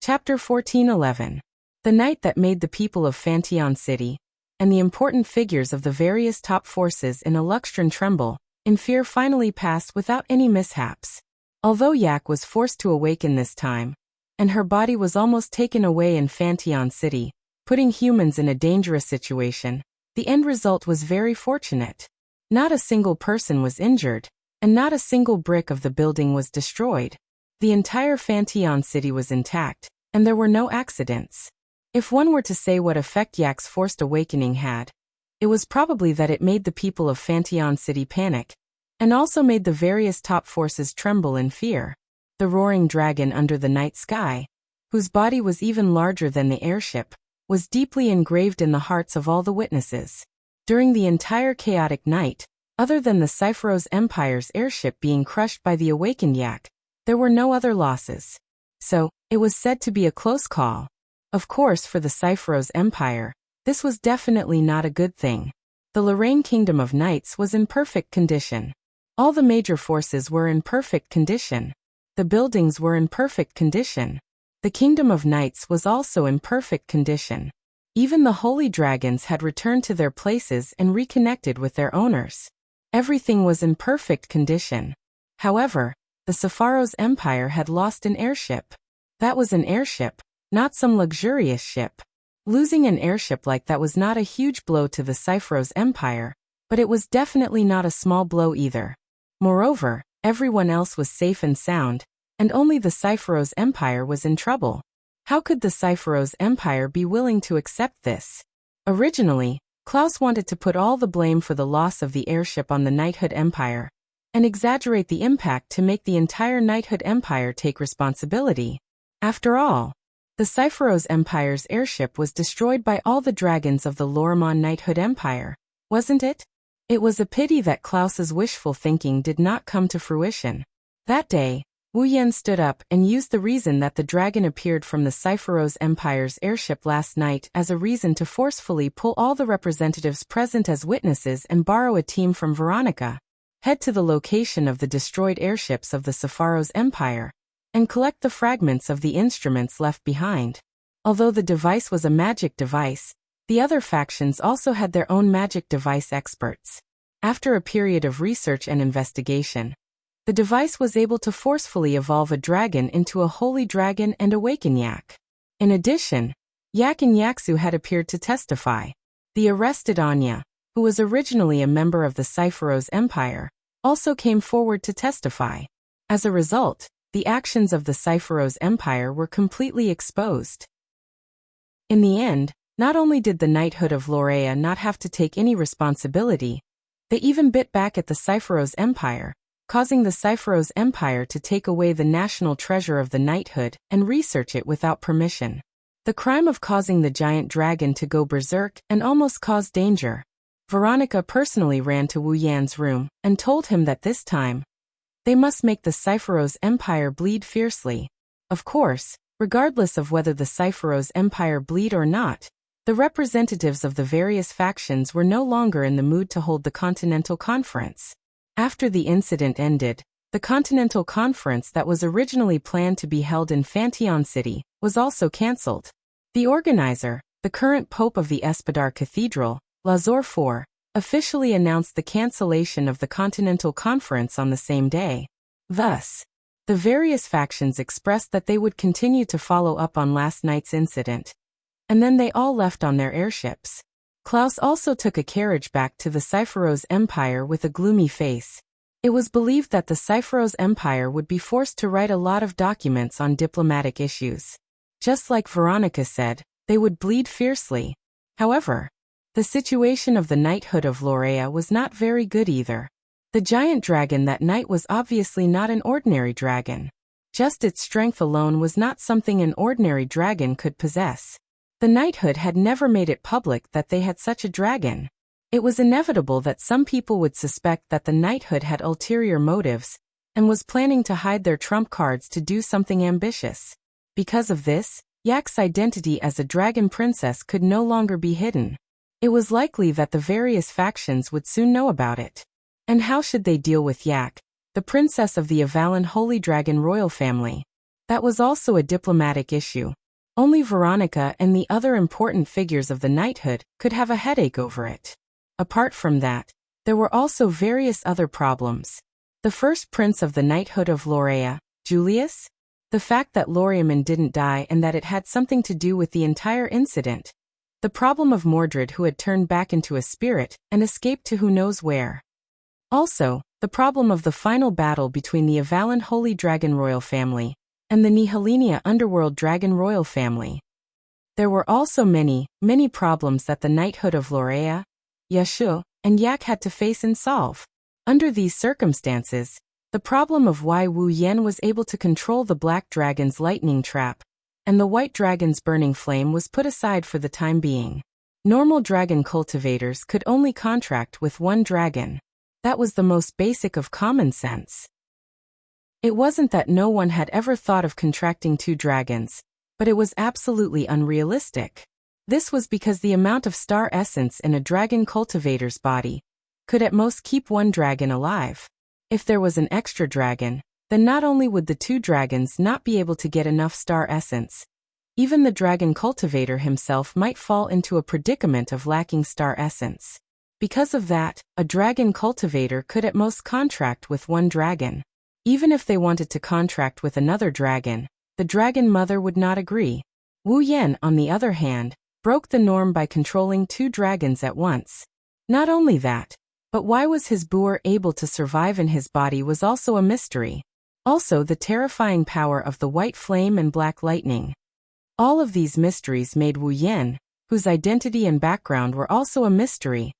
Chapter 1411. The night that made the people of Fantion City, and the important figures of the various top forces in Luxtron tremble, in fear finally passed without any mishaps. Although Yak was forced to awaken this time, and her body was almost taken away in Fantion City, putting humans in a dangerous situation, the end result was very fortunate. Not a single person was injured, and not a single brick of the building was destroyed. The entire Fantion City was intact, and there were no accidents. If one were to say what effect Yak's forced awakening had, it was probably that it made the people of Fantion City panic, and also made the various top forces tremble in fear. The roaring dragon under the night sky, whose body was even larger than the airship, was deeply engraved in the hearts of all the witnesses. During the entire chaotic night, other than the Cypheros Empire's airship being crushed by the awakened Yak, there were no other losses. So, it was said to be a close call. Of course, for the Cypheros Empire, this was definitely not a good thing. The Lorraine Kingdom of Knights was in perfect condition. All the major forces were in perfect condition. The buildings were in perfect condition. The Kingdom of Knights was also in perfect condition. Even the holy dragons had returned to their places and reconnected with their owners. Everything was in perfect condition. However, the Cypheros Empire had lost an airship. That was an airship, not some luxurious ship. Losing an airship like that was not a huge blow to the Cypheros Empire, but it was definitely not a small blow either. Moreover, everyone else was safe and sound, and only the Cypheros Empire was in trouble. How could the Cypheros Empire be willing to accept this? Originally, Klaus wanted to put all the blame for the loss of the airship on the Knighthood Empire, and exaggerate the impact to make the entire Knighthood Empire take responsibility. After all, the Cypheros Empire's airship was destroyed by all the dragons of the Lorimon Knighthood Empire, wasn't it? It was a pity that Klaus's wishful thinking did not come to fruition. That day, Wu Yan stood up and used the reason that the dragon appeared from the Cypheros Empire's airship last night as a reason to forcefully pull all the representatives present as witnesses and borrow a team from Veronica, head to the location of the destroyed airships of the Cypheros Empire, and collect the fragments of the instruments left behind. Although the device was a magic device, the other factions also had their own magic device experts. After a period of research and investigation, the device was able to forcefully evolve a dragon into a holy dragon and awaken Yak. In addition, Yak and Yaksu had appeared to testify. The arrested Anya, who was originally a member of the Cypheros Empire, also came forward to testify. As a result, the actions of the Cypheros Empire were completely exposed. In the end, not only did the Knighthood of Lorea not have to take any responsibility, they even bit back at the Cypheros Empire, causing the Cypheros Empire to take away the national treasure of the knighthood and research it without permission. The crime of causing the giant dragon to go berserk and almost cause danger. Veronica personally ran to Wu Yan's room and told him that this time, they must make the Cypheros Empire bleed fiercely. Of course, regardless of whether the Cypheros Empire bleed or not, the representatives of the various factions were no longer in the mood to hold the Continental Conference. After the incident ended, the Continental Conference that was originally planned to be held in Fantion City was also cancelled. The organizer, the current Pope of the Espadar Cathedral, Lazor IV, officially announced the cancellation of the Continental Conference on the same day. Thus, the various factions expressed that they would continue to follow up on last night's incident. And then they all left on their airships. Klaus also took a carriage back to the Cypheros Empire with a gloomy face. It was believed that the Cypheros Empire would be forced to write a lot of documents on diplomatic issues. Just like Veronica said, they would bleed fiercely. However, the situation of the Knighthood of Lorea was not very good either. The giant dragon that night was obviously not an ordinary dragon. Just its strength alone was not something an ordinary dragon could possess. The knighthood had never made it public that they had such a dragon. It was inevitable that some people would suspect that the knighthood had ulterior motives, and was planning to hide their trump cards to do something ambitious. Because of this, Yak's identity as a dragon princess could no longer be hidden. It was likely that the various factions would soon know about it. And how should they deal with Yak, the princess of the Avalon Holy Dragon royal family? That was also a diplomatic issue. Only Veronica and the other important figures of the knighthood could have a headache over it. Apart from that, there were also various other problems. The first prince of the knighthood of Laurea, Julius? The fact that Loriaman didn't die and that it had something to do with the entire incident. The problem of Mordred, who had turned back into a spirit and escaped to who knows where. Also, the problem of the final battle between the Avalon Holy Dragon royal family and the Nihilenia Underworld Dragon royal family. There were also many problems that the knighthood of Laurea, Yashu, and Yak had to face and solve. Under these circumstances, the problem of why Wu Yan was able to control the Black Dragon's lightning trap and the White Dragon's burning flame was put aside for the time being. Normal dragon cultivators could only contract with one dragon. That was the most basic of common sense. It wasn't that no one had ever thought of contracting two dragons, but it was absolutely unrealistic. This was because the amount of star essence in a dragon cultivator's body could at most keep one dragon alive. If there was an extra dragon, then not only would the two dragons not be able to get enough star essence, even the dragon cultivator himself might fall into a predicament of lacking star essence. Because of that, a dragon cultivator could at most contract with one dragon. Even if they wanted to contract with another dragon, the dragon mother would not agree. Wu Yan, on the other hand, broke the norm by controlling two dragons at once. Not only that, but why was his boar able to survive in his body was also a mystery. Also the terrifying power of the white flame and black lightning. All of these mysteries made Wu Yan, whose identity and background were also a mystery,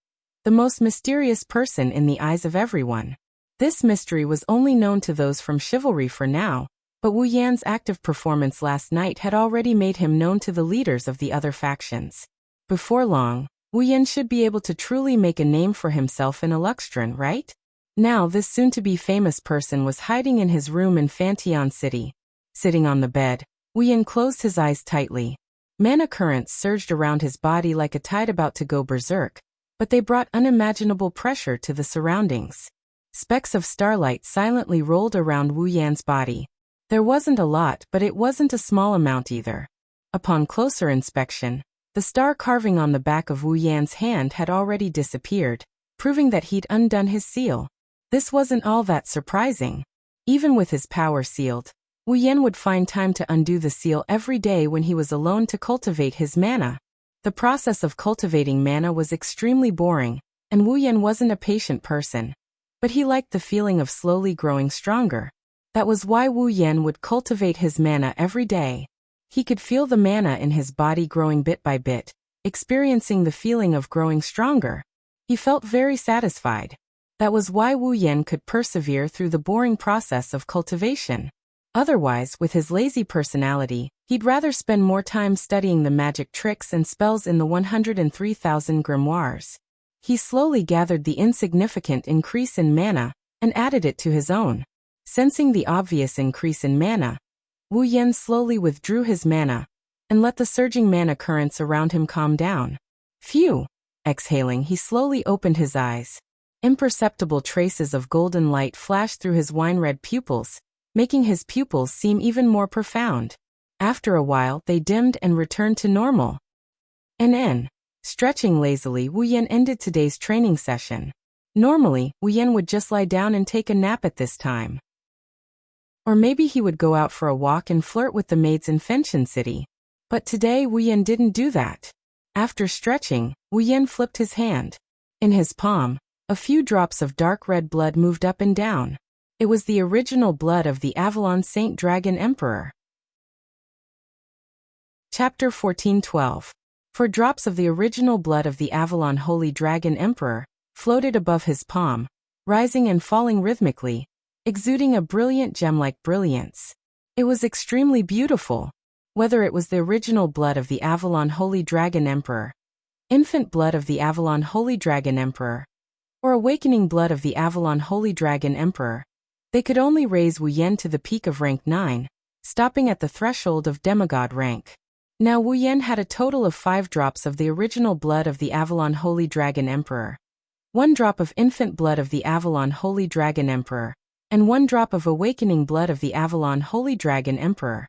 the most mysterious person in the eyes of everyone. This mystery was only known to those from chivalry for now, but Wu Yan's active performance last night had already made him known to the leaders of the other factions. Before long, Wu Yan should be able to truly make a name for himself in Eluxtran, right? Now this soon-to-be famous person was hiding in his room in Fantion City. Sitting on the bed, Wu Yan closed his eyes tightly. Mana currents surged around his body like a tide about to go berserk, but they brought unimaginable pressure to the surroundings. Specks of starlight silently rolled around Wu Yan's body. There wasn't a lot, but it wasn't a small amount either. Upon closer inspection, the star carving on the back of Wu Yan's hand had already disappeared, proving that he'd undone his seal. This wasn't all that surprising. Even with his power sealed, Wu Yan would find time to undo the seal every day when he was alone to cultivate his mana. The process of cultivating mana was extremely boring, and Wu Yan wasn't a patient person. But he liked the feeling of slowly growing stronger. That was why Wu Yan would cultivate his mana every day. He could feel the mana in his body growing bit by bit, experiencing the feeling of growing stronger. He felt very satisfied. That was why Wu Yan could persevere through the boring process of cultivation. Otherwise, with his lazy personality, he'd rather spend more time studying the magic tricks and spells in the 103,000 grimoires. He slowly gathered the insignificant increase in mana and added it to his own. Sensing the obvious increase in mana, Wu Yan slowly withdrew his mana and let the surging mana currents around him calm down. Phew! Exhaling, he slowly opened his eyes. Imperceptible traces of golden light flashed through his wine-red pupils, making his pupils seem even more profound. After a while, they dimmed and returned to normal. Stretching lazily, Wu Yan ended today's training session. Normally, Wu Yan would just lie down and take a nap at this time. Or maybe he would go out for a walk and flirt with the maids in Fantion City. But today Wu Yan didn't do that. After stretching, Wu Yan flipped his hand. In his palm, a few drops of dark red blood moved up and down. It was the original blood of the Avalon Saint Dragon Emperor. Chapter 14:12. 4 drops of the original blood of the Avalon Holy Dragon Emperor floated above his palm, rising and falling rhythmically, exuding a brilliant gem-like brilliance. It was extremely beautiful. Whether it was the original blood of the Avalon Holy Dragon Emperor, infant blood of the Avalon Holy Dragon Emperor, or awakening blood of the Avalon Holy Dragon Emperor, they could only raise Wu Yan to the peak of rank 9, stopping at the threshold of demigod rank. Now Wu Yan had a total of 5 drops of the original blood of the Avalon Holy Dragon Emperor, 1 drop of infant blood of the Avalon Holy Dragon Emperor, and 1 drop of awakening blood of the Avalon Holy Dragon Emperor.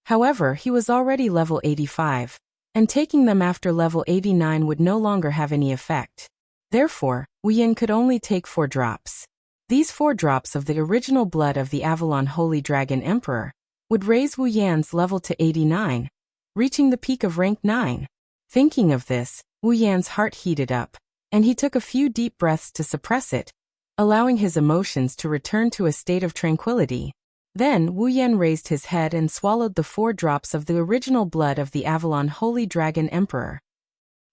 However, he was already level 85, and taking them after level 89 would no longer have any effect. Therefore, Wu Yan could only take 4 drops. These 4 drops of the original blood of the Avalon Holy Dragon Emperor would raise Wu Yan's level to 89, reaching the peak of rank 9. Thinking of this, Wu Yan's heart heated up, and he took a few deep breaths to suppress it, allowing his emotions to return to a state of tranquility. Then Wu Yan raised his head and swallowed the 4 drops of the original blood of the Avalon Holy Dragon Emperor.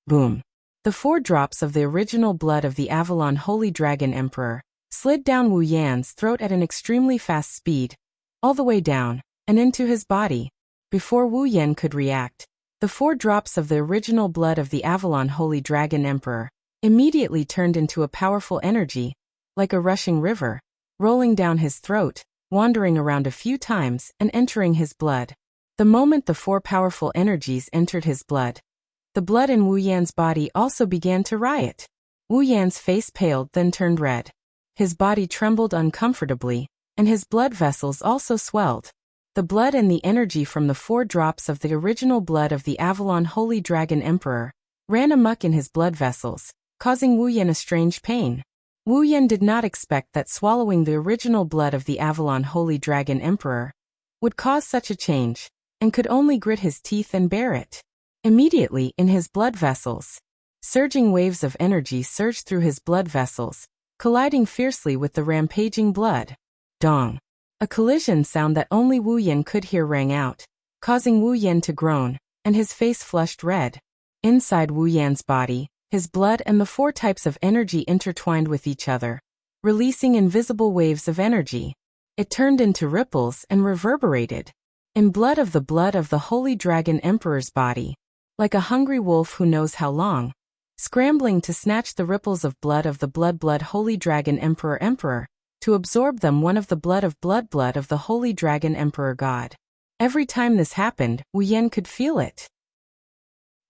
Boom! The 4 drops of the original blood of the Avalon Holy Dragon Emperor slid down Wu Yan's throat at an extremely fast speed, all the way down, and into his body. Before Wu Yan could react, the 4 drops of the original blood of the Avalon Holy Dragon Emperor immediately turned into a powerful energy, like a rushing river, rolling down his throat, wandering around a few times and entering his blood. The moment the 4 powerful energies entered his blood, the blood in Wu Yan's body also began to riot. Wu Yan's face paled then turned red. His body trembled uncomfortably, and his blood vessels also swelled. The blood and the energy from the 4 drops of the original blood of the Avalon Holy Dragon Emperor ran amok in his blood vessels, causing Wu Yan a strange pain. Wu Yan did not expect that swallowing the original blood of the Avalon Holy Dragon Emperor would cause such a change, and could only grit his teeth and bear it. Immediately, in his blood vessels, surging waves of energy surged through his blood vessels, colliding fiercely with the rampaging blood. Dong! A collision sound that only Wu Yan could hear rang out, causing Wu Yan to groan, and his face flushed red. Inside Wu Yan's body, his blood and the 4 types of energy intertwined with each other, releasing invisible waves of energy. It turned into ripples and reverberated in blood of the Holy Dragon Emperor's body, like a hungry wolf who knows how long, scrambling to snatch the ripples of the blood Holy Dragon Emperor, to absorb them one of the blood of the Holy Dragon Emperor God. Every time this happened, Wu Yan could feel it.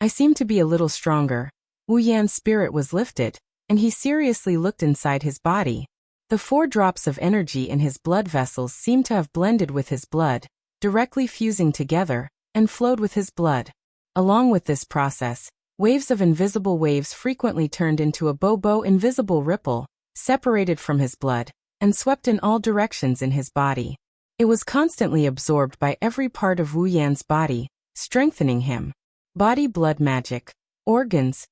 I seem to be a little stronger. Wu Yan's spirit was lifted, and he seriously looked inside his body. The 4 drops of energy in his blood vessels seemed to have blended with his blood, directly fusing together, and flowed with his blood. Along with this process, waves of invisible waves frequently turned into a invisible ripple, separated from his blood, and swept in all directions in his body. It was constantly absorbed by every part of Wu Yan's body, strengthening him. Body blood magic, organs,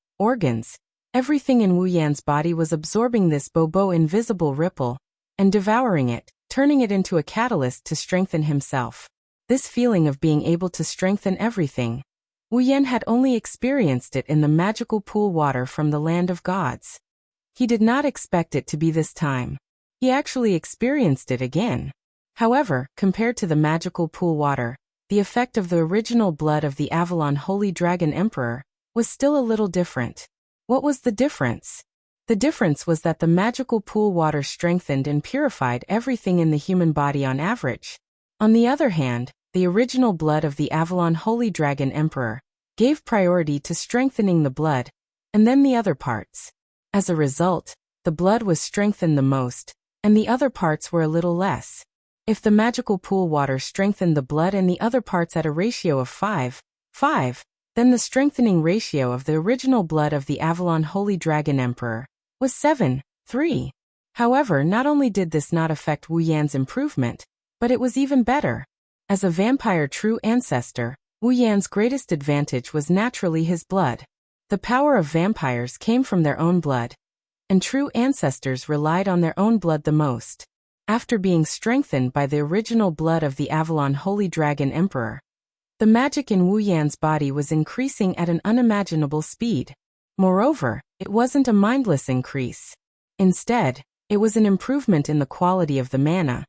everything in Wu Yan's body was absorbing this invisible ripple, and devouring it, turning it into a catalyst to strengthen himself. This feeling of being able to strengthen everything, Wu Yan had only experienced it in the magical pool water from the land of gods. He did not expect it to be this time. He actually experienced it again. However, compared to the magical pool water, the effect of the original blood of the Avalon Holy Dragon Emperor was still a little different. What was the difference? The difference was that the magical pool water strengthened and purified everything in the human body on average. On the other hand, the original blood of the Avalon Holy Dragon Emperor gave priority to strengthening the blood, and then the other parts. As a result, the blood was strengthened the most, and the other parts were a little less. If the magical pool water strengthened the blood and the other parts at a ratio of 5, then the strengthening ratio of the original blood of the Avalon Holy Dragon Emperor was 7:3. However, not only did this not affect Wu Yan's improvement, but it was even better. As a vampire true ancestor, Wu Yan's greatest advantage was naturally his blood. The power of vampires came from their own blood, and true ancestors relied on their own blood the most. After being strengthened by the original blood of the Avalon Holy Dragon Emperor, the magic in Wu Yan's body was increasing at an unimaginable speed. Moreover, it wasn't a mindless increase. Instead, it was an improvement in the quality of the mana.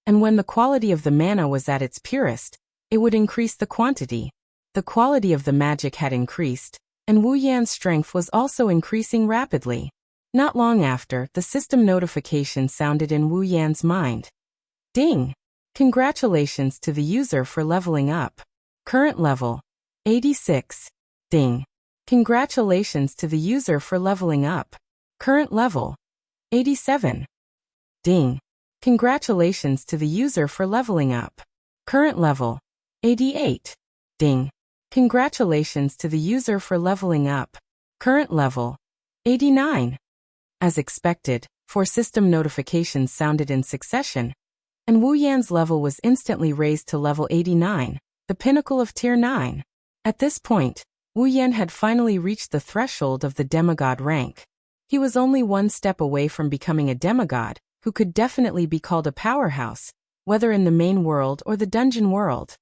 And when the quality of the mana was at its purest, it would increase the quantity. The quality of the magic had increased, and Wu Yan's strength was also increasing rapidly. Not long after, the system notification sounded in Wu Yan's mind. Ding! Congratulations to the user for leveling up. Current level, 86. Ding! Congratulations to the user for leveling up. Current level, 87. Ding! Congratulations to the user for leveling up. Current level, 88. Ding. Congratulations to the user for leveling up. Current level, 89. As expected, 4 system notifications sounded in succession, and Wu Yan's level was instantly raised to level 89, the pinnacle of Tier 9. At this point, Wu Yan had finally reached the threshold of the demigod rank. He was only one step away from becoming a demigod, who could definitely be called a powerhouse, whether in the main world or the dungeon world.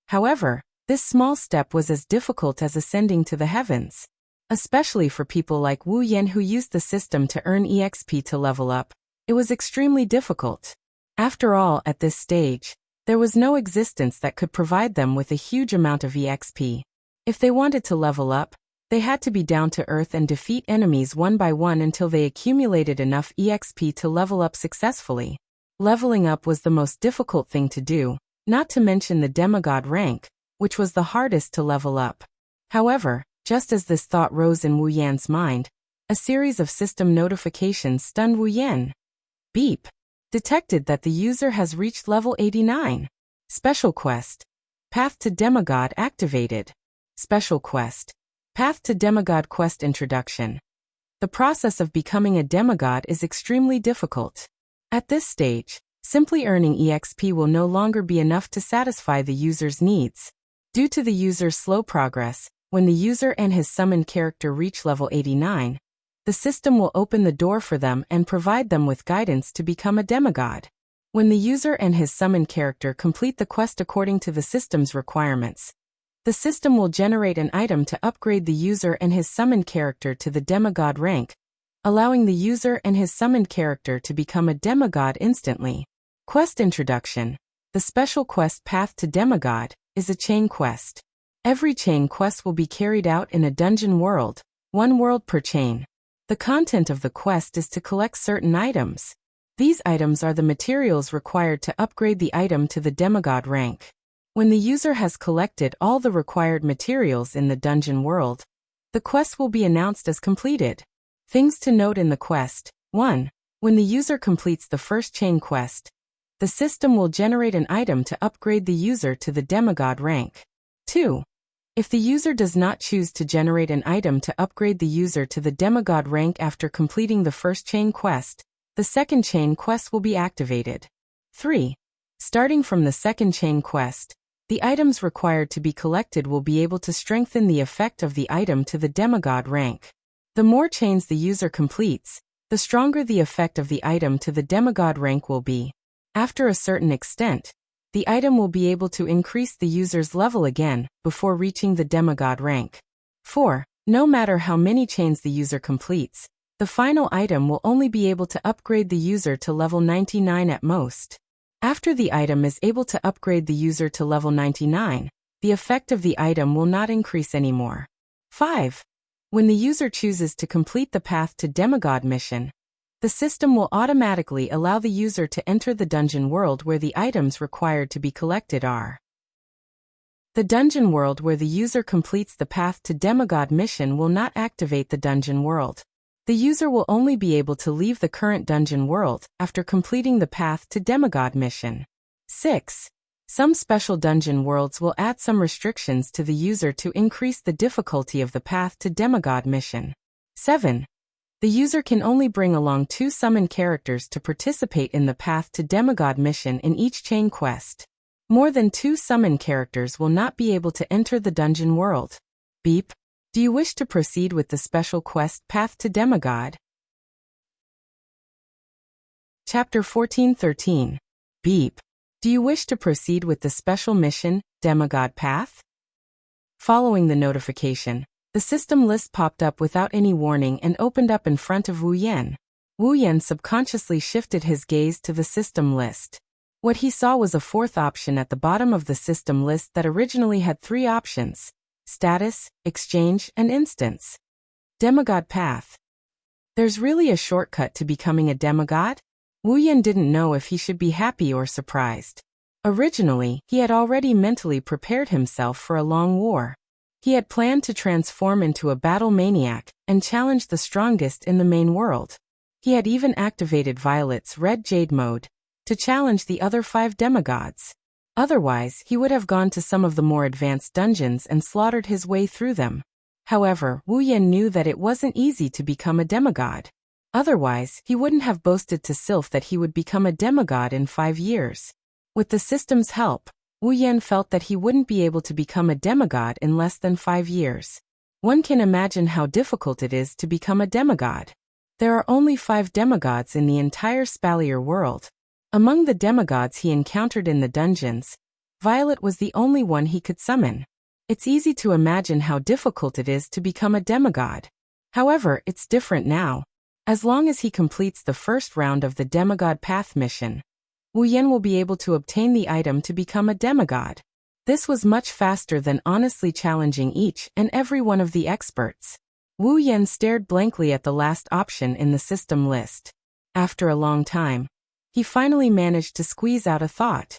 However, this small step was as difficult as ascending to the heavens. Especially for people like Wu Yan who used the system to earn EXP to level up, it was extremely difficult. After all, at this stage, there was no existence that could provide them with a huge amount of EXP. If they wanted to level up, they had to be down to earth and defeat enemies one by one until they accumulated enough EXP to level up successfully. Leveling up was the most difficult thing to do, not to mention the demigod rank, which was the hardest to level up. However, just as this thought rose in Wu Yan's mind, a series of system notifications stunned Wu Yan. Beep. Detected that the user has reached level 89. Special quest. Path to demigod activated. Special quest. Path to demigod quest introduction. The process of becoming a demigod is extremely difficult. At this stage, simply earning EXP will no longer be enough to satisfy the user's needs. Due to the user's slow progress, when the user and his summoned character reach level 89, the system will open the door for them and provide them with guidance to become a demigod. When the user and his summoned character complete the quest according to the system's requirements, the system will generate an item to upgrade the user and his summoned character to the demigod rank, allowing the user and his summoned character to become a demigod instantly. Quest introduction. The special quest Path to Demigod is a chain quest. Every chain quest will be carried out in a dungeon world, one world per chain. The content of the quest is to collect certain items. These items are the materials required to upgrade the item to the demigod rank. When the user has collected all the required materials in the dungeon world, the quest will be announced as completed. Things to note in the quest. 1. When the user completes the first chain quest, the system will generate an item to upgrade the user to the demigod rank. 2. If the user does not choose to generate an item to upgrade the user to the demigod rank after completing the first chain quest, the second chain quest will be activated. 3. Starting from the second chain quest, the items required to be collected will be able to strengthen the effect of the item to the demigod rank. The more chains the user completes, the stronger the effect of the item to the demigod rank will be. After a certain extent, the item will be able to increase the user's level again before reaching the demigod rank. 4. No matter how many chains the user completes, the final item will only be able to upgrade the user to level 99 at most. After the item is able to upgrade the user to level 99, the effect of the item will not increase anymore. 5. When the user chooses to complete the Path to Demigod mission, the system will automatically allow the user to enter the dungeon world where the items required to be collected are. The dungeon world where the user completes the Path to Demigod mission will not activate the dungeon world. The user will only be able to leave the current dungeon world after completing the Path to Demigod mission. 6. Some special dungeon worlds will add some restrictions to the user to increase the difficulty of the Path to Demigod mission. 7. The user can only bring along 2 summoned characters to participate in the Path to Demigod mission in each chain quest. More than 2 summoned characters will not be able to enter the dungeon world. Beep. Do you wish to proceed with the special quest Path to Demigod? Chapter 14:13. Beep. Do you wish to proceed with the special mission, Demigod Path? Following the notification, the system list popped up without any warning and opened up in front of Wu Yan. Wu Yan subconsciously shifted his gaze to the system list. What he saw was a 4th option at the bottom of the system list that originally had 3 options: status, exchange, and instance. Demigod Path. There's really a shortcut to becoming a demigod? Wu Yan didn't know if he should be happy or surprised. Originally, he had already mentally prepared himself for a long war. He had planned to transform into a battle maniac and challenge the strongest in the main world. He had even activated Violet's red jade mode to challenge the other 5 demigods. Otherwise, he would have gone to some of the more advanced dungeons and slaughtered his way through them. However, Wu Yan knew that it wasn't easy to become a demigod. Otherwise, he wouldn't have boasted to Sylph that he would become a demigod in 5 years. With the system's help, Wu Yan felt that he wouldn't be able to become a demigod in less than 5 years. One can imagine how difficult it is to become a demigod. There are only 5 demigods in the entire Spalier world. Among the demigods he encountered in the dungeons, Violet was the only one he could summon. It's easy to imagine how difficult it is to become a demigod. However, it's different now. As long as he completes the first round of the Demigod Path mission, Wu Yan will be able to obtain the item to become a demigod. This was much faster than honestly challenging each and every one of the experts. Wu Yan stared blankly at the last option in the system list. After a long time, he finally managed to squeeze out a thought.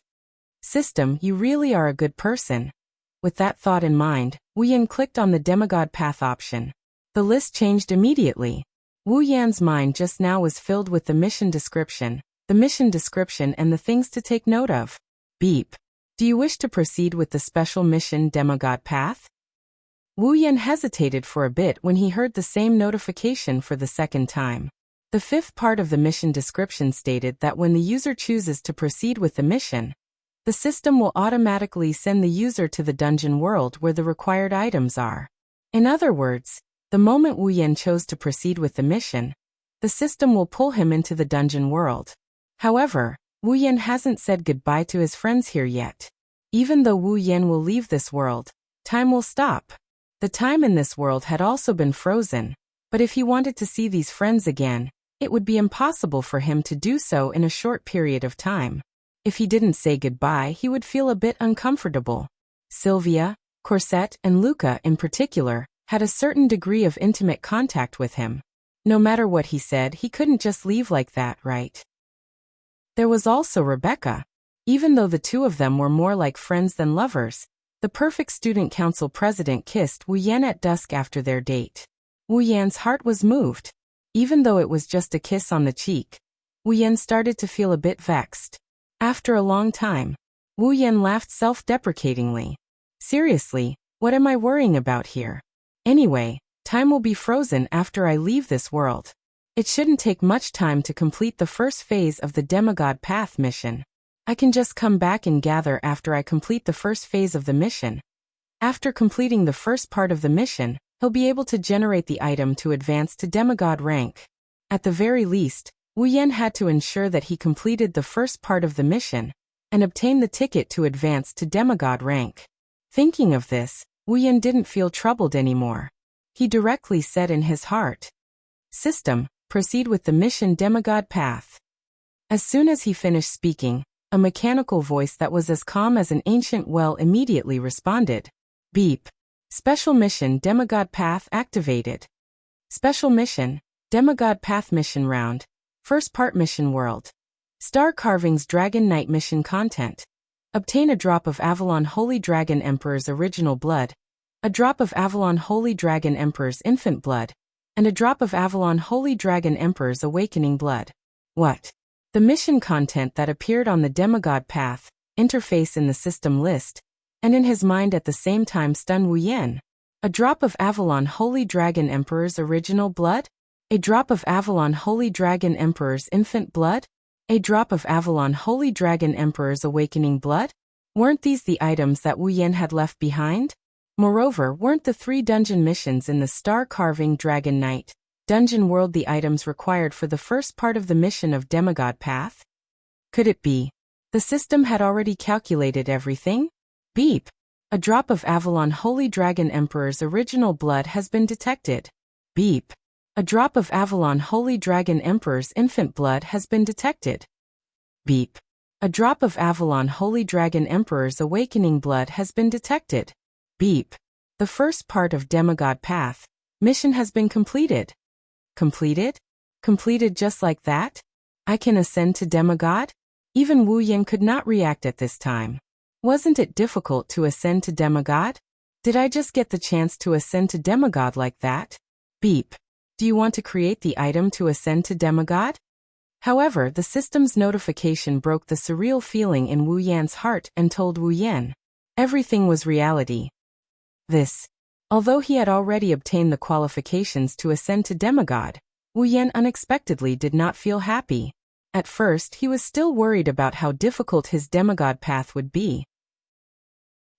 System, you really are a good person. With that thought in mind, Wu Yan clicked on the Demigod Path option. The list changed immediately. Wu Yan's mind just now was filled with the mission description and the things to take note of. Beep. Do you wish to proceed with the special mission Demigod Path? Wu Yan hesitated for a bit when he heard the same notification for the second time. The 5th part of the mission description stated that when the user chooses to proceed with the mission, the system will automatically send the user to the dungeon world where the required items are. In other words, the moment Wu Yan chose to proceed with the mission, the system will pull him into the dungeon world. However, Wu Yan hasn't said goodbye to his friends here yet. Even though Wu Yan will leave this world, time will stop. The time in this world had also been frozen, but if he wanted to see these friends again, it would be impossible for him to do so in a short period of time. If he didn't say goodbye, he would feel a bit uncomfortable. Sylvia, Corset, and Luca in particular had a certain degree of intimate contact with him. No matter what he said, he couldn't just leave like that, right? There was also Rebecca. Even though the two of them were more like friends than lovers, the perfect student council president kissed Wu Yan at dusk after their date. Wu Yan's heart was moved. Even though it was just a kiss on the cheek, Wu Yan started to feel a bit vexed. After a long time, Wu Yan laughed self-deprecatingly. Seriously, what am I worrying about here? Anyway, time will be frozen after I leave this world. It shouldn't take much time to complete the first phase of the Demigod Path mission. I can just come back and gather after I complete the first phase of the mission. After completing the first part of the mission, he'll be able to generate the item to advance to demigod rank. At the very least, Wu Yan had to ensure that he completed the first part of the mission and obtain the ticket to advance to demigod rank. Thinking of this, Wu Yan didn't feel troubled anymore. He directly said in his heart, "System, proceed with the mission Demigod Path." As soon as he finished speaking, a mechanical voice that was as calm as an ancient well immediately responded. Beep. Special mission Demigod Path activated. Special mission, Demigod Path mission round. First part mission world. Star Carvings Dragon Knight mission content. Obtain a drop of Avalon Holy Dragon Emperor's original blood, a drop of Avalon Holy Dragon Emperor's infant blood, and a drop of Avalon Holy Dragon Emperor's awakening blood. What? The mission content that appeared on the Demigod Path interface in the system list, and in his mind at the same time stunned Wu Yan. A drop of Avalon Holy Dragon Emperor's original blood? A drop of Avalon Holy Dragon Emperor's infant blood? A drop of Avalon Holy Dragon Emperor's awakening blood? Weren't these the items that Wu Yan had left behind? Moreover, weren't the 3 dungeon missions in the Star Carving Dragon Knight dungeon world the items required for the first part of the mission of Demigod Path? Could it be the system had already calculated everything? Beep. A drop of Avalon Holy Dragon Emperor's original blood has been detected. Beep. A drop of Avalon Holy Dragon Emperor's infant blood has been detected. Beep. A drop of Avalon Holy Dragon Emperor's awakening blood has been detected. Beep. The first part of Demigod Path mission has been completed. Completed? Completed just like that? I can ascend to demigod? Even Wu Yan could not react at this time. Wasn't it difficult to ascend to demigod? Did I just get the chance to ascend to demigod like that? Beep. Do you want to create the item to ascend to demigod? However, the system's notification broke the surreal feeling in Wu Yan's heart and told Wu Yan everything was reality. Although he had already obtained the qualifications to ascend to demigod, Wu Yan unexpectedly did not feel happy. At first, he was still worried about how difficult his demigod path would be.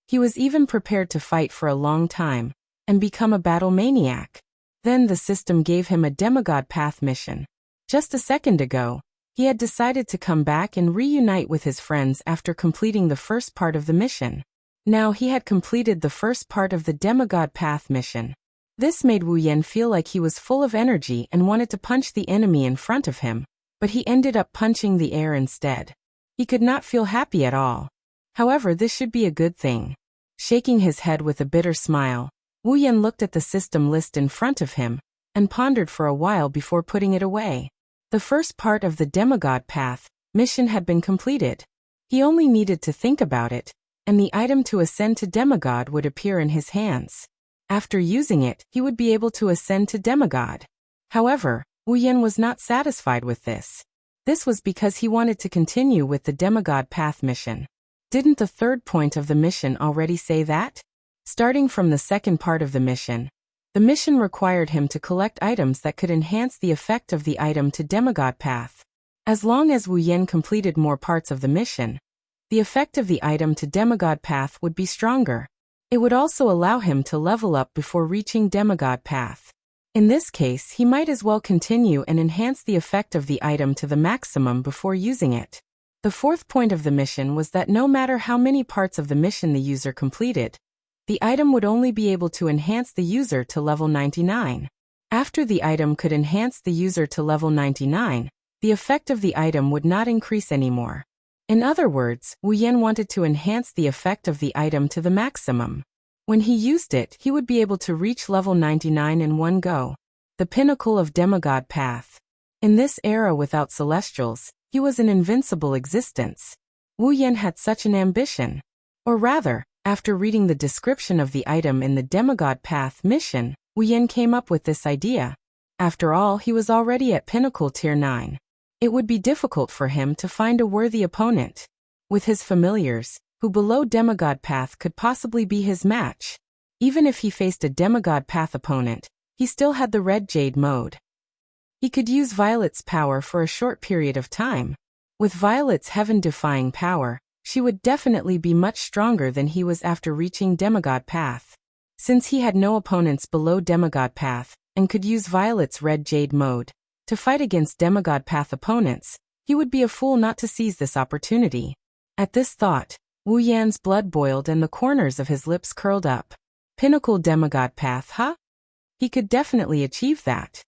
He was even prepared to fight for a long time and become a battle maniac. Then the system gave him a demigod path mission. Just a second ago, he had decided to come back and reunite with his friends after completing the first part of the mission. Now he had completed the first part of the demigod path mission. This made Wu Yan feel like he was full of energy and wanted to punch the enemy in front of him, but he ended up punching the air instead. He could not feel happy at all. However, this should be a good thing. Shaking his head with a bitter smile, Wu Yan looked at the system list in front of him and pondered for a while before putting it away. The first part of the demigod path mission had been completed. He only needed to think about it, and the item to ascend to demigod would appear in his hands. After using it, he would be able to ascend to demigod. However, Wu Yan was not satisfied with this. This was because he wanted to continue with the demigod path mission. Didn't the third point of the mission already say that? Starting from the second part of the mission required him to collect items that could enhance the effect of the item to demigod path. As long as Wu Yan completed more parts of the mission, the effect of the item to demigod path would be stronger. It would also allow him to level up before reaching demigod path. In this case, he might as well continue and enhance the effect of the item to the maximum before using it. The fourth point of the mission was that no matter how many parts of the mission the user completed, the item would only be able to enhance the user to level 99. After the item could enhance the user to level 99, the effect of the item would not increase anymore. In other words, Wu Yan wanted to enhance the effect of the item to the maximum. When he used it, he would be able to reach level 99 in one go. The pinnacle of demigod path. In this era without celestials, he was an invincible existence. Wu Yan had such an ambition. Or rather, after reading the description of the item in the demigod path mission, Wu Yan came up with this idea. After all, he was already at pinnacle tier 9. It would be difficult for him to find a worthy opponent. With his familiars, who below demigod path could possibly be his match. Even if he faced a demigod path opponent, he still had the red jade mode. He could use Violet's power for a short period of time. With Violet's heaven-defying power, she would definitely be much stronger than he was after reaching demigod path. Since he had no opponents below demigod path, and could use Violet's red jade mode to fight against demigod path opponents, he would be a fool not to seize this opportunity. At this thought, Wu Yan's blood boiled and the corners of his lips curled up. Pinnacle demigod path, huh? He could definitely achieve that.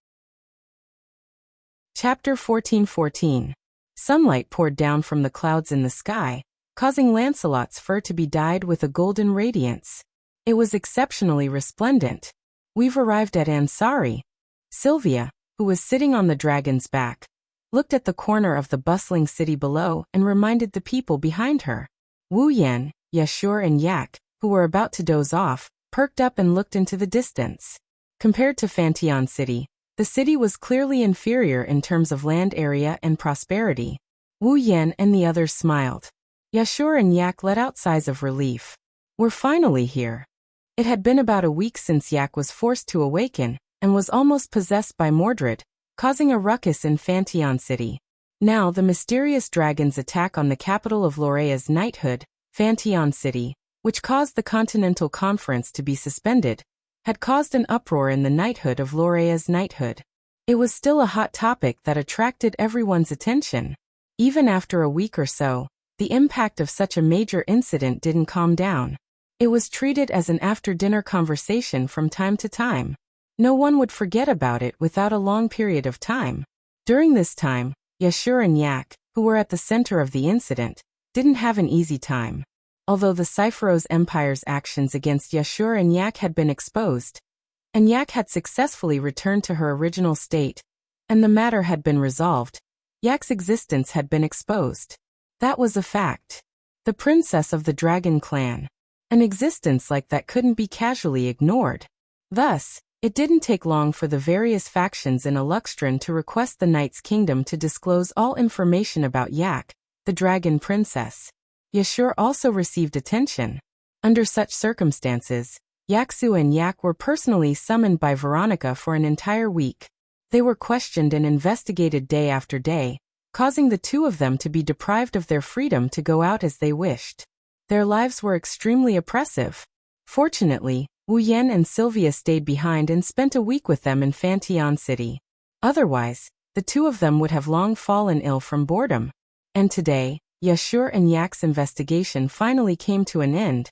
Chapter 14:14. Sunlight poured down from the clouds in the sky, causing Lancelot's fur to be dyed with a golden radiance. It was exceptionally resplendent. We've arrived at Ansari. Sylvia, who was sitting on the dragon's back, looked at the corner of the bustling city below and reminded the people behind her. Wu Yan, Yashur and Yak, who were about to doze off, perked up and looked into the distance. Compared to Fantion City, the city was clearly inferior in terms of land area and prosperity. Wu Yan and the others smiled. Yashur and Yak let out sighs of relief. We're finally here. It had been about a week since Yak was forced to awaken and was almost possessed by Mordred, causing a ruckus in Fantion City. Now the mysterious dragon's attack on the capital of Lorea's knighthood, Fantion City, which caused the Continental Conference to be suspended, had caused an uproar in the knighthood of Lorea's knighthood. It was still a hot topic that attracted everyone's attention. Even after a week or so, the impact of such a major incident didn't calm down. It was treated as an after-dinner conversation from time to time. No one would forget about it without a long period of time. During this time, Yashur and Yak, who were at the center of the incident, didn't have an easy time. Although the Cypheros Empire's actions against Yashur and Yak had been exposed, and Yak had successfully returned to her original state, and the matter had been resolved, Yak's existence had been exposed. That was a fact. The princess of the Dragon Clan. An existence like that couldn't be casually ignored. Thus, It didn't take long for the various factions in Aluxtran to request the Knight's Kingdom to disclose all information about Yak, the dragon princess. Yashur also received attention. Under such circumstances, Yaksu and Yak were personally summoned by Veronica for an entire week. They were questioned and investigated day after day, causing the two of them to be deprived of their freedom to go out as they wished. Their lives were extremely oppressive. Fortunately, Wu Yan and Sylvia stayed behind and spent a week with them in Fantian City. Otherwise, the two of them would have long fallen ill from boredom. And today, Yashur and Yak's investigation finally came to an end,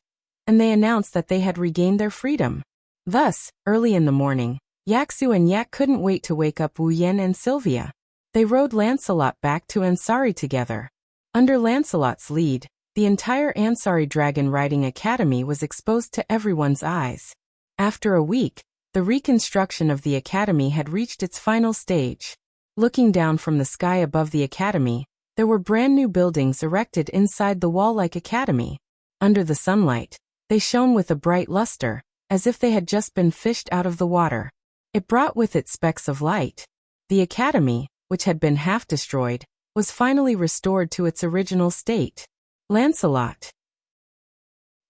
and they announced that they had regained their freedom. Thus, early in the morning, Yaksu and Yak couldn't wait to wake up Wu Yan and Sylvia. They rode Lancelot back to Ansari together. Under Lancelot's lead, the entire Ansari Dragon Riding Academy was exposed to everyone's eyes. After a week, the reconstruction of the academy had reached its final stage. Looking down from the sky above the academy, there were brand new buildings erected inside the wall-like academy. Under the sunlight, they shone with a bright luster, as if they had just been fished out of the water. It brought with it specks of light. The academy, which had been half destroyed, was finally restored to its original state. Lancelot.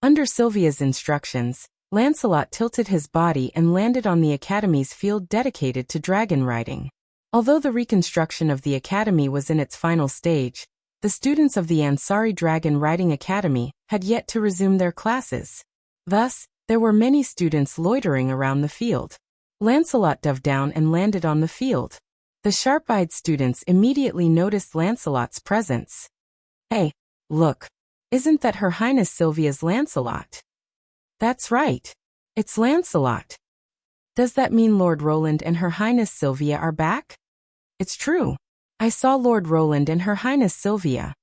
Under Sylvia's instructions, Lancelot tilted his body and landed on the academy's field dedicated to dragon riding. Although the reconstruction of the academy was in its final stage, the students of the Ansari Dragon Riding Academy had yet to resume their classes. Thus, there were many students loitering around the field. Lancelot dove down and landed on the field. The sharp-eyed students immediately noticed Lancelot's presence. Hey, look, isn't that Her Highness Sylvia's Lancelot? That's right. It's Lancelot. Does that mean Lord Roland and Her Highness Sylvia are back? It's true. I saw Lord Roland and Her Highness Sylvia.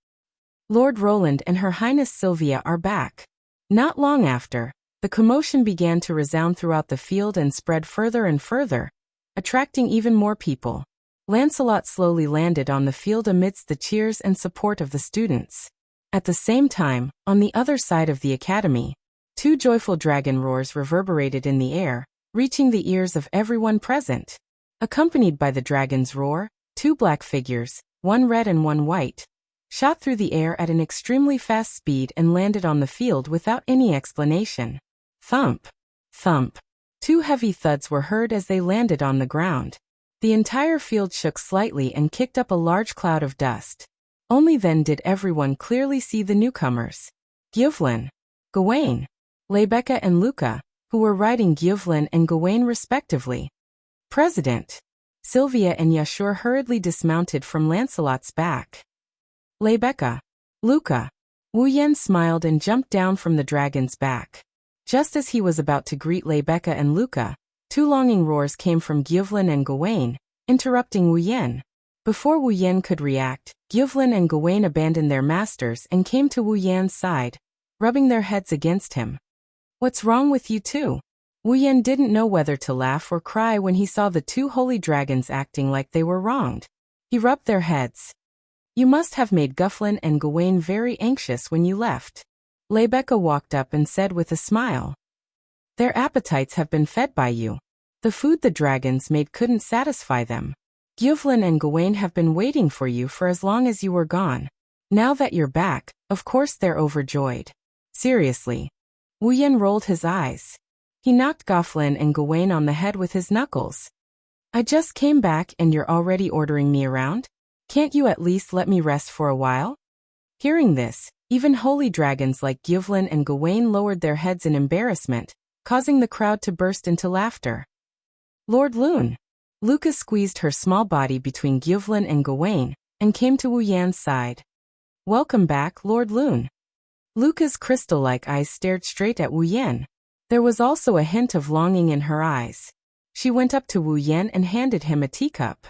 Lord Roland and Her Highness Sylvia are back. Not long after, the commotion began to resound throughout the field and spread further and further, attracting even more people. Lancelot slowly landed on the field amidst the cheers and support of the students. At the same time, on the other side of the academy, two joyful dragon roars reverberated in the air, reaching the ears of everyone present. Accompanied by the dragon's roar, two black figures, one red and one white, shot through the air at an extremely fast speed and landed on the field without any explanation. Thump! Thump! Two heavy thuds were heard as they landed on the ground. The entire field shook slightly and kicked up a large cloud of dust. Only then did everyone clearly see the newcomers. Gyuvlin, Gawain, Lebecca and Luca, who were riding Gyuvlin and Gawain respectively. President. Sylvia and Yashur hurriedly dismounted from Lancelot's back. Lebecca. Luca. Wu Yan smiled and jumped down from the dragon's back. Just as he was about to greet Lebecca and Luca, two longing roars came from Gyuvlin and Gawain, interrupting Wu Yan. Before Wu Yan could react, Gyuvlin and Gawain abandoned their masters and came to Wu Yan's side, rubbing their heads against him. What's wrong with you two? Wu Yan didn't know whether to laugh or cry when he saw the two holy dragons acting like they were wronged. He rubbed their heads. You must have made Gyuvlin and Gawain very anxious when you left. Lebecca walked up and said with a smile. Their appetites have been fed by you. The food the dragons made couldn't satisfy them. Gyuvlin and Gawain have been waiting for you for as long as you were gone. Now that you're back, of course they're overjoyed. Seriously. Wu Yan rolled his eyes. He knocked Gyuvlin and Gawain on the head with his knuckles. I just came back and you're already ordering me around? Can't you at least let me rest for a while? Hearing this, even holy dragons like Gyuvlin and Gawain lowered their heads in embarrassment, causing the crowd to burst into laughter. Lord Loon. Luca squeezed her small body between Gyuvlin and Gawain, and came to Wu Yan's side. Welcome back, Lord Loon. Luca's crystal-like eyes stared straight at Wu Yan. There was also a hint of longing in her eyes. She went up to Wu Yan and handed him a teacup.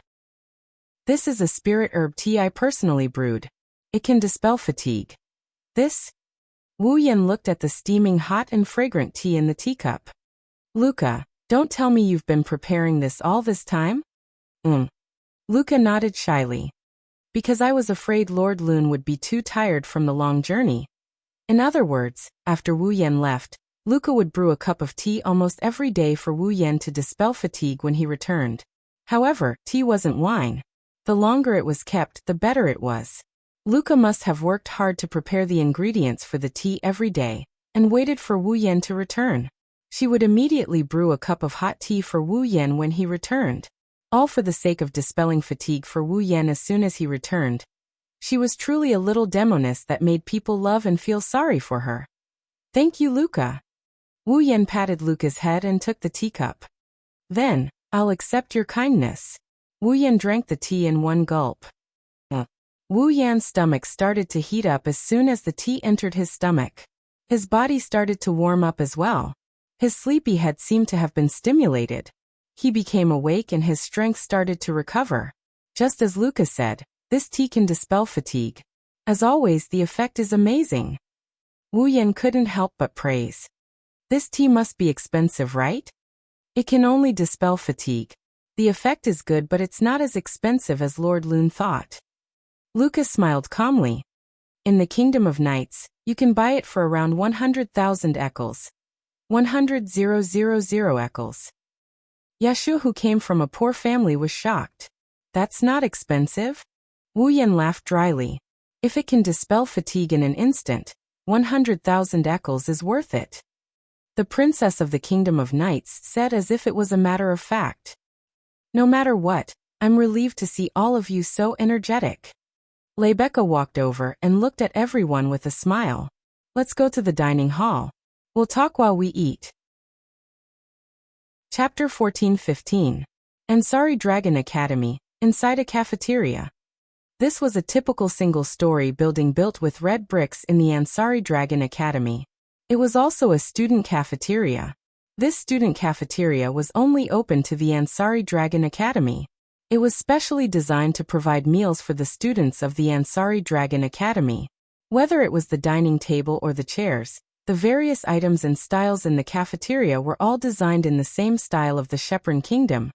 This is a spirit herb tea I personally brewed. It can dispel fatigue. This? Wu Yan looked at the steaming hot and fragrant tea in the teacup. Luca, don't tell me you've been preparing this all this time? Luca nodded shyly. Because I was afraid Lord Loon would be too tired from the long journey. In other words, after Wu Yan left, Luca would brew a cup of tea almost every day for Wu Yan to dispel fatigue when he returned. However, tea wasn't wine. The longer it was kept, the better it was. Luca must have worked hard to prepare the ingredients for the tea every day, and waited for Wu Yan to return. She would immediately brew a cup of hot tea for Wu Yan when he returned, all for the sake of dispelling fatigue for Wu Yan as soon as he returned. She was truly a little demoness that made people love and feel sorry for her. "Thank you, Luca." Wu Yan patted Luca's head and took the teacup. "Then, I'll accept your kindness." Wu Yan drank the tea in one gulp. Wu Yan's stomach started to heat up as soon as the tea entered his stomach. His body started to warm up as well. His sleepy head seemed to have been stimulated. He became awake and his strength started to recover. Just as Luca said, this tea can dispel fatigue. As always, the effect is amazing. Wu Yan couldn't help but praise. "This tea must be expensive, right? It can only dispel fatigue. The effect is good, but it's not as expensive as Lord Lun thought." Luca smiled calmly. "In the Kingdom of Knights, you can buy it for around 100,000 ekels. 100,000 ekels. Yashu, who came from a poor family, was shocked. "That's not expensive?" Wu Yan laughed dryly. "If it can dispel fatigue in an instant, 100,000 ekels is worth it." The Princess of the Kingdom of Knights said as if it was a matter of fact. "No matter what, I'm relieved to see all of you so energetic." Rebecca walked over and looked at everyone with a smile. "Let's go to the dining hall. We'll talk while we eat." Chapter 14-15. Ansari Dragon Academy, inside a cafeteria. This was a typical single-story building built with red bricks in the Ansari Dragon Academy. It was also a student cafeteria. This student cafeteria was only open to the Ansari Dragon Academy. It was specially designed to provide meals for the students of the Ansari Dragon Academy. Whether it was the dining table or the chairs, the various items and styles in the cafeteria were all designed in the same style of the Shepron Kingdom,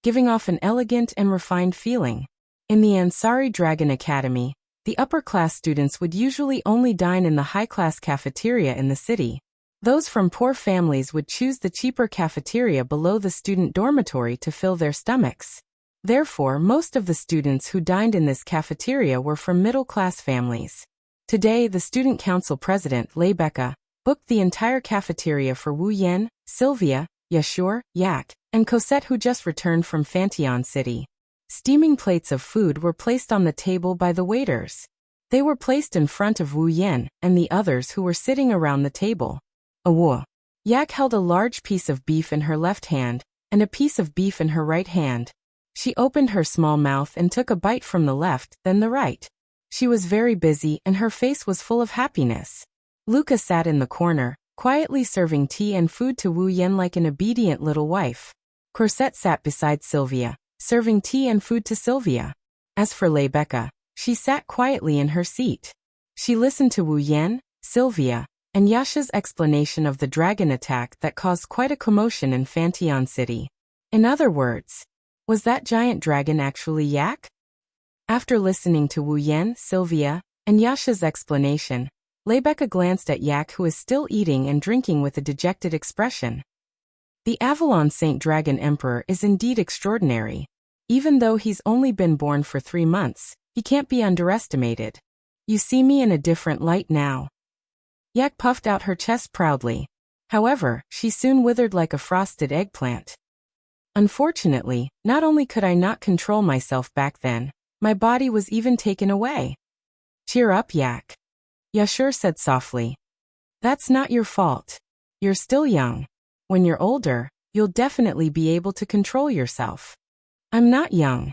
giving off an elegant and refined feeling. In the Ansari Dragon Academy, the upper-class students would usually only dine in the high-class cafeteria in the city. Those from poor families would choose the cheaper cafeteria below the student dormitory to fill their stomachs. Therefore, most of the students who dined in this cafeteria were from middle-class families. Today, the student council president, Rebecca, booked the entire cafeteria for Wu Yan, Sylvia, Yashur, Yak, and Cosette, who just returned from Fantion City. Steaming plates of food were placed on the table by the waiters. They were placed in front of Wu Yan and the others who were sitting around the table. Yak held a large piece of beef in her left hand and a piece of beef in her right hand. She opened her small mouth and took a bite from the left, then the right. She was very busy and her face was full of happiness. Luca sat in the corner, quietly serving tea and food to Wu Yan like an obedient little wife. Cosette sat beside Sylvia, serving tea and food to Sylvia. As for Rebecca, she sat quietly in her seat. She listened to Wu Yan, Sylvia, and Yasha's explanation of the dragon attack that caused quite a commotion in Fantion City. In other words, was that giant dragon actually Yak? After listening to Wu Yan, Sylvia, and Yasha's explanation, Rebecca glanced at Yak, who is still eating and drinking with a dejected expression. The Avalon Saint Dragon Emperor is indeed extraordinary. Even though he's only been born for 3 months, he can't be underestimated. You see me in a different light now. Yak puffed out her chest proudly. However, she soon withered like a frosted eggplant. Unfortunately, not only could I not control myself back then, my body was even taken away. Cheer up, Yak. Yashur said softly. That's not your fault. You're still young. When you're older, you'll definitely be able to control yourself. I'm not young.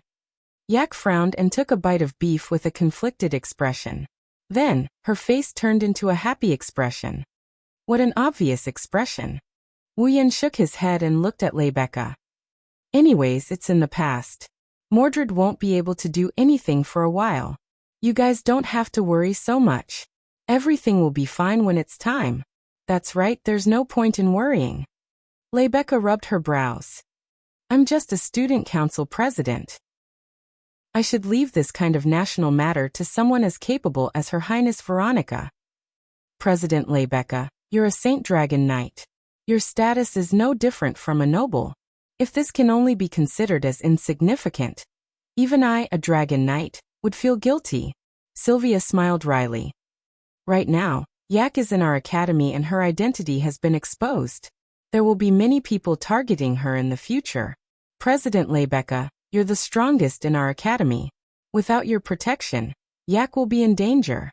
Yak frowned and took a bite of beef with a conflicted expression. Then, her face turned into a happy expression. What an obvious expression. Wu Yan shook his head and looked at Rebecca. Anyways, it's in the past. Mordred won't be able to do anything for a while. You guys don't have to worry so much. Everything will be fine when it's time. That's right, there's no point in worrying. Rebecca rubbed her brows. I'm just a student council president. I should leave this kind of national matter to someone as capable as Her Highness Veronica. President Rebecca, You're a Saint Dragon Knight. Your status is no different from a noble. If this can only be considered as insignificant, even I, a Dragon Knight, would feel guilty. Sylvia smiled wryly. Right now, Yak is in our academy and her identity has been exposed. There will be many people targeting her in the future. President Lebecca, you're the strongest in our academy. Without your protection, Yak will be in danger.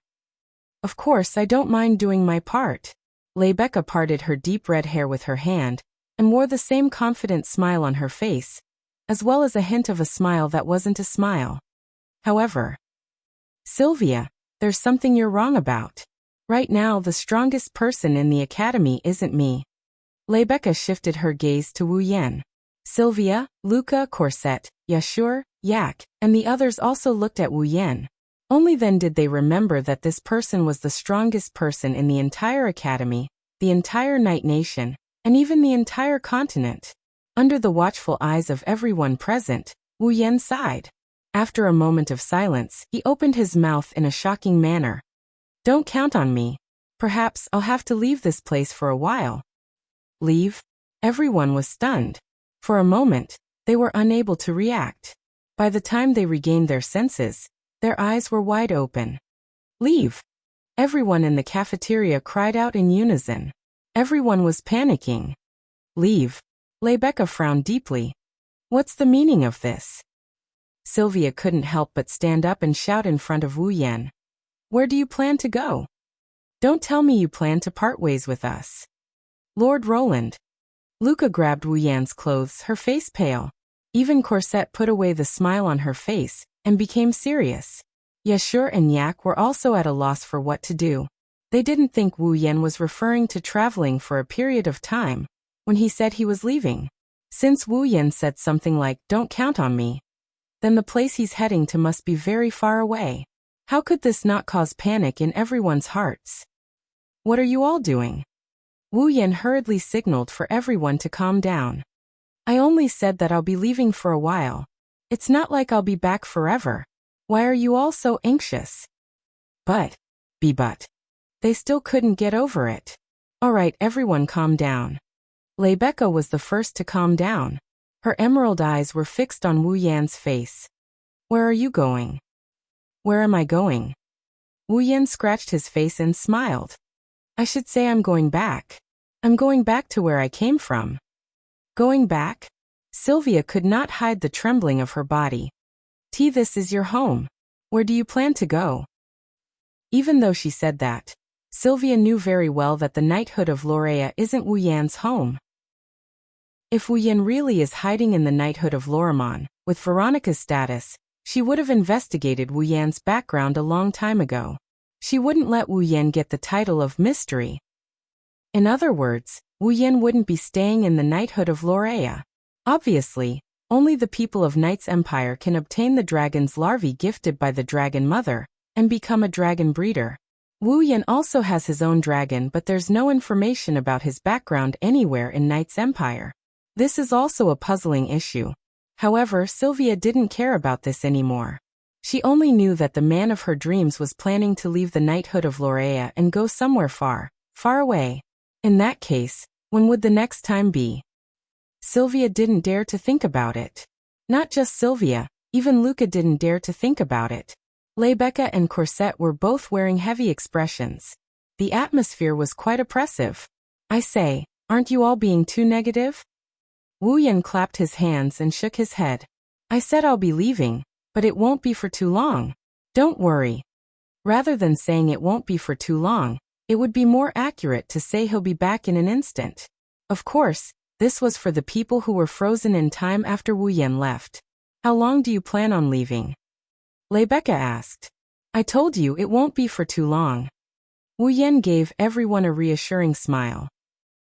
Of course, I don't mind doing my part. Lebecca parted her deep red hair with her hand and wore the same confident smile on her face, as well as a hint of a smile that wasn't a smile. However, Sylvia, there's something you're wrong about. Right now, the strongest person in the academy isn't me. Lebecca shifted her gaze to Wu Yan. Sylvia, Luca, Corset, Yashur, Yak, and the others also looked at Wu Yan. Only then did they remember that this person was the strongest person in the entire academy, the entire Night Nation, and even the entire continent. Under the watchful eyes of everyone present, Wu Yan sighed. After a moment of silence, he opened his mouth in a shocking manner. Don't count on me. Perhaps I'll have to leave this place for a while. Leave? Everyone was stunned. For a moment, they were unable to react. By the time they regained their senses, their eyes were wide open. Leave! Everyone in the cafeteria cried out in unison. Everyone was panicking. Leave. Lebecca frowned deeply. What's the meaning of this? Sylvia couldn't help but stand up and shout in front of Wu Yan. Where do you plan to go? Don't tell me you plan to part ways with us. Lord Roland. Luca grabbed Wu Yan's clothes, her face pale. Even Corset put away the smile on her face and became serious. Yashur and Yak were also at a loss for what to do. They didn't think Wu Yan was referring to traveling for a period of time when he said he was leaving. Since Wu Yan said something like, don't count on me, then the place he's heading to must be very far away. How could this not cause panic in everyone's hearts? What are you all doing? Wu Yan hurriedly signaled for everyone to calm down. I only said that I'll be leaving for a while. It's not like I'll be back forever. Why are you all so anxious? But. They still couldn't get over it. All right, everyone calm down. Lebecca was the first to calm down. Her emerald eyes were fixed on Wu Yan's face. Where are you going? Where am I going? Wu Yan scratched his face and smiled. I should say I'm going back. I'm going back to where I came from. Going back? Sylvia could not hide the trembling of her body. This is your home. Where do you plan to go? Even though she said that, Sylvia knew very well that the knighthood of Lorea isn't Wu Yan's home. If Wu Yan really is hiding in the knighthood of Lorimon, with Veronica's status, she would have investigated Wu Yan's background a long time ago. She wouldn't let Wu Yan get the title of mystery. In other words, Wu Yan wouldn't be staying in the knighthood of Lorea. Obviously, only the people of Knight's Empire can obtain the dragon's larvae gifted by the Dragon Mother and become a dragon breeder. Wu Yan also has his own dragon, but there's no information about his background anywhere in Knight's Empire. This is also a puzzling issue. However, Sylvia didn't care about this anymore. She only knew that the man of her dreams was planning to leave the knighthood of Lorea and go somewhere far, far away. In that case, when would the next time be? Sylvia didn't dare to think about it. Not just Sylvia, even Luca didn't dare to think about it. Lebecca and Corset were both wearing heavy expressions. The atmosphere was quite oppressive. I say, aren't you all being too negative? Wu Yan clapped his hands and shook his head. I said I'll be leaving, but it won't be for too long. Don't worry. Rather than saying it won't be for too long, it would be more accurate to say he'll be back in an instant. Of course, this was for the people who were frozen in time after Wu Yan left. How long do you plan on leaving? Lebecca asked. I told you it won't be for too long. Wu Yan gave everyone a reassuring smile.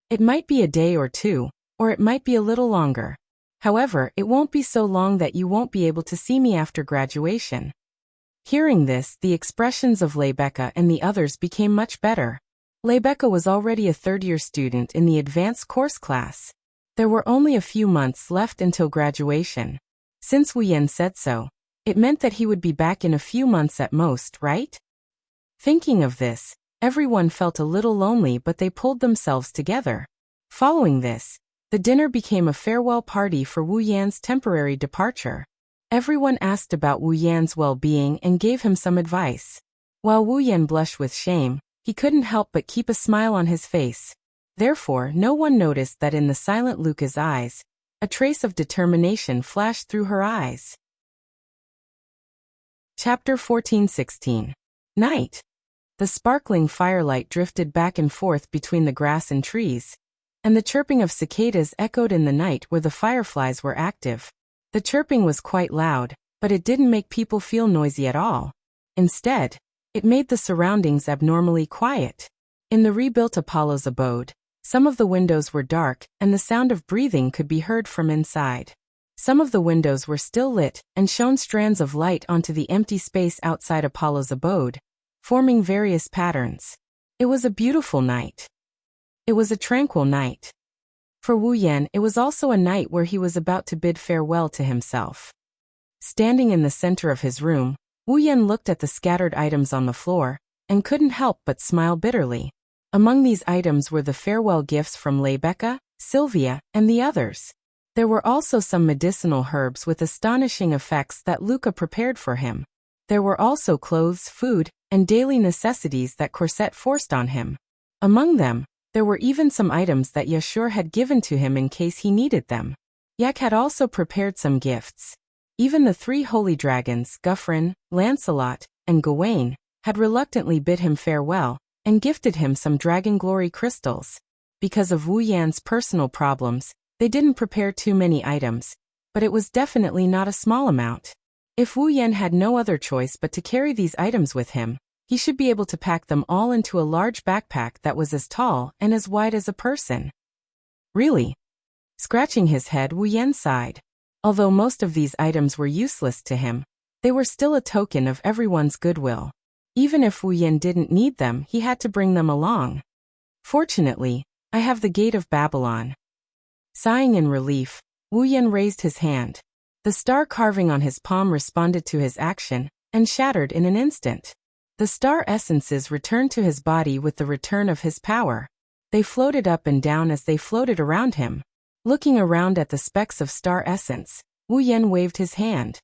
It might be a day or two, or it might be a little longer. However, it won't be so long that you won't be able to see me after graduation. Hearing this, the expressions of Lebecca and the others became much better. Lebecca was already a third-year student in the advanced course class. There were only a few months left until graduation. Since Wu Yan said so, it meant that he would be back in a few months at most, right? Thinking of this, Everyone felt a little lonely, but they pulled themselves together. Following this, the dinner became a farewell party for Wu Yan's temporary departure. Everyone asked about Wu Yan's well-being and gave him some advice. While Wu Yan blushed with shame, he couldn't help but keep a smile on his face. Therefore, no one noticed that in the silent Luca's eyes, a trace of determination flashed through her eyes. Chapter 14-16. Night. The sparkling firelight drifted back and forth between the grass and trees, and the chirping of cicadas echoed in the night where the fireflies were active. The chirping was quite loud, but it didn't make people feel noisy at all. Instead, it made the surroundings abnormally quiet. In the rebuilt Apollo's abode, some of the windows were dark, and the sound of breathing could be heard from inside. Some of the windows were still lit and shone strands of light onto the empty space outside Apollo's abode, forming various patterns. It was a beautiful night. It was a tranquil night. For Wu Yan, it was also a night where he was about to bid farewell to himself. Standing in the center of his room, Wu Yan looked at the scattered items on the floor, and couldn't help but smile bitterly. Among these items were the farewell gifts from Rebecca, Sylvia, and the others. There were also some medicinal herbs with astonishing effects that Luca prepared for him. There were also clothes, food, and daily necessities that Corset forced on him. Among them, there were even some items that Yashur had given to him in case he needed them. Yak had also prepared some gifts. Even the three holy dragons, Guffrin, Lancelot, and Gawain, had reluctantly bid him farewell, and gifted him some dragon glory crystals. Because of Wu Yan's personal problems, they didn't prepare too many items, but it was definitely not a small amount. If Wu Yan had no other choice but to carry these items with him, he should be able to pack them all into a large backpack that was as tall and as wide as a person. Really? Scratching his head, Wu Yan sighed. Although most of these items were useless to him, they were still a token of everyone's goodwill. Even if Wu Yan didn't need them, he had to bring them along. Fortunately, I have the Gate of Babylon. Sighing in relief, Wu Yan raised his hand. The star carving on his palm responded to his action, and shattered in an instant. The star essences returned to his body with the return of his power. They floated up and down as they floated around him. Looking around at the specks of star essence, Wu Yan waved his hand.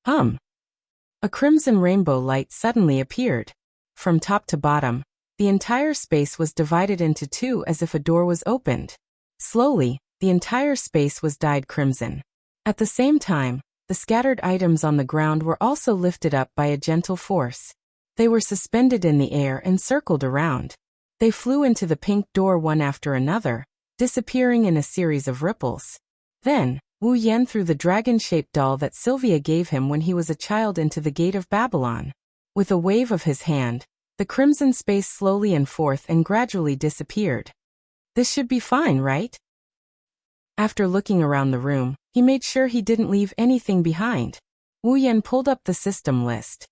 A crimson rainbow light suddenly appeared. From top to bottom, the entire space was divided into two as if a door was opened. Slowly, the entire space was dyed crimson. At the same time, the scattered items on the ground were also lifted up by a gentle force. They were suspended in the air and circled around. They flew into the pink door one after another, disappearing in a series of ripples. Then, Wu Yan threw the dragon-shaped doll that Sylvia gave him when he was a child into the Gate of Babylon. With a wave of his hand, the crimson space slowly and forth and gradually disappeared. This should be fine, right? After looking around the room, he made sure he didn't leave anything behind. Wu Yan pulled up the system list.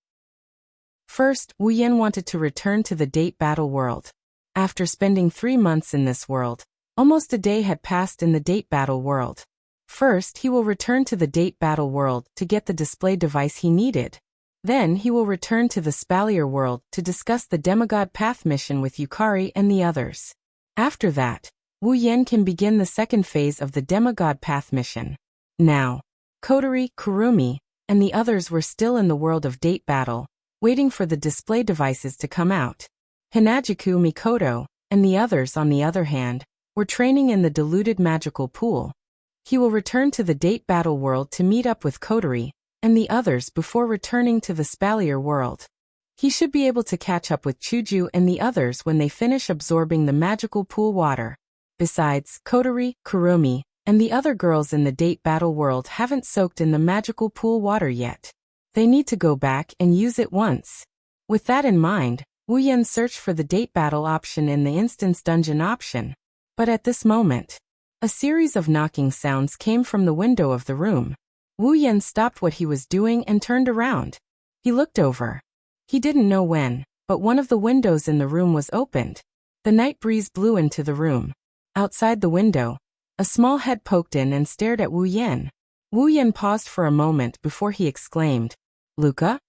First, Wu Yan wanted to return to the date battle world. After spending 3 months in this world, almost a day had passed in the date battle world. First, he will return to the date battle world to get the display device he needed. Then he will return to the Spalier world to discuss the Demigod Path mission with Yukari and the others. After that, Wu Yan can begin the second phase of the Demigod Path mission. Now, Kotori, Kurumi, and the others were still in the world of date battle, waiting for the display devices to come out. Hinajiku, Mikoto, and the others, on the other hand, were training in the diluted magical pool. He will return to the date battle world to meet up with Kotori and the others before returning to the Spalier world. He should be able to catch up with Chuju and the others when they finish absorbing the magical pool water. Besides, Kotori, Kurumi, and the other girls in the date battle world haven't soaked in the magical pool water yet. They need to go back and use it once. With that in mind, Wu Yan searched for the date battle option in the instance dungeon option. But at this moment, a series of knocking sounds came from the window of the room. Wu Yan stopped what he was doing and turned around. He looked over. He didn't know when, but one of the windows in the room was opened. The night breeze blew into the room. Outside the window, a small head poked in and stared at Wu Yan. Wu Yan paused for a moment before he exclaimed, "Luca?"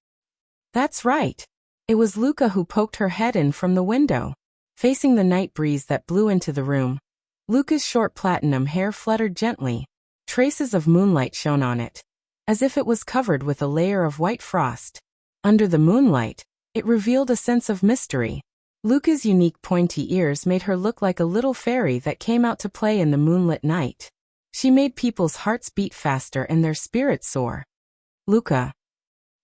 "That's right. It was Luca who poked her head in from the window. Facing the night breeze that blew into the room, Luca's short platinum hair fluttered gently. Traces of moonlight shone on it, as if it was covered with a layer of white frost. Under the moonlight, it revealed a sense of mystery. Luca's unique pointy ears made her look like a little fairy that came out to play in the moonlit night. She made people's hearts beat faster and their spirits soar. Luca.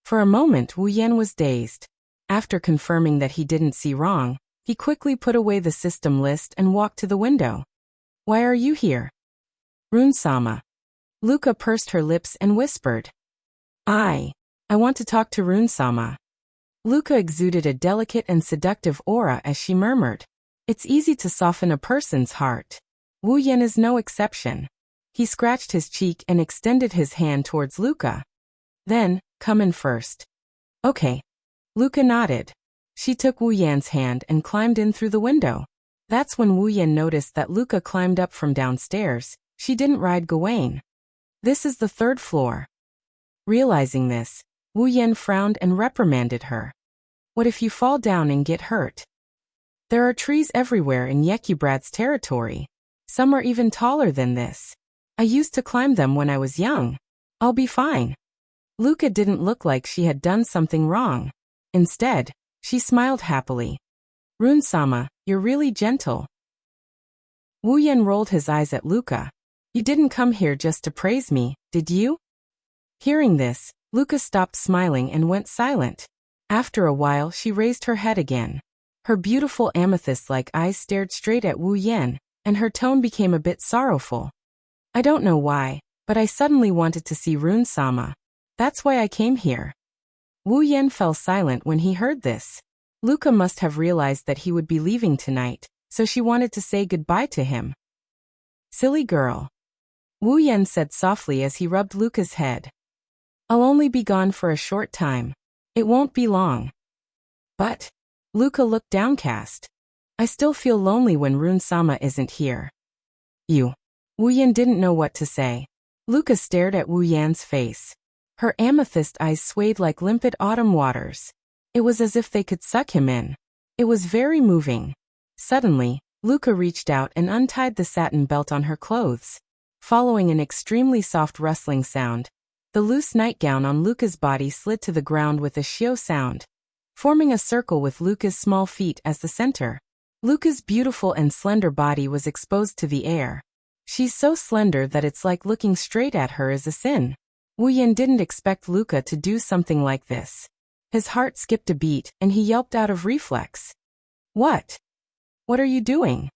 For a moment Wu Yan was dazed. After confirming that he didn't see wrong, he quickly put away the system list and walked to the window. Why are you here? Rune-sama. Luca pursed her lips and whispered. I want to talk to Rune-sama. Luca exuded a delicate and seductive aura as she murmured. It's easy to soften a person's heart. Wu Yan is no exception. He scratched his cheek and extended his hand towards Luca. Then, come in first. Okay. Luca nodded. She took Wu Yan's hand and climbed in through the window. That's when Wu Yan noticed that Luca climbed up from downstairs. She didn't ride Gawain. This is the 3rd floor. Realizing this, Wu Yan frowned and reprimanded her. What if you fall down and get hurt? There are trees everywhere in Yekubrad's territory. Some are even taller than this. I used to climb them when I was young. I'll be fine. Luca didn't look like she had done something wrong. Instead, she smiled happily. Rune-sama, you're really gentle. Wu Yan rolled his eyes at Luca. You didn't come here just to praise me, did you? Hearing this, Luca stopped smiling and went silent. After a while she raised her head again. Her beautiful amethyst-like eyes stared straight at Wu Yan, and her tone became a bit sorrowful. I don't know why, but I suddenly wanted to see Rune-sama. That's why I came here. Wu Yan fell silent when he heard this. Luca must have realized that he would be leaving tonight, so she wanted to say goodbye to him. Silly girl. Wu Yan said softly as he rubbed Luca's head. I'll only be gone for a short time. It won't be long. But, Luca looked downcast. I still feel lonely when Rune-sama isn't here. You. Wu Yan didn't know what to say. Luca stared at Wu Yan's face. Her amethyst eyes swayed like limpid autumn waters. It was as if they could suck him in. It was very moving. Suddenly, Luca reached out and untied the satin belt on her clothes. Following an extremely soft rustling sound, the loose nightgown on Luca's body slid to the ground with a shio sound, forming a circle with Luca's small feet as the center. Luca's beautiful and slender body was exposed to the air. She's so slender that it's like looking straight at her is a sin. Wu Yan didn't expect Luca to do something like this. His heart skipped a beat and he yelped out of reflex. What? What are you doing?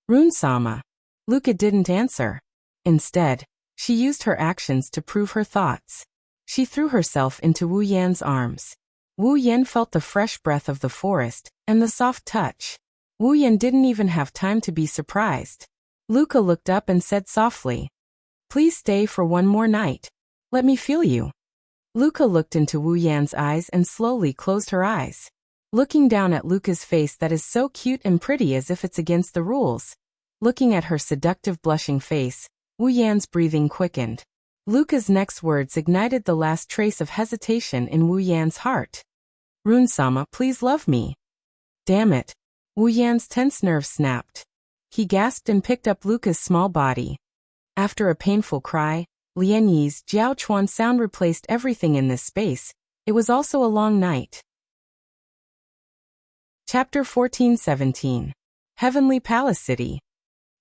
Rune-sama. Luca didn't answer. Instead, she used her actions to prove her thoughts. She threw herself into Wu Yan's arms. Wu Yan felt the fresh breath of the forest and the soft touch. Wu Yan didn't even have time to be surprised. Luca looked up and said softly, Please stay for one more night. Let me feel you. Luca looked into Wu Yan's eyes and slowly closed her eyes. Looking down at Luca's face that is so cute and pretty as if it's against the rules. Looking at her seductive blushing face, Wu Yan's breathing quickened. Luca's next words ignited the last trace of hesitation in Wu Yan's heart. Rune-sama, please love me. Damn it. Wu Yan's tense nerves snapped. He gasped and picked up Luca's small body. After a painful cry, Lian Yi's Jiao Chuan sound replaced everything in this space. It was also a long night. Chapter 14-17. Heavenly Palace City.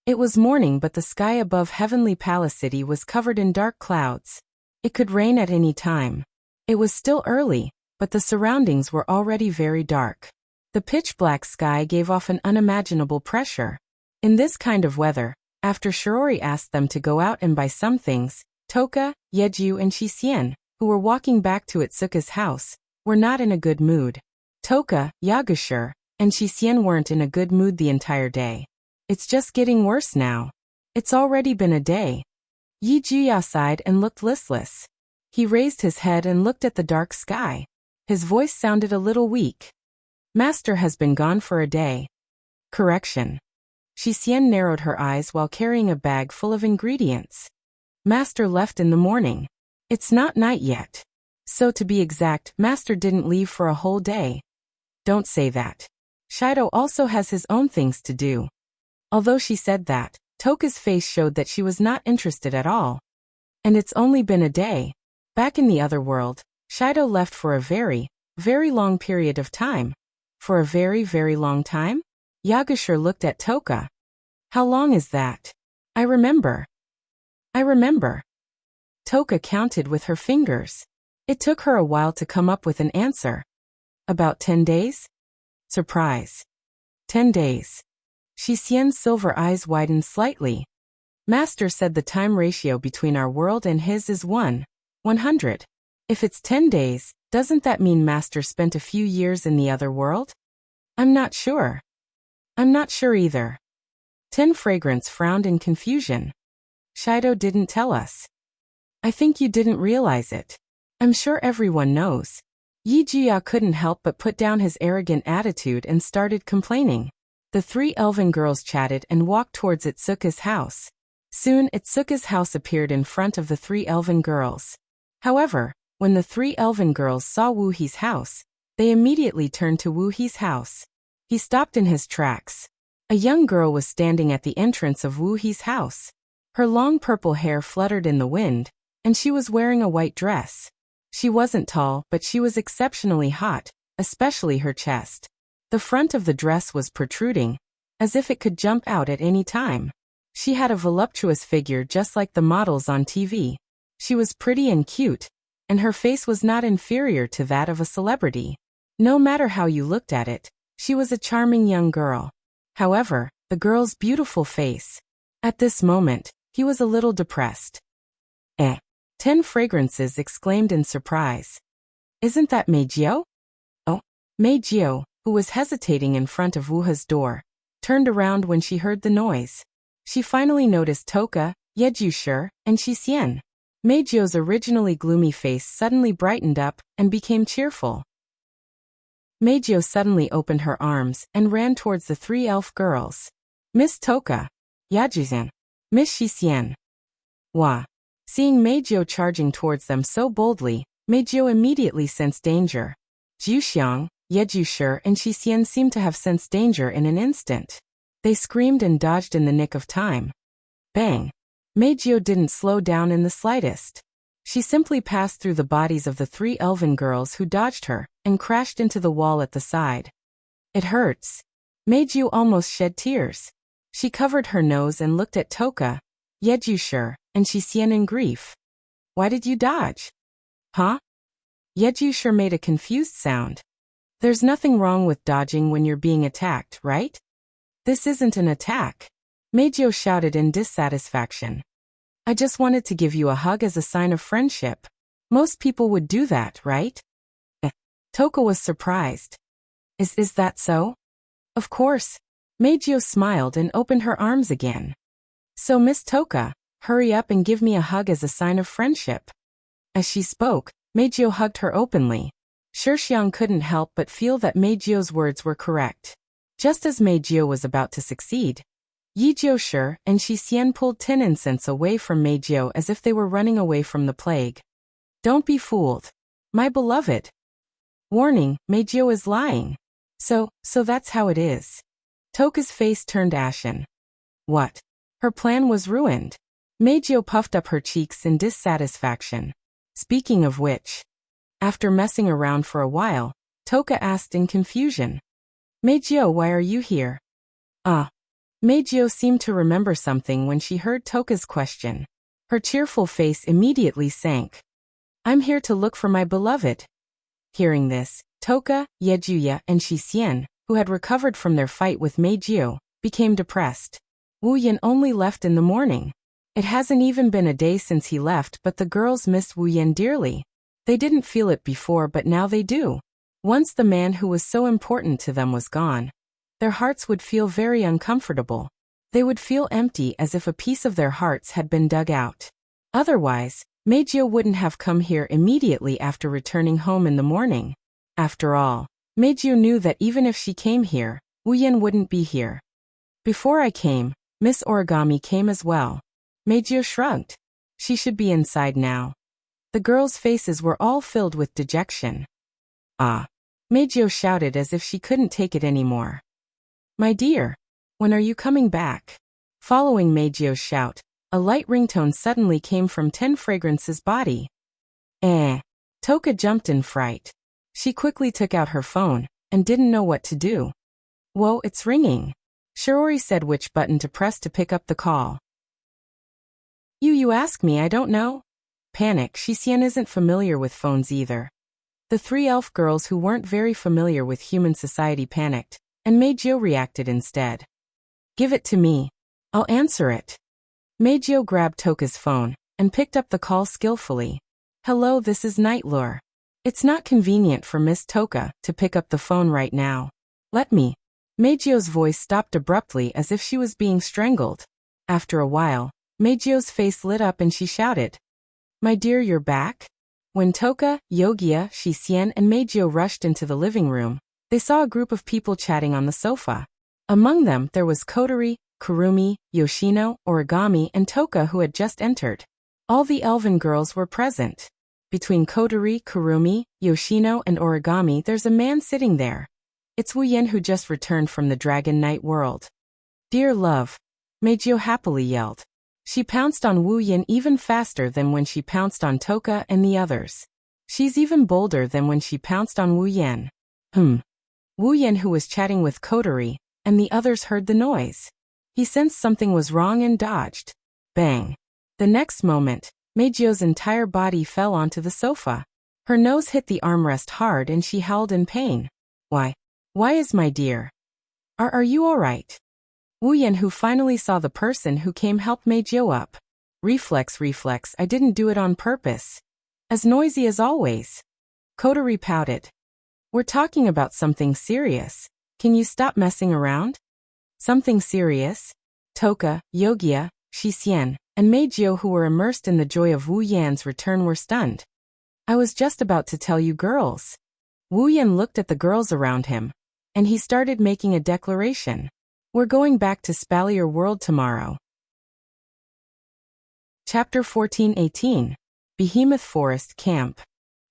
It was morning, but the sky above Heavenly Palace City was covered in dark clouds. It could rain at any time. It was still early, but the surroundings were already very dark. The pitch-black sky gave off an unimaginable pressure. In this kind of weather, after Shiori asked them to go out and buy some things, Toka, Yeju and Shixian, who were walking back to Itsuka's house, were not in a good mood. Toka, Yagushir, and Shixian weren't in a good mood the entire day. It's just getting worse now. It's already been a day. Yi Juya sighed and looked listless. He raised his head and looked at the dark sky. His voice sounded a little weak. Master has been gone for a day. Correction. Shixian narrowed her eyes while carrying a bag full of ingredients. Master left in the morning. It's not night yet. So to be exact, Master didn't leave for a whole day. Don't say that. Shido also has his own things to do. Although she said that, Toka's face showed that she was not interested at all. And it's only been a day. Back in the other world, Shido left for a very, very long period of time. For a very, very long time? Yagashir looked at Toka. How long is that? I remember. Toka counted with her fingers. It took her a while to come up with an answer. About 10 days? Surprise. 10 days. Shixian's silver eyes widened slightly. Master said the time ratio between our world and his is 100. If it's 10 days, doesn't that mean Master spent a few years in the other world? I'm not sure. I'm not sure either. 10 Fragrance frowned in confusion. Shido didn't tell us. I think you didn't realize it. I'm sure everyone knows. Yi Jia couldn't help but put down his arrogant attitude and started complaining. The 3 elven girls chatted and walked towards Itsuka's house. Soon Itsuka's house appeared in front of the 3 elven girls. However, when the 3 elven girls saw Wu He's house, they immediately turned to Wu He's house. He stopped in his tracks. A young girl was standing at the entrance of Wu He's house. Her long purple hair fluttered in the wind, and she was wearing a white dress. She wasn't tall, but she was exceptionally hot, especially her chest. The front of the dress was protruding, as if it could jump out at any time. She had a voluptuous figure just like the models on TV. She was pretty and cute, and her face was not inferior to that of a celebrity. No matter how you looked at it, she was a charming young girl. However, the girl's beautiful face. At this moment, he was a little depressed. 10 Fragrances exclaimed in surprise. Isn't that Meijio? Oh, Meijio, who was hesitating in front of Wuha's door, turned around when she heard the noise. She finally noticed Toka, Yejushir, and Shixian. Meijio's originally gloomy face suddenly brightened up and became cheerful. Meijio suddenly opened her arms and ran towards the 3 elf girls. Miss Toka, Yajuzan, Miss Shixian. Wah. Seeing Meijio charging towards them so boldly, Meijio immediately sensed danger. Juxiang, Yejushir, and Shixian seemed to have sensed danger in an instant. They screamed and dodged in the nick of time. Bang! Meijio didn't slow down in the slightest. She simply passed through the bodies of the 3 elven girls who dodged her and crashed into the wall at the side. It hurts. Meijio almost shed tears. She covered her nose and looked at Toka, Yejushir, and Shixian in grief. Why did you dodge? Huh? Yejushir made a confused sound. There's nothing wrong with dodging when you're being attacked, right? This isn't an attack. Meijio shouted in dissatisfaction. I just wanted to give you a hug as a sign of friendship. Most people would do that, right? Toka was surprised. Is that so? Of course. Meijio smiled and opened her arms again. So Miss Toka, hurry up and give me a hug as a sign of friendship. As she spoke, Meijio hugged her openly. Shixiang couldn't help but feel that Meijio's words were correct. Just as Meijio was about to succeed, Yejushir and Shixian pulled tin incense away from Meijio as if they were running away from the plague. Don't be fooled. My beloved. Warning, Meijio is lying. So that's how it is. Toka's face turned ashen. What? Her plan was ruined. Meijio puffed up her cheeks in dissatisfaction. Speaking of which, after messing around for a while, Toka asked in confusion. Meijio, why are you here? Meijio seemed to remember something when she heard Toka's question. Her cheerful face immediately sank. I'm here to look for my beloved. Hearing this, Toka, Yejuya, and Shixian, who had recovered from their fight with Meijio, became depressed. Wu Yan only left in the morning. It hasn't even been a day since he left, but the girls missed Wu Yan dearly. They didn't feel it before, but now they do. Once the man who was so important to them was gone, their hearts would feel very uncomfortable. They would feel empty, as if a piece of their hearts had been dug out. Otherwise, Meijio wouldn't have come here immediately after returning home in the morning. After all, Meijio knew that even if she came here, Wu Yan wouldn't be here. Before I came, Miss Origami came as well. Meijio shrugged. She should be inside now. The girls' faces were all filled with dejection. Meijio shouted as if she couldn't take it anymore. My dear, when are you coming back? Following Meijio's shout, a light ringtone suddenly came from 10 Fragrance's body. Toka jumped in fright. She quickly took out her phone and didn't know what to do. Whoa, it's ringing. Shiori said which button to press to pick up the call. You ask me, I don't know? Panic, Shisian isn't familiar with phones either. The 3 elf girls who weren't very familiar with human society panicked, and Meijio reacted instead. Give it to me. I'll answer it. Meijio grabbed Toka's phone and picked up the call skillfully. Hello, this is Nightlure. It's not convenient for Miss Toka to pick up the phone right now. Let me. Meijio's voice stopped abruptly as if she was being strangled. After a while, Meijio's face lit up and she shouted. My dear, you're back? When Toka, Yogia, Shisian and Meijio rushed into the living room, they saw a group of people chatting on the sofa. Among them there was Kotori, Kurumi, Yoshino, Origami and Toka who had just entered. All the elven girls were present. Between Kotori, Kurumi, Yoshino and Origami there's a man sitting there. It's Wuyen who just returned from the Dragon Knight world. Dear love, Meijio happily yelled. She pounced on Wuyen even faster than when she pounced on Toka and the others. She's even bolder than when she pounced on Wuyen. Wuyen, who was chatting with Kotori, and the others heard the noise. He sensed something was wrong and dodged. Bang. The next moment, Meijio's entire body fell onto the sofa. Her nose hit the armrest hard and she howled in pain. Why is my dear? Are you alright? Wuyen, who finally saw the person who came, helped Meijio up. Reflex, I didn't do it on purpose. As noisy as always. Kotori pouted. We're talking about something serious. Can you stop messing around? Something serious? Toka, Yogia, Shisian, and Meijio, who were immersed in the joy of Wuyen's return, were stunned. I was just about to tell you girls. Wuyen looked at the girls around him, and he started making a declaration. We're going back to Spalier World tomorrow. Chapter 14:18. Behemoth Forest Camp.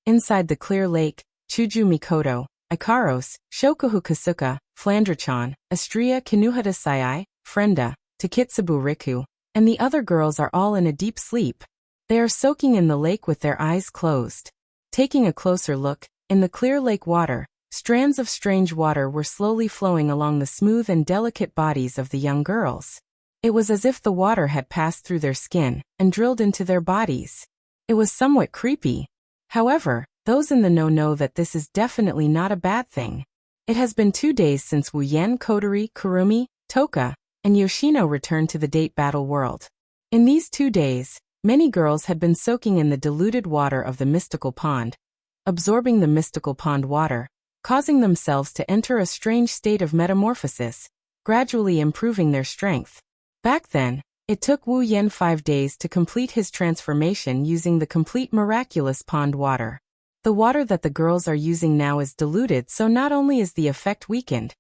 Inside the clear lake, Chuju Mikoto, Ikaros, Shokuhu Kasuka, Flandrachan, Astria Kinuhata Sayai, Frenda, Takitsubu Riku, and the other girls are all in a deep sleep. They are soaking in the lake with their eyes closed. Taking a closer look, in the clear lake water, strands of strange water were slowly flowing along the smooth and delicate bodies of the young girls. It was as if the water had passed through their skin and drilled into their bodies. It was somewhat creepy. However, those in the know that this is definitely not a bad thing. It has been 2 days since Wuyen, Kotori, Kurumi, Toka, and Yoshino returned to the date battle world. In these 2 days, many girls had been soaking in the diluted water of the mystical pond, absorbing the mystical pond water, causing themselves to enter a strange state of metamorphosis, gradually improving their strength. Back then, it took Wuyen 5 days to complete his transformation using the complete miraculous pond water. The water that the girls are using now is diluted, so not only is the effect weakened,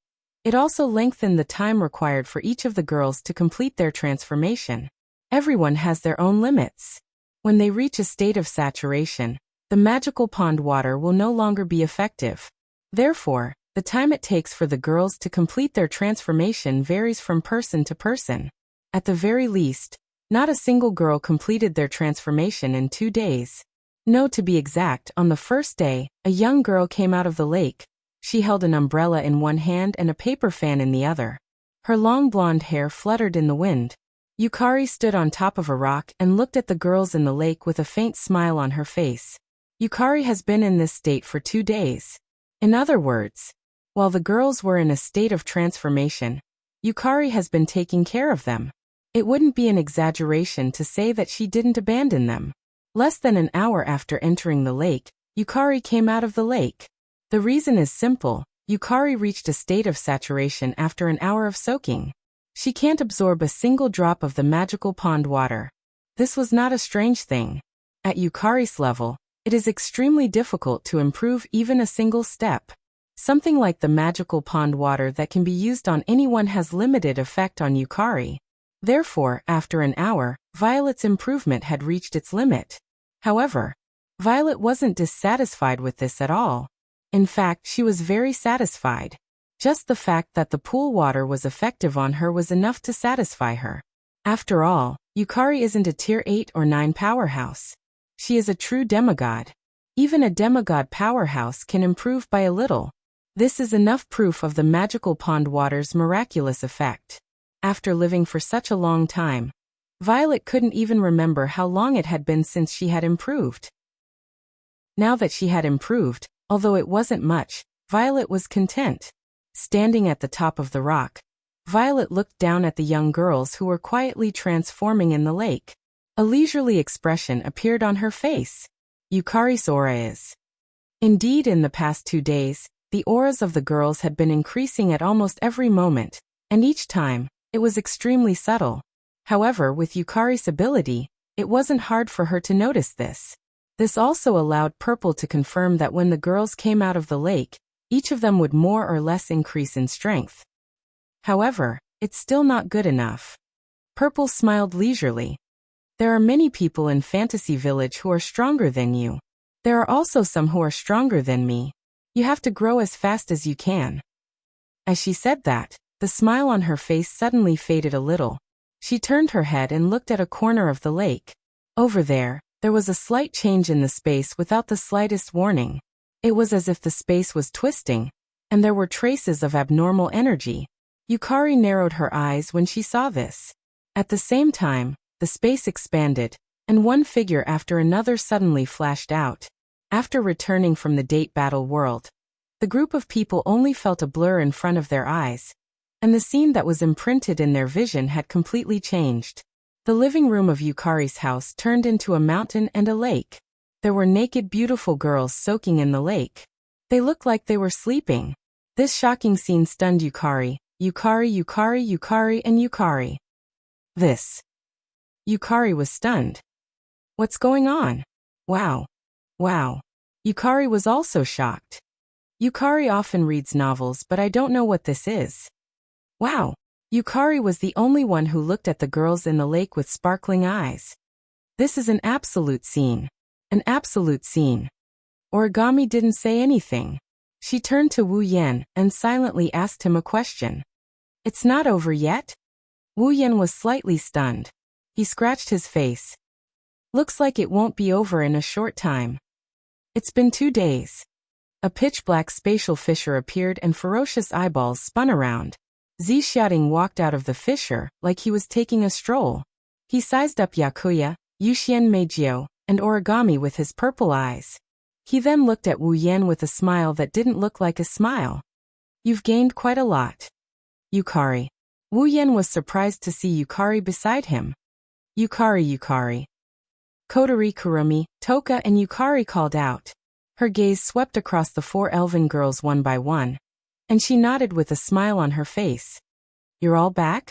it also lengthened the time required for each of the girls to complete their transformation. Everyone has their own limits. When they reach a state of saturation, the magical pond water will no longer be effective. Therefore, the time it takes for the girls to complete their transformation varies from person to person. At the very least, not a single girl completed their transformation in 2 days. No, to be exact, on the first day, a young girl came out of the lake. She held an umbrella in one hand and a paper fan in the other. Her long blonde hair fluttered in the wind. Yukari stood on top of a rock and looked at the girls in the lake with a faint smile on her face. Yukari has been in this state for 2 days. In other words, while the girls were in a state of transformation, Yukari has been taking care of them. It wouldn't be an exaggeration to say that she didn't abandon them. Less than an hour after entering the lake, Yukari came out of the lake. The reason is simple. Yukari reached a state of saturation after an hour of soaking. She can't absorb a single drop of the magical pond water. This was not a strange thing. At Yukari's level, it is extremely difficult to improve even a single step. Something like the magical pond water that can be used on anyone has limited effect on Yukari. Therefore, after an hour, Violet's improvement had reached its limit. However, Violet wasn't dissatisfied with this at all. In fact, she was very satisfied. Just the fact that the pool water was effective on her was enough to satisfy her. After all, Yukari isn't a tier 8 or 9 powerhouse. She is a true demigod. Even a demigod powerhouse can improve by a little. This is enough proof of the magical pond water's miraculous effect. After living for such a long time, Violet couldn't even remember how long it had been since she had improved. Now that she had improved, although it wasn't much, Violet was content. Standing at the top of the rock, Violet looked down at the young girls who were quietly transforming in the lake. A leisurely expression appeared on her face. Yukari's aura is. Indeed, in the past 2 days, the auras of the girls had been increasing at almost every moment, and each time, it was extremely subtle. However, with Yukari's ability, it wasn't hard for her to notice this. This also allowed Purple to confirm that when the girls came out of the lake, each of them would more or less increase in strength. However, it's still not good enough. Purple smiled leisurely. There are many people in Fantasy Village who are stronger than you. There are also some who are stronger than me. You have to grow as fast as you can. As she said that, the smile on her face suddenly faded a little. She turned her head and looked at a corner of the lake. Over there was a slight change in the space without the slightest warning. It was as if the space was twisting, and there were traces of abnormal energy. Yukari narrowed her eyes when she saw this. At the same time, the space expanded, and one figure after another suddenly flashed out. After returning from the date battle world, the group of people only felt a blur in front of their eyes, and the scene that was imprinted in their vision had completely changed. The living room of Yukari's house turned into a mountain and a lake. There were naked beautiful girls soaking in the lake. They looked like they were sleeping. This shocking scene stunned Yukari, and Yukari. Yukari was stunned. What's going on? Wow. Yukari was also shocked. Yukari often reads novels, but I don't know what this is. Wow. Yukari was the only one who looked at the girls in the lake with sparkling eyes. This is an absolute scene. An absolute scene. Origami didn't say anything. She turned to Wu Yan and silently asked him a question. It's not over yet? Wu Yan was slightly stunned. He scratched his face. Looks like it won't be over in a short time. It's been 2 days. A pitch-black spatial fissure appeared and ferocious eyeballs spun around. Xiaoting walked out of the fissure like he was taking a stroll. He sized up Yakuya, Yuxian Meijio, and Origami with his purple eyes. He then looked at Wu Yan with a smile that didn't look like a smile. You've gained quite a lot. Yukari. Wu Yan was surprised to see Yukari beside him. Yukari. Kotori, Kurumi, Toka and Yukari called out. Her gaze swept across the 4 elven girls one by one, and she nodded with a smile on her face. You're all back?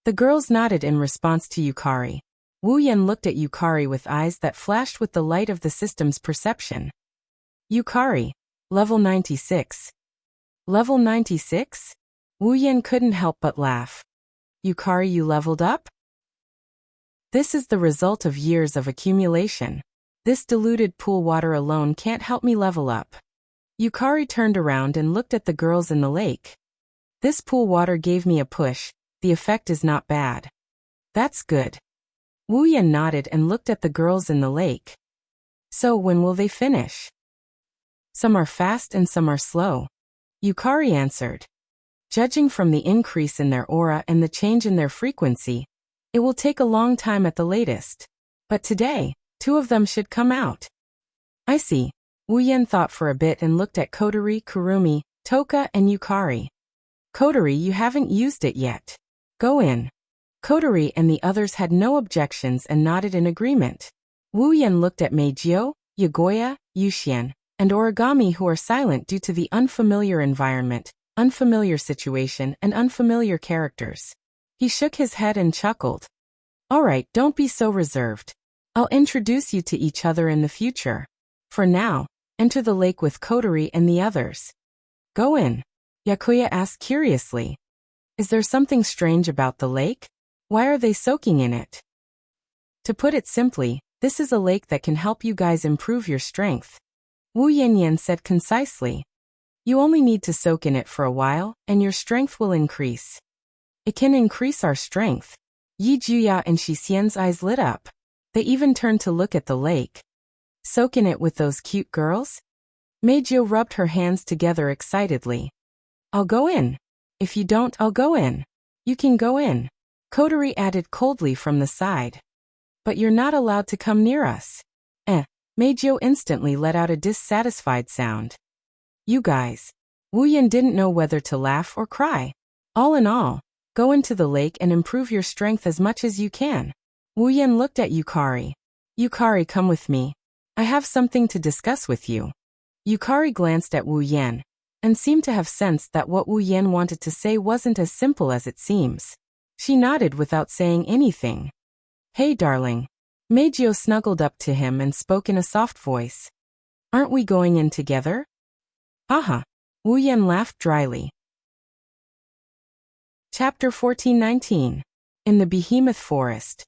The girls nodded in response to Yukari. Wu Yan looked at Yukari with eyes that flashed with the light of the system's perception. Yukari. Level 96. Level 96? Wu Yan couldn't help but laugh. Yukari, you leveled up? This is the result of years of accumulation. This diluted pool water alone can't help me level up. Yukari turned around and looked at the girls in the lake. This pool water gave me a push. The effect is not bad. That's good. Wu Yan nodded and looked at the girls in the lake. So when will they finish? Some are fast and some are slow. Yukari answered. Judging from the increase in their aura and the change in their frequency, it will take a long time at the latest. But today, 2 of them should come out. I see. Wu Yan thought for a bit and looked at Kotori, Kurumi, Toka and Yukari. Kotori, you haven't used it yet. Go in. Kotori and the others had no objections and nodded in agreement. Wu Yan looked at Meijio, Yagoya, Yuxian, and Origami who are silent due to the unfamiliar environment, unfamiliar situation and unfamiliar characters. He shook his head and chuckled. Alright, don't be so reserved. I'll introduce you to each other in the future. For now, enter the lake with Kotori and the others. Go in. Yakuya asked curiously. Is there something strange about the lake? Why are they soaking in it? To put it simply, this is a lake that can help you guys improve your strength. Wu Yanyan said concisely. You only need to soak in it for a while, and your strength will increase. It can increase our strength. Yi Juya and Shi Xian's eyes lit up. They even turned to look at the lake. Soak in it with those cute girls? Meijio rubbed her hands together excitedly. I'll go in. If you don't, I'll go in. You can go in. Kotori added coldly from the side. But you're not allowed to come near us. Meijio instantly let out a dissatisfied sound. You guys. Wu Yan didn't know whether to laugh or cry. All in all, go into the lake and improve your strength as much as you can. Wu Yan looked at Yukari. Yukari, come with me. I have something to discuss with you. Yukari glanced at Wu Yan, and seemed to have sensed that what Wu Yan wanted to say wasn't as simple as it seems. She nodded without saying anything. Hey darling. Meijio snuggled up to him and spoke in a soft voice. Aren't we going in together? Haha. Wu Yan laughed dryly. Chapter 1419. In the Behemoth Forest.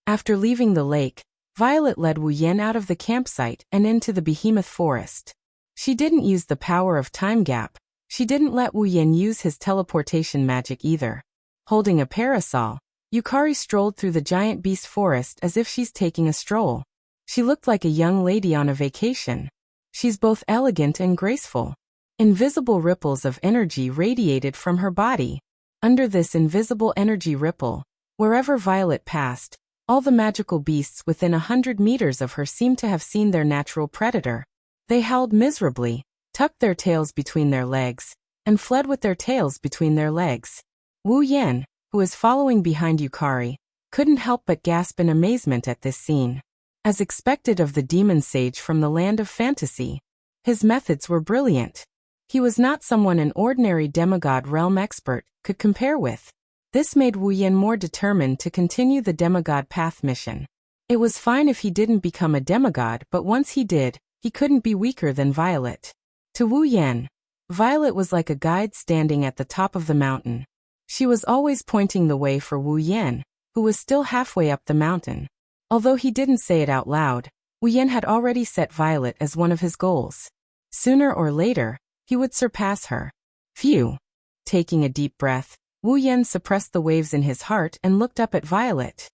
After leaving the lake, Violet led Wu Yan out of the campsite and into the Behemoth Forest. She didn't use the power of time gap. She didn't let Wu Yan use his teleportation magic either. Holding a parasol, Yukari strolled through the giant beast forest as if she's taking a stroll. She looked like a young lady on a vacation. She's both elegant and graceful. Invisible ripples of energy radiated from her body. Under this invisible energy ripple, wherever Violet passed, all the magical beasts within 100 meters of her seemed to have seen their natural predator. They howled miserably, tucked their tails between their legs, and fled with their tails between their legs. Wu Yan, who was following behind Yukari, couldn't help but gasp in amazement at this scene. As expected of the demon sage from the land of fantasy, his methods were brilliant. He was not someone an ordinary demigod realm expert could compare with. This made Wu Yan more determined to continue the demigod path mission. It was fine if he didn't become a demigod, but once he did, he couldn't be weaker than Violet. To Wu Yan, Violet was like a guide standing at the top of the mountain. She was always pointing the way for Wu Yan, who was still halfway up the mountain. Although he didn't say it out loud, Wu Yan had already set Violet as one of his goals. Sooner or later, he would surpass her. Phew. Taking a deep breath, Wu Yan suppressed the waves in his heart and looked up at Violet.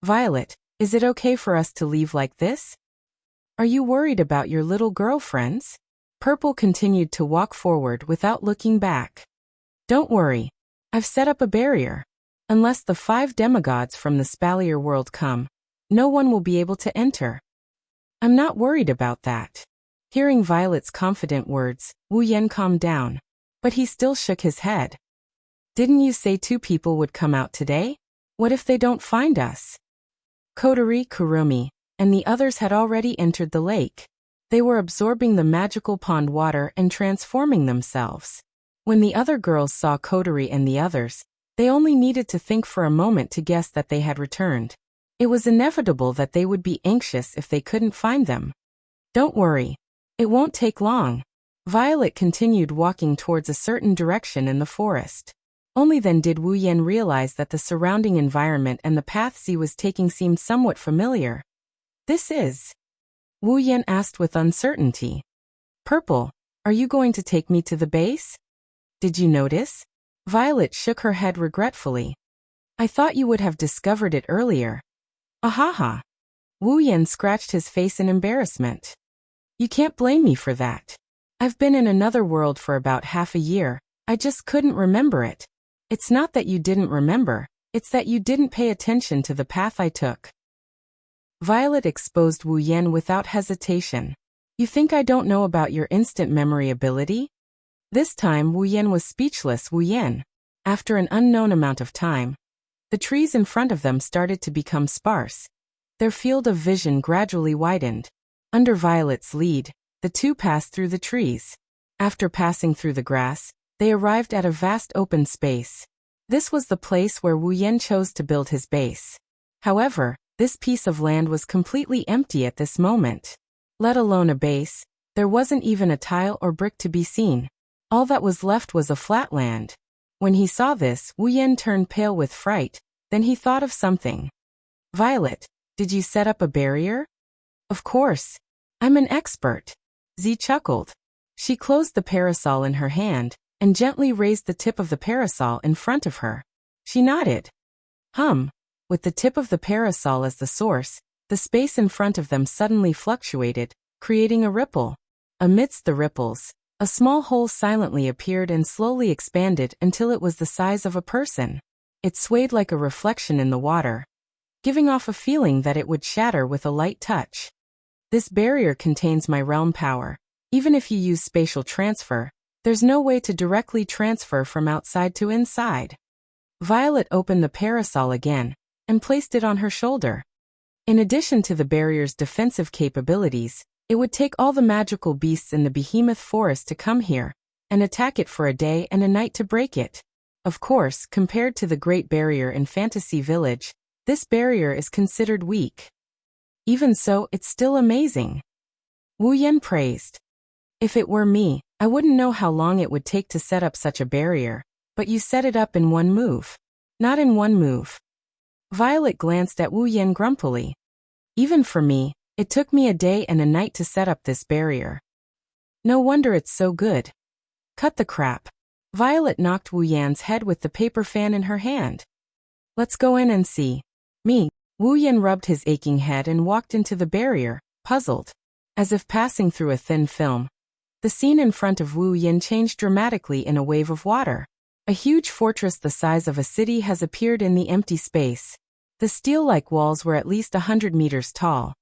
Violet, is it okay for us to leave like this? Are you worried about your little girlfriends? Purple continued to walk forward without looking back. Don't worry. I've set up a barrier. Unless the 5 demigods from the Spalier world come, no one will be able to enter. I'm not worried about that. Hearing Violet's confident words, Wu Yan calmed down. But he still shook his head. Didn't you say 2 people would come out today? What if they don't find us? Kotori, Kurumi, and the others had already entered the lake. They were absorbing the magical pond water and transforming themselves. When the other girls saw Kotori and the others, they only needed to think for a moment to guess that they had returned. It was inevitable that they would be anxious if they couldn't find them. Don't worry. It won't take long. Violet continued walking towards a certain direction in the forest. Only then did Wu Yan realize that the surrounding environment and the path she was taking seemed somewhat familiar. This is? Wu Yan asked with uncertainty. Purple, are you going to take me to the base? Did you notice? Violet shook her head regretfully. I thought you would have discovered it earlier. Ahaha. Wu Yan scratched his face in embarrassment. You can't blame me for that. I've been in another world for about half a year. I just couldn't remember it. It's not that you didn't remember, it's that you didn't pay attention to the path I took. Violet exposed Wu Yan without hesitation. You think I don't know about your instant memory ability? This time Wu Yan was speechless. Wu Yan. After an unknown amount of time, the trees in front of them started to become sparse. Their field of vision gradually widened. Under Violet's lead, the 2 passed through the trees. After passing through the grass, they arrived at a vast open space. This was the place where Wu Yan chose to build his base. However, this piece of land was completely empty at this moment. Let alone a base, there wasn't even a tile or brick to be seen. All that was left was a flat land. When he saw this, Wu Yan turned pale with fright, then he thought of something. Violet, did you set up a barrier? Of course. I'm an expert. Z chuckled. She closed the parasol in her hand and gently raised the tip of the parasol in front of her. She nodded. With the tip of the parasol as the source, the space in front of them suddenly fluctuated, creating a ripple. Amidst the ripples, a small hole silently appeared and slowly expanded until it was the size of a person. It swayed like a reflection in the water, giving off a feeling that it would shatter with a light touch. This barrier contains my realm power. Even if you use spatial transfer, there's no way to directly transfer from outside to inside. Violet opened the parasol again and placed it on her shoulder. In addition to the barrier's defensive capabilities, it would take all the magical beasts in the behemoth forest to come here and attack it for a day and a night to break it. Of course, compared to the Great Barrier in Fantasy Village, this barrier is considered weak. Even so, it's still amazing. Wu Yan praised. If it were me, I wouldn't know how long it would take to set up such a barrier, but you set it up in one move. Not in one move. Violet glanced at Wu Yan grumpily. Even for me, it took me a day and a night to set up this barrier. No wonder it's so good. Cut the crap. Violet knocked Wu Yan's head with the paper fan in her hand. Let's go in and see. Me. Wu Yan rubbed his aching head and walked into the barrier, puzzled. As if passing through a thin film, the scene in front of Wu Yan changed dramatically in a wave of water. A huge fortress the size of a city has appeared in the empty space. The steel-like walls were at least 100 meters tall,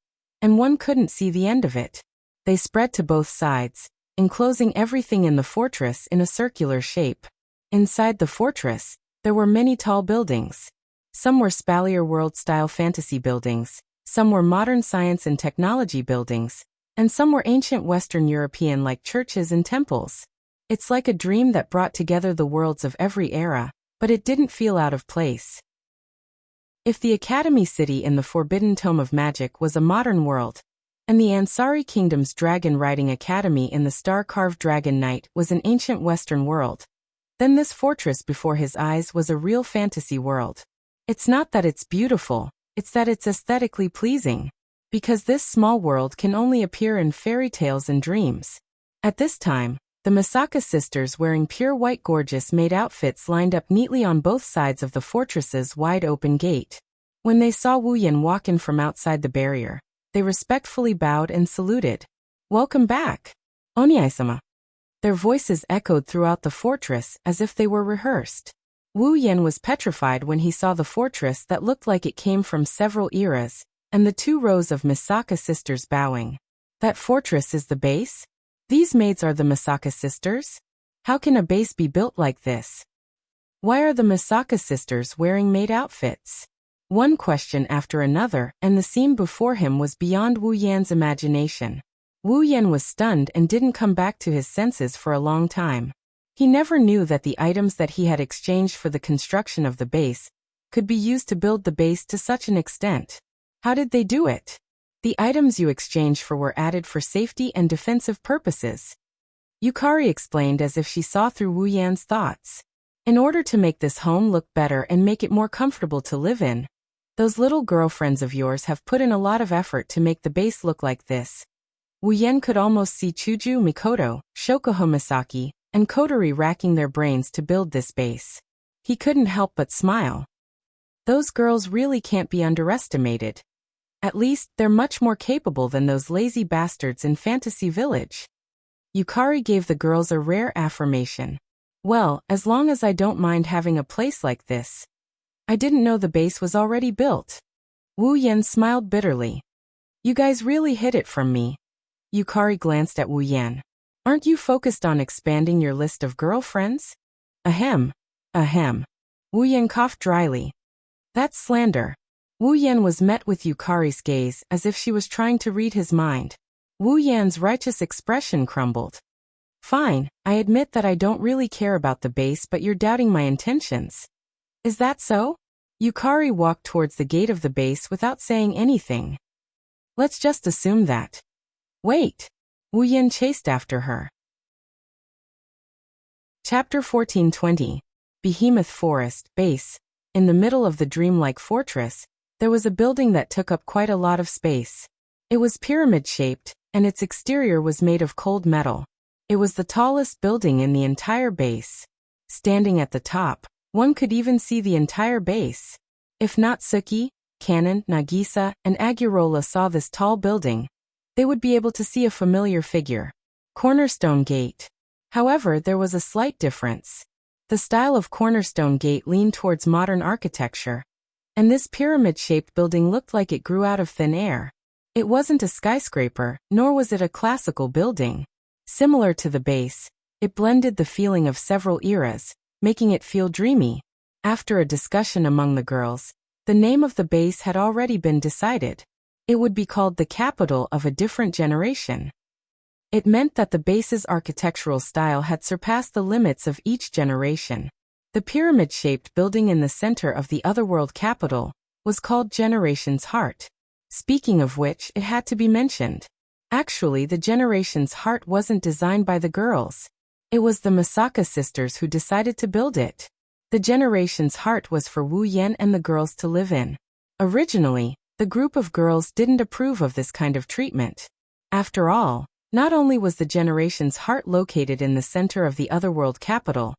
and one couldn't see the end of it. They spread to both sides, enclosing everything in the fortress in a circular shape. Inside the fortress, there were many tall buildings. Some were Spalier World-style fantasy buildings, some were modern science and technology buildings, and some were ancient Western European-like churches and temples. It's like a dream that brought together the worlds of every era, but it didn't feel out of place. If the Academy City in the Forbidden Tome of Magic was a modern world, and the Ansari Kingdom's dragon-riding academy in the star-carved Dragon Knight was an ancient Western world, then this fortress before his eyes was a real fantasy world. It's not that it's beautiful, it's that it's aesthetically pleasing. Because this small world can only appear in fairy tales and dreams. At this time, the Misaka sisters wearing pure white gorgeous-made outfits lined up neatly on both sides of the fortress's wide-open gate. When they saw Wu Yan walk in from outside the barrier, they respectfully bowed and saluted. Welcome back, Onyai-sama. Their voices echoed throughout the fortress as if they were rehearsed. Wu Yan was petrified when he saw the fortress that looked like it came from several eras, and the 2 rows of Misaka sisters bowing. That fortress is the base? These maids are the Misaka sisters? How can a base be built like this? Why are the Misaka sisters wearing maid outfits? One question after another, and the scene before him was beyond Wu Yan's imagination. Wu Yan was stunned and didn't come back to his senses for a long time. He never knew that the items that he had exchanged for the construction of the base could be used to build the base to such an extent. How did they do it? The items you exchanged for were added for safety and defensive purposes. Yukari explained as if she saw through Wu Yan's thoughts. In order to make this home look better and make it more comfortable to live in, those little girlfriends of yours have put in a lot of effort to make the base look like this. Wu Yan could almost see Chuju Mikoto, Shokuho Misaki, and Kotori racking their brains to build this base. He couldn't help but smile. Those girls really can't be underestimated. At least, they're much more capable than those lazy bastards in Fantasy Village. Yukari gave the girls a rare affirmation. Well, as long as I don't mind having a place like this. I didn't know the base was already built. Wu Yan smiled bitterly. You guys really hid it from me. Yukari glanced at Wu Yan. Aren't you focused on expanding your list of girlfriends? Ahem. Ahem. Wu Yan coughed dryly. That's slander. Wu Yan was met with Yukari's gaze as if she was trying to read his mind. Wu Yan's righteous expression crumbled. Fine, I admit that I don't really care about the base, but you're doubting my intentions. Is that so? Yukari walked towards the gate of the base without saying anything. Let's just assume that. Wait. Wu Yan chased after her. Chapter 1420. Behemoth Forest, Base. In the middle of the dreamlike fortress, there was a building that took up quite a lot of space. It was pyramid-shaped, and its exterior was made of cold metal. It was the tallest building in the entire base. Standing at the top, one could even see the entire base. If Natsuki, Kanon, Nagisa, and Agurola saw this tall building, they would be able to see a familiar figure. Cornerstone Gate. However, there was a slight difference. The style of Cornerstone Gate leaned towards modern architecture, and this pyramid-shaped building looked like it grew out of thin air. It wasn't a skyscraper, nor was it a classical building. Similar to the base, it blended the feeling of several eras, making it feel dreamy. After a discussion among the girls, the name of the base had already been decided. It would be called the capital of a different generation. It meant that the base's architectural style had surpassed the limits of each generation. The pyramid-shaped building in the center of the Otherworld capital was called Generation's Heart. Speaking of which, it had to be mentioned. Actually, the Generation's Heart wasn't designed by the girls. It was the Misaka sisters who decided to build it. The Generation's Heart was for Wu Yan and the girls to live in. Originally, the group of girls didn't approve of this kind of treatment. After all, not only was the Generation's Heart located in the center of the Otherworld capital,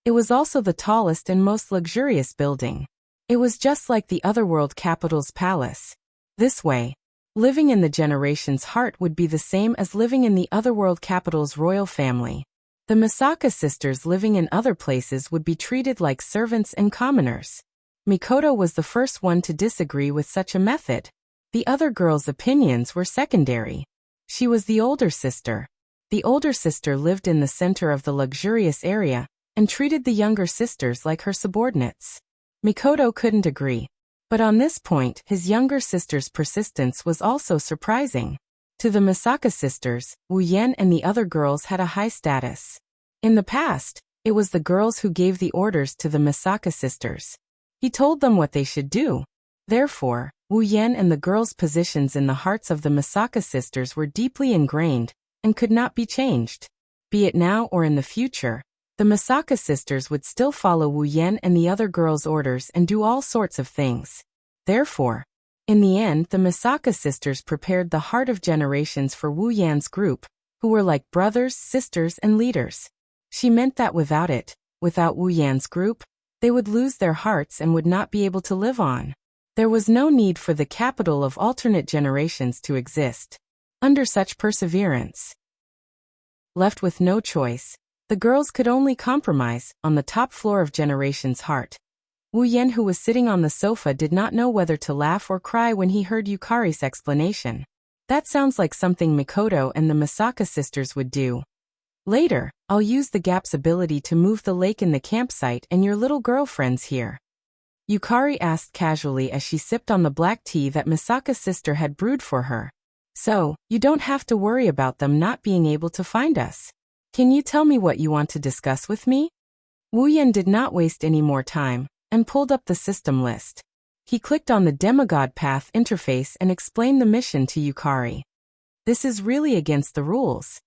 it was also the tallest and most luxurious building. It was just like the Otherworld capital's palace. This way, living in the Generation's Heart would be the same as living in the Otherworld capital's royal family. The Misaka sisters living in other places would be treated like servants and commoners. Mikoto was the first one to disagree with such a method. The other girls' opinions were secondary. She was the older sister. The older sister lived in the center of the luxurious area and treated the younger sisters like her subordinates. Mikoto couldn't agree. But on this point, his younger sister's persistence was also surprising. To the Misaka sisters, Wu Yan and the other girls had a high status. In the past, it was the girls who gave the orders to the Misaka sisters. He told them what they should do. Therefore, Wu Yan and the girls' positions in the hearts of the Misaka sisters were deeply ingrained and could not be changed. Be it now or in the future, the Misaka sisters would still follow Wu Yan and the other girls' orders and do all sorts of things. Therefore, in the end, the Misaka sisters prepared the Heart of Generations for Wu Yan's group, who were like brothers, sisters, and leaders. She meant that without Wu Yan's group, they would lose their hearts and would not be able to live on. There was no need for the capital of alternate generations to exist. Under such perseverance, left with no choice, the girls could only compromise on the top floor of Generation's Heart. Wu Yan, who was sitting on the sofa, did not know whether to laugh or cry when he heard Yukari's explanation. That sounds like something Mikoto and the Misaka sisters would do. Later, I'll use the Gap's ability to move the lake in the campsite and your little girlfriend's here. Yukari asked casually as she sipped on the black tea that Misaka's sister had brewed for her. So, you don't have to worry about them not being able to find us. Can you tell me what you want to discuss with me? Wu Yan did not waste any more time and pulled up the system list. He clicked on the Demigod Path interface and explained the mission to Yukari. This is really against the rules.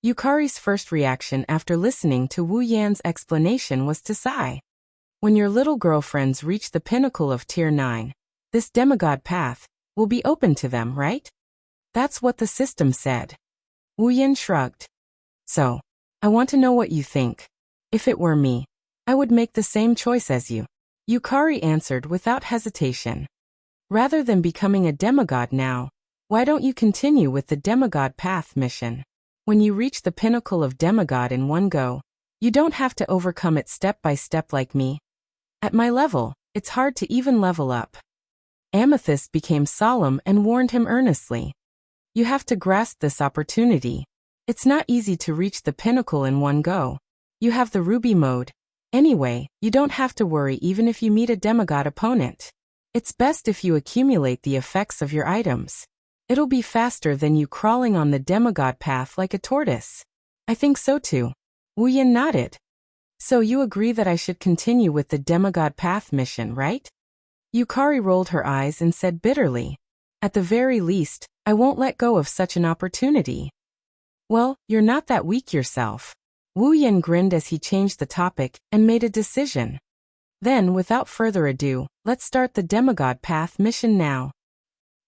Yukari's first reaction after listening to Wu Yan's explanation was to sigh. When your little girlfriends reach the pinnacle of Tier 9, this Demigod Path will be open to them, right? That's what the system said. Wu Yan shrugged. So, I want to know what you think. If it were me, I would make the same choice as you. Yukari answered without hesitation. Rather than becoming a demigod now, why don't you continue with the Demigod Path mission? When you reach the pinnacle of demigod in one go, you don't have to overcome it step by step like me. At my level, it's hard to even level up. Amethyst became solemn and warned him earnestly. You have to grasp this opportunity. It's not easy to reach the pinnacle in one go. You have the ruby mode. Anyway, you don't have to worry even if you meet a demigod opponent. It's best if you accumulate the effects of your items. It'll be faster than you crawling on the demigod path like a tortoise. I think so too. Wu Yan nodded. So you agree that I should continue with the Demigod Path mission, right? Yukari rolled her eyes and said bitterly. At the very least, I won't let go of such an opportunity. Well, you're not that weak yourself. Wu Yan grinned as he changed the topic and made a decision. Then, without further ado, let's start the Demigod Path mission now.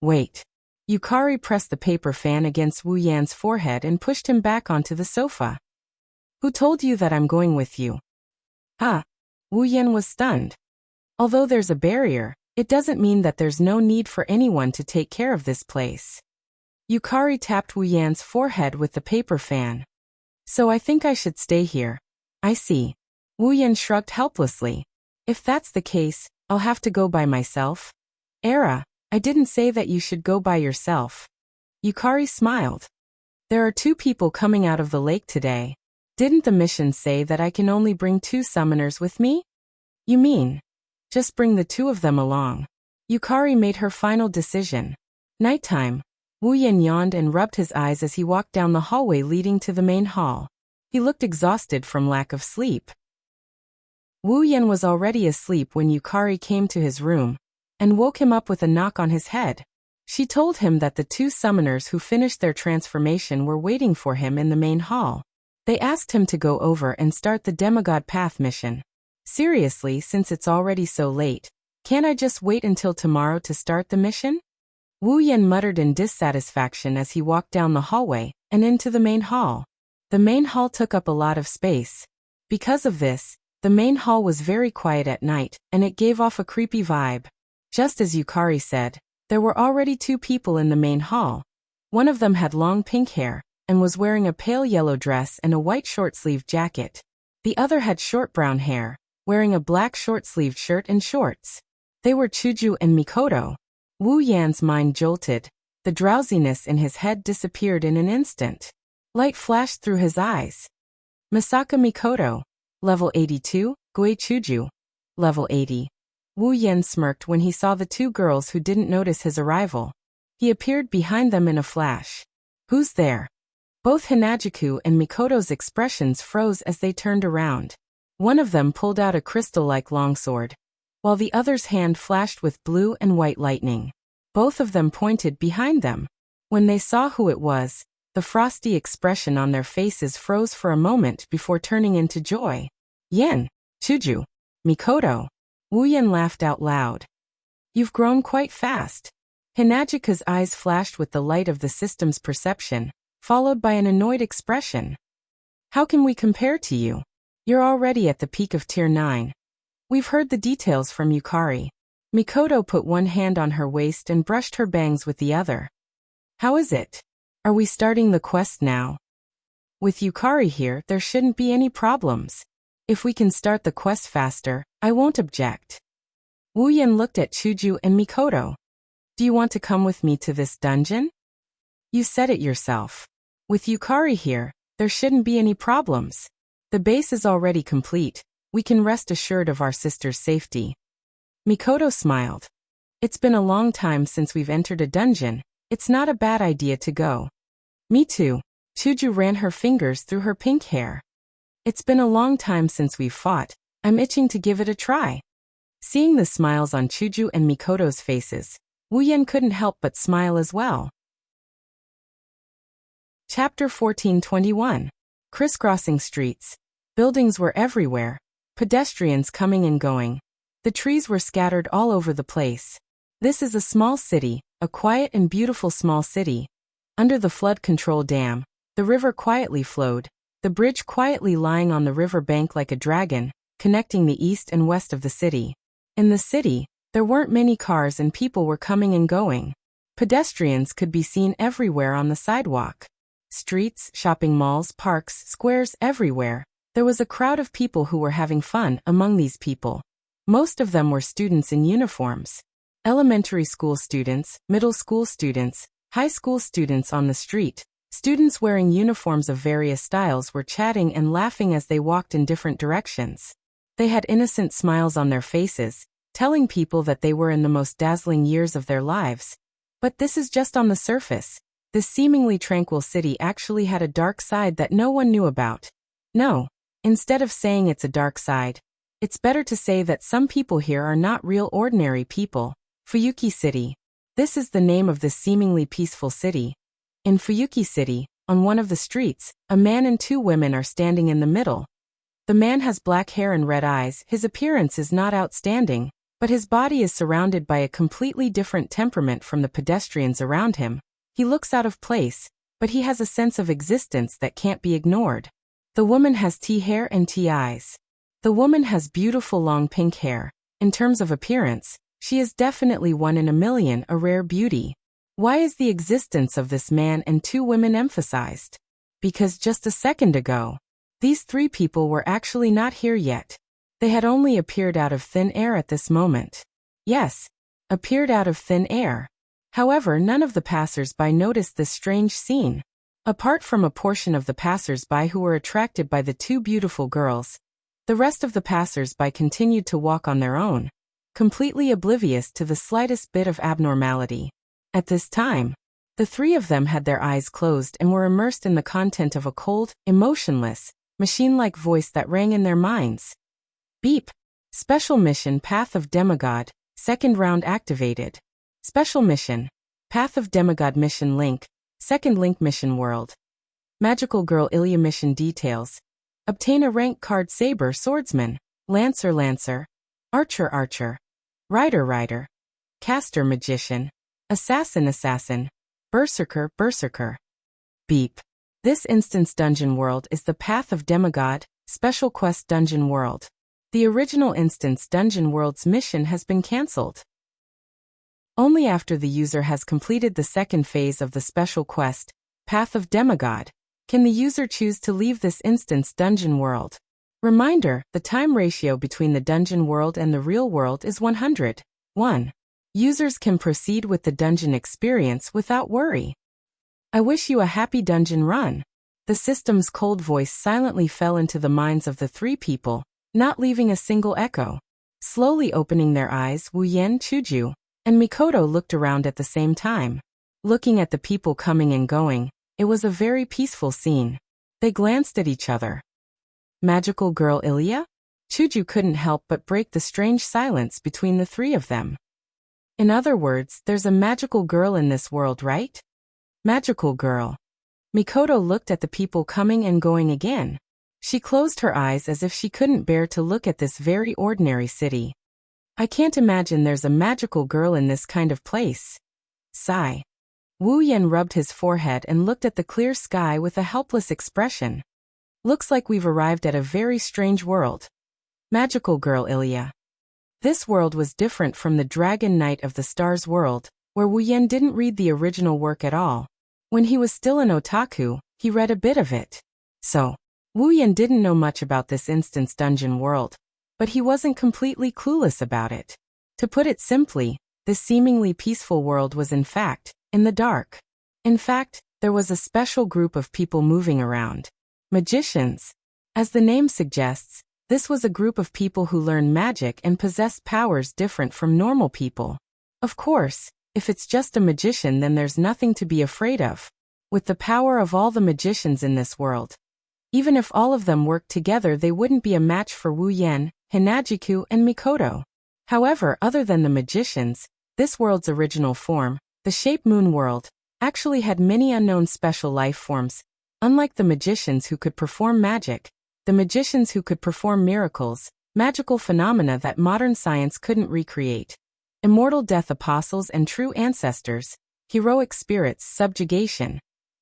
Wait. Yukari pressed the paper fan against Wu Yan's forehead and pushed him back onto the sofa. Who told you that I'm going with you? Huh? Wu Yan was stunned. Although there's a barrier, it doesn't mean that there's no need for anyone to take care of this place. Yukari tapped Wu Yan's forehead with the paper fan. So I think I should stay here. I see. Wu Yan shrugged helplessly. If that's the case, I'll have to go by myself. Era, I didn't say that you should go by yourself. Yukari smiled. There are 2 people coming out of the lake today. Didn't the mission say that I can only bring 2 summoners with me? You mean? Just bring the 2 of them along. Yukari made her final decision. Nighttime. Wu Yan yawned and rubbed his eyes as he walked down the hallway leading to the main hall. He looked exhausted from lack of sleep. Wu Yan was already asleep when Yukari came to his room and woke him up with a knock on his head. She told him that the 2 summoners who finished their transformation were waiting for him in the main hall. They asked him to go over and start the Demigod Path mission. Seriously, since it's already so late, can't I just wait until tomorrow to start the mission? Wu Yan muttered in dissatisfaction as he walked down the hallway and into the main hall. The main hall took up a lot of space. Because of this, the main hall was very quiet at night, and it gave off a creepy vibe. Just as Yukari said, there were already 2 people in the main hall. One of them had long pink hair and was wearing a pale yellow dress and a white short-sleeved jacket. The other had short brown hair, wearing a black short-sleeved shirt and shorts. They were Chuju and Mikoto. Wu Yan's mind jolted. The drowsiness in his head disappeared in an instant. Light flashed through his eyes. Misaka Mikoto. Level 82, Gui Chuju. Level 80. Wu Yan smirked when he saw the 2 girls who didn't notice his arrival. He appeared behind them in a flash. Who's there? Both Hinajiku and Mikoto's expressions froze as they turned around. One of them pulled out a crystal-like longsword, while the other's hand flashed with blue and white lightning. Both of them pointed behind them. When they saw who it was, the frosty expression on their faces froze for a moment before turning into joy. Yen, Chuju, Mikoto. Wu Yan laughed out loud. You've grown quite fast. Hinajika's eyes flashed with the light of the system's perception, followed by an annoyed expression. How can we compare to you? You're already at the peak of Tier 9. We've heard the details from Yukari. Mikoto put one hand on her waist and brushed her bangs with the other. How is it? Are we starting the quest now? With Yukari here, there shouldn't be any problems. If we can start the quest faster, I won't object. Wu Yan looked at Chuju and Mikoto. Do you want to come with me to this dungeon? You said it yourself. With Yukari here, there shouldn't be any problems. The base is already complete. We can rest assured of our sister's safety. Mikoto smiled. It's been a long time since we've entered a dungeon. It's not a bad idea to go. Me too. Chuju ran her fingers through her pink hair. It's been a long time since we've fought. I'm itching to give it a try. Seeing the smiles on Chuju and Mikoto's faces, Wu Yan couldn't help but smile as well. Chapter 1421. Crisscrossing streets. Buildings were everywhere. Pedestrians coming and going. The trees were scattered all over the place. This is a small city, a quiet and beautiful small city. Under the flood control dam, the river quietly flowed, the bridge quietly lying on the river bank like a dragon, connecting the east and west of the city. In the city, there weren't many cars and people were coming and going. Pedestrians could be seen everywhere on the sidewalk. Streets, shopping malls, parks, squares, everywhere. There was a crowd of people who were having fun. Among these people, most of them were students in uniforms. Elementary school students, middle school students, high school students on the street. Students wearing uniforms of various styles were chatting and laughing as they walked in different directions. They had innocent smiles on their faces, telling people that they were in the most dazzling years of their lives. But this is just on the surface. This seemingly tranquil city actually had a dark side that no one knew about. No, instead of saying it's a dark side, it's better to say that some people here are not real ordinary people. Fuyuki City. This is the name of this seemingly peaceful city. In Fuyuki City, on one of the streets, a man and 2 women are standing in the middle. The man has black hair and red eyes. His appearance is not outstanding, But his body is surrounded by a completely different temperament from the pedestrians around him. He looks out of place, but he has a sense of existence that can't be ignored. The woman has tea hair and tea eyes. The woman has beautiful long pink hair. In terms of appearance, she is definitely one in a million, a rare beauty. Why is the existence of this man and two women emphasized? Because just a second ago, these three people were actually not here yet. They had only appeared out of thin air at this moment. Yes, appeared out of thin air. However, none of the passers-by noticed this strange scene. Apart from a portion of the passers-by who were attracted by the two beautiful girls, the rest of the passers-by continued to walk on their own, completely oblivious to the slightest bit of abnormality. At this time, the three of them had their eyes closed and were immersed in the content of a cold, emotionless, machine-like voice that rang in their minds. Beep. Special mission Path of Demigod, second round activated. Special mission, Path of Demigod mission link, second link mission world. Magical Girl Ilya mission details. Obtain a rank card Saber Swordsman, Lancer Lancer, Archer Archer, Rider Rider, Caster Magician, Assassin Assassin, Berserker Berserker. Beep. This instance dungeon world is the Path of Demigod, Special Quest Dungeon World. The original instance dungeon world's mission has been cancelled. Only after the user has completed the second phase of the special quest, Path of Demigod, can the user choose to leave this instance dungeon world. Reminder, the time ratio between the dungeon world and the real world is 100. 1. Users can proceed with the dungeon experience without worry. I wish you a happy dungeon run. The system's cold voice silently fell into the minds of the three people, not leaving a single echo. Slowly opening their eyes, Wu Yan, Chuju, and Mikoto looked around at the same time. Looking at the people coming and going, it was a very peaceful scene. They glanced at each other. Magical Girl Ilya? Chuju couldn't help but break the strange silence between the three of them. In other words, there's a magical girl in this world, right? Magical girl. Mikoto looked at the people coming and going again. She closed her eyes as if she couldn't bear to look at this very ordinary city. I can't imagine there's a magical girl in this kind of place. Sigh. Wu Yan rubbed his forehead and looked at the clear sky with a helpless expression. Looks like we've arrived at a very strange world. Magical Girl Ilya. This world was different from the Dragon Knight of the Stars world, where Wu Yan didn't read the original work at all. When he was still an otaku, he read a bit of it. So, Wu Yan didn't know much about this instance dungeon world, but he wasn't completely clueless about it. To put it simply, this seemingly peaceful world was in fact, in the dark. In fact, there was a special group of people moving around. Magicians. As the name suggests, this was a group of people who learned magic and possessed powers different from normal people. Of course, if it's just a magician, then there's nothing to be afraid of. With the power of all the magicians in this world, even if all of them worked together, they wouldn't be a match for Wu Yan, Hinajiku, and Mikoto. However, other than the magicians, this world's original form, the Shape Moon world, actually had many unknown special life forms. Unlike the magicians who could perform magic, the magicians who could perform miracles, magical phenomena that modern science couldn't recreate. Immortal death apostles and true ancestors, heroic spirits, subjugation.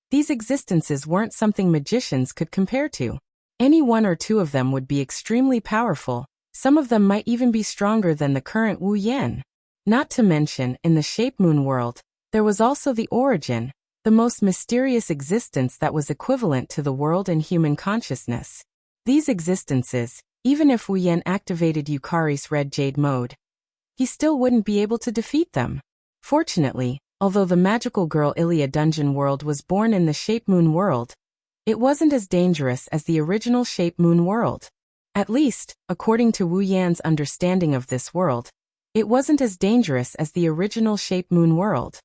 These existences weren't something magicians could compare to. Any one or two of them would be extremely powerful. Some of them might even be stronger than the current Wu Yan. Not to mention, in the Shape Moon world, there was also the Origin, the most mysterious existence that was equivalent to the world and human consciousness. These existences, even if Wu Yan activated Yukari's Red Jade mode, he still wouldn't be able to defeat them. Fortunately, although the Magical Girl Ilya dungeon world was born in the Shape Moon world, it wasn't as dangerous as the original Shape Moon world. At least, according to Wu Yan's understanding of this world, it wasn't as dangerous as the original Shape Moon world.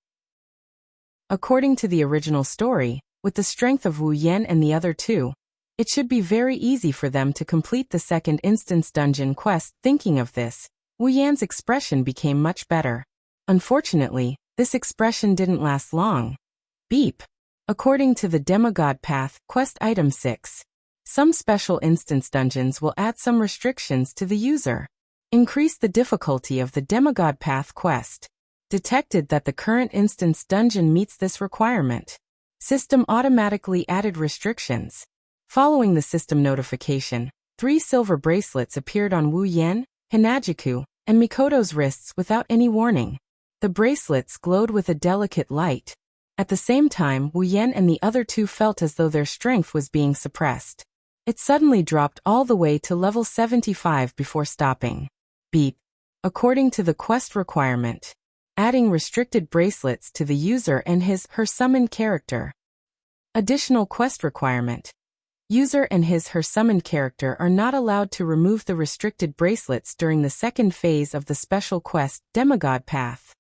According to the original story, with the strength of Wu Yan and the other two, it should be very easy for them to complete the second instance dungeon quest. Thinking of this, Wu Yan's expression became much better. Unfortunately, this expression didn't last long. Beep. According to the Demigod Path, Quest Item 6. Some special instance dungeons will add some restrictions to the user. Increase the difficulty of the Demigod Path quest. Detected that the current instance dungeon meets this requirement. System automatically added restrictions. Following the system notification, 3 silver bracelets appeared on Wu Yan, Hinajiku, and Mikoto's wrists without any warning. The bracelets glowed with a delicate light. At the same time, Wu Yan and the other 2 felt as though their strength was being suppressed. It suddenly dropped all the way to level 75 before stopping. Beep. According to the quest requirement, adding restricted bracelets to the user and her summoned character. Additional quest requirement. User and her summoned character are not allowed to remove the restricted bracelets during the second phase of the special quest, Demigod Path.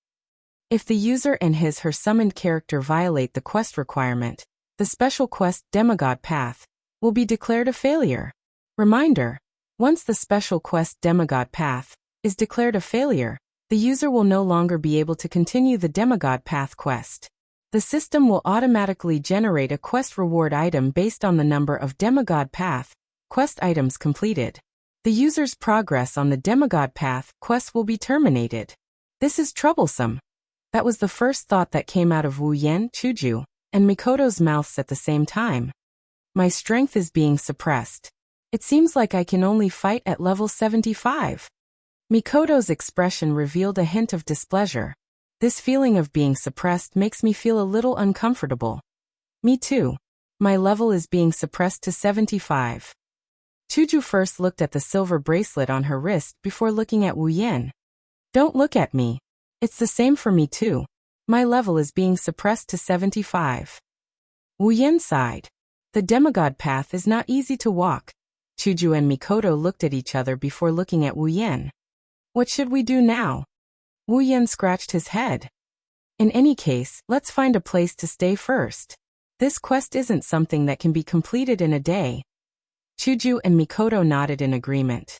If the user and her summoned character violate the quest requirement, the special quest, Demigod Path, will be declared a failure. Reminder: once the special quest, Demigod Path, is declared a failure, the user will no longer be able to continue the Demigod Path quest. The system will automatically generate a quest reward item based on the number of Demigod Path quest items completed. The user's progress on the Demigod Path quest will be terminated. This is troublesome. That was the first thought that came out of Wu Yan, Chuju, and Mikoto's mouths at the same time. My strength is being suppressed. It seems like I can only fight at level 75. Mikoto's expression revealed a hint of displeasure. This feeling of being suppressed makes me feel a little uncomfortable. Me too. My level is being suppressed to 75. Chuju first looked at the silver bracelet on her wrist before looking at Wu Yan. Don't look at me. It's the same for me too. My level is being suppressed to 75. Wu Yan sighed. The Demigod Path is not easy to walk. Chuju and Mikoto looked at each other before looking at Wu Yan. What should we do now? Wu Yan scratched his head. In any case, let's find a place to stay first. This quest isn't something that can be completed in a day. Chuju and Mikoto nodded in agreement.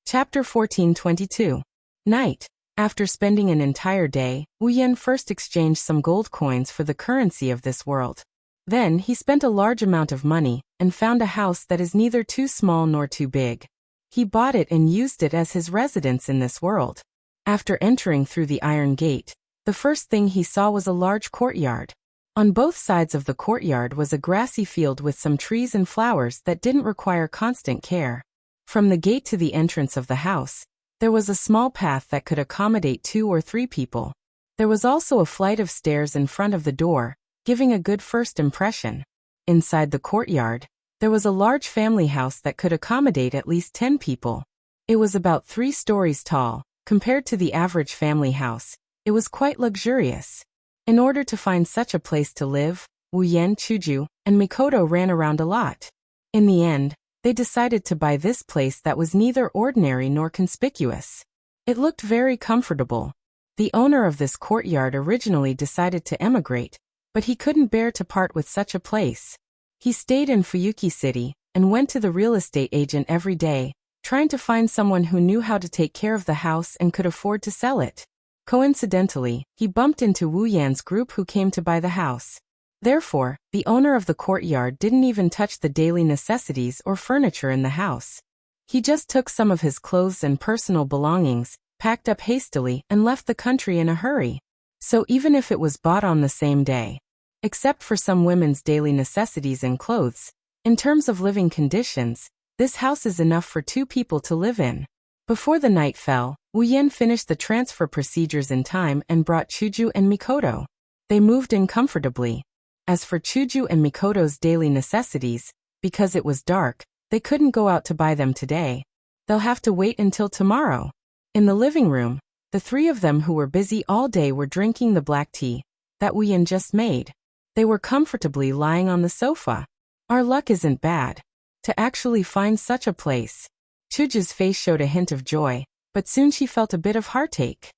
Chapter 1422. Night. After spending an entire day, Wu Yan first exchanged some gold coins for the currency of this world. Then he spent a large amount of money and found a house that is neither too small nor too big. He bought it and used it as his residence in this world. After entering through the iron gate, the first thing he saw was a large courtyard. On both sides of the courtyard was a grassy field with some trees and flowers that didn't require constant care. From the gate to the entrance of the house, there was a small path that could accommodate 2 or 3 people. There was also a flight of stairs in front of the door, giving a good first impression. Inside the courtyard, there was a large family house that could accommodate at least 10 people. It was about 3 stories tall. Compared to the average family house, it was quite luxurious. In order to find such a place to live, Wu Yan, Chuju, and Mikoto ran around a lot. In the end, they decided to buy this place that was neither ordinary nor conspicuous. It looked very comfortable. The owner of this courtyard originally decided to emigrate, but he couldn't bear to part with such a place. He stayed in Fuyuki City and went to the real estate agent every day, trying to find someone who knew how to take care of the house and could afford to sell it. Coincidentally, he bumped into Wu Yan's group who came to buy the house. Therefore, the owner of the courtyard didn't even touch the daily necessities or furniture in the house. He just took some of his clothes and personal belongings, packed up hastily, and left the country in a hurry. So even if it was bought on the same day, except for some women's daily necessities and clothes, in terms of living conditions, this house is enough for 2 people to live in. Before the night fell, Wu Yan finished the transfer procedures in time and brought Chuju and Mikoto. They moved in comfortably. As for Chuju and Mikoto's daily necessities, because it was dark, they couldn't go out to buy them today. They'll have to wait until tomorrow. In the living room, the 3 of them who were busy all day were drinking the black tea that Wu Yan just made. They were comfortably lying on the sofa. Our luck isn't bad. To actually find such a place. Chuju's face showed a hint of joy, but soon she felt a bit of heartache.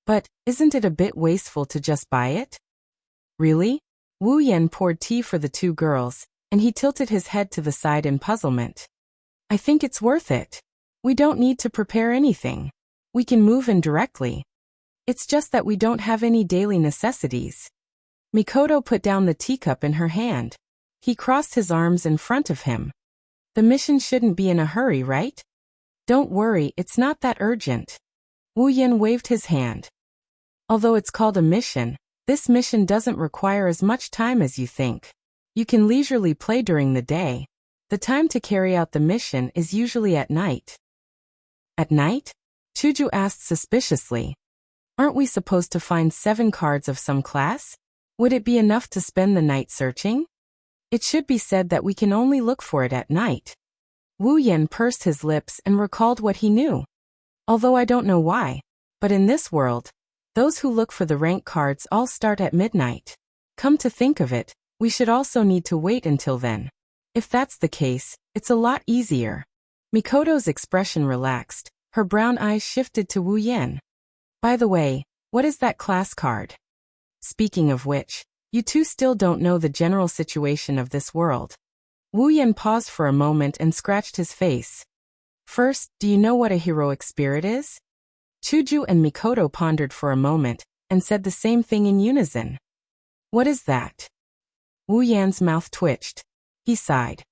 But, isn't it a bit wasteful to just buy it? Really? Wu Yan poured tea for the 2 girls, and he tilted his head to the side in puzzlement. I think it's worth it. We don't need to prepare anything. We can move in directly. It's just that we don't have any daily necessities. Mikoto put down the teacup in her hand. He crossed his arms in front of him. The mission shouldn't be in a hurry, right? Don't worry, it's not that urgent. Wu Yan waved his hand. Although it's called a mission, this mission doesn't require as much time as you think. You can leisurely play during the day. The time to carry out the mission is usually at night. At night? Chuju asked suspiciously. Aren't we supposed to find 7 cards of some class? Would it be enough to spend the night searching? It should be said that we can only look for it at night. Wu Yan pursed his lips and recalled what he knew. Although I don't know why, but in this world, those who look for the rank cards all start at midnight. Come to think of it, we should also need to wait until then. If that's the case, it's a lot easier. Mikoto's expression relaxed, her brown eyes shifted to Wu Yan. By the way, what is that class card? Speaking of which, you two still don't know the general situation of this world. Wu Yan paused for a moment and scratched his face. First, do you know what a heroic spirit is? Chuju and Mikoto pondered for a moment, and said the same thing in unison. What is that? Wu Yan's mouth twitched. He sighed.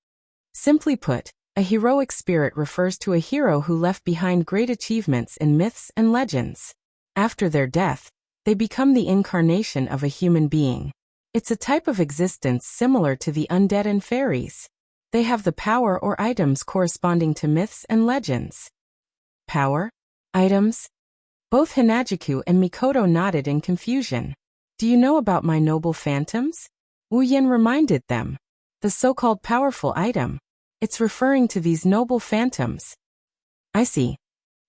Simply put, a heroic spirit refers to a hero who left behind great achievements in myths and legends. After their death, they become the incarnation of a human being. It's a type of existence similar to the undead and fairies. They have the power or items corresponding to myths and legends. Power? Items? Both Hinajiku and Mikoto nodded in confusion. Do you know about my noble phantoms? Wu Yan reminded them. The so-called powerful item. It's referring to these noble phantoms. I see.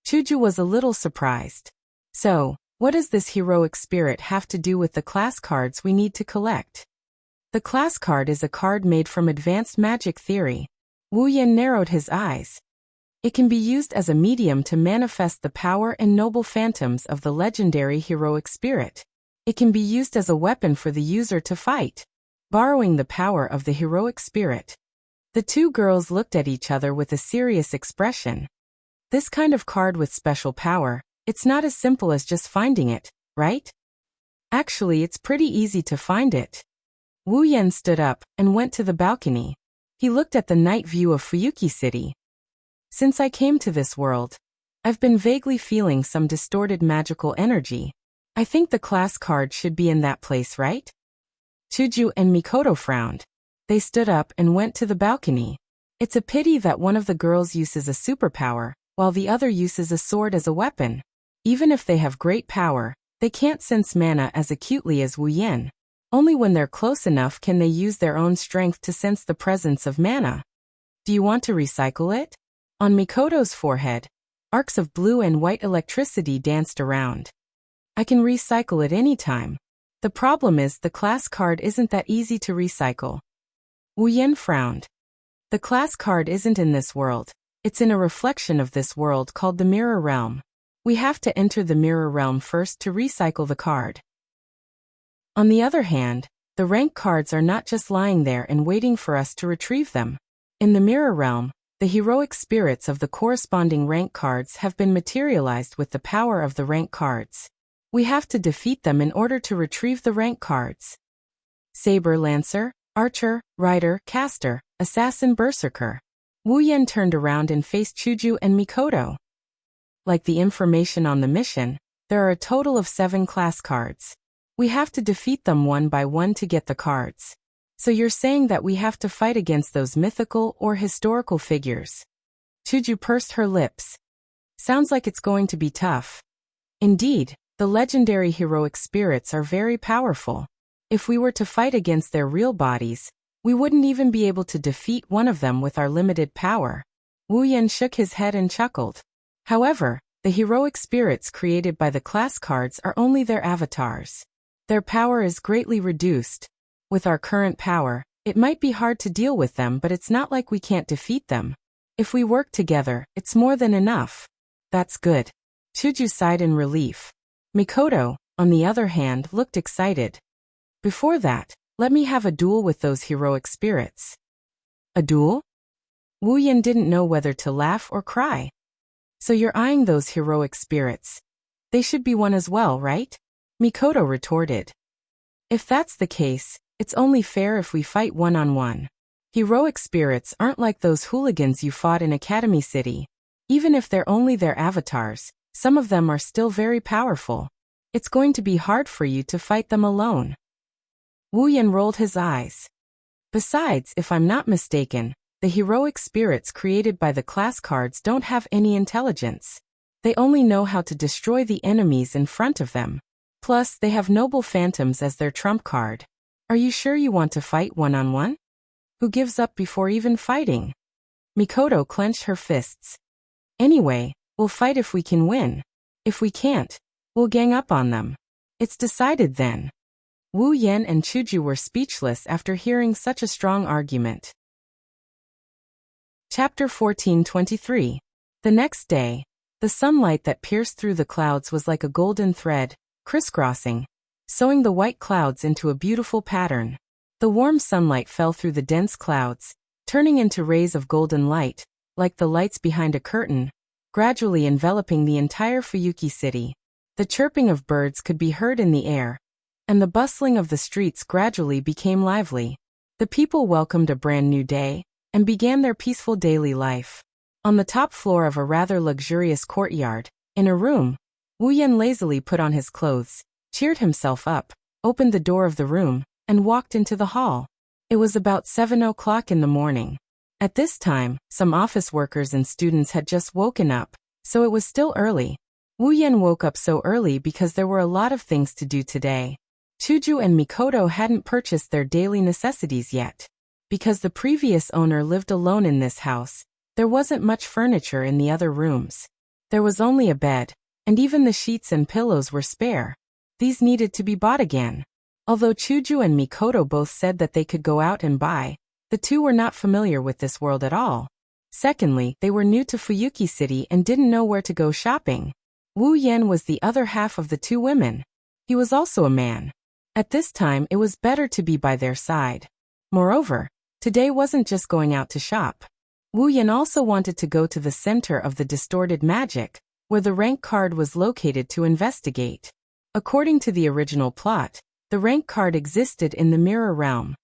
Chuju was a little surprised. So, what does this heroic spirit have to do with the class cards we need to collect? The class card is a card made from advanced magic theory. Wu Yan narrowed his eyes. It can be used as a medium to manifest the power and noble phantoms of the legendary heroic spirit. It can be used as a weapon for the user to fight, borrowing the power of the heroic spirit. The two girls looked at each other with a serious expression. This kind of card with special power, it's not as simple as just finding it, right? Actually, it's pretty easy to find it. Wu Yan stood up and went to the balcony. He looked at the night view of Fuyuki City. Since I came to this world, I've been vaguely feeling some distorted magical energy. I think the class card should be in that place, right? Chuju and Mikoto frowned. They stood up and went to the balcony. It's a pity that one of the girls uses a superpower, while the other uses a sword as a weapon. Even if they have great power, they can't sense mana as acutely as Wu Yan. Only when they're close enough can they use their own strength to sense the presence of mana. Do you want to recycle it? On Mikoto's forehead, arcs of blue and white electricity danced around. I can recycle it anytime. The problem is the class card isn't that easy to recycle. Wu Yan frowned. The class card isn't in this world. It's in a reflection of this world called the Mirror Realm. We have to enter the Mirror Realm first to recycle the card. On the other hand, the rank cards are not just lying there and waiting for us to retrieve them. In the Mirror Realm, the heroic spirits of the corresponding rank cards have been materialized with the power of the rank cards. We have to defeat them in order to retrieve the rank cards. Saber Lancer, Archer, Rider, Caster, Assassin, Berserker. Wu Yan turned around and faced Chuju and Mikoto. Like the information on the mission, there are a total of 7 class cards. We have to defeat them one by one to get the cards. So you're saying that we have to fight against those mythical or historical figures? Chuju pursed her lips. Sounds like it's going to be tough. Indeed, the legendary heroic spirits are very powerful. If we were to fight against their real bodies, we wouldn't even be able to defeat one of them with our limited power. Wu Yan shook his head and chuckled. However, the heroic spirits created by the class cards are only their avatars. Their power is greatly reduced. With our current power, it might be hard to deal with them, but it's not like we can't defeat them. If we work together, it's more than enough. That's good. Chuju sighed in relief. Mikoto, on the other hand, looked excited. Before that, let me have a duel with those heroic spirits. A duel? Wu Yan didn't know whether to laugh or cry. So you're eyeing those heroic spirits. They should be one as well, right? Mikoto retorted. If that's the case, it's only fair if we fight one-on-one. Heroic spirits aren't like those hooligans you fought in Academy City. Even if they're only their avatars, some of them are still very powerful. It's going to be hard for you to fight them alone. Wu Yan rolled his eyes. Besides, if I'm not mistaken, the heroic spirits created by the class cards don't have any intelligence. They only know how to destroy the enemies in front of them. Plus, they have noble phantoms as their trump card. Are you sure you want to fight one-on-one? Who gives up before even fighting? Mikoto clenched her fists. Anyway, we'll fight if we can win. If we can't, we'll gang up on them. It's decided then. Wu Yan and Chuju were speechless after hearing such a strong argument. Chapter 14:23. The next day, the sunlight that pierced through the clouds was like a golden thread, crisscrossing, sewing the white clouds into a beautiful pattern. The warm sunlight fell through the dense clouds, turning into rays of golden light, like the lights behind a curtain, gradually enveloping the entire Fuyuki city. The chirping of birds could be heard in the air, and the bustling of the streets gradually became lively. The people welcomed a brand new day, and began their peaceful daily life. On the top floor of a rather luxurious courtyard, in a room, Wu Yan lazily put on his clothes, cheered himself up, opened the door of the room, and walked into the hall. It was about 7 o'clock in the morning. At this time, some office workers and students had just woken up, so it was still early. Wu Yan woke up so early because there were a lot of things to do today. Chuju and Mikoto hadn't purchased their daily necessities yet. Because the previous owner lived alone in this house, there wasn't much furniture in the other rooms. There was only a bed, and even the sheets and pillows were spare. These needed to be bought again. Although Chuju and Mikoto both said that they could go out and buy, the two were not familiar with this world at all. Secondly, they were new to Fuyuki City and didn't know where to go shopping. Wu Yan was the other half of the two women. He was also a man. At this time, it was better to be by their side. Moreover, today wasn't just going out to shop. Wu Yan also wanted to go to the center of the distorted magic, where the rank card was located to investigate. According to the original plot, the rank card existed in the mirror realm.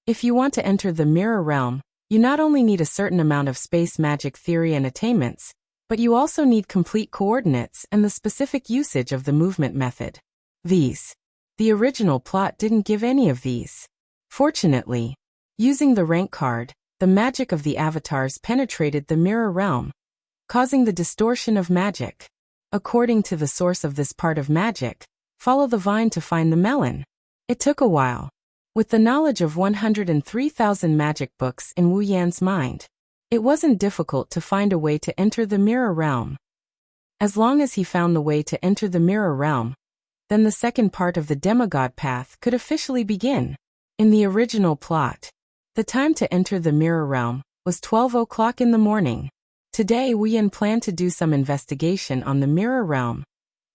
If you want to enter the mirror realm, you not only need a certain amount of space magic theory and attainments, but you also need complete coordinates and the specific usage of the movement method. The original plot didn't give any of these. Fortunately, using the rank card, the magic of the avatars penetrated the mirror realm, causing the distortion of magic. According to the source of this part of magic, follow the vine to find the melon. It took a while. With the knowledge of 103,000 magic books in Wu Yan's mind, it wasn't difficult to find a way to enter the mirror realm. As long as he found the way to enter the mirror realm, then the second part of the demigod path could officially begin. In the original plot, the time to enter the mirror realm was 12 o'clock in the morning. Today Wu Yan planned to do some investigation on the mirror realm,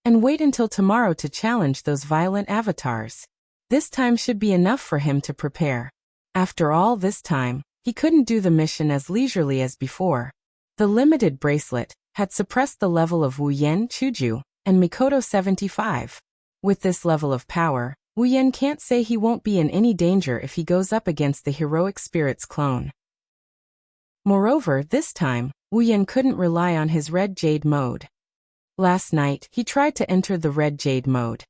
and wait until tomorrow to challenge those violent avatars. This time should be enough for him to prepare. After all this time, he couldn't do the mission as leisurely as before. The limited bracelet had suppressed the level of Wu Yan, Chuju, and Mikoto 75. With this level of power, Wu Yan can't say he won't be in any danger if he goes up against the heroic spirit's clone. Moreover, this time, Wu Yan couldn't rely on his red jade mode. Last night, he tried to enter the red jade mode,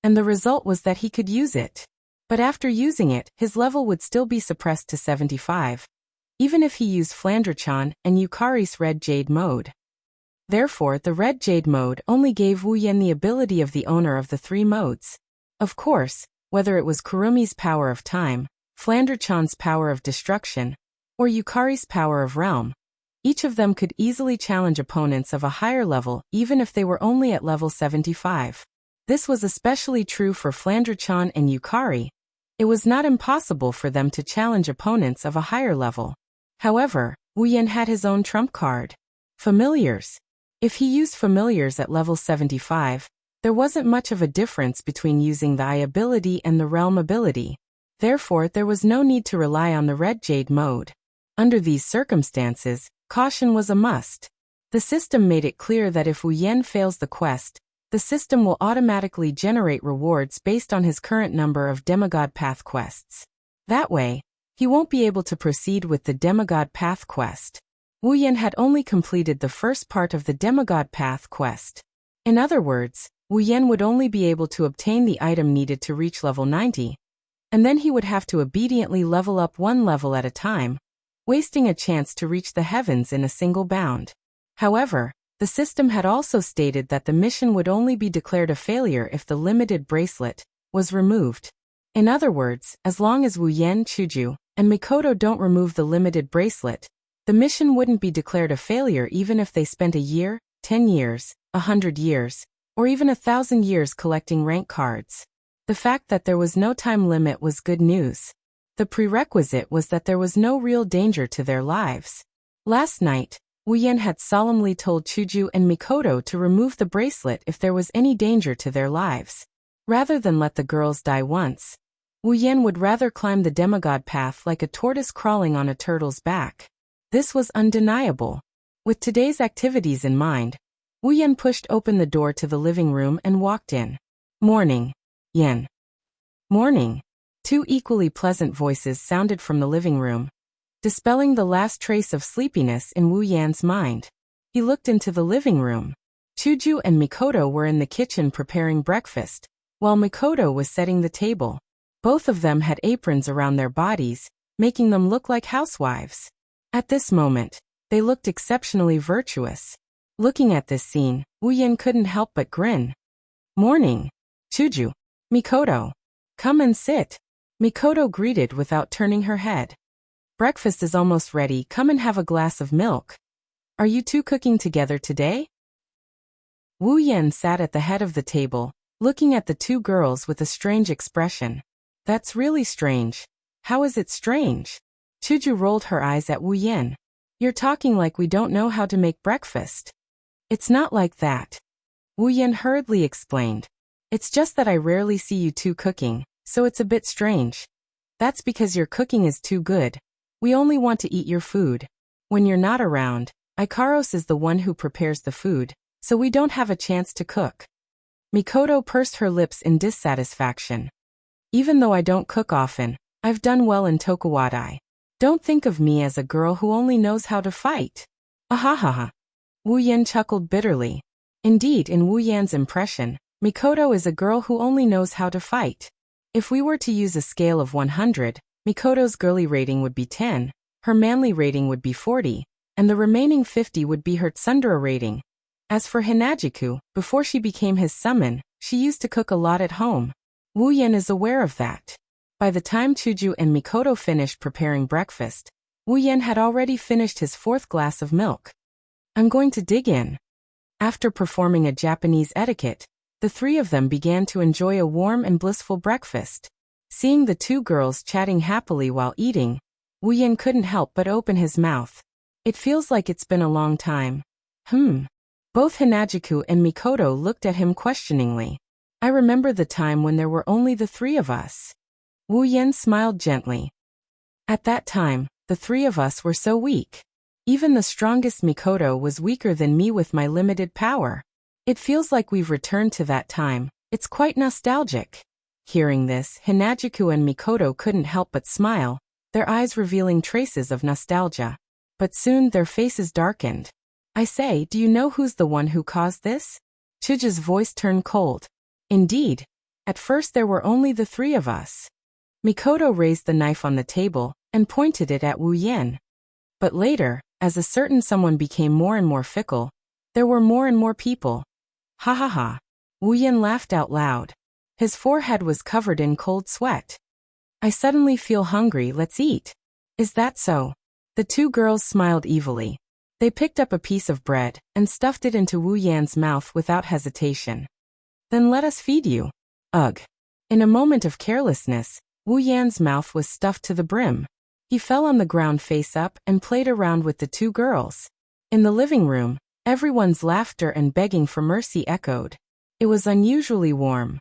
and the result was that he could use it. But after using it, his level would still be suppressed to 75, even if he used Flandrachan and Yukari's red jade mode. Therefore, the red jade mode only gave Wu Yan the ability of the owner of the three modes. Of course, whether it was Kurumi's power of time, Flandrachan's power of destruction, or Yukari's power of realm, each of them could easily challenge opponents of a higher level even if they were only at level 75. This was especially true for Flandrachan and Yukari. It was not impossible for them to challenge opponents of a higher level. However, Wu Yan had his own trump card. Familiars. If he used familiars at level 75, there wasn't much of a difference between using the eye ability and the realm ability. Therefore, there was no need to rely on the red jade mode. Under these circumstances, caution was a must. The system made it clear that if Wu Yan fails the quest, the system will automatically generate rewards based on his current number of demigod path quests. That way, he won't be able to proceed with the demigod path quest. Wu Yan had only completed the first part of the demigod path quest. In other words, Wu Yan would only be able to obtain the item needed to reach level 90, and then he would have to obediently level up one level at a time, wasting a chance to reach the heavens in a single bound. However, the system had also stated that the mission would only be declared a failure if the limited bracelet was removed. In other words, as long as Wu Yan, Chuju, and Mikoto don't remove the limited bracelet, the mission wouldn't be declared a failure even if they spent a year, 10 years, 100 years, or even 1,000 years collecting rank cards. The fact that there was no time limit was good news. The prerequisite was that there was no real danger to their lives. Last night, Wu Yan had solemnly told Chuju and Mikoto to remove the bracelet if there was any danger to their lives. Rather than let the girls die once, Wu Yan would rather climb the demigod path like a tortoise crawling on a turtle's back. This was undeniable. With today's activities in mind, Wu Yan pushed open the door to the living room and walked in. Morning, Yan. Morning. Two equally pleasant voices sounded from the living room, dispelling the last trace of sleepiness in Wu Yan's mind. He looked into the living room. Chuju and Mikoto were in the kitchen preparing breakfast, while Mikoto was setting the table. Both of them had aprons around their bodies, making them look like housewives. At this moment, they looked exceptionally virtuous. Looking at this scene, Wu Yan couldn't help but grin. Morning, Chuju. Mikoto. Come and sit. Mikoto greeted without turning her head. Breakfast is almost ready, come and have a glass of milk. Are you two cooking together today? Wu Yan sat at the head of the table, looking at the two girls with a strange expression. That's really strange. How is it strange? Chuju rolled her eyes at Wu Yan. You're talking like we don't know how to make breakfast. It's not like that. Wu Yan hurriedly explained. It's just that I rarely see you two cooking, so it's a bit strange. That's because your cooking is too good. We only want to eat your food. When you're not around, Ikaros is the one who prepares the food, so we don't have a chance to cook. Mikoto pursed her lips in dissatisfaction. Even though I don't cook often, I've done well in Tokuwadai. Don't think of me as a girl who only knows how to fight. Ahahaha. Wu Yan chuckled bitterly. Indeed, in Wu Yan's impression, Mikoto is a girl who only knows how to fight. If we were to use a scale of 100, Mikoto's girly rating would be 10, her manly rating would be 40, and the remaining 50 would be her tsundere rating. As for Hinajiku, before she became his summon, she used to cook a lot at home. Wu Yan is aware of that. By the time Chuju and Mikoto finished preparing breakfast, Wu Yan had already finished his fourth glass of milk. I'm going to dig in. After performing a Japanese etiquette, the three of them began to enjoy a warm and blissful breakfast. Seeing the two girls chatting happily while eating, Wu Yan couldn't help but open his mouth. It feels like it's been a long time. Both Hinajiku and Mikoto looked at him questioningly. I remember the time when there were only the three of us. Wu Yan smiled gently. At that time, the three of us were so weak. Even the strongest Mikoto was weaker than me with my limited power. It feels like we've returned to that time. It's quite nostalgic. Hearing this, Hinajiku and Mikoto couldn't help but smile, their eyes revealing traces of nostalgia. But soon their faces darkened. I say, do you know who's the one who caused this? Chuju's voice turned cold. Indeed. At first there were only the three of us. Mikoto raised the knife on the table and pointed it at Wu Yan. But later, as a certain someone became more and more fickle, there were more and more people. Ha ha ha. Wu Yan laughed out loud. His forehead was covered in cold sweat. I suddenly feel hungry, let's eat. Is that so? The two girls smiled evilly. They picked up a piece of bread and stuffed it into Wu Yan's mouth without hesitation. Then let us feed you. Ugh. In a moment of carelessness, Wu Yan's mouth was stuffed to the brim. He fell on the ground face up and played around with the two girls. In the living room, everyone's laughter and begging for mercy echoed. It was unusually warm.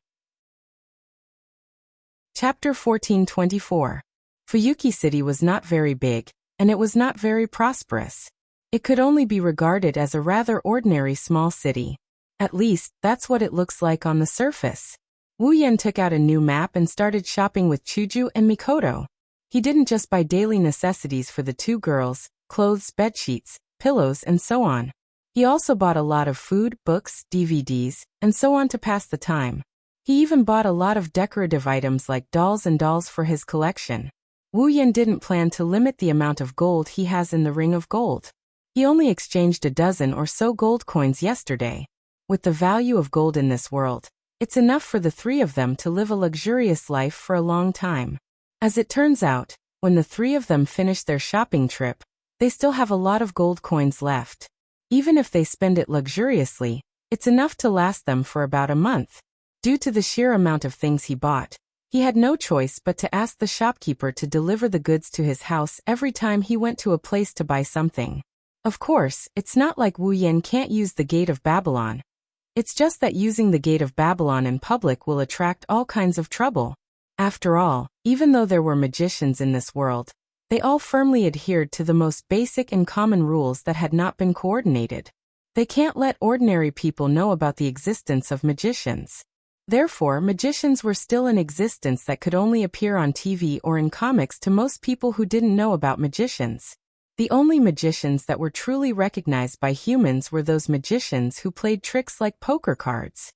Chapter 1424. Fuyuki City was not very big, and it was not very prosperous. It could only be regarded as a rather ordinary small city. At least, that's what it looks like on the surface. Wu Yan took out a new map and started shopping with Chuju and Mikoto. He didn't just buy daily necessities for the two girls, clothes, bedsheets, pillows, and so on. He also bought a lot of food, books, DVDs, and so on to pass the time. He even bought a lot of decorative items like dolls for his collection. Wu Yan didn't plan to limit the amount of gold he has in the ring of gold. He only exchanged a dozen or so gold coins yesterday. With the value of gold in this world, it's enough for the three of them to live a luxurious life for a long time. As it turns out, when the three of them finish their shopping trip, they still have a lot of gold coins left. Even if they spend it luxuriously, it's enough to last them for about a month. Due to the sheer amount of things he bought, he had no choice but to ask the shopkeeper to deliver the goods to his house every time he went to a place to buy something. Of course, it's not like Wu Yan can't use the Gate of Babylon. It's just that using the Gate of Babylon in public will attract all kinds of trouble. After all, even though there were magicians in this world, they all firmly adhered to the most basic and common rules that had not been coordinated. They can't let ordinary people know about the existence of magicians. Therefore, magicians were still in existence that could only appear on TV or in comics to most people who didn't know about magicians. The only magicians that were truly recognized by humans were those magicians who played tricks like poker cards.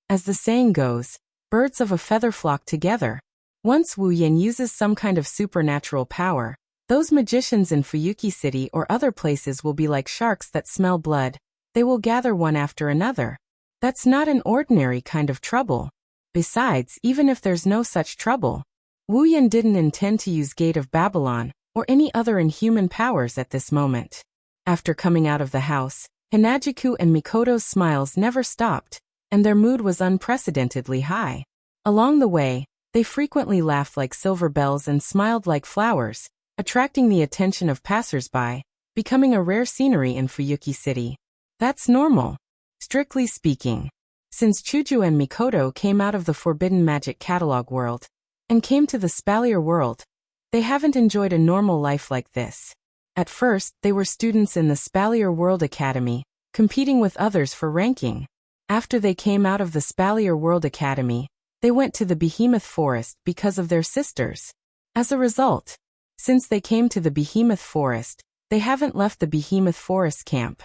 As the saying goes, birds of a feather flock together. Once Wu Yan uses some kind of supernatural power, those magicians in Fuyuki City or other places will be like sharks that smell blood. They will gather one after another. That's not an ordinary kind of trouble. Besides, even if there's no such trouble, Wu Yan didn't intend to use Gate of Babylon or any other inhuman powers at this moment. After coming out of the house, Hanajiku and Mikoto's smiles never stopped, and their mood was unprecedentedly high. Along the way, they frequently laughed like silver bells and smiled like flowers, attracting the attention of passers-by, becoming a rare scenery in Fuyuki City. That's normal. Strictly speaking, since Chuju and Mikoto came out of the Forbidden Magic Catalog world and came to the Spalier world, they haven't enjoyed a normal life like this. At first, they were students in the Spalier World Academy, competing with others for ranking. After they came out of the Spalier World Academy, they went to the Behemoth Forest because of their sisters. As a result, since they came to the Behemoth Forest, they haven't left the Behemoth Forest camp.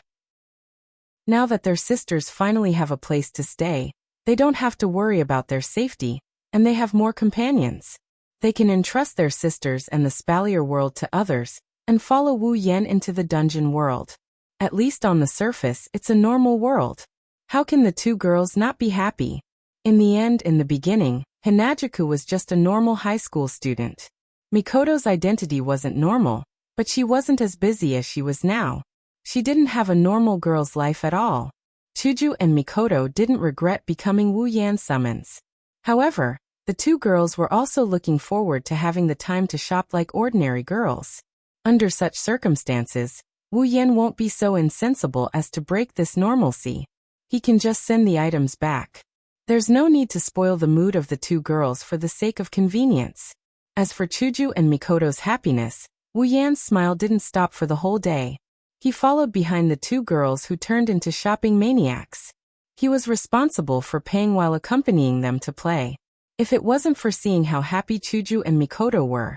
Now that their sisters finally have a place to stay, they don't have to worry about their safety, and they have more companions. They can entrust their sisters and the Spalier world to others, and follow Wu Yan into the dungeon world. At least on the surface, it's a normal world. How can the two girls not be happy? In the beginning, Hanajiku was just a normal high school student. Mikoto's identity wasn't normal, but she wasn't as busy as she was now. She didn't have a normal girl's life at all. Chuju and Mikoto didn't regret becoming Wu Yan's summons. However, the two girls were also looking forward to having the time to shop like ordinary girls. Under such circumstances, Wu Yan won't be so insensible as to break this normalcy. He can just send the items back. There's no need to spoil the mood of the two girls for the sake of convenience. As for Chuju and Mikoto's happiness, Wu Yan's smile didn't stop for the whole day. He followed behind the two girls who turned into shopping maniacs. He was responsible for paying while accompanying them to play. If it wasn't for seeing how happy Chuju and Mikoto were,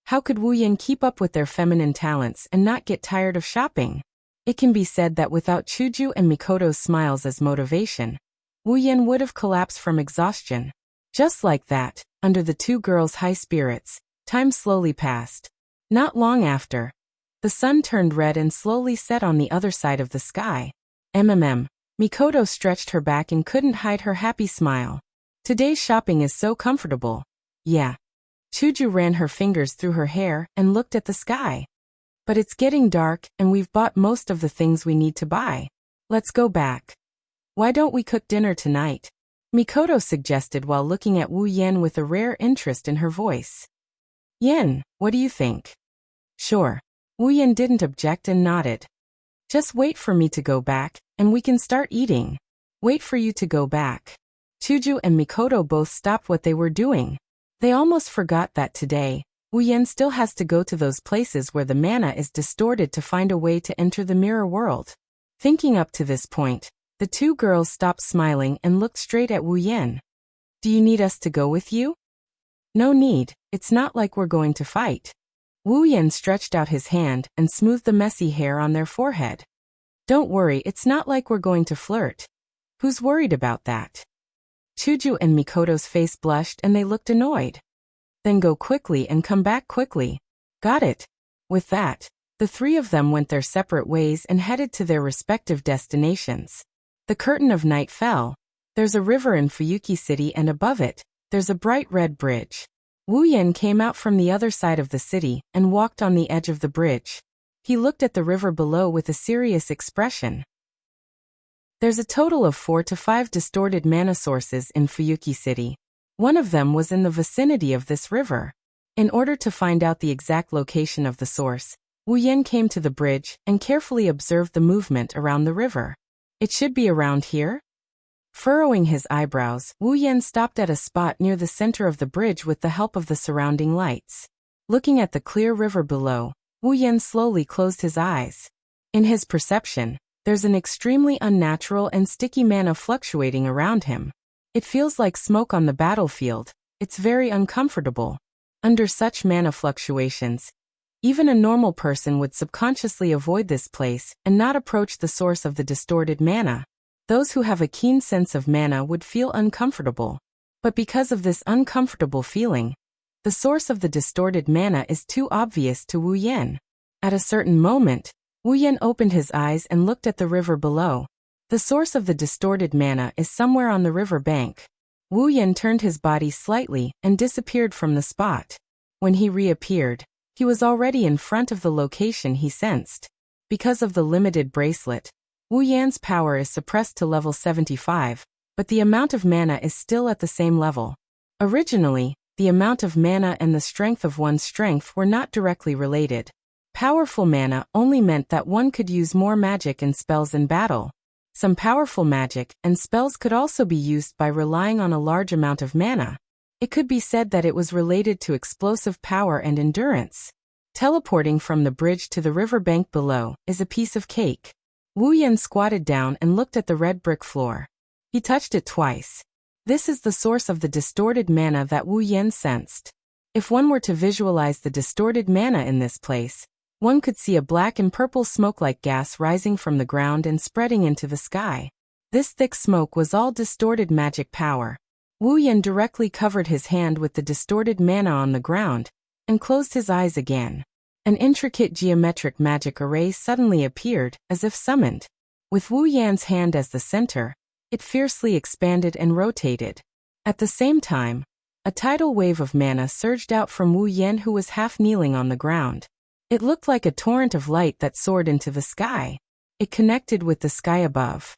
how could Wu Yan keep up with their feminine talents and not get tired of shopping? It can be said that without Chuju and Mikoto's smiles as motivation, Wu Yan would have collapsed from exhaustion. Just like that, under the two girls' high spirits, time slowly passed. Not long after, the sun turned red and slowly set on the other side of the sky. Mikoto stretched her back and couldn't hide her happy smile. Today's shopping is so comfortable. Yeah. Chuju ran her fingers through her hair and looked at the sky. But it's getting dark and we've bought most of the things we need to buy. Let's go back. Why don't we cook dinner tonight? Mikoto suggested while looking at Wu Yan with a rare interest in her voice. Yan, what do you think? Sure. Wu Yan didn't object and nodded. Just wait for me to go back, and we can start eating. Wait for you to go back. Chuju and Mikoto both stopped what they were doing. They almost forgot that today, Wu Yan still has to go to those places where the mana is distorted to find a way to enter the mirror world. Thinking up to this point, the two girls stopped smiling and looked straight at Wu Yan. Do you need us to go with you? No need, it's not like we're going to fight. Wu Yan stretched out his hand and smoothed the messy hair on their forehead. Don't worry, it's not like we're going to flirt. Who's worried about that? Chuju and Mikoto's face blushed and they looked annoyed. Then go quickly and come back quickly. Got it. With that, the three of them went their separate ways and headed to their respective destinations. The curtain of night fell. There's a river in Fuyuki City and above it, there's a bright red bridge. Wu Yan came out from the other side of the city and walked on the edge of the bridge. He looked at the river below with a serious expression. There's a total of 4 to 5 distorted mana sources in Fuyuki City. One of them was in the vicinity of this river. In order to find out the exact location of the source, Wu Yan came to the bridge and carefully observed the movement around the river. It should be around here? Furrowing his eyebrows, Wu Yan stopped at a spot near the center of the bridge with the help of the surrounding lights. Looking at the clear river below, Wu Yan slowly closed his eyes. In his perception, there's an extremely unnatural and sticky mana fluctuating around him. It feels like smoke on the battlefield. It's very uncomfortable. Under such mana fluctuations, even a normal person would subconsciously avoid this place and not approach the source of the distorted mana. Those who have a keen sense of mana would feel uncomfortable. But because of this uncomfortable feeling, the source of the distorted mana is too obvious to Wu Yan. At a certain moment, Wu Yan opened his eyes and looked at the river below. The source of the distorted mana is somewhere on the river bank. Wu Yan turned his body slightly and disappeared from the spot. When he reappeared, he was already in front of the location he sensed. Because of the limited bracelet, Wu Yan's power is suppressed to level 75, but the amount of mana is still at the same level. Originally, the amount of mana and the strength of one's strength were not directly related. Powerful mana only meant that one could use more magic and spells in battle. Some powerful magic and spells could also be used by relying on a large amount of mana. It could be said that it was related to explosive power and endurance. Teleporting from the bridge to the river bank below is a piece of cake. Wu Yan squatted down and looked at the red brick floor. He touched it twice. This is the source of the distorted mana that Wu Yan sensed. If one were to visualize the distorted mana in this place, one could see a black and purple smoke-like gas rising from the ground and spreading into the sky. This thick smoke was all distorted magic power. Wu Yan directly covered his hand with the distorted mana on the ground and closed his eyes again. An intricate geometric magic array suddenly appeared, as if summoned. With Wu Yan's hand as the center, it fiercely expanded and rotated. At the same time, a tidal wave of mana surged out from Wu Yan, who was half kneeling on the ground. It looked like a torrent of light that soared into the sky. It connected with the sky above.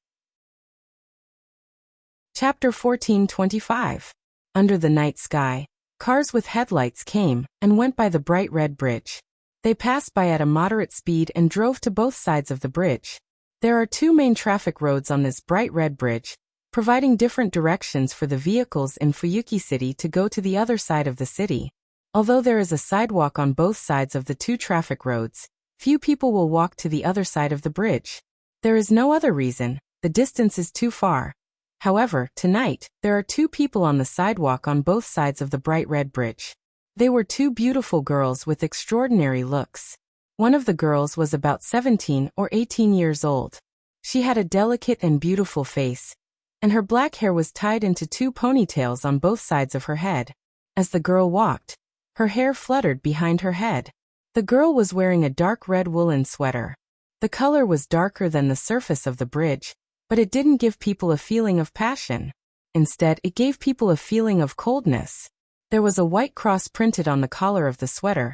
Chapter 1425. Under the night sky, cars with headlights came and went by the bright red bridge. They passed by at a moderate speed and drove to both sides of the bridge. There are 2 main traffic roads on this bright red bridge, providing different directions for the vehicles in Fuyuki City to go to the other side of the city. Although there is a sidewalk on both sides of the 2 traffic roads, few people will walk to the other side of the bridge. There is no other reason, the distance is too far. However, tonight, there are 2 people on the sidewalk on both sides of the bright red bridge. They were 2 beautiful girls with extraordinary looks. One of the girls was about 17 or 18 years old. She had a delicate and beautiful face, and her black hair was tied into 2 ponytails on both sides of her head. As the girl walked, her hair fluttered behind her head. The girl was wearing a dark red woolen sweater. The color was darker than the surface of the bridge, but it didn't give people a feeling of passion. Instead, it gave people a feeling of coldness. There was a white cross printed on the collar of the sweater,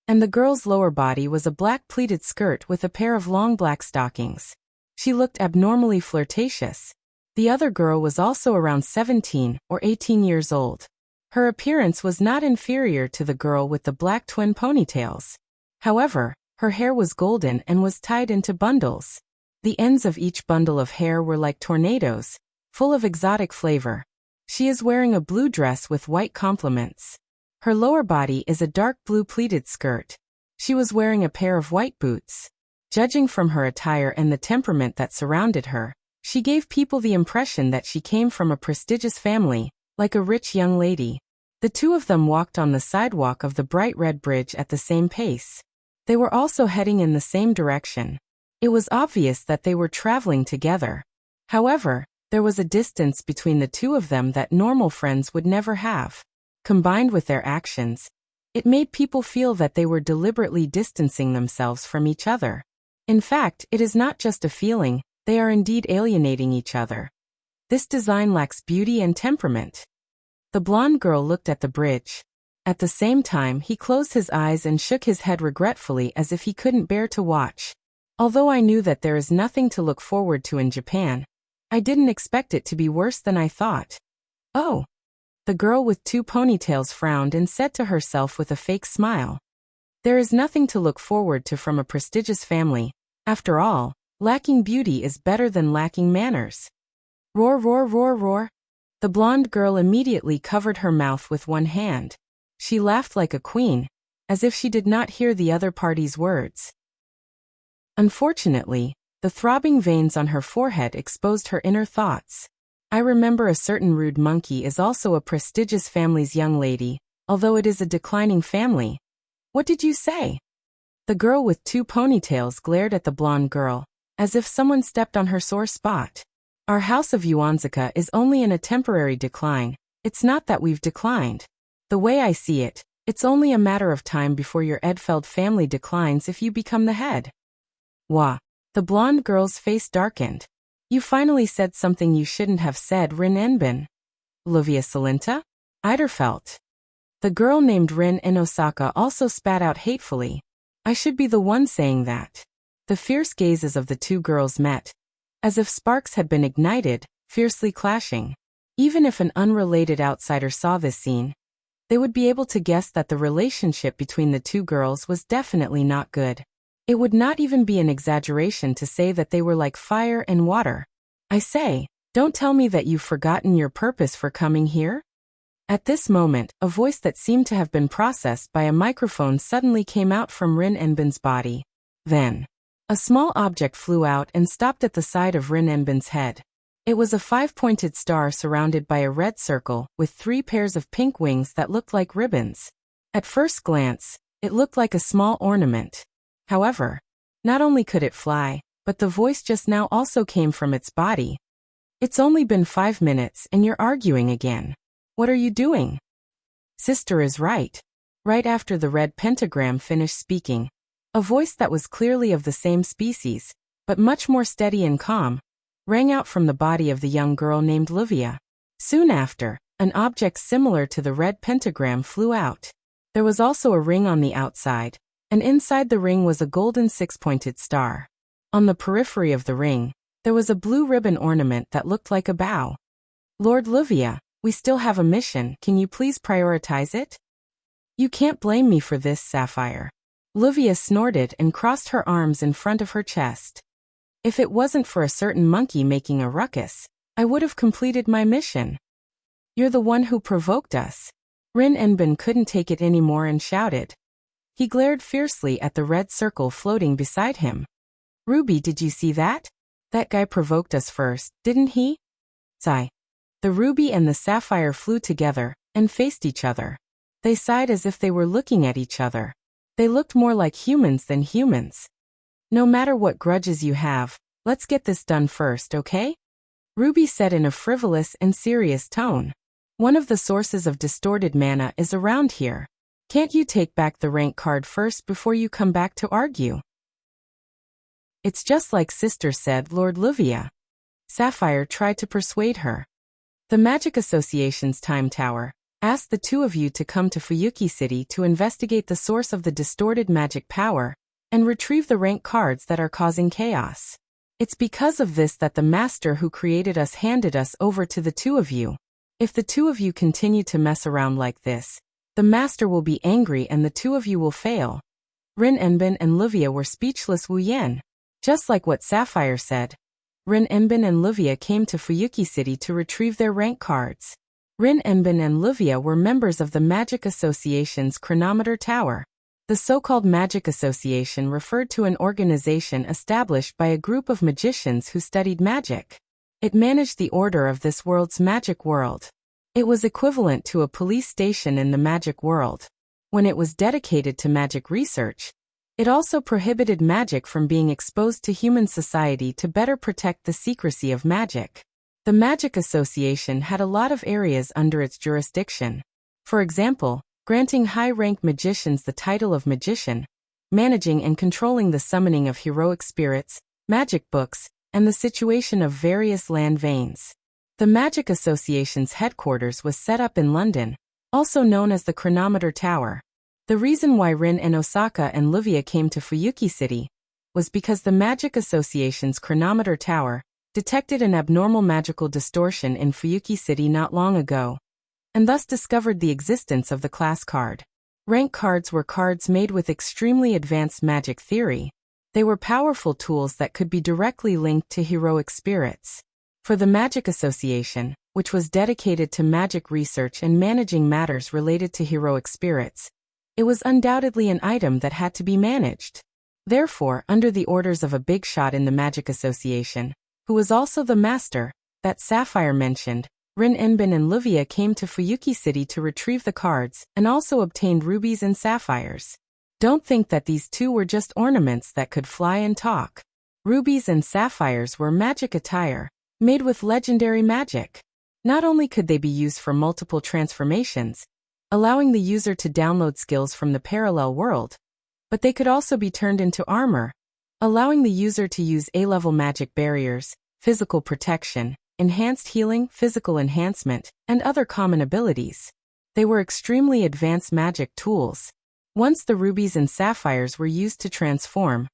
and the girl's lower body was a black pleated skirt with a pair of long black stockings. She looked abnormally flirtatious. The other girl was also around 17 or 18 years old. Her appearance was not inferior to the girl with the black twin ponytails. However, her hair was golden and was tied into bundles. The ends of each bundle of hair were like tornadoes, full of exotic flavor. She is wearing a blue dress with white complements. Her lower body is a dark blue pleated skirt. She was wearing a pair of white boots. Judging from her attire and the temperament that surrounded her, she gave people the impression that she came from a prestigious family, like a rich young lady. The two of them walked on the sidewalk of the bright red bridge at the same pace. They were also heading in the same direction. It was obvious that they were traveling together. However, there was a distance between the two of them that normal friends would never have. Combined with their actions, it made people feel that they were deliberately distancing themselves from each other. In fact, it is not just a feeling, they are indeed alienating each other. This design lacks beauty and temperament. The blonde girl looked at the bridge. At the same time, he closed his eyes and shook his head regretfully as if he couldn't bear to watch. Although I knew that there is nothing to look forward to in Japan, I didn't expect it to be worse than I thought. Oh. The girl with two ponytails frowned and said to herself with a fake smile. There is nothing to look forward to from a prestigious family. After all, lacking beauty is better than lacking manners. Roar, roar, roar, roar. The blonde girl immediately covered her mouth with one hand. She laughed like a queen, as if she did not hear the other party's words. Unfortunately, the throbbing veins on her forehead exposed her inner thoughts. I remember a certain rude monkey is also a prestigious family's young lady, although it is a declining family. What did you say? The girl with two ponytails glared at the blonde girl, as if someone stepped on her sore spot. Our house of Yuanzaka is only in a temporary decline. It's not that we've declined. The way I see it, it's only a matter of time before your Edfeld family declines if you become the head. Wah. The blonde girl's face darkened. You finally said something you shouldn't have said, Rin Enbin. Livia Salinta? Eiderfelt. The girl named Rin in Osaka also spat out hatefully. I should be the one saying that. The fierce gazes of the two girls met, as if sparks had been ignited, fiercely clashing. Even if an unrelated outsider saw this scene, they would be able to guess that the relationship between the two girls was definitely not good. It would not even be an exaggeration to say that they were like fire and water. I say, don't tell me that you've forgotten your purpose for coming here? At this moment, a voice that seemed to have been processed by a microphone suddenly came out from Rin Enbin's body. Then, a small object flew out and stopped at the side of Rin Enbin's head. It was a five-pointed star surrounded by a red circle with 3 pairs of pink wings that looked like ribbons. At first glance, it looked like a small ornament. However, not only could it fly, but the voice just now also came from its body. It's only been 5 minutes and you're arguing again. What are you doing? Sister is right. Right after the red pentagram finished speaking, a voice that was clearly of the same species, but much more steady and calm, rang out from the body of the young girl named Livia. Soon after, an object similar to the red pentagram flew out. There was also a ring on the outside, and inside the ring was a golden 6-pointed star. On the periphery of the ring, there was a blue ribbon ornament that looked like a bow. Lord Livia, we still have a mission, can you please prioritize it? You can't blame me for this, Sapphire. Livia snorted and crossed her arms in front of her chest. If it wasn't for a certain monkey making a ruckus, I would have completed my mission. You're the one who provoked us. Rin Enbin couldn't take it anymore and shouted. He glared fiercely at the red circle floating beside him. Ruby, did you see that? That guy provoked us first, didn't he? Sigh. The ruby and the sapphire flew together and faced each other. They sighed as if they were looking at each other. They looked more like humans than humans. No matter what grudges you have, let's get this done first, okay? Ruby said in a frivolous and serious tone. One of the sources of distorted mana is around here. Can't you take back the rank card first before you come back to argue? It's just like Sister said, Lord Livia. Sapphire tried to persuade her. The Magic Association's Time Tower asked the two of you to come to Fuyuki City to investigate the source of the distorted magic power and retrieve the rank cards that are causing chaos. It's because of this that the master who created us handed us over to the two of you. If the two of you continue to mess around like this, the master will be angry and the two of you will fail. Rin Enbin and Livia were speechless. Wu Yen. Just like what Sapphire said, Rin Enbin and Livia came to Fuyuki City to retrieve their rank cards. Rin Enbin and Livia were members of the Magic Association's Chronometer Tower. The so-called Magic Association referred to an organization established by a group of magicians who studied magic. It managed the order of this world's magic world. It was equivalent to a police station in the magic world. When it was dedicated to magic research, it also prohibited magic from being exposed to human society to better protect the secrecy of magic. The Magic Association had a lot of areas under its jurisdiction. For example, granting high-rank magicians the title of magician, managing and controlling the summoning of heroic spirits, magic books, and the situation of various land veins. The Magic Association's headquarters was set up in London, also known as the Chronometer Tower. The reason why Rin and Osaka and Livia came to Fuyuki City was because the Magic Association's Chronometer Tower detected an abnormal magical distortion in Fuyuki City not long ago, and thus discovered the existence of the class card. Rank cards were cards made with extremely advanced magic theory. They were powerful tools that could be directly linked to heroic spirits. For the Magic Association, which was dedicated to magic research and managing matters related to heroic spirits, it was undoubtedly an item that had to be managed. Therefore, under the orders of a big shot in the Magic Association, who was also the master that Sapphire mentioned, Rin Enbin and Livia came to Fuyuki City to retrieve the cards and also obtained rubies and sapphires. Don't think that these two were just ornaments that could fly and talk. Rubies and sapphires were magic attire, made with legendary magic. Not only could they be used for multiple transformations, allowing the user to download skills from the parallel world, but they could also be turned into armor, allowing the user to use A-level magic barriers, physical protection, enhanced healing, physical enhancement, and other common abilities. They were extremely advanced magic tools. Once the rubies and sapphires were used to transform,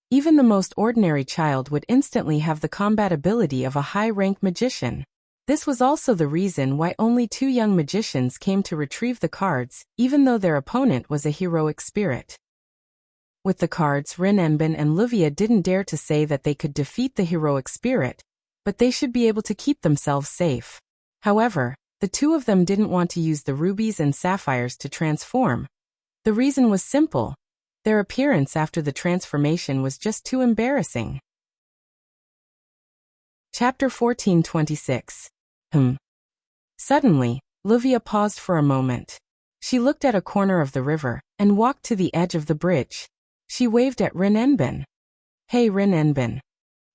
even the most ordinary child would instantly have the combat ability of a high-rank magician. This was also the reason why only 2 young magicians came to retrieve the cards, even though their opponent was a heroic spirit. With the cards, Rin Enbin and Livia didn't dare to say that they could defeat the heroic spirit, but they should be able to keep themselves safe. However, the two of them didn't want to use the rubies and sapphires to transform. The reason was simple. Their appearance after the transformation was just too embarrassing. Chapter 1426. Suddenly, Livia paused for a moment. She looked at a corner of the river and walked to the edge of the bridge. She waved at Rin Enbin. "Hey Rin Enbin."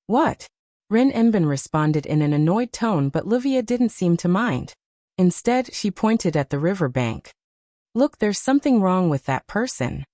"What?" Rin Enbin responded in an annoyed tone, but Livia didn't seem to mind. Instead, she pointed at the river bank. "Look, there's something wrong with that person."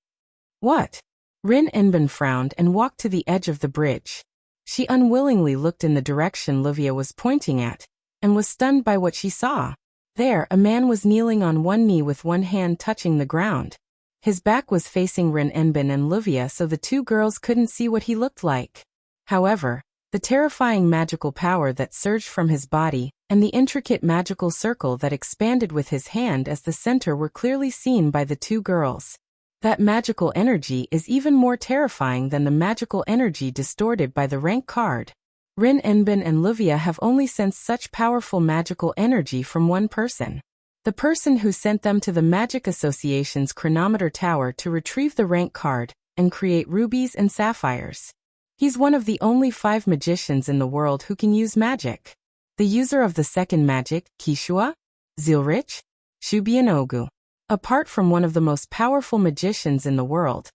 "What?" Rin Enbin frowned and walked to the edge of the bridge. She unwillingly looked in the direction Livia was pointing at, and was stunned by what she saw. There, a man was kneeling on one knee with one hand touching the ground. His back was facing Rin Enbin and Livia, so the two girls couldn't see what he looked like. However, the terrifying magical power that surged from his body and the intricate magical circle that expanded with his hand as the center were clearly seen by the two girls. That magical energy is even more terrifying than the magical energy distorted by the rank card. Rin Enbin and Livia have only sensed such powerful magical energy from one person. The person who sent them to the Magic Association's Chronometer Tower to retrieve the rank card and create rubies and sapphires. He's one of the only 5 magicians in the world who can use magic. The user of the second magic, Kishua, Zilrich, Shubianogu. Apart from one of the most powerful magicians in the world,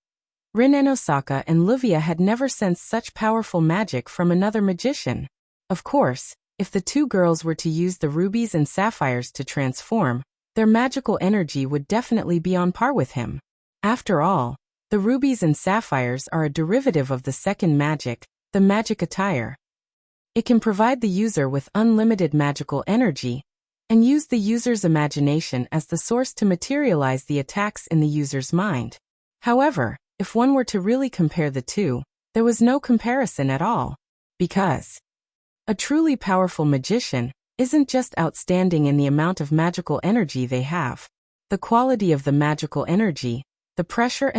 Rin and Osaka and Livia had never sensed such powerful magic from another magician. Of course, if the two girls were to use the rubies and sapphires to transform, their magical energy would definitely be on par with him. After all, the rubies and sapphires are a derivative of the second magic, the magic attire. It can provide the user with unlimited magical energy, and use the user's imagination as the source to materialize the attacks in the user's mind. However, if one were to really compare the two, there was no comparison at all. Because a truly powerful magician isn't just outstanding in the amount of magical energy they have. The quality of the magical energy, the pressure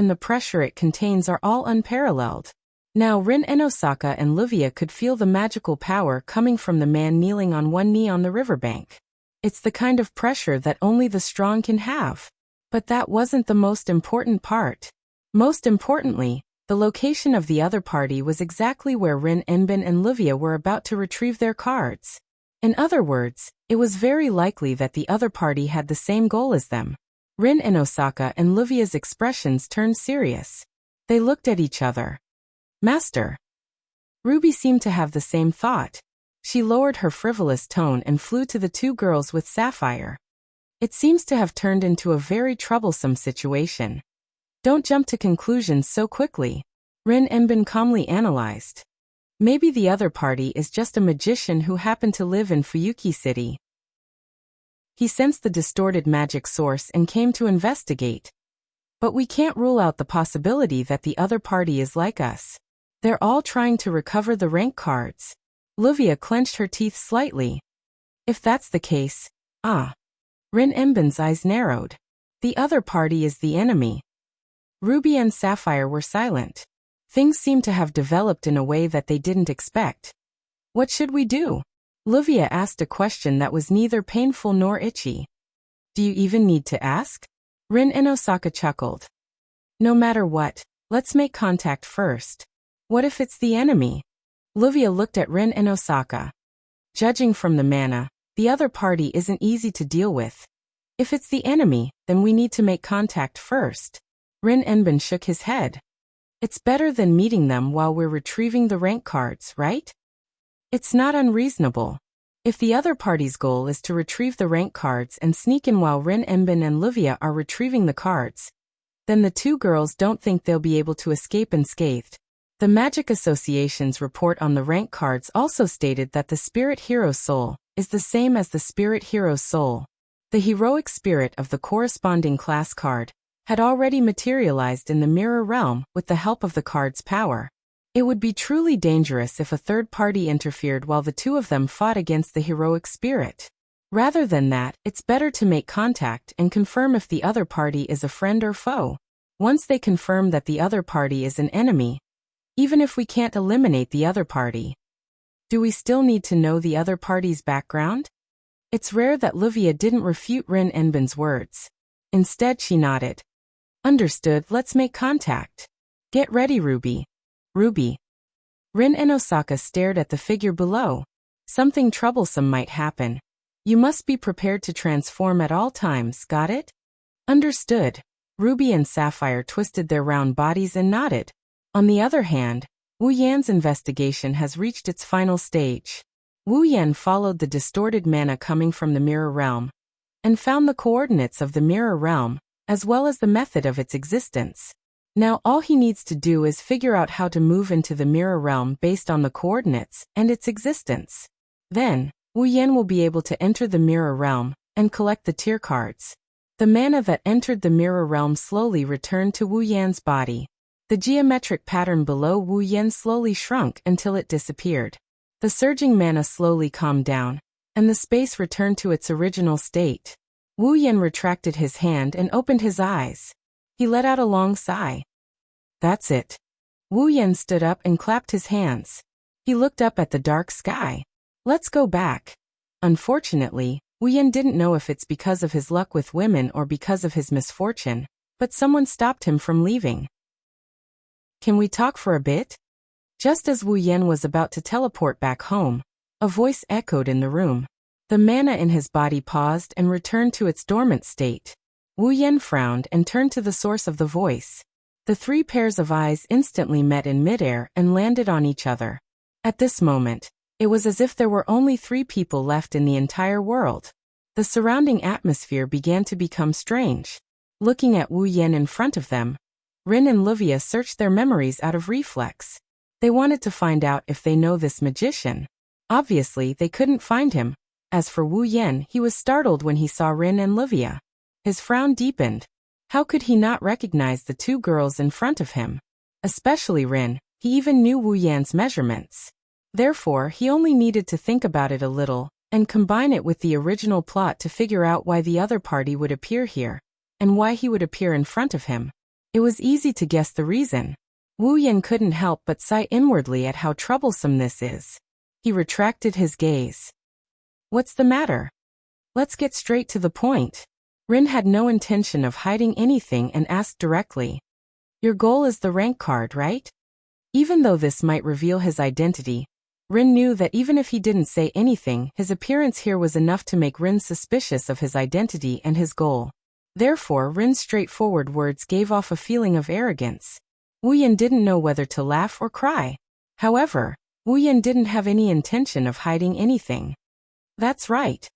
it contains are all unparalleled. Now Rin and Osaka and Livia could feel the magical power coming from the man kneeling on one knee on the riverbank. It's the kind of pressure that only the strong can have. But that wasn't the most important part. Most importantly, the location of the other party was exactly where Rin Enbin and Livia were about to retrieve their cards. In other words, it was very likely that the other party had the same goal as them. Rin and Osaka and Livia's expressions turned serious. They looked at each other. Master. Ruby seemed to have the same thought. She lowered her frivolous tone and flew to the two girls with Sapphire. It seems to have turned into a very troublesome situation. Don't jump to conclusions so quickly, Rin Enbin calmly analyzed. Maybe the other party is just a magician who happened to live in Fuyuki City. He sensed the distorted magic source and came to investigate. But we can't rule out the possibility that the other party is like us. They're all trying to recover the rank cards. Livia clenched her teeth slightly. If that's the case, Rin Enbin's eyes narrowed. The other party is the enemy. Ruby and Sapphire were silent. Things seemed to have developed in a way that they didn't expect. What should we do? Livia asked a question that was neither painful nor itchy. Do you even need to ask? Rin and Osaka chuckled. No matter what, let's make contact first. What if it's the enemy? Livia looked at Rin and Osaka. Judging from the mana, the other party isn't easy to deal with. If it's the enemy, then we need to make contact first. Rin Enbin shook his head. It's better than meeting them while we're retrieving the rank cards, right? It's not unreasonable. If the other party's goal is to retrieve the rank cards and sneak in while Rin Enbin and Livia are retrieving the cards, then the two girls don't think they'll be able to escape unscathed. The Magic Association's report on the rank cards also stated that the Spirit Hero's soul is the same as the Spirit Hero's soul. The heroic spirit of the corresponding class card had already materialized in the mirror realm with the help of the card's power. It would be truly dangerous if a third party interfered while the two of them fought against the heroic spirit. Rather than that, it's better to make contact and confirm if the other party is a friend or foe. Once they confirm that the other party is an enemy, even if we can't eliminate the other party, do we still need to know the other party's background? It's rare that Livia didn't refute Rin Enbin's words. Instead, she nodded. Understood, let's make contact. Get ready, Ruby. Ruby. Rin and Osaka stared at the figure below. Something troublesome might happen. You must be prepared to transform at all times, got it? Understood. Ruby and Sapphire twisted their round bodies and nodded. On the other hand, Wu Yan's investigation has reached its final stage. Wu Yan followed the distorted mana coming from the mirror realm and found the coordinates of the mirror realm, as well as the method of its existence. Now all he needs to do is figure out how to move into the mirror realm based on the coordinates and its existence. Then, Wu Yan will be able to enter the mirror realm and collect the tier cards. The mana that entered the mirror realm slowly returned to Wu Yan's body. The geometric pattern below Wu Yan slowly shrunk until it disappeared. The surging mana slowly calmed down, and the space returned to its original state. Wu Yan retracted his hand and opened his eyes. He let out a long sigh. That's it. Wu Yan stood up and clapped his hands. He looked up at the dark sky. Let's go back. Unfortunately, Wu Yan didn't know if it's because of his luck with women or because of his misfortune, but someone stopped him from leaving. Can we talk for a bit? Just as Wu Yan was about to teleport back home, a voice echoed in the room. The mana in his body paused and returned to its dormant state. Wu Yan frowned and turned to the source of the voice. The three pairs of eyes instantly met in midair and landed on each other. At this moment, it was as if there were only 3 people left in the entire world. The surrounding atmosphere began to become strange. Looking at Wu Yan in front of them, Rin and Livia searched their memories out of reflex. They wanted to find out if they know this magician. Obviously, they couldn't find him. As for Wu Yan, he was startled when he saw Rin and Livia. His frown deepened. How could he not recognize the 2 girls in front of him? Especially Rin, he even knew Wu Yan's measurements. Therefore, he only needed to think about it a little, and combine it with the original plot to figure out why the other party would appear here, and why he would appear in front of him. It was easy to guess the reason. Wu Yan couldn't help but sigh inwardly at how troublesome this is. He retracted his gaze. What's the matter? Let's get straight to the point. Rin had no intention of hiding anything and asked directly. Your goal is the rank card, right? Even though this might reveal his identity, Rin knew that even if he didn't say anything, his appearance here was enough to make Rin suspicious of his identity and his goal. Therefore, Rin's straightforward words gave off a feeling of arrogance. Wu Yan didn't know whether to laugh or cry. However, Wu Yan didn't have any intention of hiding anything. That's right.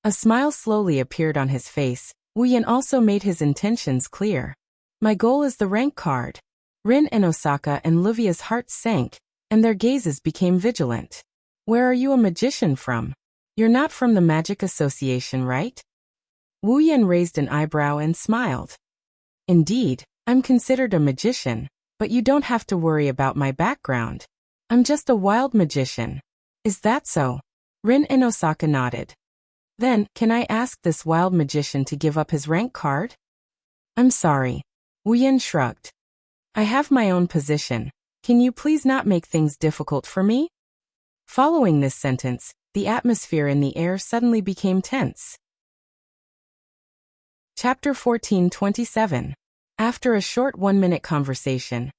A smile slowly appeared on his face. Wu Yan also made his intentions clear. My goal is the rank card. Rin and Osaka and Livia's hearts sank, and their gazes became vigilant. Where are you a magician from? You're not from the Magic Association, right? Wu Yan raised an eyebrow and smiled. Indeed, I'm considered a magician, but you don't have to worry about my background. I'm just a wild magician. Is that so? Rin and Osaka nodded. Then, can I ask this wild magician to give up his rank card? I'm sorry. Wu Yan shrugged. I have my own position. Can you please not make things difficult for me? Following this sentence, the atmosphere in the air suddenly became tense. Chapter 14:27. After a short 1-minute conversation,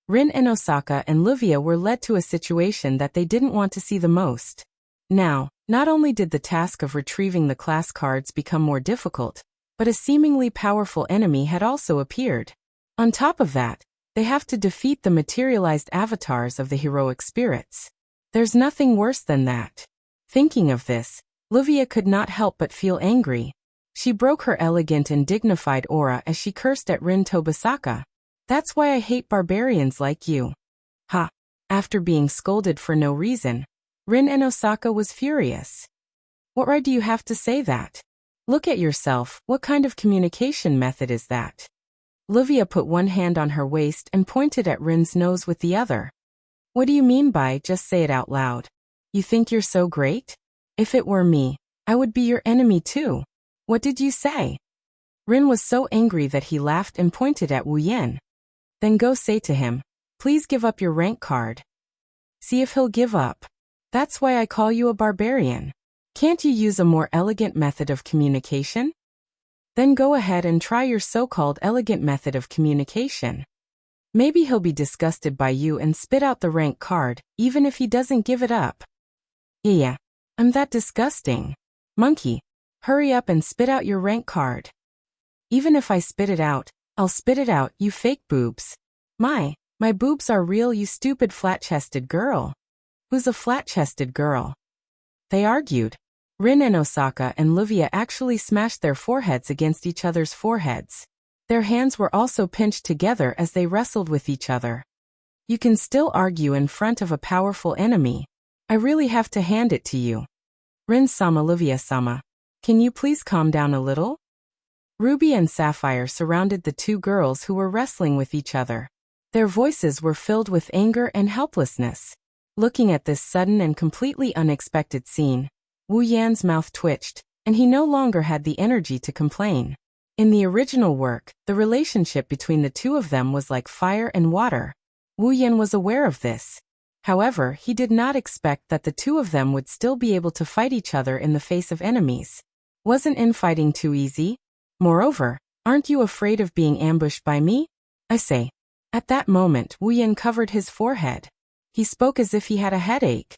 Rin and Osaka and Livia were led to a situation that they didn't want to see the most. Now, not only did the task of retrieving the class cards become more difficult, but a seemingly powerful enemy had also appeared. On top of that, they have to defeat the materialized avatars of the heroic spirits. There's nothing worse than that. Thinking of this, Livia could not help but feel angry. She broke her elegant and dignified aura as she cursed at Rin Tobasaka. That's why I hate barbarians like you. Ha! After being scolded for no reason, Rin and Osaka was furious. What right do you have to say that? Look at yourself, what kind of communication method is that? Livia put one hand on her waist and pointed at Rin's nose with the other. What do you mean by just say it out loud? You think you're so great? If it were me, I would be your enemy too. What did you say? Rin was so angry that he laughed and pointed at Wu Yan. Then go say to him, please give up your rank card. See if he'll give up. That's why I call you a barbarian. Can't you use a more elegant method of communication? Then go ahead and try your so-called elegant method of communication. Maybe he'll be disgusted by you and spit out the rank card, even if he doesn't give it up. Yeah, I'm that disgusting. Monkey, hurry up and spit out your rank card. Even if I spit it out, I'll spit it out, you fake boobs. My boobs are real, you stupid flat-chested girl. Who's a flat-chested girl? They argued. Rin and Osaka and Livia actually smashed their foreheads against each other's foreheads. Their hands were also pinched together as they wrestled with each other. You can still argue in front of a powerful enemy. I really have to hand it to you. Rin-sama, Livia-sama. Can you please calm down a little? Ruby and Sapphire surrounded the two girls who were wrestling with each other. Their voices were filled with anger and helplessness. Looking at this sudden and completely unexpected scene, Wu Yan's mouth twitched, and he no longer had the energy to complain. In the original work, the relationship between the two of them was like fire and water. Wu Yan was aware of this. However, he did not expect that the two of them would still be able to fight each other in the face of enemies. Wasn't infighting too easy? Moreover, aren't you afraid of being ambushed by me? I say. At that moment, Wu Yan covered his forehead. He spoke as if he had a headache.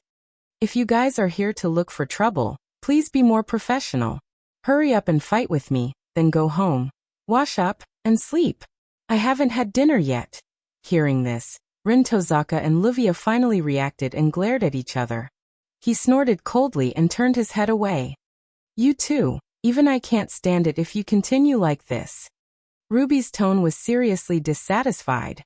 If you guys are here to look for trouble, please be more professional. Hurry up and fight with me, then go home. Wash up, and sleep. I haven't had dinner yet. Hearing this, Rin Tozaka and Livia finally reacted and glared at each other. He snorted coldly and turned his head away. You too, even I can't stand it if you continue like this. Ruby's tone was seriously dissatisfied.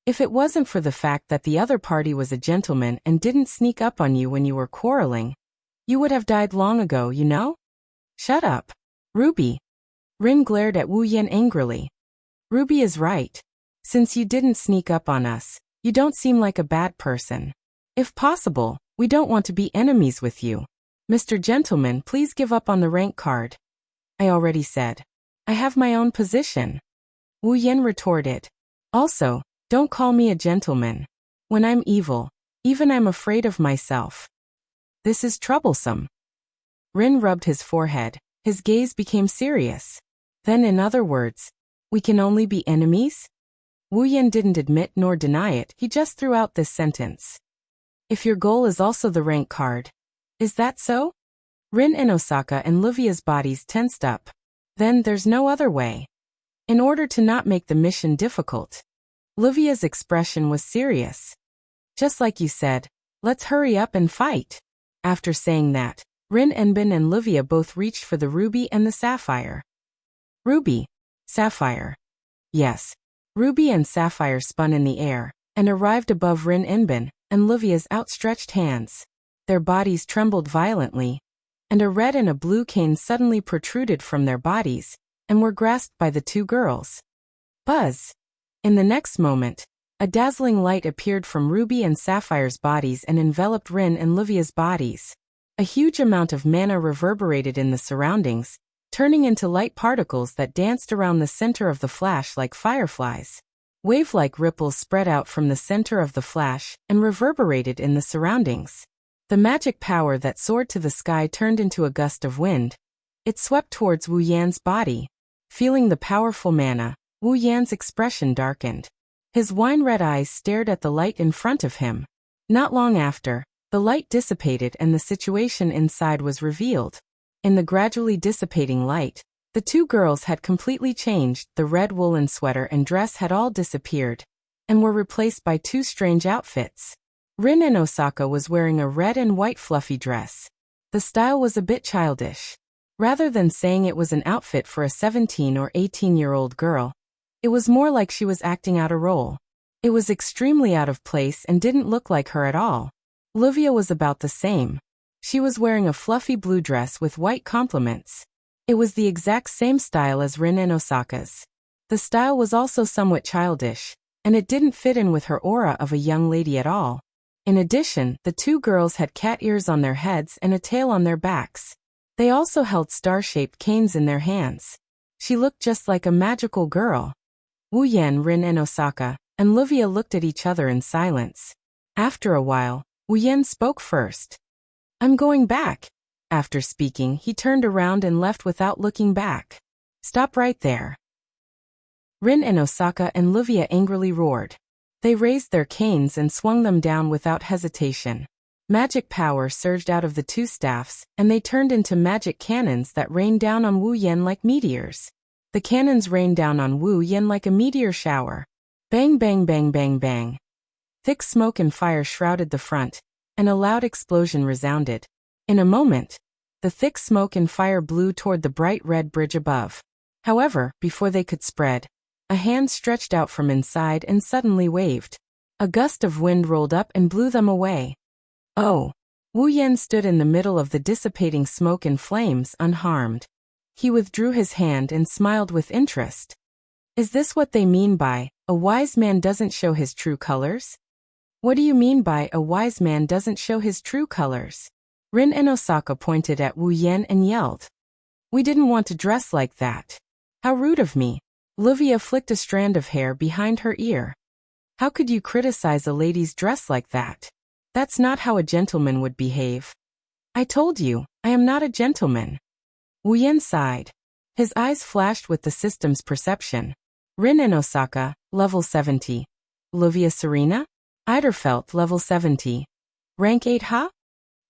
If it wasn't for the fact that the other party was a gentleman and didn't sneak up on you when you were quarreling, you would have died long ago, you know? Shut up, Ruby. Rin glared at Wu Yan angrily. Ruby is right. Since you didn't sneak up on us, you don't seem like a bad person. If possible, we don't want to be enemies with you. Mr. Gentleman, please give up on the rank card. I already said. I have my own position. Wu Yan retorted. Also, don't call me a gentleman. When I'm evil, even I'm afraid of myself. This is troublesome. Rin rubbed his forehead. His gaze became serious. Then in other words, we can only be enemies? Wu Yan didn't admit nor deny it, he just threw out this sentence. If your goal is also the rank card. Is that so? Rin and Osaka and Luvia's bodies tensed up. Then there's no other way. In order to not make the mission difficult. Luvia's expression was serious. Just like you said, let's hurry up and fight. After saying that, Rin Enbin and Luvia both reached for the ruby and the sapphire. Ruby. Sapphire. Yes. Ruby and sapphire spun in the air, and arrived above Rin Enbin and Luvia's outstretched hands. Their bodies trembled violently, and a red and a blue cane suddenly protruded from their bodies, and were grasped by the two girls. Buzz! In the next moment, a dazzling light appeared from Ruby and Sapphire's bodies and enveloped Rin and Luvia's bodies. A huge amount of mana reverberated in the surroundings, turning into light particles that danced around the center of the flash like fireflies. Wave-like ripples spread out from the center of the flash and reverberated in the surroundings. The magic power that soared to the sky turned into a gust of wind. It swept towards Wu Yan's body. Feeling the powerful mana, Wu Yan's expression darkened. His wine-red eyes stared at the light in front of him. Not long after, the light dissipated and the situation inside was revealed. In the gradually dissipating light, the two girls had completely changed. The red woolen sweater and dress had all disappeared, and were replaced by two strange outfits. Rin and Osaka was wearing a red and white fluffy dress. The style was a bit childish. Rather than saying it was an outfit for a 17 or 18-year-old girl, it was more like she was acting out a role. It was extremely out of place and didn't look like her at all. Luvia was about the same. She was wearing a fluffy blue dress with white complements. It was the exact same style as Rin and Osaka's. The style was also somewhat childish, and it didn't fit in with her aura of a young lady at all. In addition, the two girls had cat ears on their heads and a tail on their backs. They also held star-shaped canes in their hands. She looked just like a magical girl. Wu Yan, Rin and Osaka, and Luvia looked at each other in silence. After a while, Wu Yan spoke first. I'm going back. After speaking, he turned around and left without looking back. Stop right there. Rin and Osaka and Luvia angrily roared. They raised their canes and swung them down without hesitation. Magic power surged out of the two staffs, and they turned into magic cannons that rained down on Wu Yan like meteors. The cannons rained down on Wu Yan like a meteor shower. Bang bang bang bang bang. Thick smoke and fire shrouded the front, and a loud explosion resounded. In a moment, the thick smoke and fire blew toward the bright red bridge above. However, before they could spread, a hand stretched out from inside and suddenly waved. A gust of wind rolled up and blew them away. Oh! Wu Yan stood in the middle of the dissipating smoke and flames unharmed. He withdrew his hand and smiled with interest. Is this what they mean by, a wise man doesn't show his true colors? What do you mean by, a wise man doesn't show his true colors? Rin and Osaka pointed at Wu Yan and yelled. We didn't want to dress like that. How rude of me. Luvia flicked a strand of hair behind her ear. How could you criticize a lady's dress like that? That's not how a gentleman would behave. I told you, I am not a gentleman. Wu Yan sighed. His eyes flashed with the system's perception. Rin and Osaka, level 70. Luvia Serena? Eiderfelt, level 70. Rank 8 huh?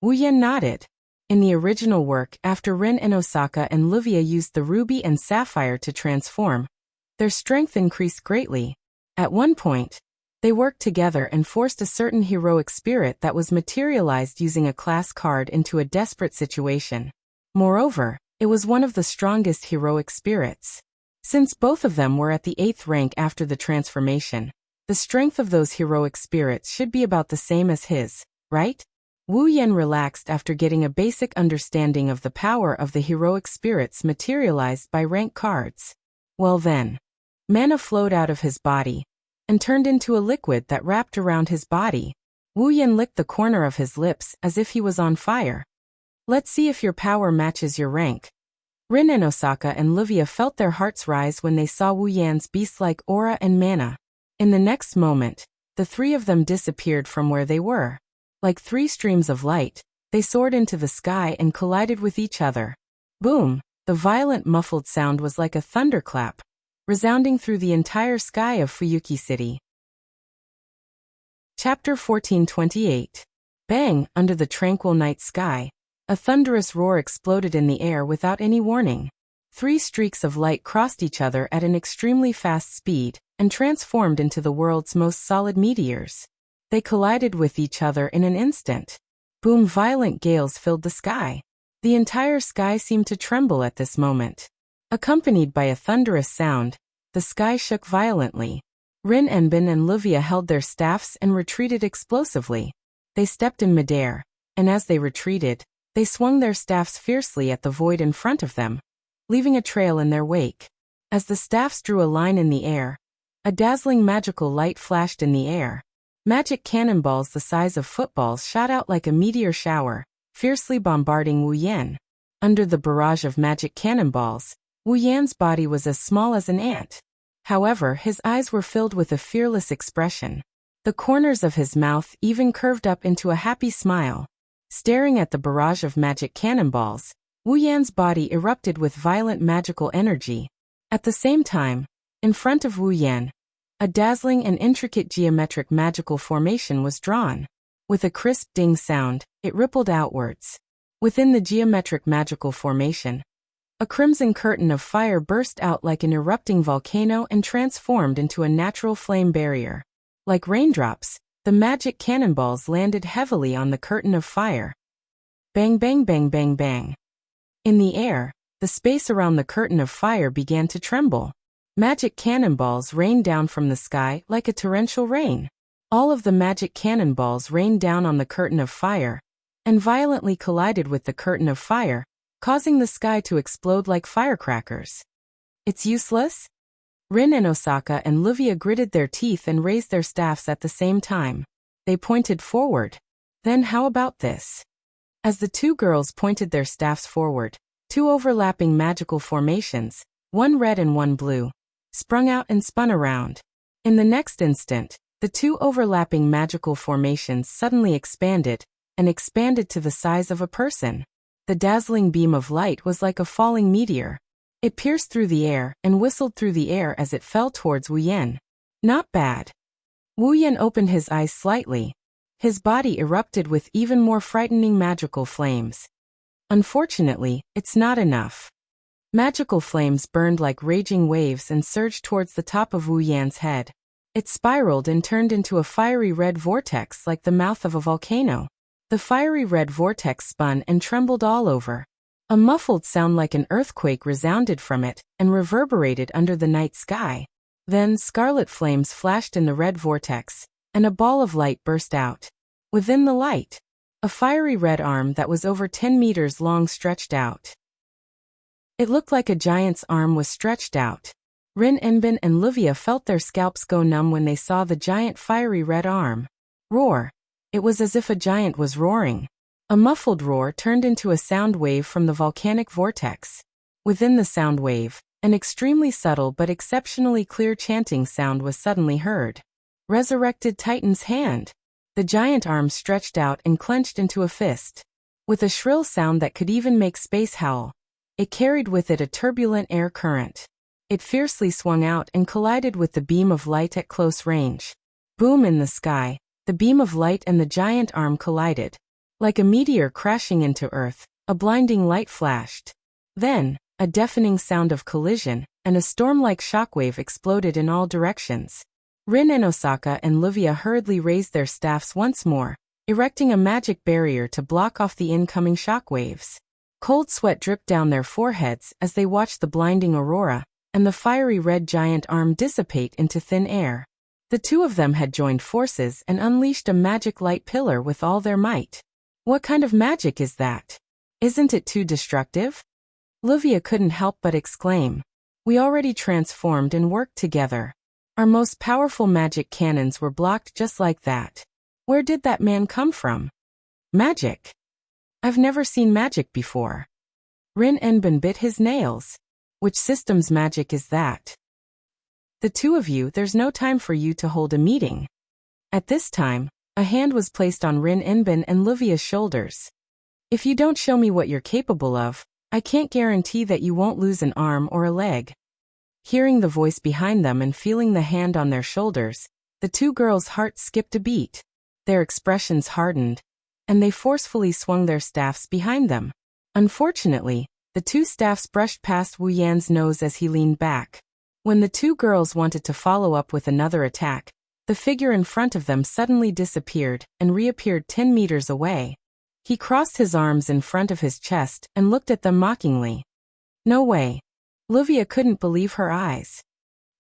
Wu Yan nodded. In the original work, after Rin and Osaka and Luvia used the ruby and sapphire to transform, their strength increased greatly. At one point, they worked together and forced a certain heroic spirit that was materialized using a class card into a desperate situation. Moreover, it was one of the strongest heroic spirits. Since both of them were at the 8th rank after the transformation, the strength of those heroic spirits should be about the same as his, right? Wu Yan relaxed after getting a basic understanding of the power of the heroic spirits materialized by rank cards. Well then, mana flowed out of his body and turned into a liquid that wrapped around his body. Wu Yan licked the corner of his lips as if he was on fire. Let's see if your power matches your rank. Rin and Osaka and Luvia felt their hearts rise when they saw Wu Yan's beast-like aura and mana. In the next moment, the three of them disappeared from where they were. Like three streams of light, they soared into the sky and collided with each other. Boom! The violent muffled sound was like a thunderclap, resounding through the entire sky of Fuyuki City. Chapter 1428. Bang! Under the tranquil night sky, a thunderous roar exploded in the air without any warning. 3 streaks of light crossed each other at an extremely fast speed and transformed into the world's most solid meteors. They collided with each other in an instant. Boom! Violent gales filled the sky. The entire sky seemed to tremble at this moment. Accompanied by a thunderous sound, the sky shook violently. Rin Enbin and Livia held their staffs and retreated explosively. They stepped in midair, and as they retreated, they swung their staffs fiercely at the void in front of them, leaving a trail in their wake. As the staffs drew a line in the air, a dazzling magical light flashed in the air. Magic cannonballs the size of footballs shot out like a meteor shower, fiercely bombarding Wu Yan. Under the barrage of magic cannonballs, Wu Yan's body was as small as an ant. However, his eyes were filled with a fearless expression. The corners of his mouth even curved up into a happy smile. Staring at the barrage of magic cannonballs, Wu Yan's body erupted with violent magical energy. At the same time, in front of Wu Yan, a dazzling and intricate geometric magical formation was drawn. With a crisp ding sound, it rippled outwards. Within the geometric magical formation, a crimson curtain of fire burst out like an erupting volcano and transformed into a natural flame barrier. Like raindrops, the magic cannonballs landed heavily on the curtain of fire. Bang bang bang bang bang. In the air, the space around the curtain of fire began to tremble. Magic cannonballs rained down from the sky like a torrential rain. All of the magic cannonballs rained down on the curtain of fire, and violently collided with the curtain of fire, causing the sky to explode like firecrackers. It's useless? Rin and Osaka and Livia gritted their teeth and raised their staffs at the same time. They pointed forward. Then how about this? As the 2 girls pointed their staffs forward, 2 overlapping magical formations, one red and one blue, sprung out and spun around. In the next instant, the 2 overlapping magical formations suddenly expanded to the size of a person. The dazzling beam of light was like a falling meteor. It pierced through the air and whistled through the air as it fell towards Wu Yan. Not bad. Wu Yan opened his eyes slightly. His body erupted with even more frightening magical flames. Unfortunately, it's not enough. Magical flames burned like raging waves and surged towards the top of Wu Yan's head. It spiraled and turned into a fiery red vortex like the mouth of a volcano. The fiery red vortex spun and trembled all over. A muffled sound like an earthquake resounded from it and reverberated under the night sky. Then scarlet flames flashed in the red vortex, and a ball of light burst out. Within the light, a fiery red arm that was over 10 meters long stretched out. It looked like a giant's arm was stretched out. Rin Enbin and Livia felt their scalps go numb when they saw the giant fiery red arm. Roar! It was as if a giant was roaring. A muffled roar turned into a sound wave from the volcanic vortex. Within the sound wave, an extremely subtle but exceptionally clear chanting sound was suddenly heard. Resurrected Titan's hand. The giant arm stretched out and clenched into a fist. With a shrill sound that could even make space howl, it carried with it a turbulent air current. It fiercely swung out and collided with the beam of light at close range. Boom! In the sky, the beam of light and the giant arm collided. Like a meteor crashing into Earth, a blinding light flashed. Then, a deafening sound of collision, and a storm-like shockwave exploded in all directions. Rin and Osaka and Livia hurriedly raised their staffs once more, erecting a magic barrier to block off the incoming shockwaves. Cold sweat dripped down their foreheads as they watched the blinding aurora, and the fiery red giant arm dissipate into thin air. The 2 of them had joined forces and unleashed a magic light pillar with all their might. What kind of magic is that? Isn't it too destructive? Livia couldn't help but exclaim. We already transformed and worked together. Our most powerful magic cannons were blocked just like that. Where did that man come from? Magic? I've never seen magic before. Rin Enbin bit his nails. Which system's magic is that? The 2 of you, there's no time for you to hold a meeting. At this time, a hand was placed on Rin Enbin and Livia's shoulders. If you don't show me what you're capable of, I can't guarantee that you won't lose an arm or a leg. Hearing the voice behind them and feeling the hand on their shoulders, the 2 girls' hearts skipped a beat. Their expressions hardened. and they forcefully swung their staffs behind them. Unfortunately, the two staffs brushed past Wu Yan's nose as he leaned back. When the two girls wanted to follow up with another attack, the figure in front of them suddenly disappeared and reappeared 10 meters away. He crossed his arms in front of his chest and looked at them mockingly. No way. Livia couldn't believe her eyes.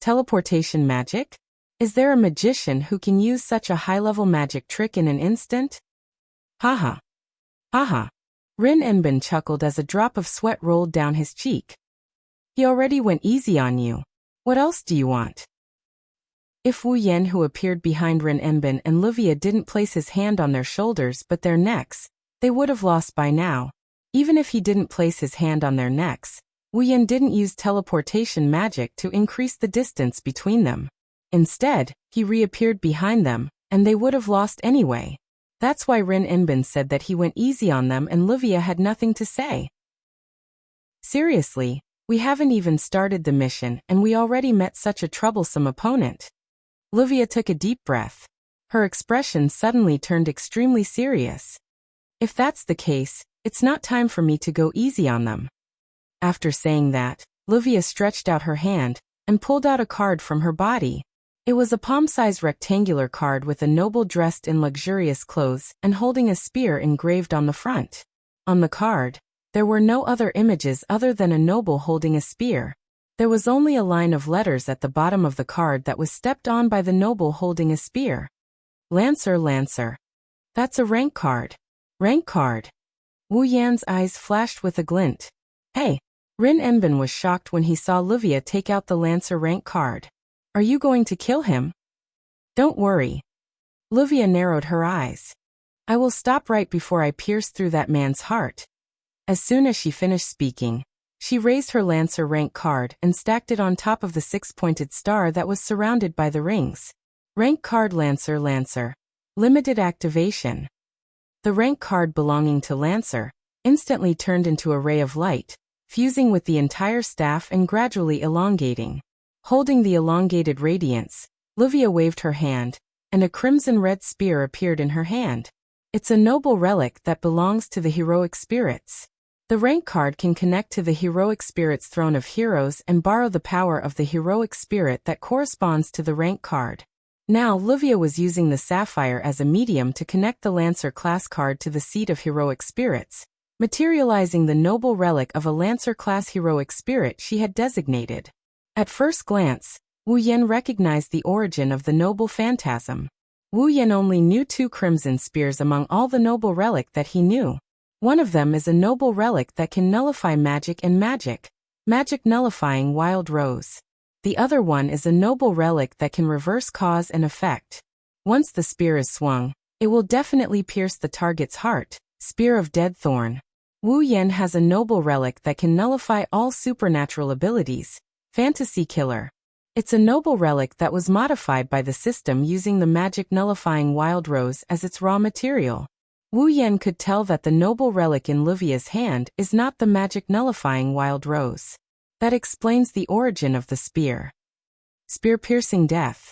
Teleportation magic? Is there a magician who can use such a high-level magic trick in an instant? Haha. Haha. Rin Enbin chuckled as a drop of sweat rolled down his cheek. He already went easy on you. What else do you want? If Wu Yan, who appeared behind Rin Enbin, and Livia didn't place his hand on their shoulders but their necks, they would have lost by now. Even if he didn't place his hand on their necks, Wu Yan didn't use teleportation magic to increase the distance between them. Instead, he reappeared behind them, and they would have lost anyway. That's why Rin Enbin said that he went easy on them and Livia had nothing to say. Seriously, we haven't even started the mission and we already met such a troublesome opponent. Livia took a deep breath. Her expression suddenly turned extremely serious. If that's the case, it's not time for me to go easy on them. After saying that, Livia stretched out her hand and pulled out a card from her body. It was a palm-sized rectangular card with a noble dressed in luxurious clothes and holding a spear engraved on the front. On the card, there were no other images other than a noble holding a spear. There was only a line of letters at the bottom of the card that was stepped on by the noble holding a spear. Lancer, Lancer. That's a rank card. Rank card. Wu Yan's eyes flashed with a glint. Hey! Rin Enbin was shocked when he saw Livia take out the Lancer rank card. Are you going to kill him? Don't worry. Livia narrowed her eyes. I will stop right before I pierce through that man's heart. As soon as she finished speaking, she raised her Lancer rank card and stacked it on top of the 6-pointed star that was surrounded by the rings. Rank card Lancer, Lancer. Limited activation. The rank card belonging to Lancer instantly turned into a ray of light, fusing with the entire staff and gradually elongating. Holding the elongated radiance, Livia waved her hand, and a crimson-red spear appeared in her hand. It's a noble relic that belongs to the heroic spirits. The rank card can connect to the heroic spirit's throne of heroes and borrow the power of the heroic spirit that corresponds to the rank card. Now Livia was using the sapphire as a medium to connect the Lancer class card to the seat of heroic spirits, materializing the noble relic of a Lancer class heroic spirit she had designated. At first glance, Wu Yan recognized the origin of the noble phantasm. Wu Yan only knew 2 crimson spears among all the noble relic that he knew. One of them is a noble relic that can nullify magic and magic nullifying Wild Rose. The other one is a noble relic that can reverse cause and effect. Once the spear is swung, it will definitely pierce the target's heart. Spear of Dead Thorn. Wu Yan has a noble relic that can nullify all supernatural abilities. Fantasy Killer. It's a noble relic that was modified by the system using the magic nullifying Wild Rose as its raw material. Wu Yan could tell that the noble relic in Livia's hand is not the magic nullifying Wild Rose. That explains the origin of the spear. Spear-piercing death.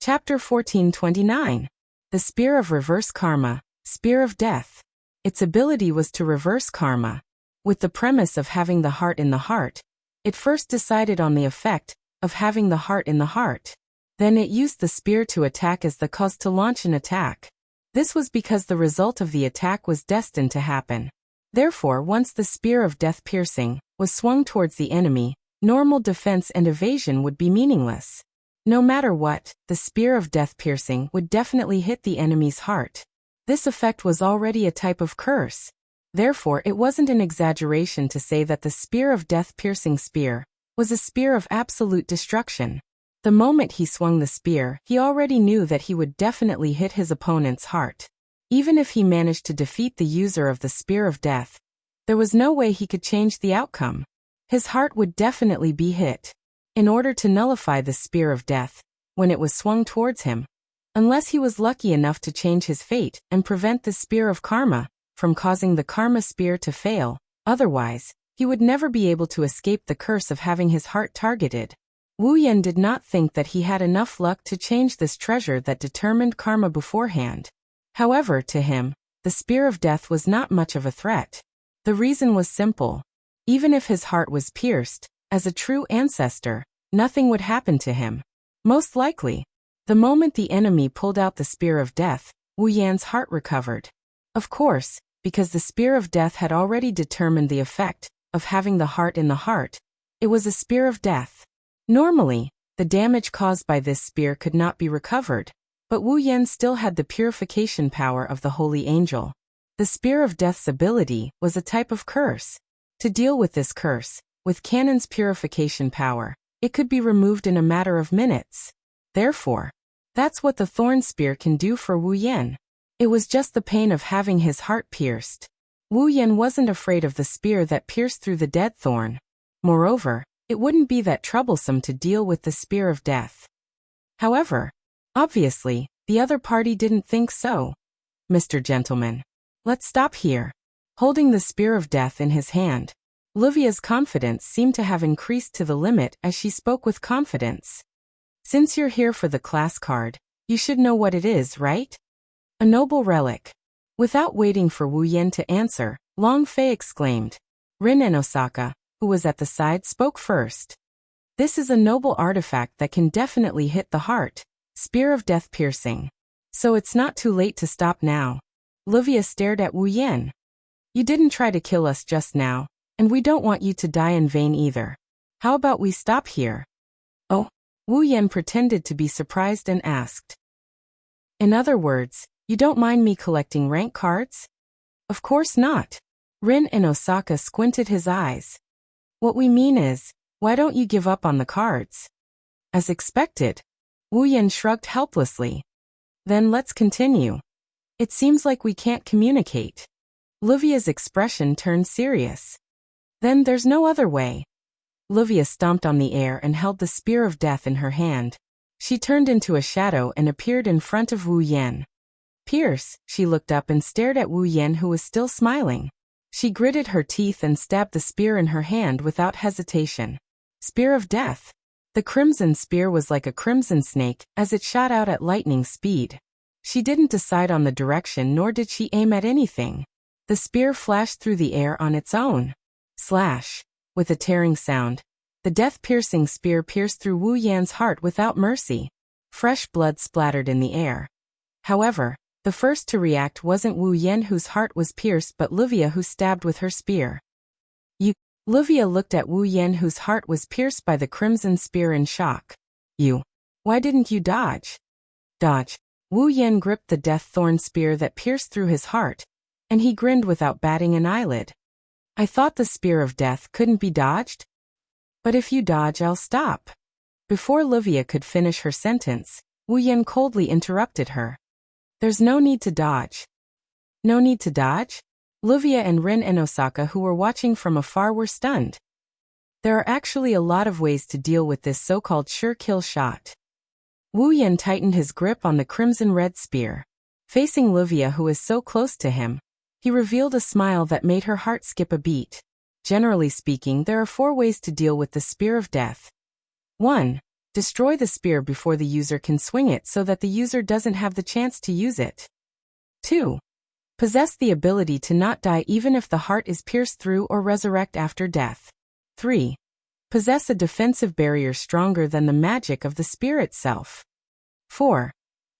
Chapter 1429. The Spear of Reverse Karma, Spear of Death. Its ability was to reverse karma. With the premise of having the heart in the heart, it first decided on the effect of having the heart in the heart. Then it used the spear to attack as the cause to launch an attack. This was because the result of the attack was destined to happen. Therefore, once the spear of death piercing was swung towards the enemy, normal defense and evasion would be meaningless. No matter what, the spear of death piercing would definitely hit the enemy's heart. This effect was already a type of curse. Therefore, it wasn't an exaggeration to say that the spear of death piercing spear was a spear of absolute destruction. The moment he swung the spear, he already knew that he would definitely hit his opponent's heart. Even if he managed to defeat the user of the spear of death, there was no way he could change the outcome. His heart would definitely be hit. In order to nullify the spear of death, when it was swung towards him, unless he was lucky enough to change his fate and prevent the spear of karma from causing the karma spear to fail, otherwise, he would never be able to escape the curse of having his heart targeted. Wu Yan did not think that he had enough luck to change this treasure that determined karma beforehand. However, to him, the spear of death was not much of a threat. The reason was simple. Even if his heart was pierced, as a true ancestor, nothing would happen to him. Most likely, the moment the enemy pulled out the spear of death, Wu Yan's heart recovered. Of course, because the spear of death had already determined the effect of having the heart in the heart, it was a spear of death. Normally, the damage caused by this spear could not be recovered, but Wu Yan still had the purification power of the holy angel. The spear of death's ability was a type of curse. To deal with this curse, with Canon's purification power, it could be removed in a matter of minutes. Therefore, that's what the thorn spear can do for Wu Yan. It was just the pain of having his heart pierced. Wu Yan wasn't afraid of the spear that pierced through the dead thorn. Moreover, it wouldn't be that troublesome to deal with the spear of death. However, obviously, the other party didn't think so. Mr. Gentleman, let's stop here. Holding the spear of death in his hand, Livia's confidence seemed to have increased to the limit as she spoke with confidence. Since you're here for the class card, you should know what it is, right? A noble relic. Without waiting for Wu Yan to answer, Long Fei exclaimed. Rin and Osaka, who was at the side, spoke first. This is a noble artifact that can definitely hit the heart. Spear of death piercing. So it's not too late to stop now. Livia stared at Wu Yan. You didn't try to kill us just now, and we don't want you to die in vain either. How about we stop here? Oh, Wu Yan pretended to be surprised and asked. In other words, you don't mind me collecting rank cards? Of course not. Rin and Osaka squinted his eyes. What we mean is, why don't you give up on the cards? As expected, Wu Yan shrugged helplessly. Then let's continue. It seems like we can't communicate. Livia's expression turned serious. Then there's no other way. Livia stomped on the air and held the spear of death in her hand. She turned into a shadow and appeared in front of Wu Yan. Pierce, she looked up and stared at Wu Yan, who was still smiling. She gritted her teeth and stabbed the spear in her hand without hesitation. Spear of death. The crimson spear was like a crimson snake as it shot out at lightning speed. She didn't decide on the direction, nor did she aim at anything. The spear flashed through the air on its own. Slash. With a tearing sound, the death-piercing spear pierced through Wu Yan's heart without mercy. Fresh blood splattered in the air. However, the first to react wasn't Wu Yan, whose heart was pierced, but Livia, who stabbed with her spear. Livia looked at Wu Yan, whose heart was pierced by the crimson spear, in shock. Why didn't you dodge? Dodge. Wu Yan gripped the death thorn spear that pierced through his heart, and he grinned without batting an eyelid. I thought the spear of death couldn't be dodged? But if you dodge, I'll stop. Before Livia could finish her sentence, Wu Yan coldly interrupted her. There's no need to dodge. No need to dodge? Livia and Rin and Osaka, who were watching from afar, were stunned. There are actually a lot of ways to deal with this so-called sure kill shot. Wu Yan tightened his grip on the crimson-red spear. Facing Livia, who is so close to him, he revealed a smile that made her heart skip a beat. Generally speaking, there are 4 ways to deal with the spear of death. 1. Destroy the spear before the user can swing it so that the user doesn't have the chance to use it. 2. Possess the ability to not die even if the heart is pierced through, or resurrect after death. 3. Possess a defensive barrier stronger than the magic of the spear itself. 4.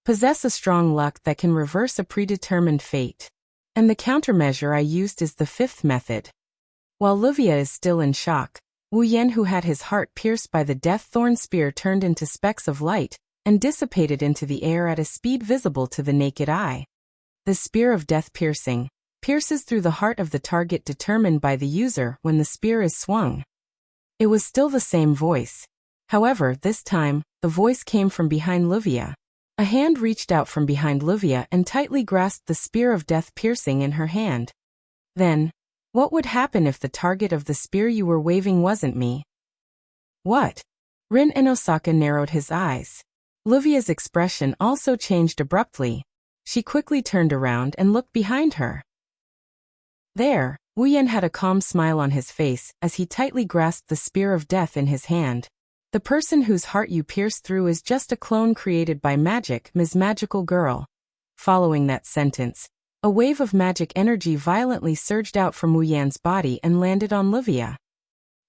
Possess a strong luck that can reverse a predetermined fate. And the countermeasure I used is the 5th method. While Livia is still in shock, Wu Yan, who had his heart pierced by the death thorn spear, turned into specks of light and dissipated into the air at a speed visible to the naked eye. The spear of death piercing pierces through the heart of the target determined by the user when the spear is swung. It was still the same voice. However, this time, the voice came from behind Livia. A hand reached out from behind Livia and tightly grasped the spear of death piercing in her hand. Then, what would happen if the target of the spear you were waving wasn't me? What? Rin and Osaka narrowed his eyes. Livia's expression also changed abruptly. She quickly turned around and looked behind her. There, Wu Yan had a calm smile on his face as he tightly grasped the spear of death in his hand. The person whose heart you pierced through is just a clone created by magic, Ms. Magical Girl. Following that sentence, a wave of magic energy violently surged out from Wu Yan's body and landed on Livia.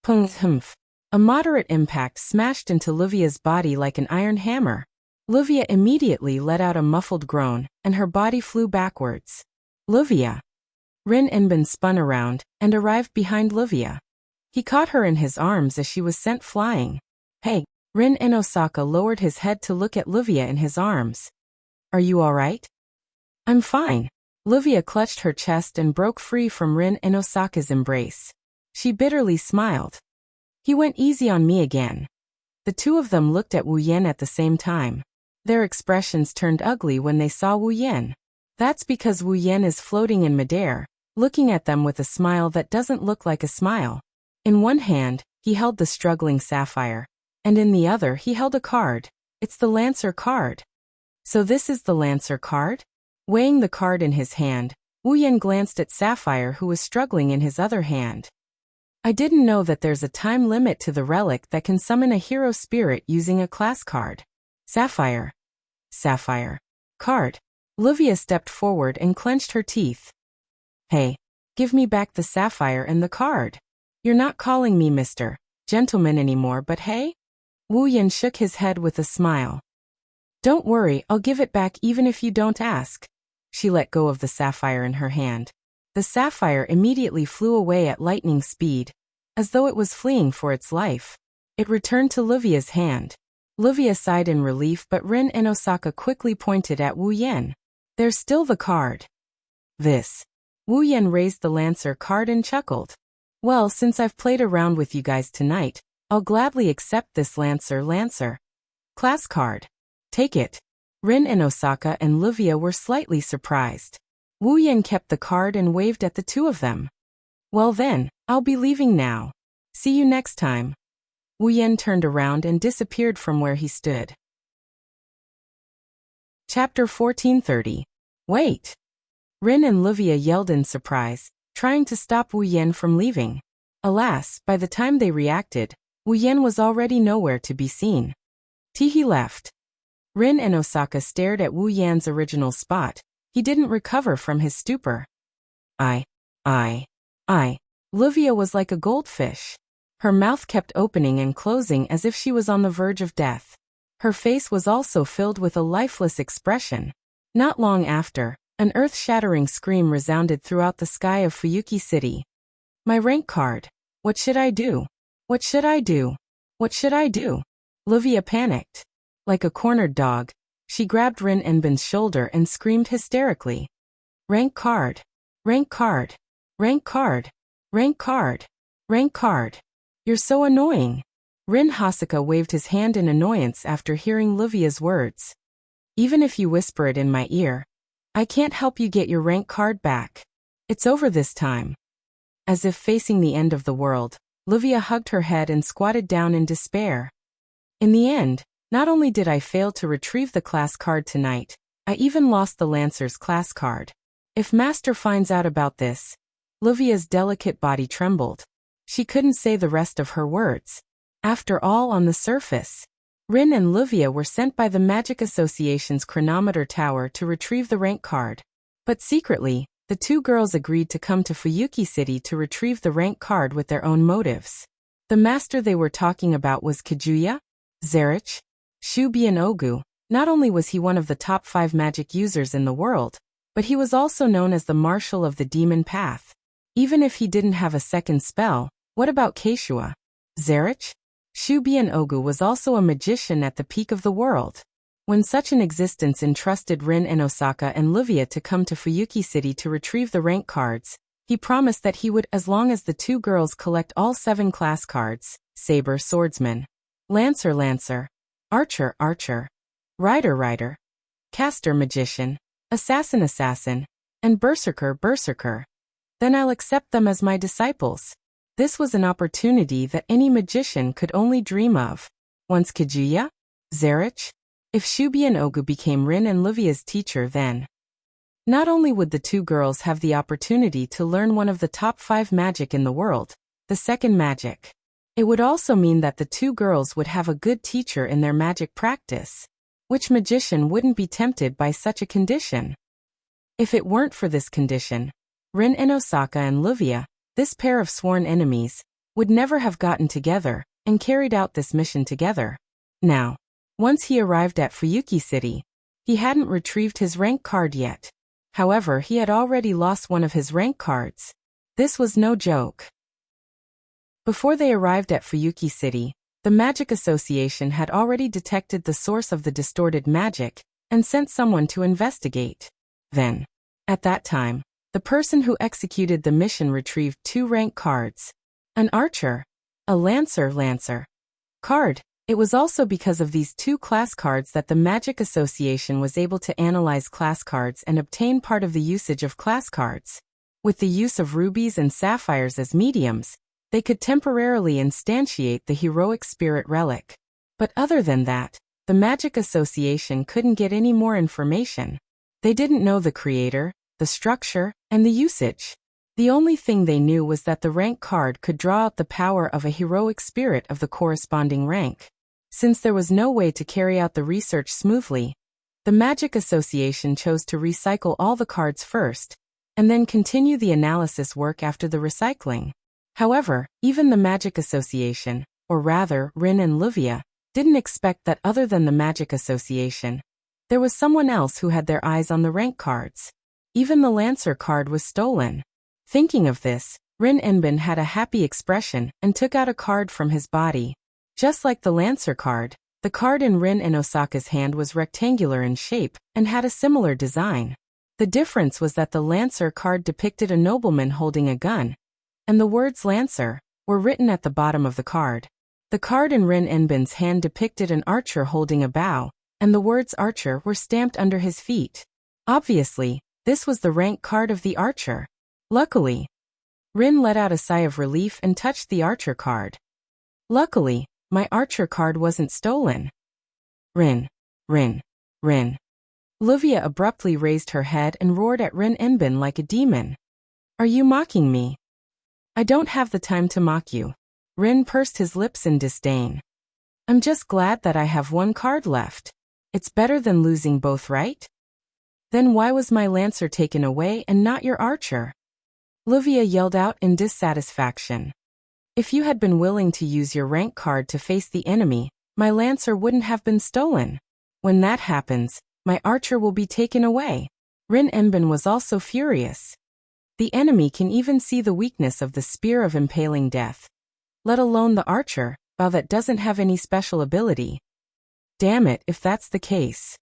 Pung humph. A moderate impact smashed into Livia's body like an iron hammer. Livia immediately let out a muffled groan, and her body flew backwards. Livia. Rin Enbin spun around and arrived behind Livia. He caught her in his arms as she was sent flying. Hey! Rin Enosaka lowered his head to look at Livia in his arms. Are you all right? I'm fine. Livia clutched her chest and broke free from Rin Enosaka's embrace. She bitterly smiled. He went easy on me again. The two of them looked at Wu Yan at the same time. Their expressions turned ugly when they saw Wu Yan. That's because Wu Yan is floating in midair, looking at them with a smile that doesn't look like a smile. In one hand, he held the struggling sapphire, and in the other he held a card. It's the Lancer card. So this is the Lancer card? Weighing the card in his hand, Wu Yan glanced at Sapphire, who was struggling in his other hand. I didn't know that there's a time limit to the relic that can summon a hero spirit using a class card. Sapphire. Card. Livia stepped forward and clenched her teeth. Hey, give me back the sapphire and the card. You're not calling me Mr. Gentleman anymore, but hey? Wu Yan shook his head with a smile. Don't worry, I'll give it back even if you don't ask. She let go of the sapphire in her hand. The sapphire immediately flew away at lightning speed, as though it was fleeing for its life. It returned to Livia's hand. Livia sighed in relief, but Rin Enosaka quickly pointed at Wu Yan. There's still the card. This. Wu Yan raised the Lancer card and chuckled. Well, since I've played around with you guys tonight, I'll gladly accept this Lancer. Class card. Take it. Rin Enosaka and Livia were slightly surprised. Wu Yan kept the card and waved at the two of them. Well then, I'll be leaving now. See you next time. Wu Yan turned around and disappeared from where he stood. Chapter 1430. Wait! Rin and Livia yelled in surprise, trying to stop Wu Yan from leaving. Alas, by the time they reacted, Wu Yan was already nowhere to be seen. He left. Rin Enosaka stared at Wu Yan's original spot. He didn't recover from his stupor. Livia was like a goldfish. Her mouth kept opening and closing as if she was on the verge of death. Her face was also filled with a lifeless expression. Not long after, an earth-shattering scream resounded throughout the sky of Fuyuki City. My rank card. What should I do? What should I do? What should I do? Livia panicked. Like a cornered dog, she grabbed Rin Enbin's shoulder and screamed hysterically. Rank card. Rank card. Rank card. Rank card. Rank card. You're so annoying. Rin Hasaka waved his hand in annoyance after hearing Livia's words. Even if you whisper it in my ear, I can't help you get your rank card back. It's over this time. As if facing the end of the world, Livia hugged her head and squatted down in despair. In the end, not only did I fail to retrieve the class card tonight, I even lost the Lancer's class card. If Master finds out about this, Livia's delicate body trembled. She couldn't say the rest of her words. After all, on the surface, Rin and Livia were sent by the Magic Association's chronometer tower to retrieve the rank card. But secretly, the two girls agreed to come to Fuyuki City to retrieve the rank card with their own motives. The master they were talking about was Kajuya, Zerich, Shubi and Ogu. Not only was he one of the top 5 magic users in the world, but he was also known as the Marshal of the Demon Path. Even if he didn't have a second spell, what about Keishua? Zerich? Shubi and Ogu was also a magician at the peak of the world. When such an existence entrusted Rin Enosaka and Livia to come to Fuyuki City to retrieve the rank cards, he promised that he would, as long as the two girls collect all 7 class cards: Saber, Swordsman, Lancer, Archer, Rider, Caster, Magician, Assassin, and Berserker. Then I'll accept them as my disciples. This was an opportunity that any magician could only dream of. Once Kajuya, Zerich, if Shubi and Ogu became Rin and Livia's teacher, then not only would the two girls have the opportunity to learn one of the top 5 magic in the world, the second magic, it would also mean that the two girls would have a good teacher in their magic practice. Which magician wouldn't be tempted by such a condition? If it weren't for this condition, Rin and Osaka and Wuxia, this pair of sworn enemies, would never have gotten together and carried out this mission together. Now, once he arrived at Fuyuki City, he hadn't retrieved his rank card yet. However, he had already lost one of his rank cards. This was no joke. Before they arrived at Fuyuki City, the Magic Association had already detected the source of the distorted magic and sent someone to investigate. Then, at that time, the person who executed the mission retrieved 2 rank cards. An archer, a lancer card. It was also because of these 2 class cards that the Magic Association was able to analyze class cards and obtain part of the usage of class cards. With the use of rubies and sapphires as mediums, they could temporarily instantiate the heroic spirit relic. But other than that, the Magic Association couldn't get any more information. They didn't know the creator, the structure, and the usage. The only thing they knew was that the rank card could draw out the power of a heroic spirit of the corresponding rank. Since there was no way to carry out the research smoothly, the Magic Association chose to recycle all the cards first, and then continue the analysis work after the recycling. However, even the Magic Association, or rather Rin and Wuxia, didn't expect that other than the Magic Association, there was someone else who had their eyes on the rank cards. Even the Lancer card was stolen. Thinking of this, Rin Enbin had a happy expression and took out a card from his body. Just like the Lancer card, the card in Rin and Osaka's hand was rectangular in shape and had a similar design. The difference was that the Lancer card depicted a nobleman holding a gun, and the words Lancer were written at the bottom of the card. The card in Rin Enbin's hand depicted an archer holding a bow, and the words archer were stamped under his feet. Obviously, this was the rank card of the archer. Luckily, Rin let out a sigh of relief and touched the archer card. Luckily, my archer card wasn't stolen. Rin. Wuxia abruptly raised her head and roared at Rin Enbin like a demon. Are you mocking me? I don't have the time to mock you. Rin pursed his lips in disdain. I'm just glad that I have 1 card left. It's better than losing both, right? Then why was my Lancer taken away and not your archer? Wuxia yelled out in dissatisfaction. If you had been willing to use your rank card to face the enemy, my Lancer wouldn't have been stolen. When that happens, my archer will be taken away. Rin Enbin was also furious. The enemy can even see the weakness of the spear of impaling death, let alone the archer, bow that doesn't have any special ability. Damn it, if that's the case.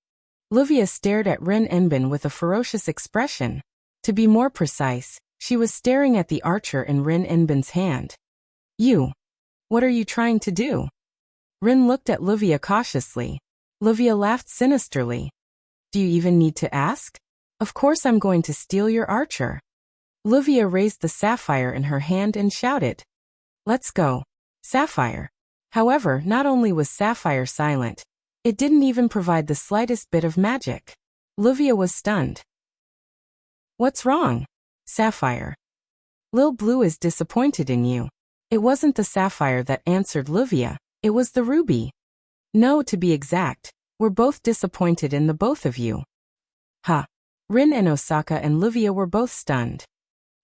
Wuxia stared at Rin Enbin with a ferocious expression. To be more precise, she was staring at the archer in Rin Enbin's hand. You. What are you trying to do? Rin looked at Wuxia cautiously. Wuxia laughed sinisterly. Do you even need to ask? Of course I'm going to steal your archer. Wuxia raised the sapphire in her hand and shouted. Let's go. Sapphire. However, not only was sapphire silent, it didn't even provide the slightest bit of magic. Wuxia was stunned. What's wrong? Sapphire. Lil Blue is disappointed in you. It wasn't the sapphire that answered Wuxia, it was the ruby. No, to be exact, we're both disappointed in the both of you. Ha. Rin and Osaka and Wuxia were both stunned.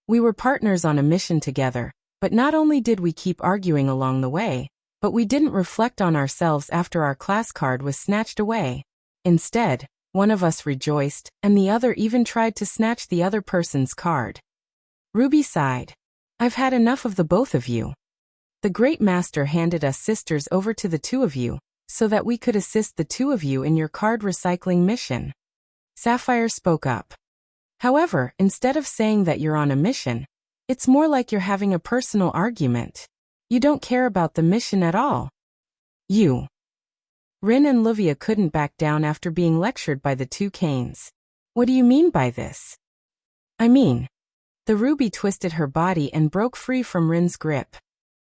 We were partners on a mission together, but not only did we keep arguing along the way, but we didn't reflect on ourselves after our class card was snatched away. Instead, one of us rejoiced, and the other even tried to snatch the other person's card. Ruby sighed. I've had enough of the both of you. The Great Master handed us sisters over to the 2 of you, so that we could assist the 2 of you in your card recycling mission. Sapphire spoke up. However, instead of saying that you're on a mission, it's more like you're having a personal argument. You don't care about the mission at all. You. Rin and Wuxia couldn't back down after being lectured by the 2 canes. What do you mean by this? I mean, the ruby twisted her body and broke free from Rin's grip.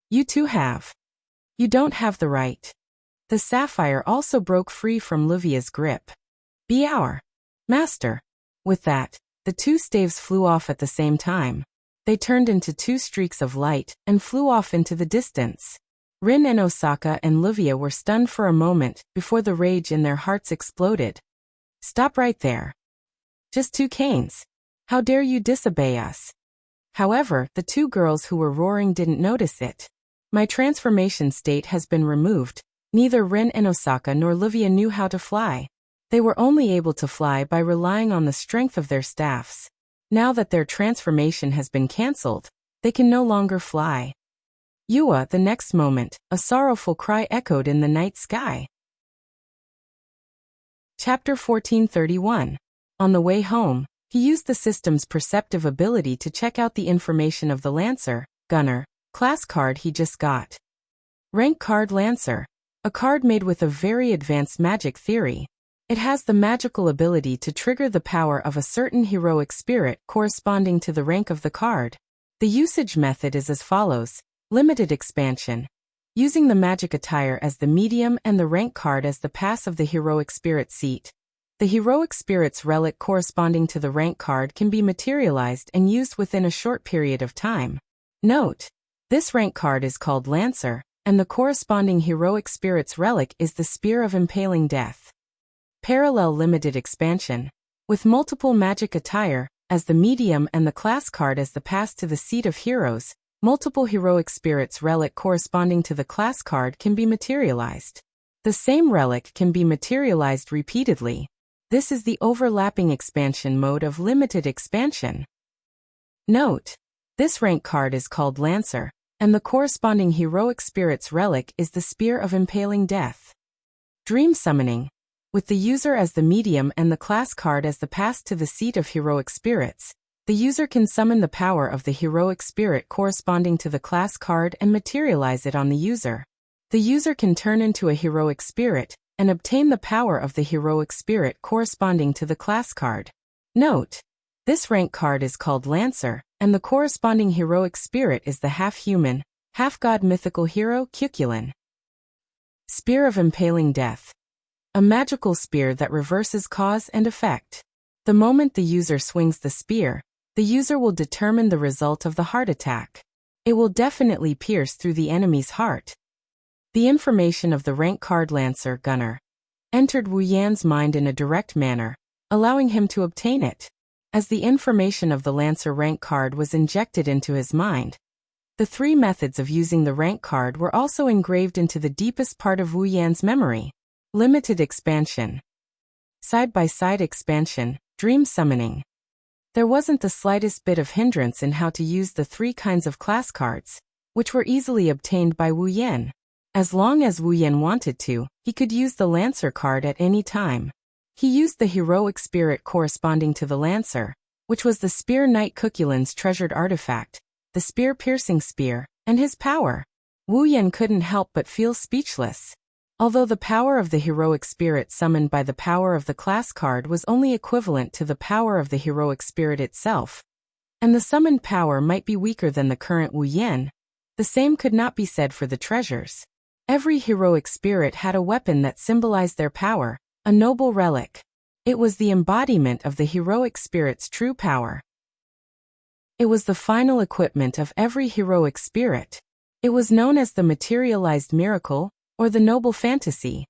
You 2 have. You don't have the right. The sapphire also broke free from Wuxia's grip. Be our master. With that, the 2 staves flew off at the same time. They turned into 2 streaks of light and flew off into the distance. Rin and Osaka and Livia were stunned for a moment before the rage in their hearts exploded. Stop right there. Just 2 canes. How dare you disobey us? However, the 2 girls who were roaring didn't notice it. My transformation state has been removed. Neither Rin and Osaka nor Livia knew how to fly. They were only able to fly by relying on the strength of their staffs. Now that their transformation has been cancelled, they can no longer fly. The next moment, a sorrowful cry echoed in the night sky. Chapter 1431. On the way home, he used the system's perceptive ability to check out the information of the Lancer, Gunner, class card he just got. Rank card Lancer. A card made with a very advanced magic theory. It has the magical ability to trigger the power of a certain heroic spirit corresponding to the rank of the card. The usage method is as follows. Limited expansion. Using the magic attire as the medium and the rank card as the pass of the heroic spirit seat. The heroic spirit's relic corresponding to the rank card can be materialized and used within a short period of time. Note: this rank card is called Lancer, and the corresponding heroic spirit's relic is the Spear of Impaling Death. Parallel limited expansion. With multiple magic attire as the medium and the class card as the pass to the seat of heroes, multiple heroic spirit's relic corresponding to the class card can be materialized. The same relic can be materialized repeatedly. This is the overlapping expansion mode of limited expansion. Note: this rank card is called Lancer, and the corresponding heroic spirit's relic is the Spear of Impaling Death. Dream summoning. With the user as the medium and the class card as the pass to the seat of heroic spirits, the user can summon the power of the heroic spirit corresponding to the class card and materialize it on the user. The user can turn into a heroic spirit and obtain the power of the heroic spirit corresponding to the class card. Note: this rank card is called Lancer, and the corresponding heroic spirit is the half-human, half-god mythical hero Cuculin. Spear of Impaling Death. A magical spear that reverses cause and effect. The moment the user swings the spear, the user will determine the result of the heart attack. It will definitely pierce through the enemy's heart. The information of the rank card Lancer Gunner entered Wu Yan's mind in a direct manner, allowing him to obtain it. As the information of the Lancer rank card was injected into his mind, the 3 methods of using the rank card were also engraved into the deepest part of Wu Yan's memory. Limited expansion. Side-by-side expansion, dream summoning. There wasn't the slightest bit of hindrance in how to use the 3 kinds of class cards, which were easily obtained by Wu Yan. As long as Wu Yan wanted to, he could use the Lancer card at any time. He used the heroic spirit corresponding to the Lancer, which was the Spear Knight Cuculin's treasured artifact, the spear-piercing spear, and his power. Wu Yan couldn't help but feel speechless. Although the power of the heroic spirit summoned by the power of the class card was only equivalent to the power of the heroic spirit itself, and the summoned power might be weaker than the current Wu Yan, the same could not be said for the treasures. Every heroic spirit had a weapon that symbolized their power, a noble relic. It was the embodiment of the heroic spirit's true power. It was the final equipment of every heroic spirit. It was known as the materialized miracle, or the noble fantasy.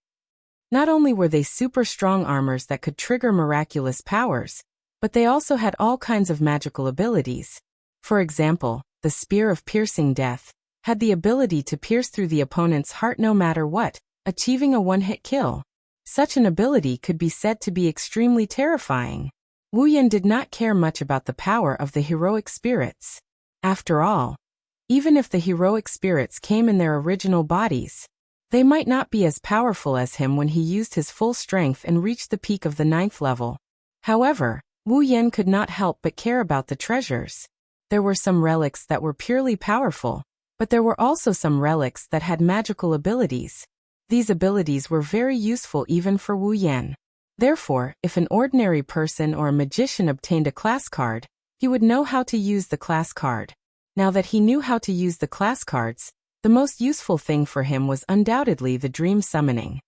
Not only were they super strong armors that could trigger miraculous powers, but they also had all kinds of magical abilities. For example, the Spear of Piercing Death had the ability to pierce through the opponent's heart no matter what, achieving a one-hit kill. Such an ability could be said to be extremely terrifying. Wu Yan did not care much about the power of the heroic spirits. After all, even if the heroic spirits came in their original bodies, they might not be as powerful as him when he used his full strength and reached the peak of the 9th level. However, Wu Yan could not help but care about the treasures. There were some relics that were purely powerful, but there were also some relics that had magical abilities. These abilities were very useful even for Wu Yan. Therefore, if an ordinary person or a magician obtained a class card, he would know how to use the class card. Now that he knew how to use the class cards, the most useful thing for him was undoubtedly the dream summoning.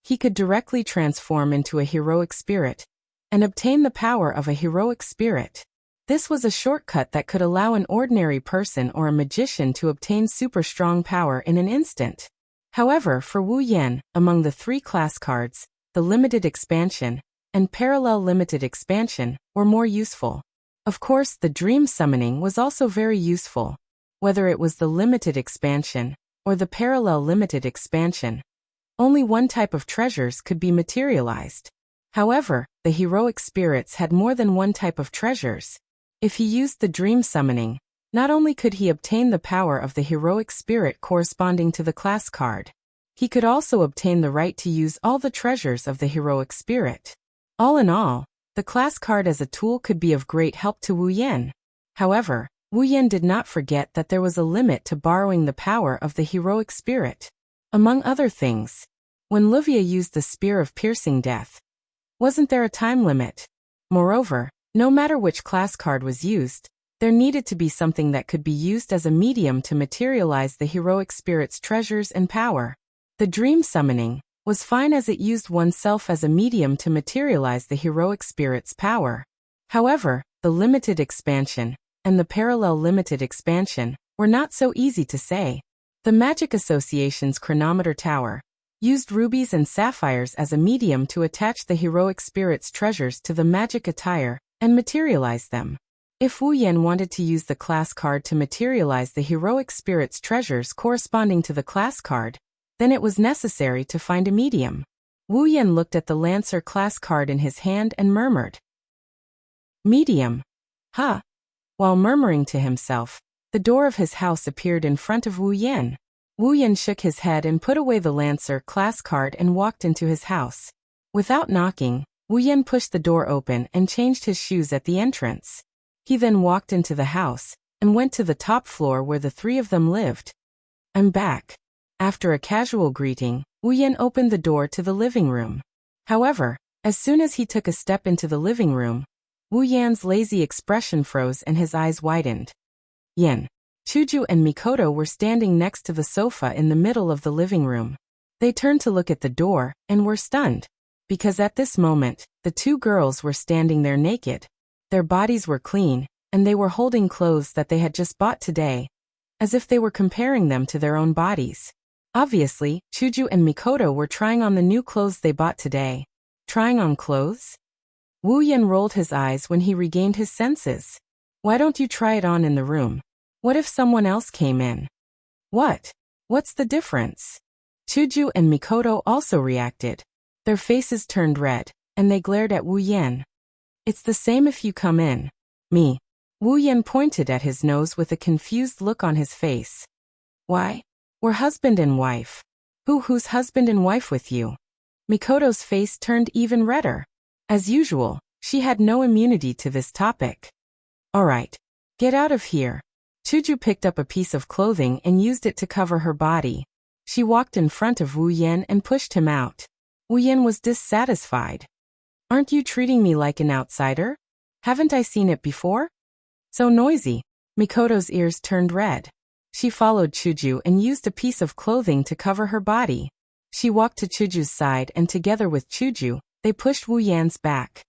He could directly transform into a heroic spirit and obtain the power of a heroic spirit. This was a shortcut that could allow an ordinary person or a magician to obtain super strong power in an instant. However, for Wu Yan, among the 3 class cards, the limited expansion and parallel limited expansion were more useful. Of course, the dream summoning was also very useful. Whether it was the limited expansion or the parallel limited expansion, only one type of treasures could be materialized. However, the heroic spirits had more than one type of treasures. If he used the dream summoning, not only could he obtain the power of the heroic spirit corresponding to the class card, he could also obtain the right to use all the treasures of the heroic spirit. All in all, the class card as a tool could be of great help to Wu Yan. However, Wu Yan did not forget that there was a limit to borrowing the power of the heroic spirit. Among other things, when Wuxia used the Spear of Piercing Death, wasn't there a time limit? Moreover, no matter which class card was used, there needed to be something that could be used as a medium to materialize the heroic spirit's treasures and power. The dream summoning was fine as it used oneself as a medium to materialize the heroic spirit's power. However, the limited expansion and the parallel limited expansion were not so easy to say. The Magic Association's chronometer tower used rubies and sapphires as a medium to attach the heroic spirit's treasures to the magic attire and materialize them. If Wu Yan wanted to use the class card to materialize the heroic spirit's treasures corresponding to the class card, then it was necessary to find a medium. Wu Yan looked at the Lancer class card in his hand and murmured, "Medium. Huh." While murmuring to himself, the door of his house appeared in front of Wu Yan. Wu Yan shook his head and put away the Lancer class card and walked into his house. Without knocking, Wu Yan pushed the door open and changed his shoes at the entrance. He then walked into the house and went to the top floor where the 3 of them lived. "I'm back." After a casual greeting, Wu Yan opened the door to the living room. However, as soon as he took a step into the living room, Wu Yan's lazy expression froze and his eyes widened. Yan, Chuju and Mikoto were standing next to the sofa in the middle of the living room. They turned to look at the door and were stunned, because at this moment, the 2 girls were standing there naked. Their bodies were clean, and they were holding clothes that they had just bought today, as if they were comparing them to their own bodies. Obviously, Chuju and Mikoto were trying on the new clothes they bought today. Trying on clothes? Wu Yan rolled his eyes when he regained his senses. "Why don't you try it on in the room? What if someone else came in?" "What? What's the difference?" Chuju and Mikoto also reacted. Their faces turned red, and they glared at Wu Yan. "It's the same if you come in." "Me." Wu Yan pointed at his nose with a confused look on his face. "Why? We're husband and wife." Who's husband and wife with you?" Mikoto's face turned even redder. As usual, she had no immunity to this topic. "All right. Get out of here." Chuju picked up a piece of clothing and used it to cover her body. She walked in front of Wu Yan and pushed him out. Wu Yan was dissatisfied. "Aren't you treating me like an outsider? Haven't I seen it before?" "So noisy." Mikoto's ears turned red. She followed Chuju and used a piece of clothing to cover her body. She walked to Chuju's side and together with Chuju, they pushed Wu Yan's back.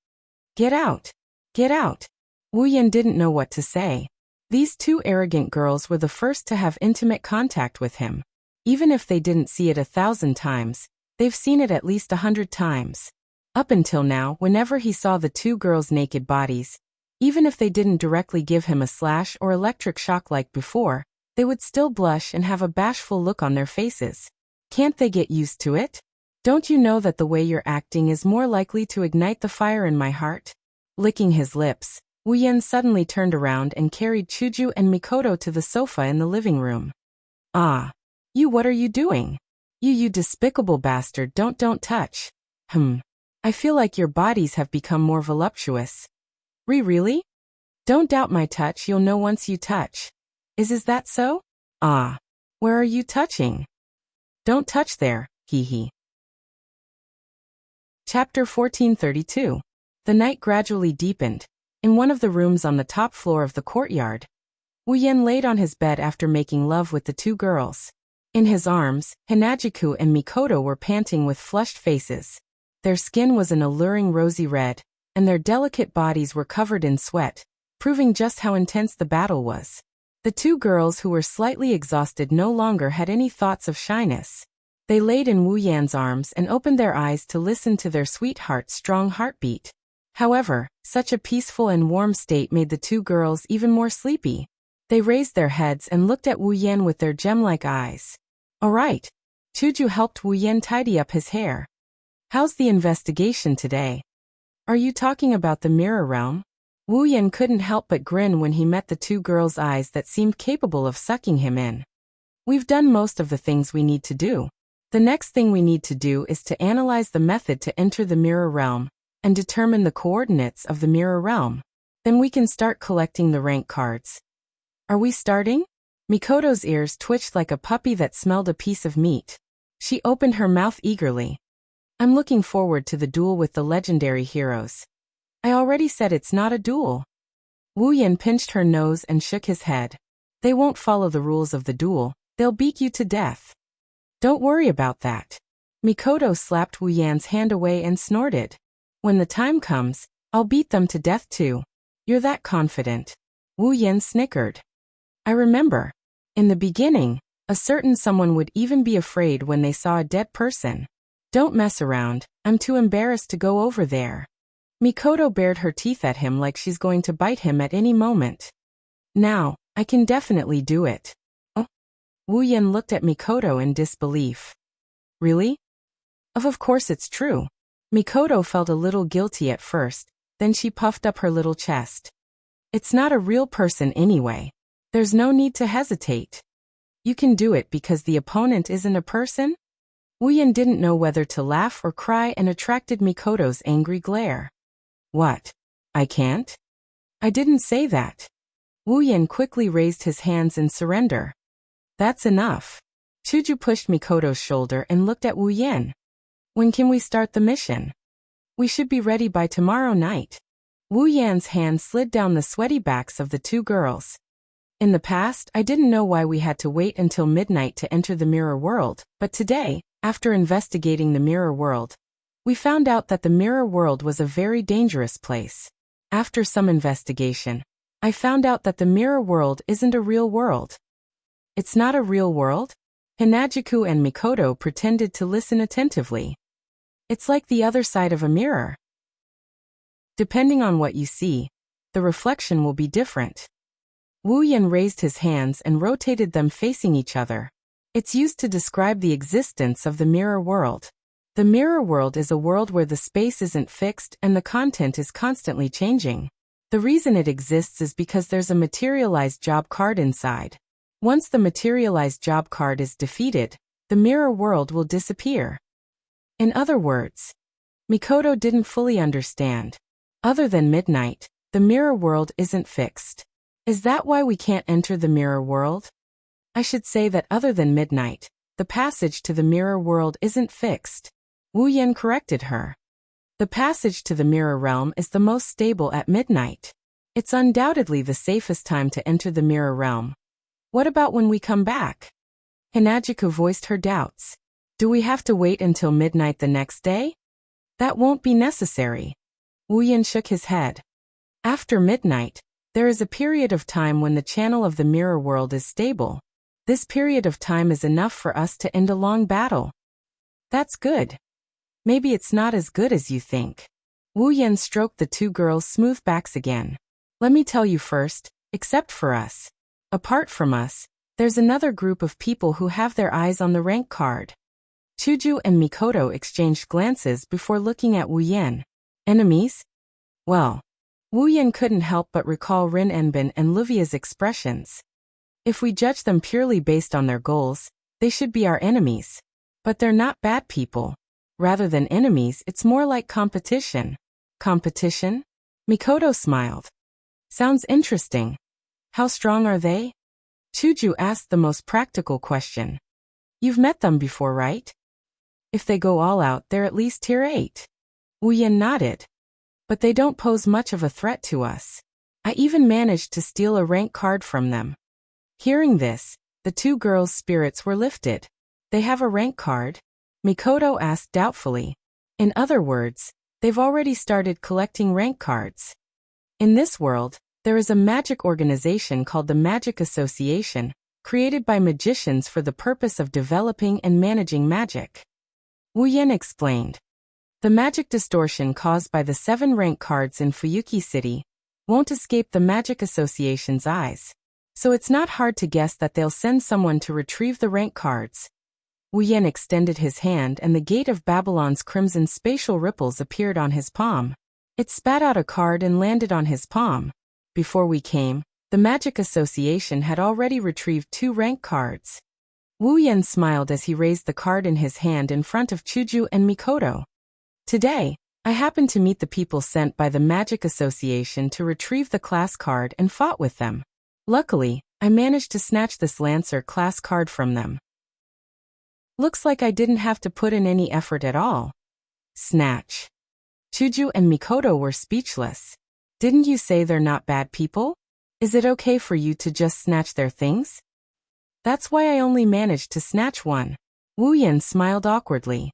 "Get out! Get out!" Wu Yan didn't know what to say. These 2 arrogant girls were the first to have intimate contact with him. Even if they didn't see it 1,000 times, they've seen it at least 100 times. Up until now, whenever he saw the 2 girls' naked bodies, even if they didn't directly give him a slash or electric shock like before, they would still blush and have a bashful look on their faces. Can't they get used to it? Don't you know that the way you're acting is more likely to ignite the fire in my heart? Licking his lips, Wu Yan suddenly turned around and carried Chuju and Mikoto to the sofa in the living room. "Ah. You, what are you doing? You despicable bastard, don't touch." I feel like your bodies have become more voluptuous." Really? Don't doubt my touch, you'll know once you touch." Is that so?" "Ah. Where are you touching?" "Don't touch there, hee." Chapter 1432. The night gradually deepened. In one of the rooms on the top floor of the courtyard, Wu Yan laid on his bed after making love with the 2 girls. In his arms, Hanajiku and Mikoto were panting with flushed faces. Their skin was an alluring rosy red, and their delicate bodies were covered in sweat, proving just how intense the battle was. The two girls who were slightly exhausted no longer had any thoughts of shyness. They laid in Wu Yan's arms and opened their eyes to listen to their sweetheart's strong heartbeat. However, such a peaceful and warm state made the two girls even more sleepy. They raised their heads and looked at Wu Yan with their gem-like eyes. All right. Chuju helped Wu Yan tidy up his hair. How's the investigation today? Are you talking about the mirror realm? Wu Yan couldn't help but grin when he met the two girls' eyes that seemed capable of sucking him in. We've done most of the things we need to do. The next thing we need to do is to analyze the method to enter the mirror realm and determine the coordinates of the mirror realm. Then we can start collecting the rank cards. Are we starting? Mikoto's ears twitched like a puppy that smelled a piece of meat. She opened her mouth eagerly. I'm looking forward to the duel with the legendary heroes. I already said it's not a duel. Wu Yan pinched her nose and shook his head. They won't follow the rules of the duel. They'll beat you to death. Don't worry about that. Mikoto slapped Wu Yan's hand away and snorted. When the time comes, I'll beat them to death too. You're that confident. Wu Yan snickered. I remember. In the beginning, a certain someone would even be afraid when they saw a dead person. Don't mess around. I'm too embarrassed to go over there. Mikoto bared her teeth at him like she's going to bite him at any moment. Now, I can definitely do it. Oh? Wu Yan looked at Mikoto in disbelief. Really? Of course it's true. Mikoto felt a little guilty at first, then she puffed up her little chest. It's not a real person anyway. There's no need to hesitate. You can do it because the opponent isn't a person? Wu Yan didn't know whether to laugh or cry and attracted Mikoto's angry glare. What? I can't? I didn't say that. Wu Yan quickly raised his hands in surrender. That's enough. Chuju pushed Mikoto's shoulder and looked at Wu Yan. When can we start the mission? We should be ready by tomorrow night. Wu Yan's hand slid down the sweaty backs of the two girls. In the past, I didn't know why we had to wait until midnight to enter the mirror world, but today, after investigating the mirror world, we found out that the mirror world was a very dangerous place. After some investigation, I found out that the mirror world isn't a real world. It's not a real world? Hinajuku and Mikoto pretended to listen attentively. It's like the other side of a mirror. Depending on what you see, the reflection will be different. Wu Yan raised his hands and rotated them facing each other. It's used to describe the existence of the mirror world. The mirror world is a world where the space isn't fixed and the content is constantly changing. The reason it exists is because there's a materialized job card inside. Once the materialized job card is defeated, the mirror world will disappear. In other words, Mikoto didn't fully understand. Other than midnight, the mirror world isn't fixed. Is that why we can't enter the mirror world? I should say that other than midnight, the passage to the mirror world isn't fixed. Wu Yan corrected her. The passage to the mirror realm is the most stable at midnight. It's undoubtedly the safest time to enter the mirror realm. What about when we come back? Hinajuku voiced her doubts. Do we have to wait until midnight the next day? That won't be necessary. Wu Yan shook his head. After midnight, there is a period of time when the channel of the mirror world is stable. This period of time is enough for us to end a long battle. That's good. Maybe it's not as good as you think. Wu Yan stroked the two girls' smooth backs again. Let me tell you first, except for us. Apart from us, there's another group of people who have their eyes on the rank card. Chuju and Mikoto exchanged glances before looking at Wu Yan. Enemies? Well, Wu Yan couldn't help but recall Rin Enbin and Livia's expressions. If we judge them purely based on their goals, they should be our enemies. But they're not bad people. Rather than enemies, it's more like competition. Competition? Mikoto smiled. Sounds interesting. How strong are they? Chuju asked the most practical question. You've met them before, right? If they go all out, they're at least tier 8. Wu Yan nodded. But they don't pose much of a threat to us. I even managed to steal a rank card from them. Hearing this, the two girls' spirits were lifted. They have a rank card? Mikoto asked doubtfully. In other words, they've already started collecting rank cards. In this world, There is a magic organization called the Magic Association, created by magicians for the purpose of developing and managing magic. Wu Yan explained. The magic distortion caused by the 7 rank cards in Fuyuki City won't escape the Magic Association's eyes. So it's not hard to guess that they'll send someone to retrieve the rank cards. Wu Yan extended his hand and the gate of Babylon's crimson spatial ripples appeared on his palm. It spat out a card and landed on his palm. Before we came, the Magic Association had already retrieved 2 rank cards. Wu Yan smiled as he raised the card in his hand in front of Chuju and Mikoto. Today, I happened to meet the people sent by the Magic Association to retrieve the class card and fought with them. Luckily, I managed to snatch this Lancer class card from them. Looks like I didn't have to put in any effort at all. Snatch. Chuju and Mikoto were speechless. Didn't you say they're not bad people? Is it okay for you to just snatch their things? That's why I only managed to snatch one. Wu Yan smiled awkwardly.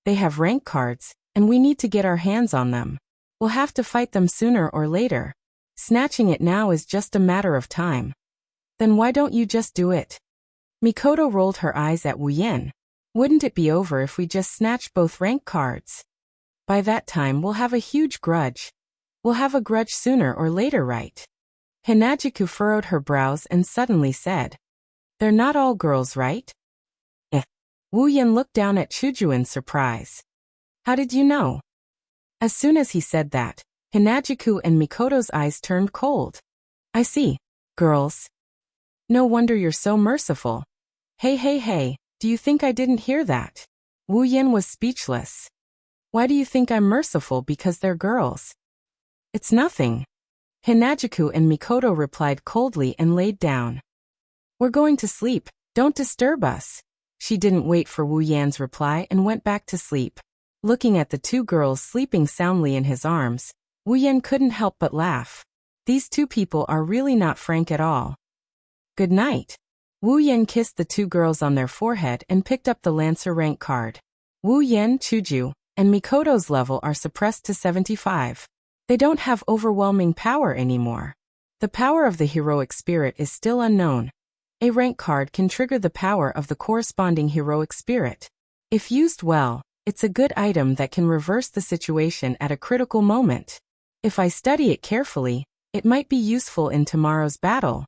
They have rank cards, and we need to get our hands on them. We'll have to fight them sooner or later. Snatching it now is just a matter of time. Then why don't you just do it? Mikoto rolled her eyes at Wu Yan. Wouldn't it be over if we just snatched both rank cards? By that time we'll have a huge grudge. We'll have a grudge sooner or later, right? Hinajiku furrowed her brows and suddenly said. They're not all girls, right? Wu Yan looked down at Chuju in surprise. How did you know? As soon as he said that, Hinajiku and Mikoto's eyes turned cold. I see. Girls. No wonder you're so merciful. Hey, do you think I didn't hear that? Wu Yan was speechless. Why do you think I'm merciful because they're girls? It's nothing. Hinajiku and Mikoto replied coldly and laid down. We're going to sleep, don't disturb us. She didn't wait for Wu Yan's reply and went back to sleep. Looking at the 2 girls sleeping soundly in his arms, Wu Yan couldn't help but laugh. These 2 people are really not frank at all. Good night. Wu Yan kissed the 2 girls on their forehead and picked up the Lancer rank card. Wu Yan, Chuju, and Mikoto's level are suppressed to 75. They don't have overwhelming power anymore. The power of the heroic spirit is still unknown. A rank card can trigger the power of the corresponding heroic spirit. If used well, it's a good item that can reverse the situation at a critical moment. If I study it carefully, it might be useful in tomorrow's battle.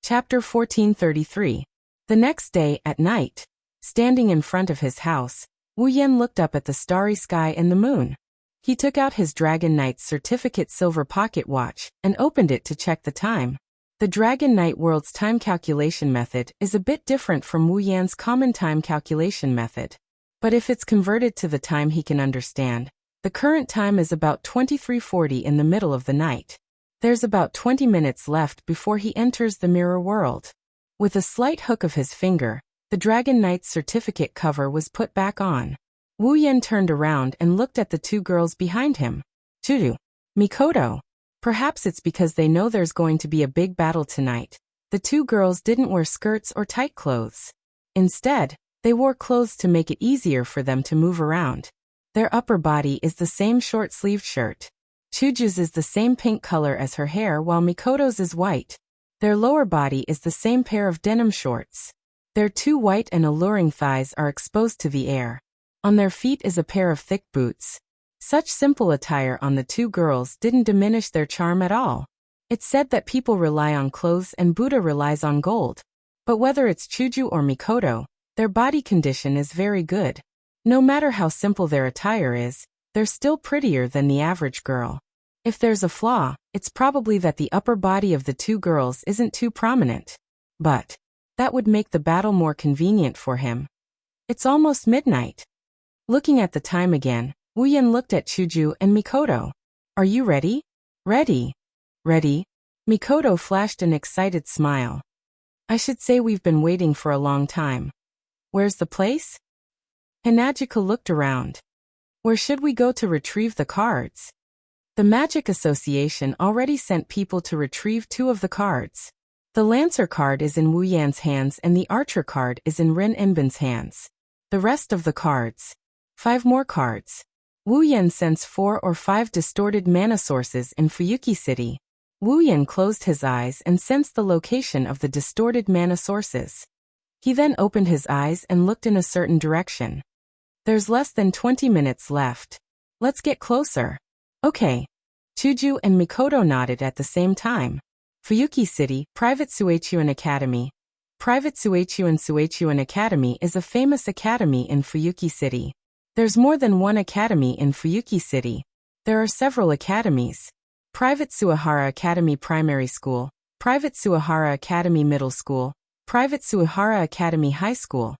Chapter 1433. The next day, at night, standing in front of his house, Wu Yan looked up at the starry sky and the moon. He took out his Dragon Knight's certificate silver pocket watch and opened it to check the time. The Dragon Knight World's time calculation method is a bit different from Wu Yan's common time calculation method. But if it's converted to the time he can understand, the current time is about 23:40 in the middle of the night. There's about 20 minutes left before he enters the mirror world. With a slight hook of his finger, the Dragon Knight's certificate cover was put back on. Wu Yan turned around and looked at the 2 girls behind him. Chuju, Mikoto. Perhaps it's because they know there's going to be a big battle tonight. The 2 girls didn't wear skirts or tight clothes. Instead, they wore clothes to make it easier for them to move around. Their upper body is the same short-sleeved shirt. Chuju's is the same pink color as her hair while Mikoto's is white. Their lower body is the same pair of denim shorts. Their 2 white and alluring thighs are exposed to the air. On their feet is a pair of thick boots. Such simple attire on the 2 girls didn't diminish their charm at all. It's said that people rely on clothes and Buddha relies on gold. But whether it's Chuju or Mikoto, their body condition is very good. No matter how simple their attire is, they're still prettier than the average girl. If there's a flaw, it's probably that the upper body of the 2 girls isn't too prominent. But that would make the battle more convenient for him. It's almost midnight. Looking at the time again, Wu Yan looked at Chuju and Mikoto. Are you ready? Ready. Ready? Mikoto flashed an excited smile. I should say we've been waiting for a long time. Where's the place? Hinajiku looked around. Where should we go to retrieve the cards? The Magic Association already sent people to retrieve 2 of the cards. The Lancer card is in Wu Yan's hands and the Archer card is in Rin Enbin's hands. The rest of the cards. 5 more cards. Wu Yan sensed 4 or 5 distorted mana sources in Fuyuki City. Wu Yan closed his eyes and sensed the location of the distorted mana sources. He then opened his eyes and looked in a certain direction. There's less than 20 minutes left. Let's get closer. Okay. Chuju and Mikoto nodded at the same time. Fuyuki City, Private Suechuan Academy. Private Suechuan Academy is a famous academy in Fuyuki City. There's more than one academy in Fuyuki City. There are several academies. Private Suehara Academy Primary School, Private Suehara Academy Middle School, Private Suehara Academy High School.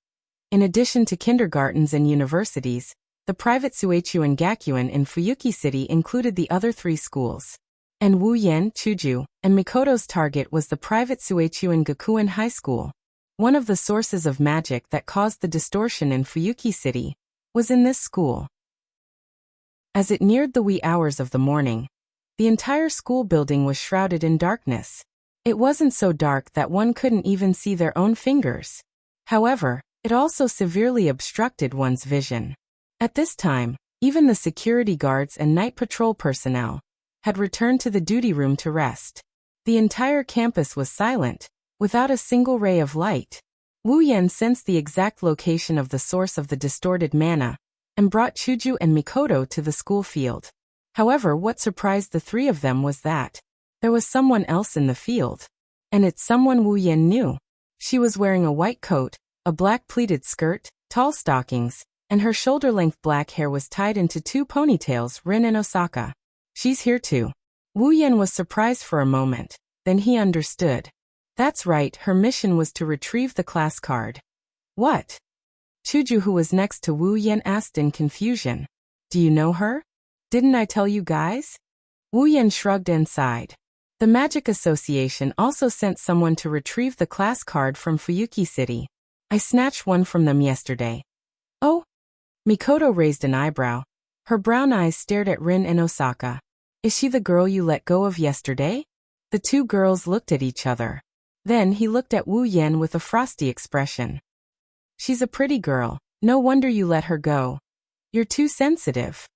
In addition to kindergartens and universities, the Private Suechuan Gakuin in Fuyuki City included the other 3 schools. And Wu Yan, Chuju, and Mikoto's target was the Private Suechuan Gakuin High School. One of the sources of magic that caused the distortion in Fuyuki City was in this school. As it neared the wee hours of the morning, the entire school building was shrouded in darkness. It wasn't so dark that one couldn't even see their own fingers. However, it also severely obstructed one's vision. At this time, even the security guards and night patrol personnel had returned to the duty room to rest. The entire campus was silent, without a single ray of light. Wu Yan sensed the exact location of the source of the distorted mana, and brought Chuju and Mikoto to the school field. However, what surprised the 3 of them was that there was someone else in the field. And it's someone Wu Yan knew. She was wearing a white coat, a black pleated skirt, tall stockings, and her shoulder-length black hair was tied into 2 ponytails. Rin and Osaka. She's here too. Wu Yan was surprised for a moment, then he understood. That's right, her mission was to retrieve the class card. What? Chuju, who was next to Wu Yan, asked in confusion. Do you know her? Didn't I tell you guys? Wu Yan shrugged and sighed. The Magic Association also sent someone to retrieve the class card from Fuyuki City. I snatched one from them yesterday. Oh? Mikoto raised an eyebrow. Her brown eyes stared at Rin and Osaka. Is she the girl you let go of yesterday? The 2 girls looked at each other. Then he looked at Wu Yan with a frosty expression. She's a pretty girl. No wonder you let her go. You're too sensitive.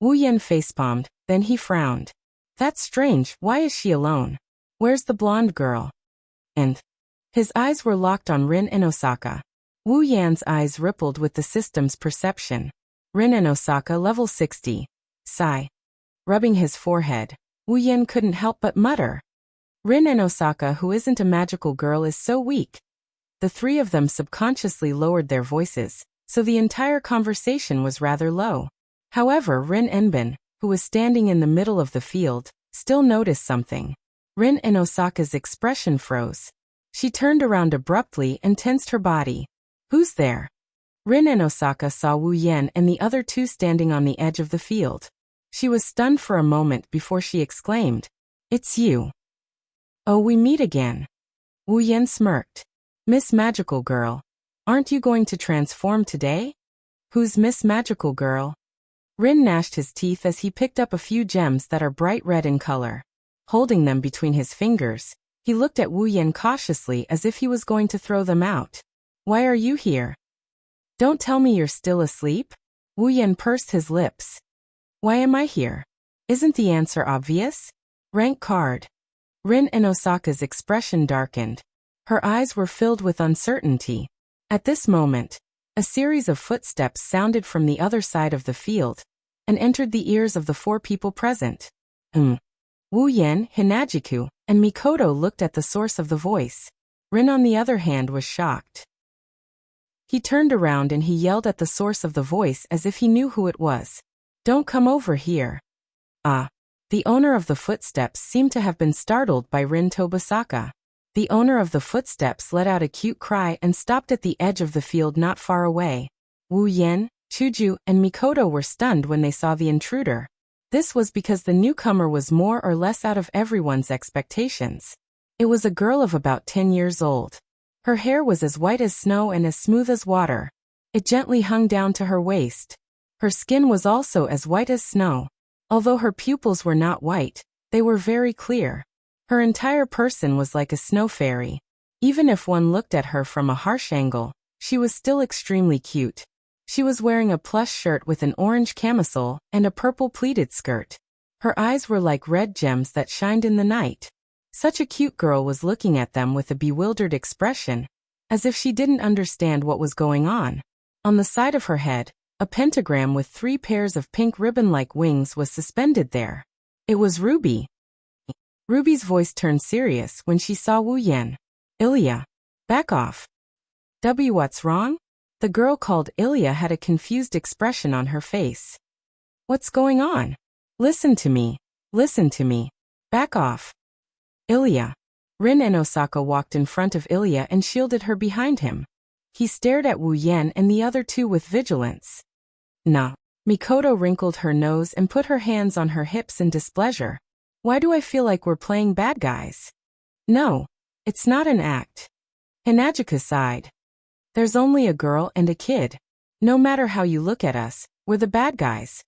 Wu Yan facepalmed, then he frowned. That's strange, why is she alone? Where's the blonde girl? And his eyes were locked on Rin and Osaka. Wu Yan's eyes rippled with the system's perception. Rin and Osaka level 60. Sigh. Rubbing his forehead, Wu Yan couldn't help but mutter. Rin and Osaka, who isn't a magical girl, is so weak. The 3 of them subconsciously lowered their voices, so the entire conversation was rather low. However, Rin Enbin, who was standing in the middle of the field, still noticed something. Rin and Osaka's expression froze. She turned around abruptly and tensed her body. Who's there? Rin and Osaka saw Wu Yan and the other 2 standing on the edge of the field. She was stunned for a moment before she exclaimed, It's you. Oh, we meet again. Wu Yan smirked. Miss Magical Girl. Aren't you going to transform today? Who's Miss Magical Girl? Rin gnashed his teeth as he picked up a few gems that are bright red in color. Holding them between his fingers, he looked at Wu Yan cautiously as if he was going to throw them out. Why are you here? Don't tell me you're still asleep? Wu Yan pursed his lips. Why am I here? Isn't the answer obvious? Rank card. Rin and Osaka's expression darkened. Her eyes were filled with uncertainty. At this moment, a series of footsteps sounded from the other side of the field and entered the ears of the 4 people present. Wu Yan, Hinajiku, and Mikoto looked at the source of the voice. Rin, on the other hand, was shocked. He turned around and he yelled at the source of the voice as if he knew who it was. Don't come over here. Ah. The owner of the footsteps seemed to have been startled by Rin Tobasaka. The owner of the footsteps let out a cute cry and stopped at the edge of the field not far away. Wu Yan, Chuju, and Mikoto were stunned when they saw the intruder. This was because the newcomer was more or less out of everyone's expectations. It was a girl of about 10 years old. Her hair was as white as snow and as smooth as water. It gently hung down to her waist. Her skin was also as white as snow. Although her pupils were not white, they were very clear. Her entire person was like a snow fairy. Even if one looked at her from a harsh angle, she was still extremely cute. She was wearing a plush shirt with an orange camisole and a purple pleated skirt. Her eyes were like red gems that shined in the night. Such a cute girl was looking at them with a bewildered expression, as if she didn't understand what was going on. On the side of her head, a pentagram with 3 pairs of pink ribbon-like wings was suspended there. It was Ruby. Ruby's voice turned serious when she saw Wu Yan. Ilya, back off. What's wrong? The girl called Ilya had a confused expression on her face. What's going on? Listen to me. Listen to me. Back off. Ilya. Rin and Osaka walked in front of Ilya and shielded her behind him. He stared at Wu Yan and the other two with vigilance. Nah. Mikoto wrinkled her nose and put her hands on her hips in displeasure. Why do I feel like we're playing bad guys? No. It's not an act. Hinajika sighed. There's only a girl and a kid. No matter how you look at us, we're the bad guys.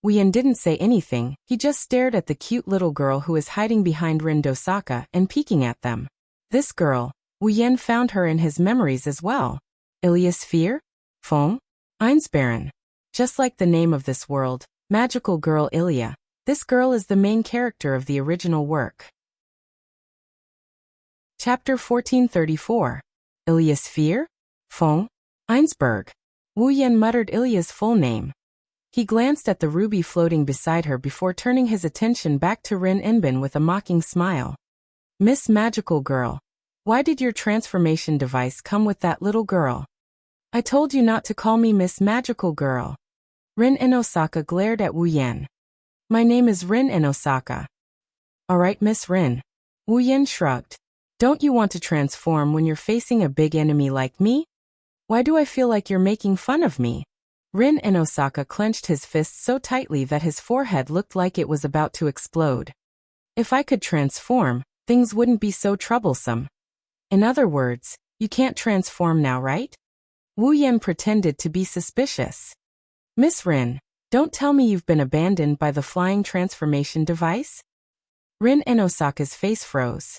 Wu Yan didn't say anything, he just stared at the cute little girl who was hiding behind Rin and Osaka and peeking at them. This girl, Wu Yan found her in his memories as well. Ilya Sphere? Fong? Einsbaron. Just like the name of this world, magical girl Ilya, this girl is the main character of the original work. Chapter 1434. Ilya Sphere? Fong? Einsberg. Wu Yan muttered Ilya's full name. He glanced at the ruby floating beside her before turning his attention back to Rin Inbin with a mocking smile. Miss Magical Girl, why did your transformation device come with that little girl? I told you not to call me Miss Magical Girl. Rin and Osaka glared at Wu Yan. My name is Rin and Osaka. Alright, Miss Rin. Wu Yan shrugged. Don't you want to transform when you're facing a big enemy like me? Why do I feel like you're making fun of me? Rin and Osaka clenched his fists so tightly that his forehead looked like it was about to explode. If I could transform, things wouldn't be so troublesome. In other words, you can't transform now, right? Wu Yan pretended to be suspicious. Miss Rin, don't tell me you've been abandoned by the flying transformation device? Rin and Osaka's face froze.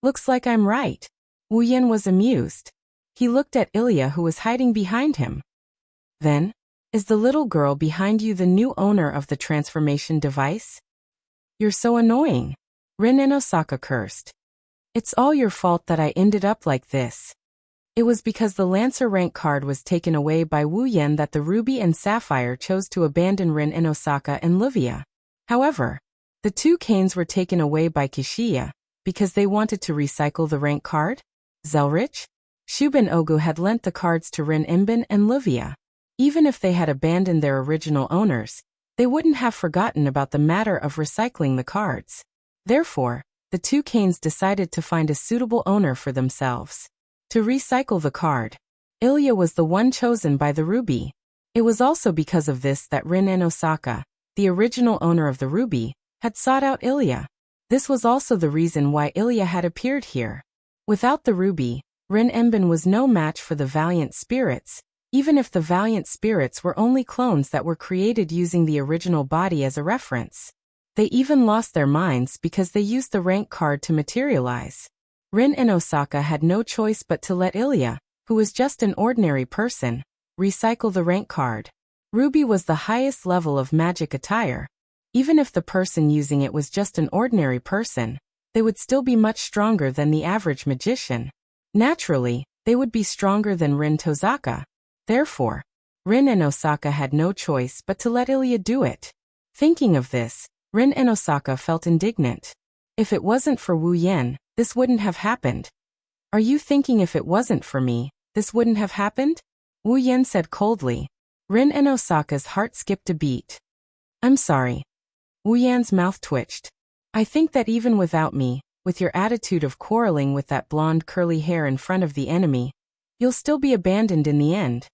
Looks like I'm right. Wu Yan was amused. He looked at Ilya who was hiding behind him. Then, is the little girl behind you the new owner of the transformation device? You're so annoying. Rin and Osaka cursed. It's all your fault that I ended up like this. It was because the Lancer rank card was taken away by Wu Yan that the Ruby and Sapphire chose to abandon Rin and Osaka and Livia. However, the 2 canes were taken away by Kishiya, because they wanted to recycle the rank card? Zelrich? Shubin Ogu had lent the cards to Rin Inbin and Livia. Even if they had abandoned their original owners, they wouldn't have forgotten about the matter of recycling the cards. Therefore, the 2 canes decided to find a suitable owner for themselves. To recycle the card, Ilya was the one chosen by the Ruby. It was also because of this that Rin and Osaka, the original owner of the Ruby, had sought out Ilya. This was also the reason why Ilya had appeared here. Without the Ruby, Rin Inbin was no match for the Valiant Spirits, even if the Valiant Spirits were only clones that were created using the original body as a reference. They even lost their minds because they used the rank card to materialize. Rin and Osaka had no choice but to let Ilya, who was just an ordinary person, recycle the rank card. Ruby was the highest level of magic attire. Even if the person using it was just an ordinary person, they would still be much stronger than the average magician. Naturally, they would be stronger than Rin Tozaka. Therefore, Rin and Osaka had no choice but to let Ilya do it. Thinking of this, Rin and Osaka felt indignant. If it wasn't for Wu Yan, this wouldn't have happened. Are you thinking if it wasn't for me, this wouldn't have happened? Wu Yan said coldly. Rin and Osaka's heart skipped a beat. I'm sorry. Wu Yan's mouth twitched. I think that even without me, with your attitude of quarreling with that blonde curly hair in front of the enemy, you'll still be abandoned in the end.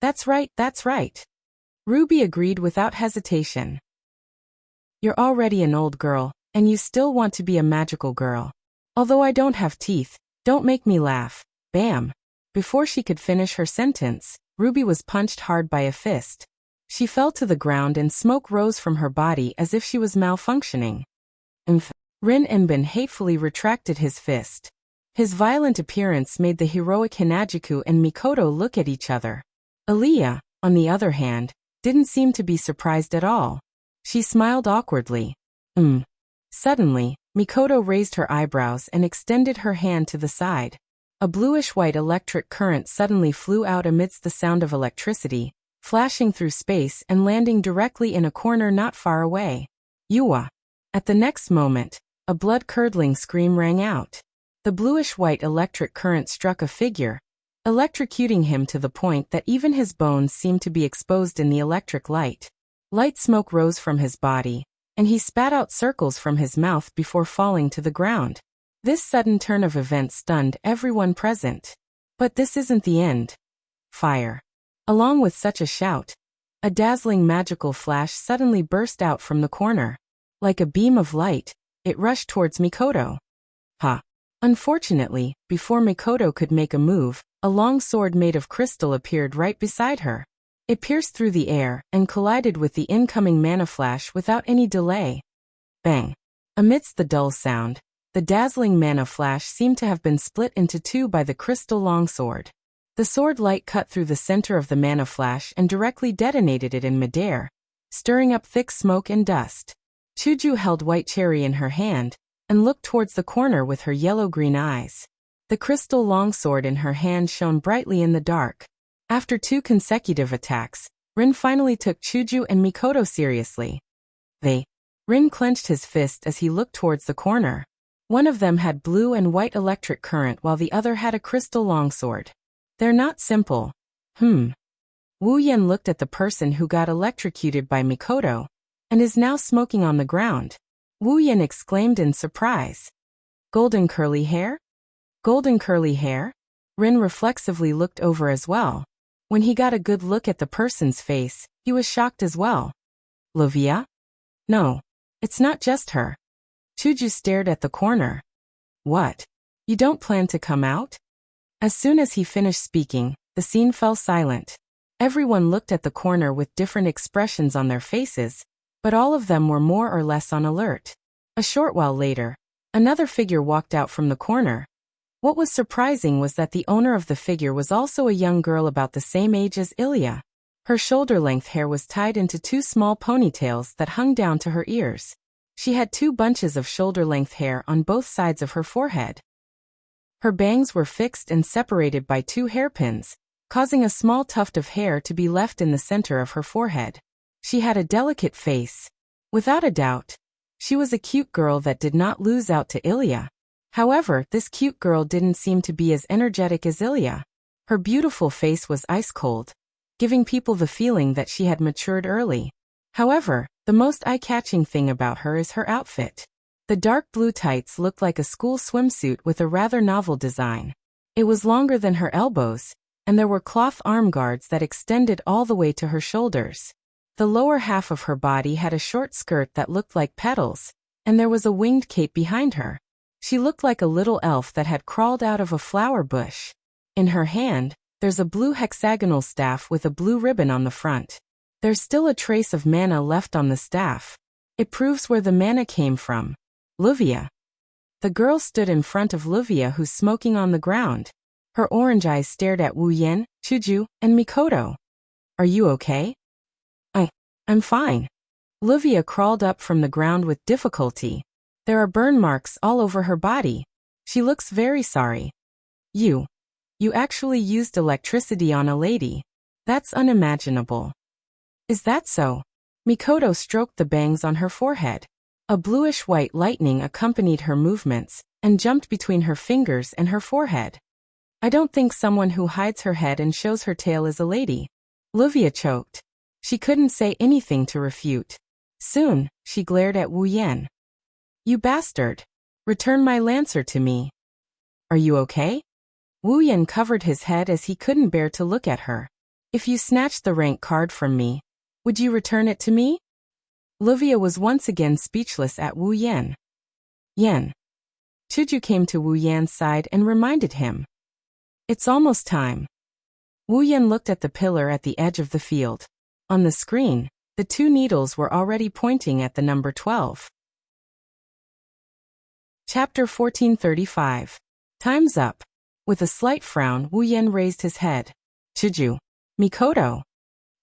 That's right, that's right. Ruby agreed without hesitation. You're already an old girl, and you still want to be a magical girl. Although I don't have teeth, don't make me laugh. Bam. Before she could finish her sentence, Ruby was punched hard by a fist. She fell to the ground and smoke rose from her body as if she was malfunctioning. Rin Inbin hatefully retracted his fist. His violent appearance made the heroic Hinajiku and Mikoto look at each other. Ilya, on the other hand, didn't seem to be surprised at all. She smiled awkwardly. Suddenly, Mikoto raised her eyebrows and extended her hand to the side. A bluish-white electric current suddenly flew out amidst the sound of electricity, flashing through space and landing directly in a corner not far away. Yua! At the next moment, a blood-curdling scream rang out. The bluish-white electric current struck a figure, electrocuting him to the point that even his bones seemed to be exposed in the electric light. Light smoke rose from his body, and he spat out circles from his mouth before falling to the ground. This sudden turn of events stunned everyone present. But this isn't the end. Fire. Along with such a shout, a dazzling magical flash suddenly burst out from the corner. Like a beam of light, it rushed towards Mikoto. Ha! Unfortunately, before Mikoto could make a move, a long sword made of crystal appeared right beside her. It pierced through the air and collided with the incoming mana flash without any delay. Bang! Amidst the dull sound, the dazzling mana flash seemed to have been split into two by the crystal longsword. The sword light cut through the center of the mana flash and directly detonated it in midair, stirring up thick smoke and dust. Chuju held White Cherry in her hand and looked towards the corner with her yellow-green eyes. The crystal longsword in her hand shone brightly in the dark. After 2 consecutive attacks, Rin finally took Chuju and Mikoto seriously. Rin clenched his fist as he looked towards the corner. One of them had blue and white electric current while the other had a crystal longsword. They're not simple. Wu Yan looked at the person who got electrocuted by Mikoto and is now smoking on the ground. Wu Yan exclaimed in surprise. Golden curly hair? Golden curly hair? Rin reflexively looked over as well. When he got a good look at the person's face, he was shocked as well. Livia? No. It's not just her. Chuju stared at the corner. What? You don't plan to come out? As soon as he finished speaking, the scene fell silent. Everyone looked at the corner with different expressions on their faces, but all of them were more or less on alert. A short while later, another figure walked out from the corner. What was surprising was that the owner of the figure was also a young girl about the same age as Ilya. Her shoulder-length hair was tied into 2 small ponytails that hung down to her ears. She had 2 bunches of shoulder-length hair on both sides of her forehead. Her bangs were fixed and separated by 2 hairpins, causing a small tuft of hair to be left in the center of her forehead. She had a delicate face. Without a doubt, she was a cute girl that did not lose out to Ilya. However, this cute girl didn't seem to be as energetic as Ilya. Her beautiful face was ice-cold, giving people the feeling that she had matured early. However, the most eye-catching thing about her is her outfit. The dark blue tights looked like a school swimsuit with a rather novel design. It was longer than her elbows, and there were cloth arm guards that extended all the way to her shoulders. The lower half of her body had a short skirt that looked like petals, and there was a winged cape behind her. She looked like a little elf that had crawled out of a flower bush. In her hand, there's a blue hexagonal staff with a blue ribbon on the front. There's still a trace of mana left on the staff. It proves where the mana came from. Livia. The girl stood in front of Livia, who's smoking on the ground. Her orange eyes stared at Wu Yan, Chuju, and Mikoto. Are you okay? I'm fine. Livia crawled up from the ground with difficulty. There are burn marks all over her body. She looks very sorry. You actually used electricity on a lady. That's unimaginable. Is that so? Mikoto stroked the bangs on her forehead. A bluish-white lightning accompanied her movements and jumped between her fingers and her forehead. I don't think someone who hides her head and shows her tail is a lady. Livia choked. She couldn't say anything to refute. Soon, she glared at Wu Yan. You bastard! Return my lancer to me. Are you okay? Wu Yan covered his head as he couldn't bear to look at her. If you snatched the rank card from me, would you return it to me? Livia was once again speechless at Wu Yan. Yan. Chuju came to Wu Yan's side and reminded him. It's almost time. Wu Yan looked at the pillar at the edge of the field. On the screen, the 2 needles were already pointing at the number 12. Chapter 1435. Time's up. With a slight frown, Wu Yan raised his head. Chuju. Mikoto.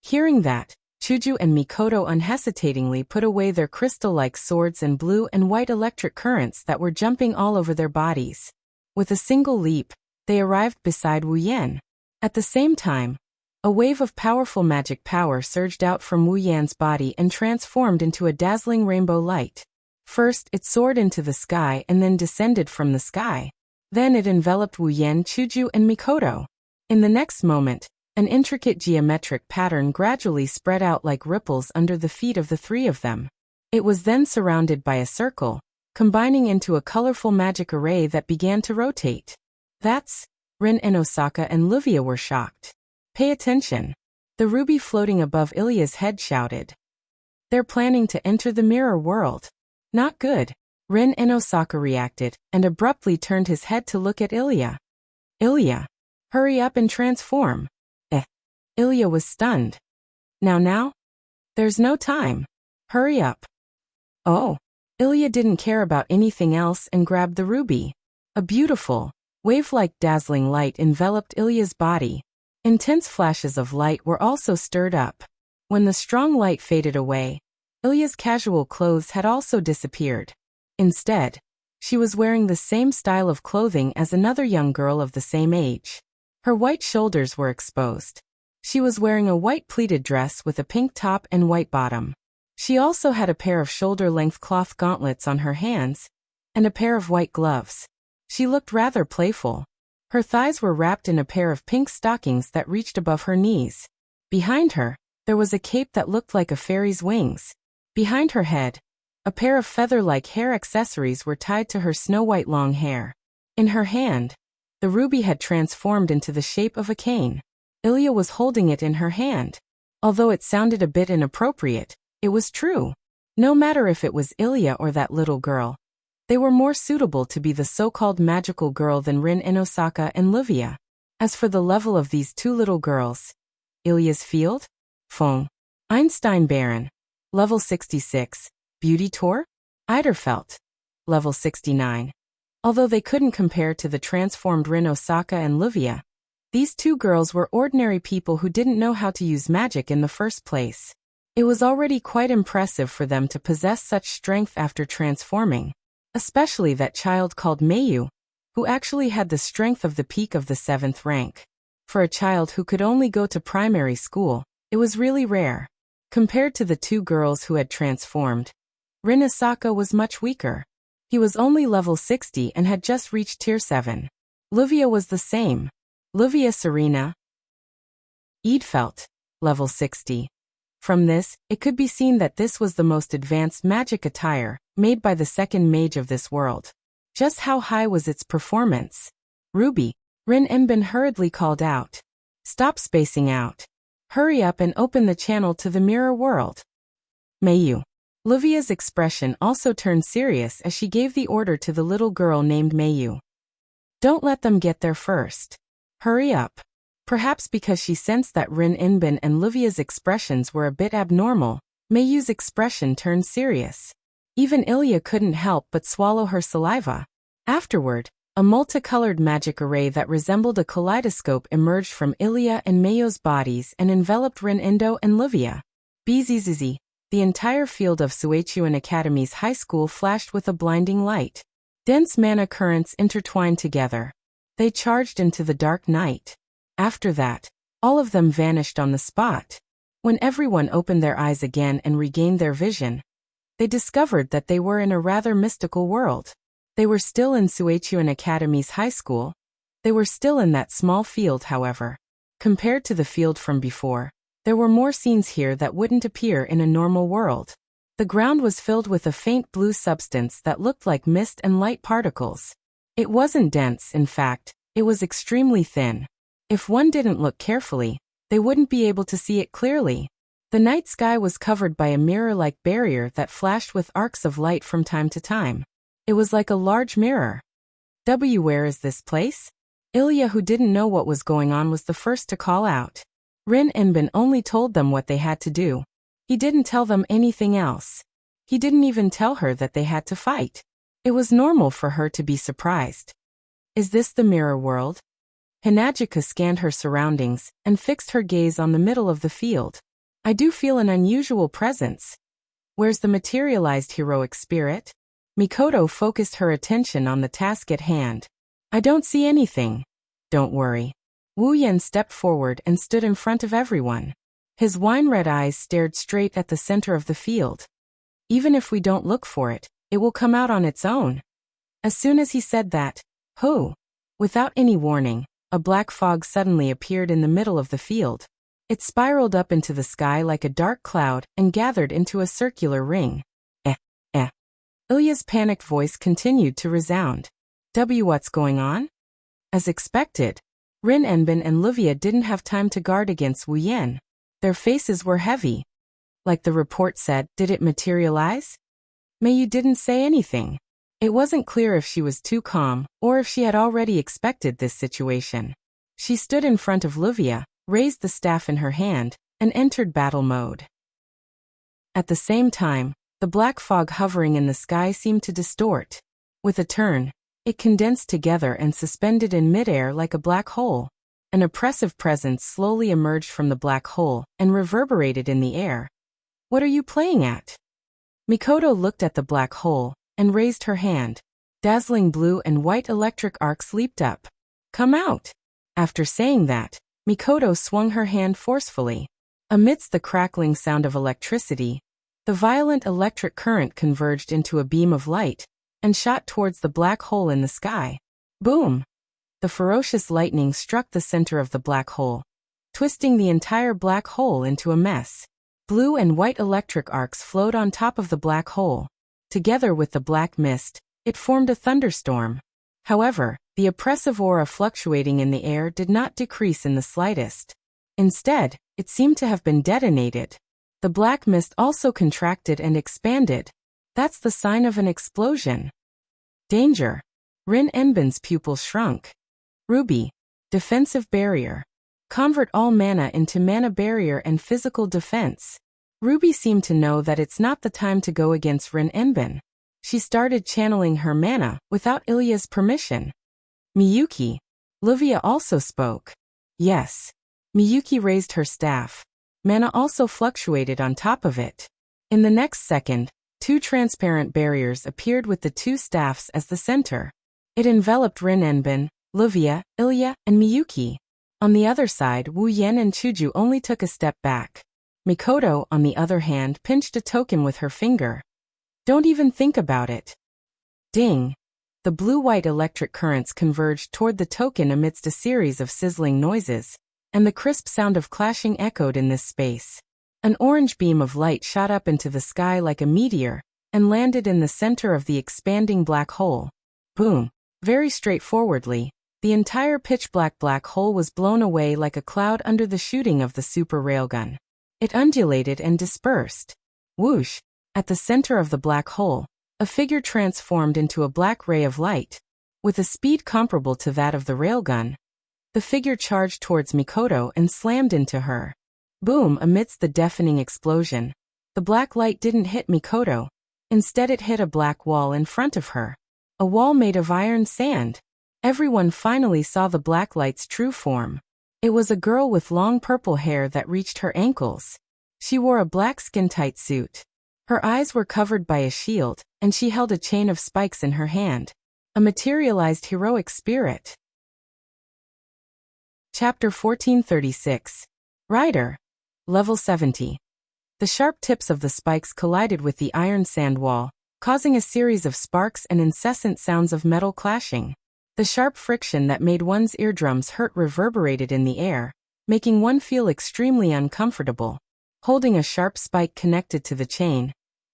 Hearing that, Chuju and Mikoto unhesitatingly put away their crystal-like swords and blue and white electric currents that were jumping all over their bodies. With a single leap, they arrived beside Wu Yan. At the same time, a wave of powerful magic power surged out from Wu Yan's body and transformed into a dazzling rainbow light. First, it soared into the sky and then descended from the sky. Then it enveloped Wu Yan, Chuju, and Mikoto. In the next moment, an intricate geometric pattern gradually spread out like ripples under the feet of the three of them. It was then surrounded by a circle, combining into a colorful magic array that began to rotate. That's... Rin and Osaka and Livia were shocked. Pay attention. The ruby floating above Ilya's head shouted. They're planning to enter the mirror world. Not good. Rin and Osaka reacted, and abruptly turned his head to look at Ilya. Ilya, hurry up and transform. Ilya was stunned. Now? There's no time. Hurry up. Oh. Ilya didn't care about anything else and grabbed the ruby. A beautiful, wave-like dazzling light enveloped Ilya's body. Intense flashes of light were also stirred up. When the strong light faded away, Ilya's casual clothes had also disappeared. Instead, she was wearing the same style of clothing as another young girl of the same age. Her white shoulders were exposed. She was wearing a white pleated dress with a pink top and white bottom. She also had a pair of shoulder-length cloth gauntlets on her hands, and a pair of white gloves. She looked rather playful. Her thighs were wrapped in a pair of pink stockings that reached above her knees. Behind her, there was a cape that looked like a fairy's wings. Behind her head, a pair of feather-like hair accessories were tied to her snow-white long hair. In her hand, the ruby had transformed into the shape of a cane. Ilya was holding it in her hand. Although it sounded a bit inappropriate, it was true. No matter if it was Ilya or that little girl, they were more suitable to be the so-called magical girl than Rin and Osaka and Livia. As for the level of these two little girls, Ilya's field? Fong. Einstein Baron. Level 66. Beauty Tour? Eiderfelt. Level 69. Although they couldn't compare to the transformed Rin, Osaka and Livia, these two girls were ordinary people who didn't know how to use magic in the first place. It was already quite impressive for them to possess such strength after transforming, especially that child called Mayu, who actually had the strength of the peak of the 7th rank. For a child who could only go to primary school, it was really rare. Compared to the two girls who had transformed, Rin Osaka was much weaker. He was only level 60 and had just reached tier 7. Livia was the same. Livia Serena Eidfelt, level 60. From this, it could be seen that this was the most advanced magic attire, made by the second mage of this world. Just how high was its performance? Ruby, Rin Enbin hurriedly called out. Stop spacing out. Hurry up and open the channel to the mirror world. Mayu. Livia's expression also turned serious as she gave the order to the little girl named Mayu. Don't let them get there first. Hurry up. Perhaps because she sensed that Rin Enbin and Livia's expressions were a bit abnormal, Mayu's expression turned serious. Even Ilya couldn't help but swallow her saliva. Afterward, a multicolored magic array that resembled a kaleidoscope emerged from Ilya and Mayu's bodies and enveloped Rin Indo and Livia. Bzzz. The entire field of Suechuan Academy's high school flashed with a blinding light. Dense mana currents intertwined together. They charged into the dark night. After that, all of them vanished on the spot. When everyone opened their eyes again and regained their vision, they discovered that they were in a rather mystical world. They were still in Suechuan Academy's high school. They were still in that small field, however. Compared to the field from before, there were more scenes here that wouldn't appear in a normal world. The ground was filled with a faint blue substance that looked like mist and light particles. It wasn't dense, in fact, it was extremely thin. If one didn't look carefully, they wouldn't be able to see it clearly. The night sky was covered by a mirror-like barrier that flashed with arcs of light from time to time. It was like a large mirror. Where is this place? Ilya, who didn't know what was going on, was the first to call out. Rin Enbin only told them what they had to do. He didn't tell them anything else. He didn't even tell her that they had to fight. It was normal for her to be surprised. Is this the mirror world? Hinajika scanned her surroundings and fixed her gaze on the middle of the field. I do feel an unusual presence. Where's the materialized heroic spirit? Mikoto focused her attention on the task at hand. I don't see anything. Don't worry. Wu Yan stepped forward and stood in front of everyone. His wine-red eyes stared straight at the center of the field. Even if we don't look for it, it will come out on its own. As soon as he said that, without any warning, a black fog suddenly appeared in the middle of the field. It spiraled up into the sky like a dark cloud and gathered into a circular ring. Ilya's panicked voice continued to resound. What's going on? As expected, Rin Enbin and Livia didn't have time to guard against Wu Yan. Their faces were heavy. Like the report said, did it materialize? Meiyu didn't say anything. It wasn't clear if she was too calm or if she had already expected this situation. She stood in front of Livia, raised the staff in her hand, and entered battle mode. At the same time, the black fog hovering in the sky seemed to distort. With a turn, it condensed together and suspended in midair like a black hole. An oppressive presence slowly emerged from the black hole and reverberated in the air. What are you playing at? Mikoto looked at the black hole and raised her hand. Dazzling blue and white electric arcs leaped up. Come out! After saying that, Mikoto swung her hand forcefully. Amidst the crackling sound of electricity, the violent electric current converged into a beam of light and shot towards the black hole in the sky. Boom! The ferocious lightning struck the center of the black hole, twisting the entire black hole into a mess. Blue and white electric arcs flowed on top of the black hole. Together with the black mist, it formed a thunderstorm. However, the oppressive aura fluctuating in the air did not decrease in the slightest. Instead, it seemed to have been detonated. The black mist also contracted and expanded. That's the sign of an explosion. Danger! Rin Enbin's pupils shrunk. Ruby. Defensive barrier. Convert all mana into mana barrier and physical defense. Ruby seemed to know that it's not the time to go against Rin Enbin. She started channeling her mana without Ilya's permission. Miyuki. Livia also spoke. Yes. Miyuki raised her staff. Mana also fluctuated on top of it. In the next second, two transparent barriers appeared with the two staffs as the center. It enveloped Rin Enbin, Livia, Ilya, and Miyuki. On the other side, Wu Yan and Chuju only took a step back. Mikoto, on the other hand, pinched a token with her finger. Don't even think about it. Ding! The blue-white electric currents converged toward the token amidst a series of sizzling noises, and the crisp sound of clashing echoed in this space. An orange beam of light shot up into the sky like a meteor, and landed in the center of the expanding black hole. Boom! Very straightforwardly, the entire pitch-black black hole was blown away like a cloud under the shooting of the super railgun. It undulated and dispersed. Whoosh! At the center of the black hole, a figure transformed into a black ray of light. With a speed comparable to that of the railgun, the figure charged towards Mikoto and slammed into her. Boom! Amidst the deafening explosion, the black light didn't hit Mikoto. Instead it hit a black wall in front of her. A wall made of iron sand. Everyone finally saw the black light's true form. It was a girl with long purple hair that reached her ankles. She wore a black skin-tight suit. Her eyes were covered by a shield, and she held a chain of spikes in her hand. A materialized heroic spirit. Chapter 1436. Rider. Level 70. The sharp tips of the spikes collided with the iron sand wall, causing a series of sparks and incessant sounds of metal clashing. The sharp friction that made one's eardrums hurt reverberated in the air, making one feel extremely uncomfortable. Holding a sharp spike connected to the chain,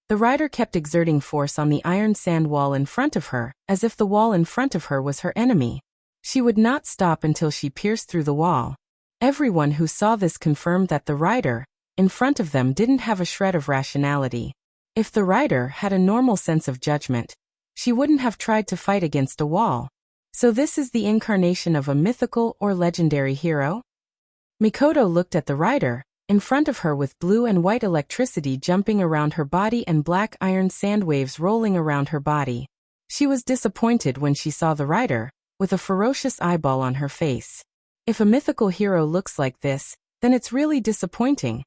the rider kept exerting force on the iron sand wall in front of her, as if the wall in front of her was her enemy. She would not stop until she pierced through the wall. Everyone who saw this confirmed that the rider, in front of them, didn't have a shred of rationality. If the rider had a normal sense of judgment, she wouldn't have tried to fight against a wall. So this is the incarnation of a mythical or legendary hero? Mikoto looked at the rider, in front of her with blue and white electricity jumping around her body and black iron sand waves rolling around her body. She was disappointed when she saw the rider, with a ferocious eyeball on her face. If a mythical hero looks like this, then it's really disappointing.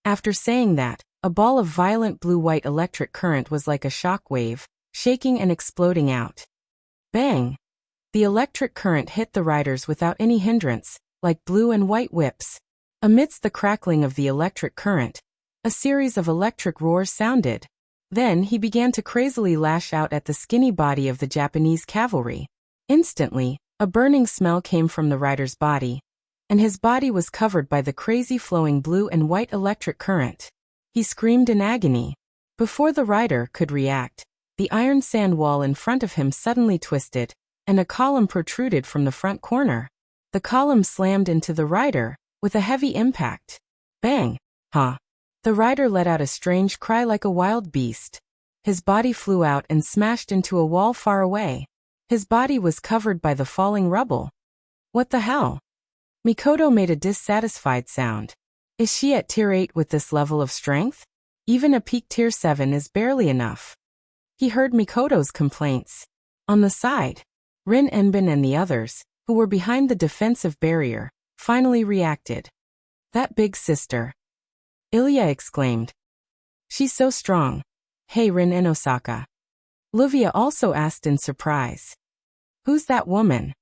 After saying that, a ball of violent blue-white electric current was like a shock wave, shaking and exploding out. Bang! The electric current hit the riders without any hindrance, like blue and white whips. Amidst the crackling of the electric current, a series of electric roars sounded. Then he began to crazily lash out at the skinny body of the Japanese cavalry. Instantly, a burning smell came from the rider's body, and his body was covered by the crazy flowing blue and white electric current. He screamed in agony. Before the rider could react, the iron sand wall in front of him suddenly twisted, and a column protruded from the front corner. The column slammed into the rider, with a heavy impact. Bang! Ha! The rider let out a strange cry like a wild beast. His body flew out and smashed into a wall far away. His body was covered by the falling rubble. What the hell? Mikoto made a dissatisfied sound. Is she at tier 8 with this level of strength? Even a peak tier 7 is barely enough. He heard Mikoto's complaints. On the side, Rin Enbin and the others, who were behind the defensive barrier, finally reacted. That big sister! Ilya exclaimed. She's so strong. Hey Rin and Osaka. Livia also asked in surprise. Who's that woman?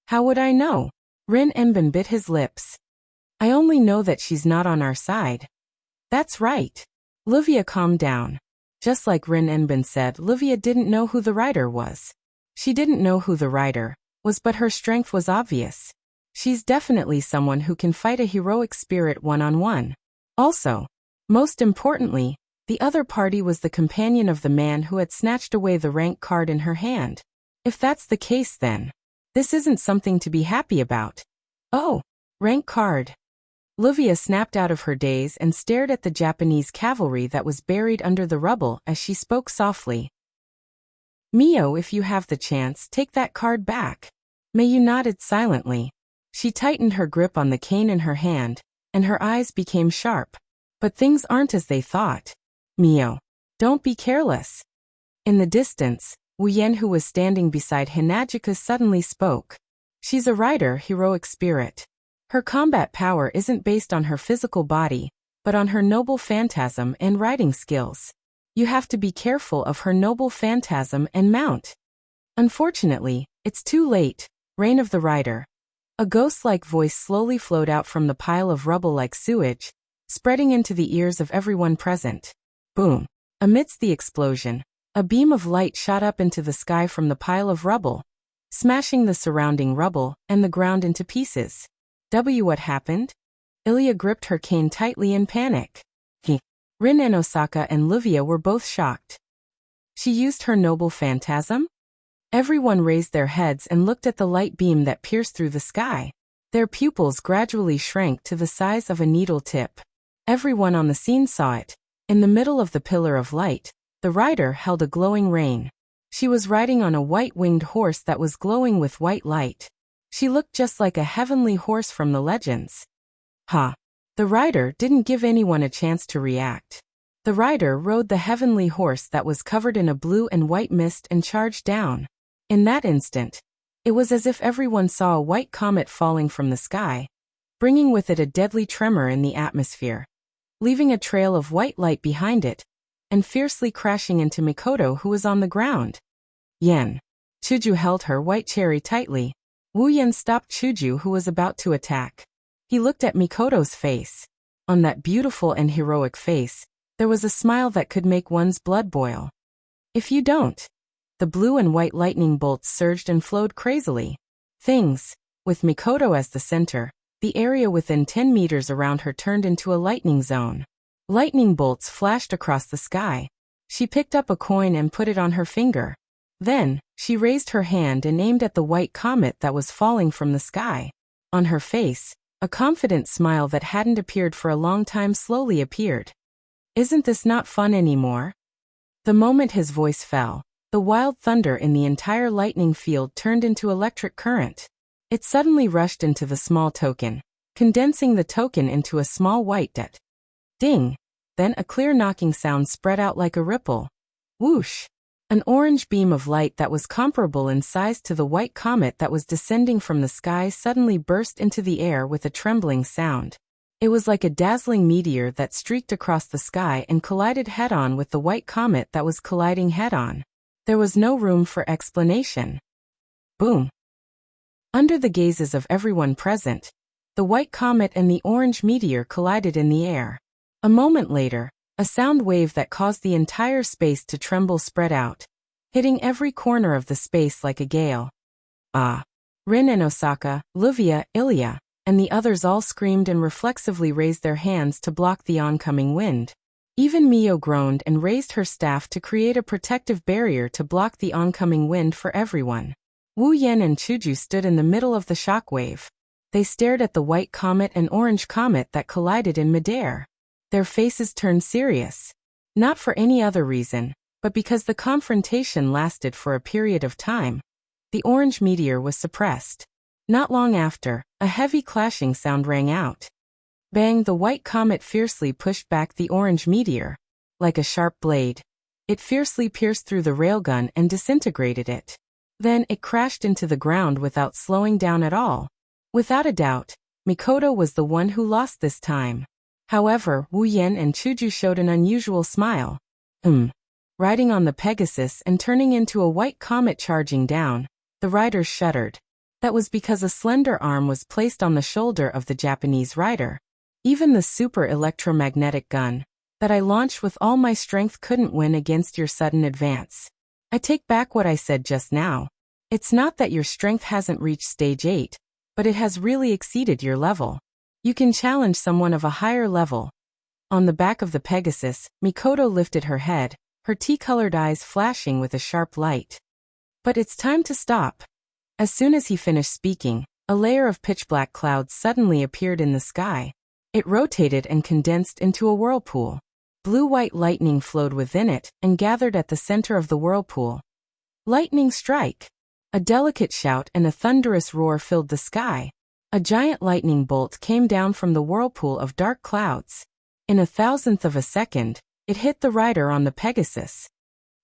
How would I know? Rin Enbin bit his lips. I only know that she's not on our side. That's right. Livia calmed down. Just like Rin Enbin said, Livia didn't know who the rider was. She didn't know who the rider was, but her strength was obvious. She's definitely someone who can fight a heroic spirit one-on-one. Also, most importantly, the other party was the companion of the man who had snatched away the rank card in her hand. If that's the case then, this isn't something to be happy about. Oh, rank card. Livia snapped out of her daze and stared at the Japanese cavalry that was buried under the rubble as she spoke softly. Mio, if you have the chance, take that card back. Mayu nodded silently. She tightened her grip on the cane in her hand, and her eyes became sharp. But things aren't as they thought. Mio, don't be careless. In the distance, Wu Yen, who was standing beside Hinajika, suddenly spoke. She's a rider, heroic spirit. Her combat power isn't based on her physical body, but on her noble phantasm and riding skills. You have to be careful of her noble phantasm and mount. Unfortunately, it's too late. Reign of the Rider. A ghost-like voice slowly flowed out from the pile of rubble like sewage, spreading into the ears of everyone present. Boom! Amidst the explosion, a beam of light shot up into the sky from the pile of rubble, smashing the surrounding rubble and the ground into pieces. What happened? Ilya gripped her cane tightly in panic. Rin and Osaka and Livia were both shocked. She used her noble phantasm? Everyone raised their heads and looked at the light beam that pierced through the sky. Their pupils gradually shrank to the size of a needle tip. Everyone on the scene saw it. In the middle of the pillar of light, the rider held a glowing rein. She was riding on a white-winged horse that was glowing with white light. She looked just like a heavenly horse from the legends. Ha! The rider didn't give anyone a chance to react. The rider rode the heavenly horse that was covered in a blue and white mist and charged down. In that instant, it was as if everyone saw a white comet falling from the sky, bringing with it a deadly tremor in the atmosphere, leaving a trail of white light behind it, and fiercely crashing into Mikoto, who was on the ground. Yen. Chuju held her white cherry tightly. Wu Yen stopped Chuju, who was about to attack. He looked at Mikoto's face. On that beautiful and heroic face, there was a smile that could make one's blood boil. If you don't. The blue and white lightning bolts surged and flowed crazily. With Mikoto as the center, the area within 10 meters around her turned into a lightning zone. Lightning bolts flashed across the sky. She picked up a coin and put it on her finger. Then, she raised her hand and aimed at the white comet that was falling from the sky. On her face, a confident smile that hadn't appeared for a long time slowly appeared. Isn't this not fun anymore? The moment his voice fell, the wild thunder in the entire lightning field turned into electric current. It suddenly rushed into the small token, condensing the token into a small white dot. Ding! Then a clear knocking sound spread out like a ripple. Whoosh! An orange beam of light that was comparable in size to the white comet that was descending from the sky suddenly burst into the air with a trembling sound. It was like a dazzling meteor that streaked across the sky and collided head-on with the white comet that was colliding head-on. There was no room for explanation. Boom! Under the gazes of everyone present, the white comet and the orange meteor collided in the air. A moment later, a sound wave that caused the entire space to tremble spread out, hitting every corner of the space like a gale. Ah! Rin and Osaka, Luvia, Ilya, and the others all screamed and reflexively raised their hands to block the oncoming wind. Even Mio groaned and raised her staff to create a protective barrier to block the oncoming wind for everyone. Wu Yan and Chuju stood in the middle of the shockwave. They stared at the white comet and orange comet that collided in midair. Their faces turned serious. Not for any other reason, but because the confrontation lasted for a period of time. The orange meteor was suppressed. Not long after, a heavy clashing sound rang out. Bang! The white comet fiercely pushed back the orange meteor. Like a sharp blade, it fiercely pierced through the railgun and disintegrated it. Then it crashed into the ground without slowing down at all. Without a doubt, Mikoto was the one who lost this time. However, Wu Yan and Chuju showed an unusual smile. Riding on the Pegasus and turning into a white comet charging down, the riders shuddered. That was because a slender arm was placed on the shoulder of the Japanese rider. Even the super electromagnetic gun that I launched with all my strength couldn't win against your sudden advance. I take back what I said just now. It's not that your strength hasn't reached stage 8, but it has really exceeded your level. You can challenge someone of a higher level. On the back of the Pegasus, Mikoto lifted her head, her tea-colored eyes flashing with a sharp light. But it's time to stop. As soon as he finished speaking, a layer of pitch-black clouds suddenly appeared in the sky. It rotated and condensed into a whirlpool. Blue-white lightning flowed within it and gathered at the center of the whirlpool. Lightning strike! A delicate shout and a thunderous roar filled the sky. A giant lightning bolt came down from the whirlpool of dark clouds. In a thousandth of a second, it hit the rider on the Pegasus.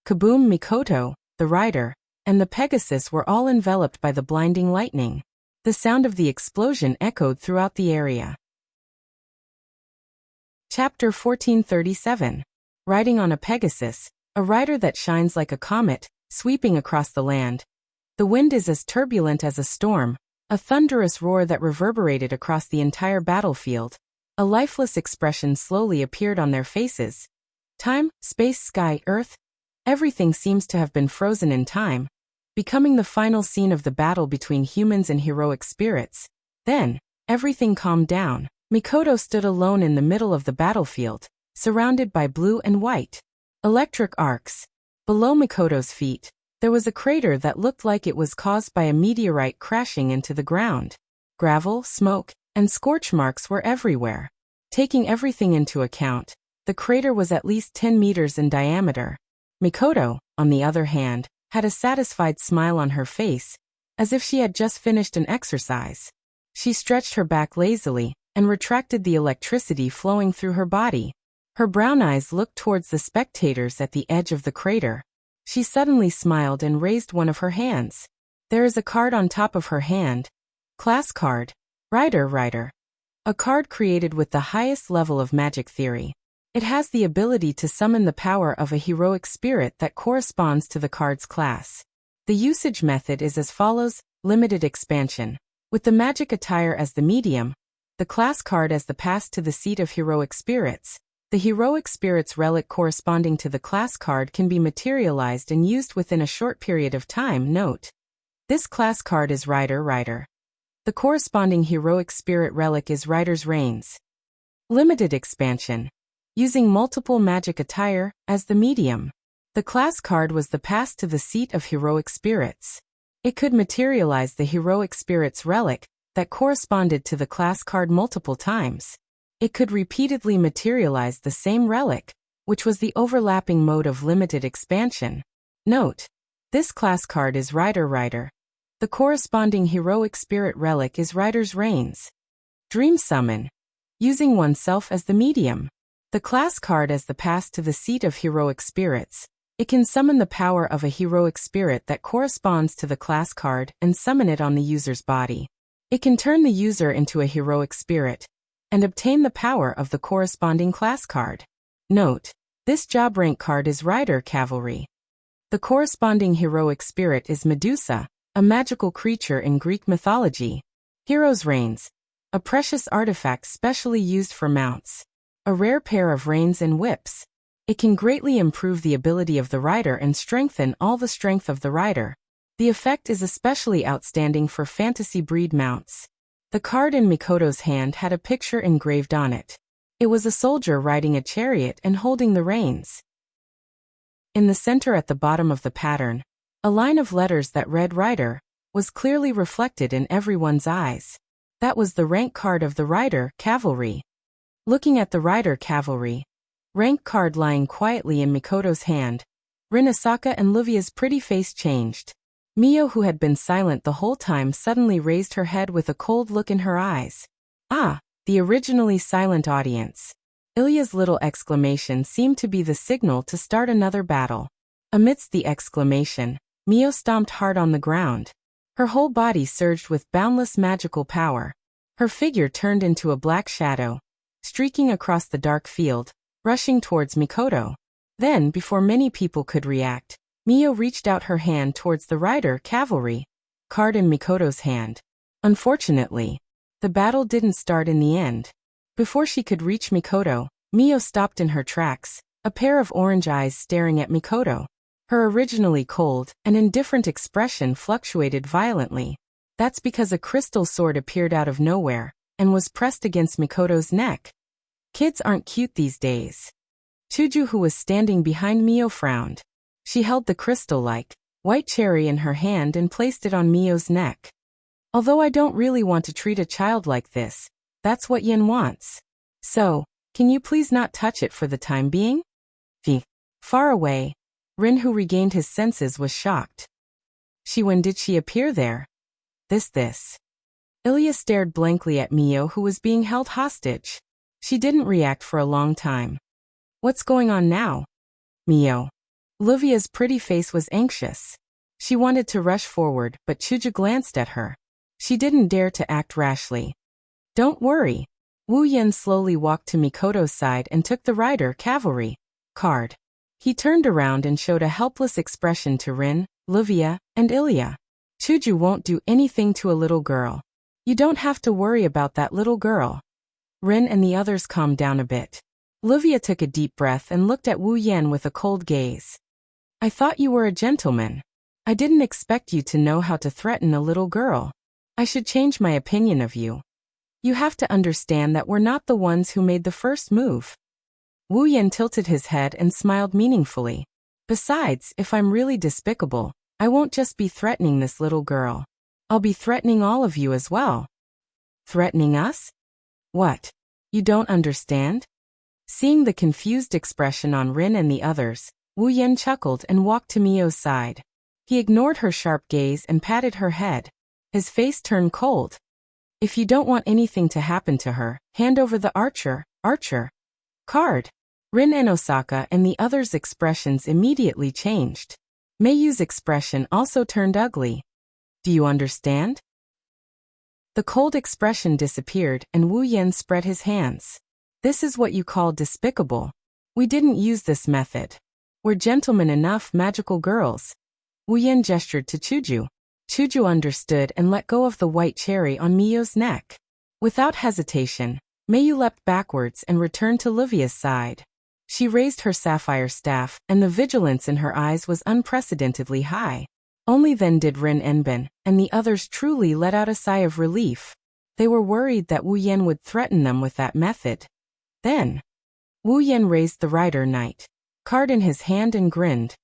Kaboom! Mikoto, the rider, and the Pegasus were all enveloped by the blinding lightning. The sound of the explosion echoed throughout the area. Chapter 1437. Riding on a Pegasus, a rider that shines like a comet, sweeping across the land. The wind is as turbulent as a storm, a thunderous roar that reverberated across the entire battlefield. A lifeless expression slowly appeared on their faces. Time, space, sky, earth. Everything seems to have been frozen in time, becoming the final scene of the battle between humans and heroic spirits. Then, everything calmed down. Mikoto stood alone in the middle of the battlefield, surrounded by blue and white electric arcs. Below Mikoto's feet, there was a crater that looked like it was caused by a meteorite crashing into the ground. Gravel, smoke, and scorch marks were everywhere. Taking everything into account, the crater was at least 10 meters in diameter. Mikoto, on the other hand, had a satisfied smile on her face, as if she had just finished an exercise. She stretched her back lazily and retracted the electricity flowing through her body. Her brown eyes looked towards the spectators at the edge of the crater. She suddenly smiled and raised one of her hands. There is a card on top of her hand. Class card. Rider. A card created with the highest level of magic theory. It has the ability to summon the power of a heroic spirit that corresponds to the card's class. The usage method is as follows: limited expansion. With the magic attire as the medium, the class card as the pass to the seat of heroic spirits. The heroic spirit's relic corresponding to the class card can be materialized and used within a short period of time. Note: this class card is Rider. The corresponding heroic spirit relic is Rider's Reins. Limited expansion. Using multiple magic attire as the medium. The class card was the pass to the seat of heroic spirits. It could materialize the heroic spirit's relic that corresponded to the class card multiple times. It could repeatedly materialize the same relic, which was the overlapping mode of limited expansion. Note: this class card is Rider. The corresponding heroic spirit relic is Rider's Reins. Dream summon. Using oneself as the medium. The class card as the pass to the seat of heroic spirits. It can summon the power of a heroic spirit that corresponds to the class card and summon it on the user's body. It can turn the user into a heroic spirit, and obtain the power of the corresponding class card. Note: this job rank card is Rider Cavalry. The corresponding heroic spirit is Medusa, a magical creature in Greek mythology. Hero's Reins, a precious artifact specially used for mounts. A rare pair of reins and whips. It can greatly improve the ability of the rider and strengthen all the strength of the rider. The effect is especially outstanding for fantasy breed mounts. The card in Mikoto's hand had a picture engraved on it. It was a soldier riding a chariot and holding the reins. In the center at the bottom of the pattern, a line of letters that read Rider was clearly reflected in everyone's eyes. That was the rank card of the Rider Cavalry. Looking at the Rider Cavalry rank card lying quietly in Mikoto's hand, Rin Asaka and Livia's pretty face changed. Mio, who had been silent the whole time, suddenly raised her head with a cold look in her eyes. Ah, the originally silent audience. Ilya's little exclamation seemed to be the signal to start another battle. Amidst the exclamation, Mio stomped hard on the ground. Her whole body surged with boundless magical power. Her figure turned into a black shadow, streaking across the dark field, rushing towards Mikoto. Then, before many people could react, Mio reached out her hand towards the Rider Cavalry card in Mikoto's hand. Unfortunately, the battle didn't start in the end. Before she could reach Mikoto, Mio stopped in her tracks, a pair of orange eyes staring at Mikoto. Her originally cold and indifferent expression fluctuated violently. That's because a crystal sword appeared out of nowhere and was pressed against Mikoto's neck. Kids aren't cute these days. Chuju, who was standing behind Mio, frowned. She held the crystal-like white cherry in her hand and placed it on Mio's neck. Although I don't really want to treat a child like this, that's what Yin wants. So, can you please not touch it for the time being? Far away, Rin, who regained his senses, was shocked. When did she appear there? This. Ilya stared blankly at Mio, who was being held hostage. She didn't react for a long time. What's going on now? Mio. Livia's pretty face was anxious. She wanted to rush forward, but Chuju glanced at her. She didn't dare to act rashly. Don't worry. Wu Yen slowly walked to Mikoto's side and took the Rider Cavalry card. He turned around and showed a helpless expression to Rin, Livia, and Ilya. Chuju won't do anything to a little girl. You don't have to worry about that little girl. Rin and the others calmed down a bit. Livia took a deep breath and looked at Wu Yen with a cold gaze. I thought you were a gentleman. I didn't expect you to know how to threaten a little girl. I should change my opinion of you. You have to understand that we're not the ones who made the first move. Wu Yen tilted his head and smiled meaningfully. Besides, if I'm really despicable, I won't just be threatening this little girl. I'll be threatening all of you as well. Threatening us? What? You don't understand? Seeing the confused expression on Rin and the others, Wu Yen chuckled and walked to Mio's side. He ignored her sharp gaze and patted her head. His face turned cold. If you don't want anything to happen to her, hand over the archer card. Rin and Osaka and the others' expressions immediately changed. Meiyu's expression also turned ugly. Do you understand? The cold expression disappeared and Wu Yen spread his hands. This is what you call despicable. We didn't use this method. We're gentlemen enough, magical girls. Wu Yen gestured to Chuju. Chuju understood and let go of the white cherry on Mio's neck. Without hesitation, Meiyu leapt backwards and returned to Livia's side. She raised her sapphire staff, and the vigilance in her eyes was unprecedentedly high. Only then did Rin Enbin and the others truly let out a sigh of relief. They were worried that Wu Yen would threaten them with that method. Then, Wu Yen raised the Rider Knight card in his hand and grinned.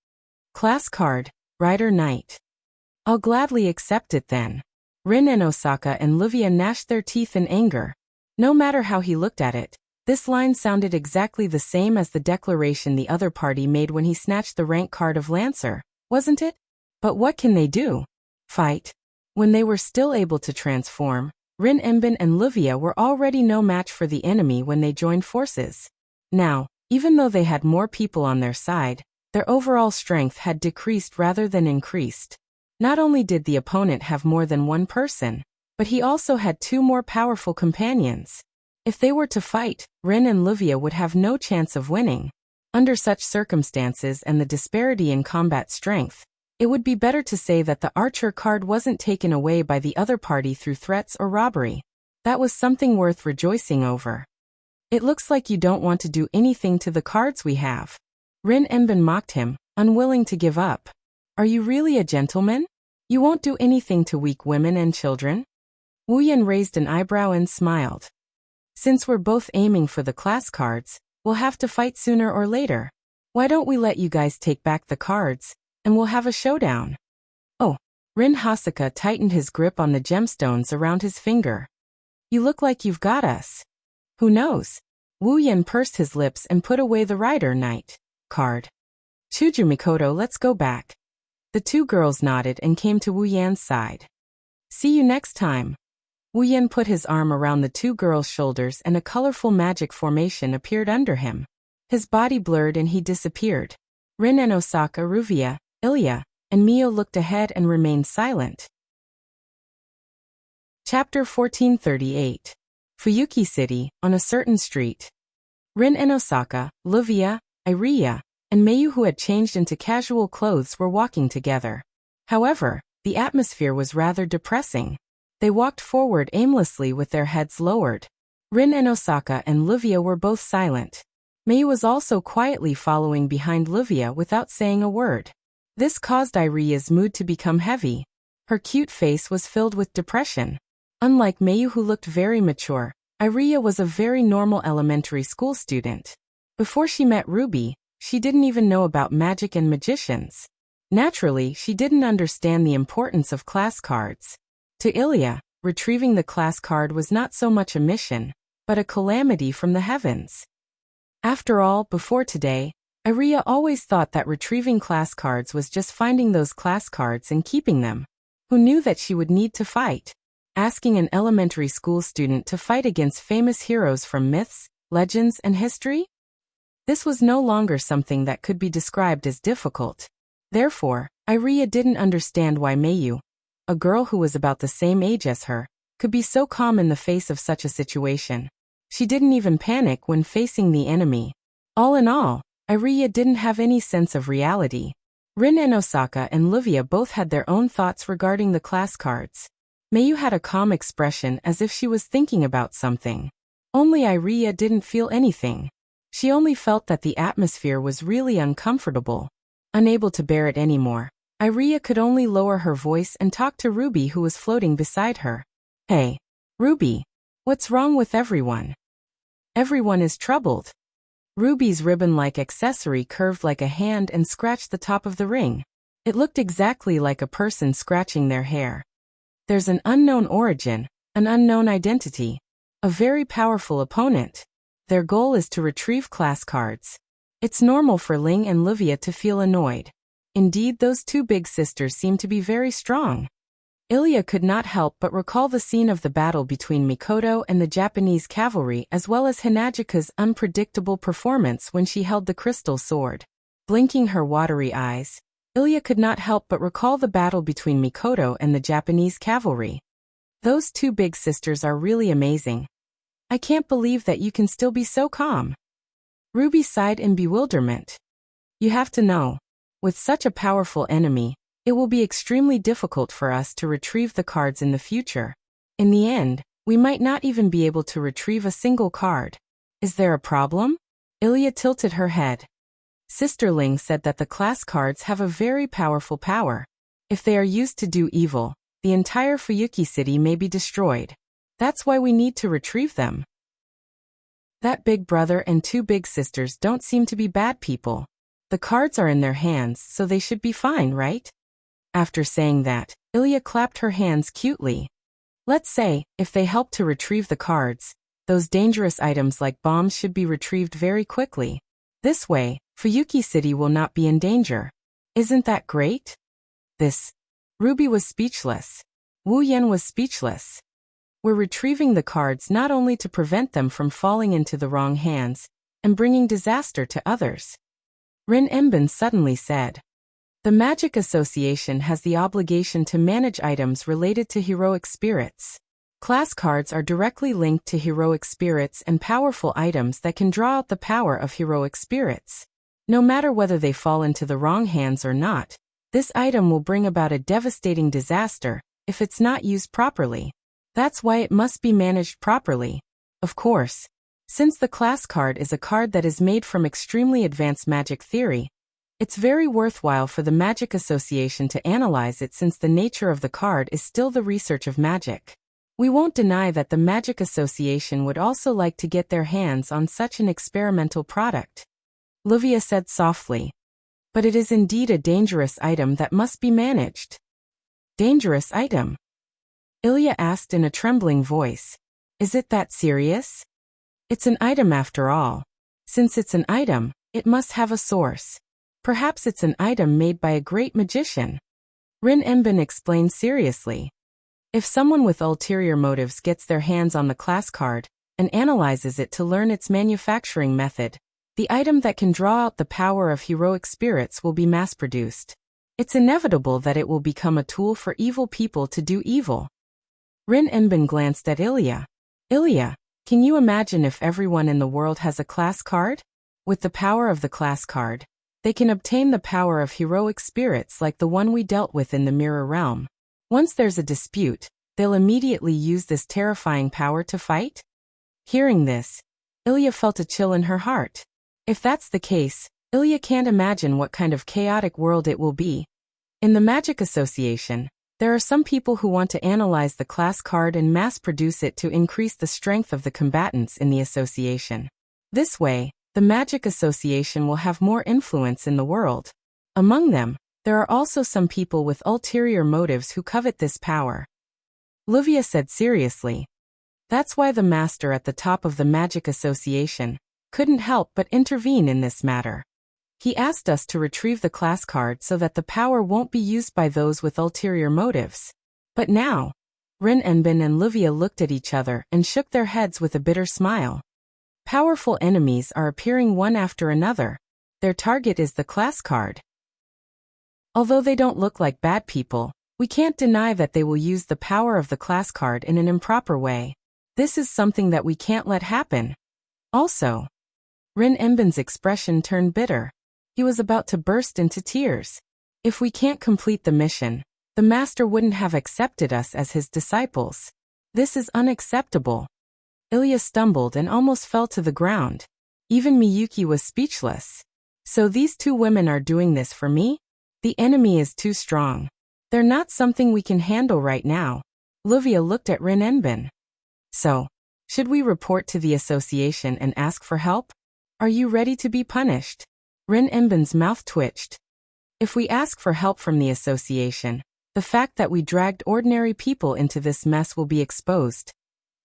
Class card, Rider Knight. I'll gladly accept it then. Rin and Osaka and Livia gnashed their teeth in anger. No matter how he looked at it, this line sounded exactly the same as the declaration the other party made when he snatched the rank card of Lancer, wasn't it? But what can they do? Fight? When they were still able to transform, Rin Enbin and Livia were already no match for the enemy when they joined forces. Now, even though they had more people on their side, their overall strength had decreased rather than increased. Not only did the opponent have more than one person, but he also had two more powerful companions. If they were to fight, Rin and Livia would have no chance of winning. Under such circumstances and the disparity in combat strength, it would be better to say that the archer card wasn't taken away by the other party through threats or robbery. That was something worth rejoicing over. It looks like you don't want to do anything to the cards we have. Rin Enbin mocked him, unwilling to give up. Are you really a gentleman? You won't do anything to weak women and children? Wu Yan raised an eyebrow and smiled. Since we're both aiming for the class cards, we'll have to fight sooner or later. Why don't we let you guys take back the cards, and we'll have a showdown? Oh, Rin Hasaka tightened his grip on the gemstones around his finger. You look like you've got us. Who knows? Wu Yan pursed his lips and put away the Rider Knight card. Chuju Mikoto, let's go back. The two girls nodded and came to Wu Yan's side. See you next time. Wu Yan put his arm around the two girls' shoulders and a colorful magic formation appeared under him. His body blurred and he disappeared. Rin and Osaka, Ruvia, Ilya, and Mio looked ahead and remained silent. Chapter 1438. Fuyuki City, on a certain street. Rin and Osaka, Livia, Iria, and Mayu, who had changed into casual clothes, were walking together. However, the atmosphere was rather depressing. They walked forward aimlessly with their heads lowered. Rin and Osaka and Livia were both silent. Mayu was also quietly following behind Livia without saying a word. This caused Iria's mood to become heavy. Her cute face was filled with depression. Unlike Mayu, who looked very mature, Iria was a very normal elementary school student. Before she met Ruby, she didn't even know about magic and magicians. Naturally, she didn't understand the importance of class cards. To Ilya, retrieving the class card was not so much a mission, but a calamity from the heavens. After all, before today, Iria always thought that retrieving class cards was just finding those class cards and keeping them. Who knew that she would need to fight? Asking an elementary school student to fight against famous heroes from myths, legends, and history? This was no longer something that could be described as difficult. Therefore, Iria didn't understand why Mayu, a girl who was about the same age as her, could be so calm in the face of such a situation. She didn't even panic when facing the enemy. All in all, Iria didn't have any sense of reality. Rin and Osaka and Livia both had their own thoughts regarding the class cards. Mayu had a calm expression as if she was thinking about something. Only Iria didn't feel anything. She only felt that the atmosphere was really uncomfortable. Unable to bear it anymore, Iria could only lower her voice and talk to Ruby, who was floating beside her. Hey, Ruby, what's wrong with everyone? Everyone is troubled. Ruby's ribbon-like accessory curved like a hand and scratched the top of the ring. It looked exactly like a person scratching their hair. There's an unknown origin, an unknown identity, a very powerful opponent. Their goal is to retrieve class cards. It's normal for Ling and Livia to feel annoyed. Indeed, those two big sisters seem to be very strong. Ilya could not help but recall the scene of the battle between Mikoto and the Japanese cavalry, as well as Hinajika's unpredictable performance when she held the crystal sword. Blinking her watery eyes, Ilya could not help but recall the battle between Mikoto and the Japanese cavalry. Those two big sisters are really amazing. I can't believe that you can still be so calm. Ruby sighed in bewilderment. You have to know, with such a powerful enemy, it will be extremely difficult for us to retrieve the cards in the future. In the end, we might not even be able to retrieve a single card. Is there a problem? Ilya tilted her head. Sister Ling said that the class cards have a very powerful power. If they are used to do evil, the entire Fuyuki city may be destroyed. That's why we need to retrieve them. That big brother and two big sisters don't seem to be bad people. The cards are in their hands, so they should be fine, right? After saying that, Ilya clapped her hands cutely. Let's say, if they help to retrieve the cards, those dangerous items like bombs should be retrieved very quickly. This way, Fuyuki City will not be in danger. Isn't that great? Ruby was speechless. Wu Yan was speechless. We're retrieving the cards not only to prevent them from falling into the wrong hands and bringing disaster to others. Rin Enbin suddenly said. The Magic Association has the obligation to manage items related to heroic spirits. Class cards are directly linked to heroic spirits and powerful items that can draw out the power of heroic spirits. No matter whether they fall into the wrong hands or not, this item will bring about a devastating disaster if it's not used properly. That's why it must be managed properly. Of course, since the class card is a card that is made from extremely advanced magic theory, it's very worthwhile for the Magic Association to analyze it since the nature of the card is still the research of magic. We won't deny that the Magic Association would also like to get their hands on such an experimental product. Wuxia said softly. But it is indeed a dangerous item that must be managed. Dangerous item? Ilya asked in a trembling voice. Is it that serious? It's an item after all. Since it's an item, it must have a source. Perhaps it's an item made by a great magician. Rin Enbin explained seriously. If someone with ulterior motives gets their hands on the class card and analyzes it to learn its manufacturing method, the item that can draw out the power of heroic spirits will be mass-produced. It's inevitable that it will become a tool for evil people to do evil. Rin Enbin glanced at Ilya. Ilya, can you imagine if everyone in the world has a class card? With the power of the class card, they can obtain the power of heroic spirits like the one we dealt with in the Mirror Realm. Once there's a dispute, they'll immediately use this terrifying power to fight? Hearing this, Ilya felt a chill in her heart. If that's the case, Ilya can't imagine what kind of chaotic world it will be. In the Magic Association, there are some people who want to analyze the class card and mass-produce it to increase the strength of the combatants in the association. This way, the Magic Association will have more influence in the world. Among them, there are also some people with ulterior motives who covet this power. Wuxia said seriously. That's why the master at the top of the Magic Association couldn't help but intervene in this matter. He asked us to retrieve the class card so that the power won't be used by those with ulterior motives. But now, Rin Enbin and Wuxia looked at each other and shook their heads with a bitter smile. Powerful enemies are appearing one after another. Their target is the class card. Although they don't look like bad people, we can't deny that they will use the power of the class card in an improper way. This is something that we can't let happen. Also, Rin Enbin's expression turned bitter. He was about to burst into tears. If we can't complete the mission, the master wouldn't have accepted us as his disciples. This is unacceptable. Ilya stumbled and almost fell to the ground. Even Miyuki was speechless. So these two women are doing this for me? The enemy is too strong. They're not something we can handle right now. Wuxia looked at Rin Enbin. So, should we report to the association and ask for help? Are you ready to be punished? Rin Enbin's mouth twitched. If we ask for help from the association, the fact that we dragged ordinary people into this mess will be exposed.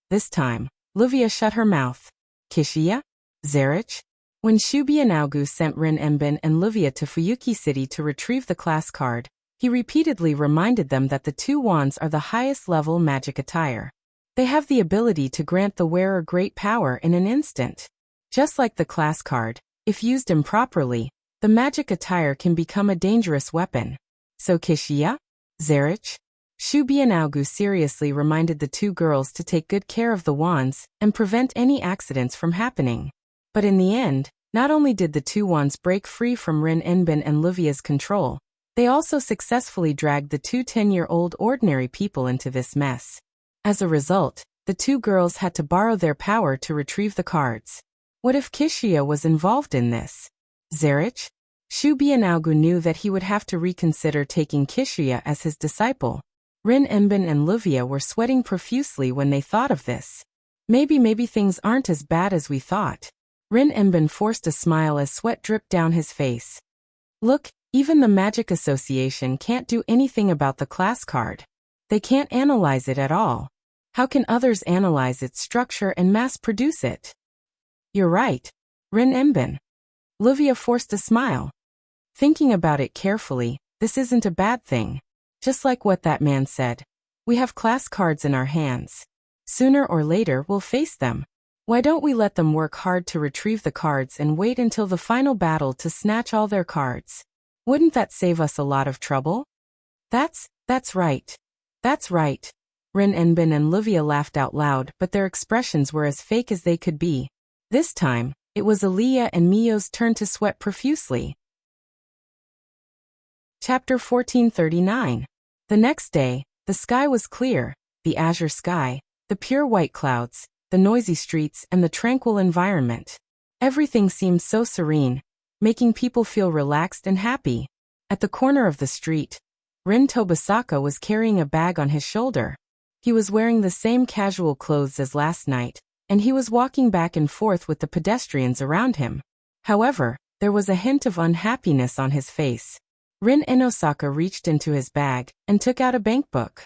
This time, Wuxia shut her mouth. Kishiya? Zarich? When Shubianaogu sent Rin Enbin and Wuxia to Fuyuki City to retrieve the class card, he repeatedly reminded them that the two wands are the highest level magic attire. They have the ability to grant the wearer great power in an instant. Just like the class card, if used improperly, the magic attire can become a dangerous weapon. So Kishiya? Zarich? Shubianaogu seriously reminded the two girls to take good care of the wands and prevent any accidents from happening. But in the end, not only did the two wands break free from Rin Enbin and Wuxia's control, they also successfully dragged the two 10-year-old ordinary people into this mess. As a result, the two girls had to borrow their power to retrieve the cards. What if Kishiya was involved in this? Zarich? Shubianaogu knew that he would have to reconsider taking Kishiya as his disciple. Rin Enbin and Wuxia were sweating profusely when they thought of this. Maybe things aren't as bad as we thought. Rin Enbin forced a smile as sweat dripped down his face. Look, even the Magic Association can't do anything about the class card. They can't analyze it at all. How can others analyze its structure and mass-produce it? You're right, Rin Enbin. Wuxia forced a smile. Thinking about it carefully, this isn't a bad thing. Just like what that man said. We have class cards in our hands. Sooner or later we'll face them. Why don't we let them work hard to retrieve the cards and wait until the final battle to snatch all their cards? Wouldn't that save us a lot of trouble? That's right. That's right. Rin Enbin and Livia laughed out loud, but their expressions were as fake as they could be. This time, it was Aaliyah and Mio's turn to sweat profusely. Chapter 1439. The next day, the sky was clear, the azure sky, the pure white clouds, the noisy streets and the tranquil environment. Everything seemed so serene, making people feel relaxed and happy. At the corner of the street, Rin Tobasaka was carrying a bag on his shoulder. He was wearing the same casual clothes as last night, and he was walking back and forth with the pedestrians around him. However, there was a hint of unhappiness on his face. Rin Inosaka reached into his bag and took out a bankbook.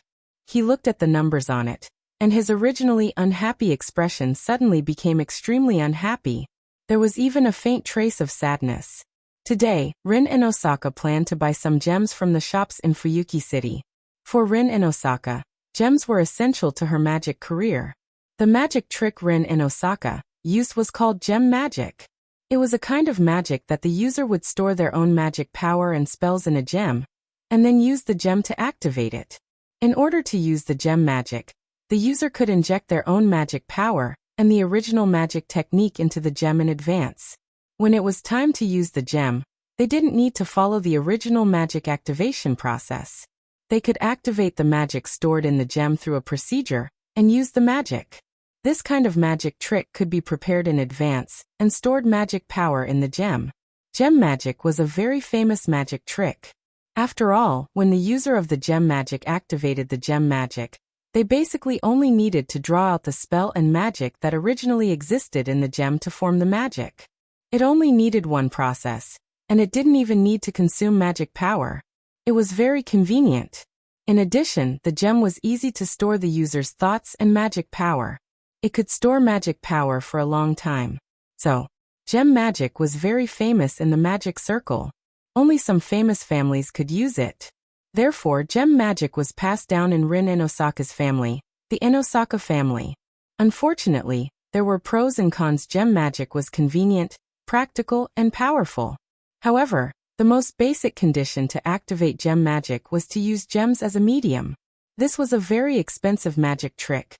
He looked at the numbers on it, and his originally unhappy expression suddenly became extremely unhappy. There was even a faint trace of sadness. Today, Rin Inosaka planned to buy some gems from the shops in Fuyuki City. For Rin Inosaka, gems were essential to her magic career. The magic trick Rin Inosaka used was called gem magic. It was a kind of magic that the user would store their own magic power and spells in a gem, and then use the gem to activate it. In order to use the gem magic, the user could inject their own magic power and the original magic technique into the gem in advance. When it was time to use the gem, they didn't need to follow the original magic activation process. They could activate the magic stored in the gem through a procedure and use the magic. This kind of magic trick could be prepared in advance and stored magic power in the gem. Gem magic was a very famous magic trick. After all, when the user of the gem magic activated the gem magic, they basically only needed to draw out the spell and magic that originally existed in the gem to form the magic. It only needed one process, and it didn't even need to consume magic power. It was very convenient. In addition, the gem was easy to store the user's thoughts and magic power. It could store magic power for a long time. So, gem magic was very famous in the magic circle. Only some famous families could use it. Therefore, gem magic was passed down in Rin Inosaka's family, the Inosaka family. Unfortunately, there were pros and cons. Gem magic was convenient, practical, and powerful. However, the most basic condition to activate gem magic was to use gems as a medium. This was a very expensive magic trick.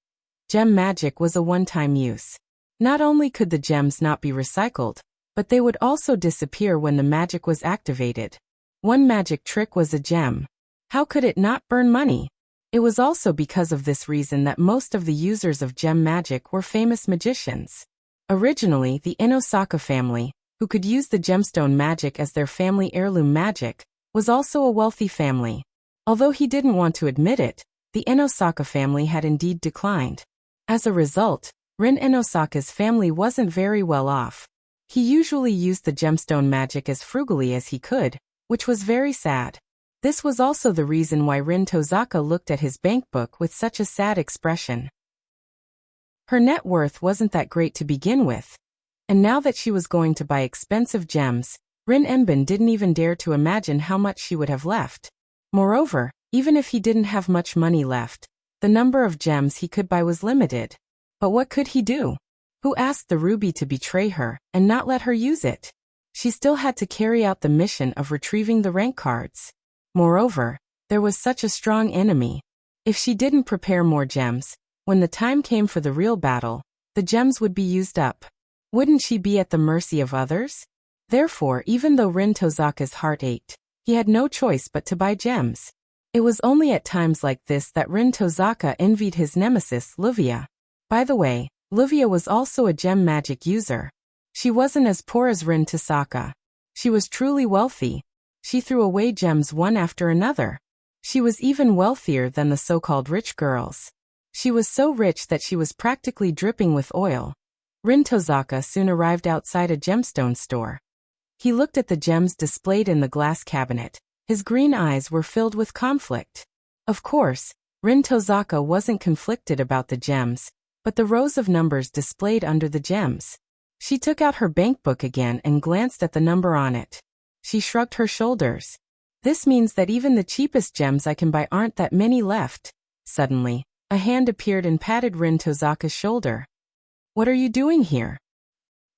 Gem magic was a one-time use. Not only could the gems not be recycled, but they would also disappear when the magic was activated. One magic trick was a gem. How could it not burn money? It was also because of this reason that most of the users of gem magic were famous magicians. Originally, the Inosaka family, who could use the gemstone magic as their family heirloom magic, was also a wealthy family. Although he didn't want to admit it, the Inosaka family had indeed declined. As a result, Rin Inosaka's family wasn't very well off. He usually used the gemstone magic as frugally as he could, which was very sad. This was also the reason why Rin Tozaka looked at his bankbook with such a sad expression. Her net worth wasn't that great to begin with, and now that she was going to buy expensive gems, Rin Enbin didn't even dare to imagine how much she would have left. Moreover, even if he didn't have much money left, the number of gems he could buy was limited. But what could he do? Who asked the ruby to betray her and not let her use it? She still had to carry out the mission of retrieving the rank cards. Moreover, there was such a strong enemy. If she didn't prepare more gems, when the time came for the real battle, the gems would be used up. Wouldn't she be at the mercy of others? Therefore, even though Rin Tozaka's heart ached, he had no choice but to buy gems. It was only at times like this that Rin Tozaka envied his nemesis, Livia. By the way, Livia was also a gem magic user. She wasn't as poor as Rin Tozaka. She was truly wealthy. She threw away gems one after another. She was even wealthier than the so-called rich girls. She was so rich that she was practically dripping with oil. Rin Tozaka soon arrived outside a gemstone store. He looked at the gems displayed in the glass cabinet. His green eyes were filled with conflict. Of course, Rin Tozaka wasn't conflicted about the gems, but the rows of numbers displayed under the gems. She took out her bankbook again and glanced at the number on it. She shrugged her shoulders. This means that even the cheapest gems I can buy aren't that many left. Suddenly, a hand appeared and patted Rin Tozaka's shoulder. "What are you doing here?"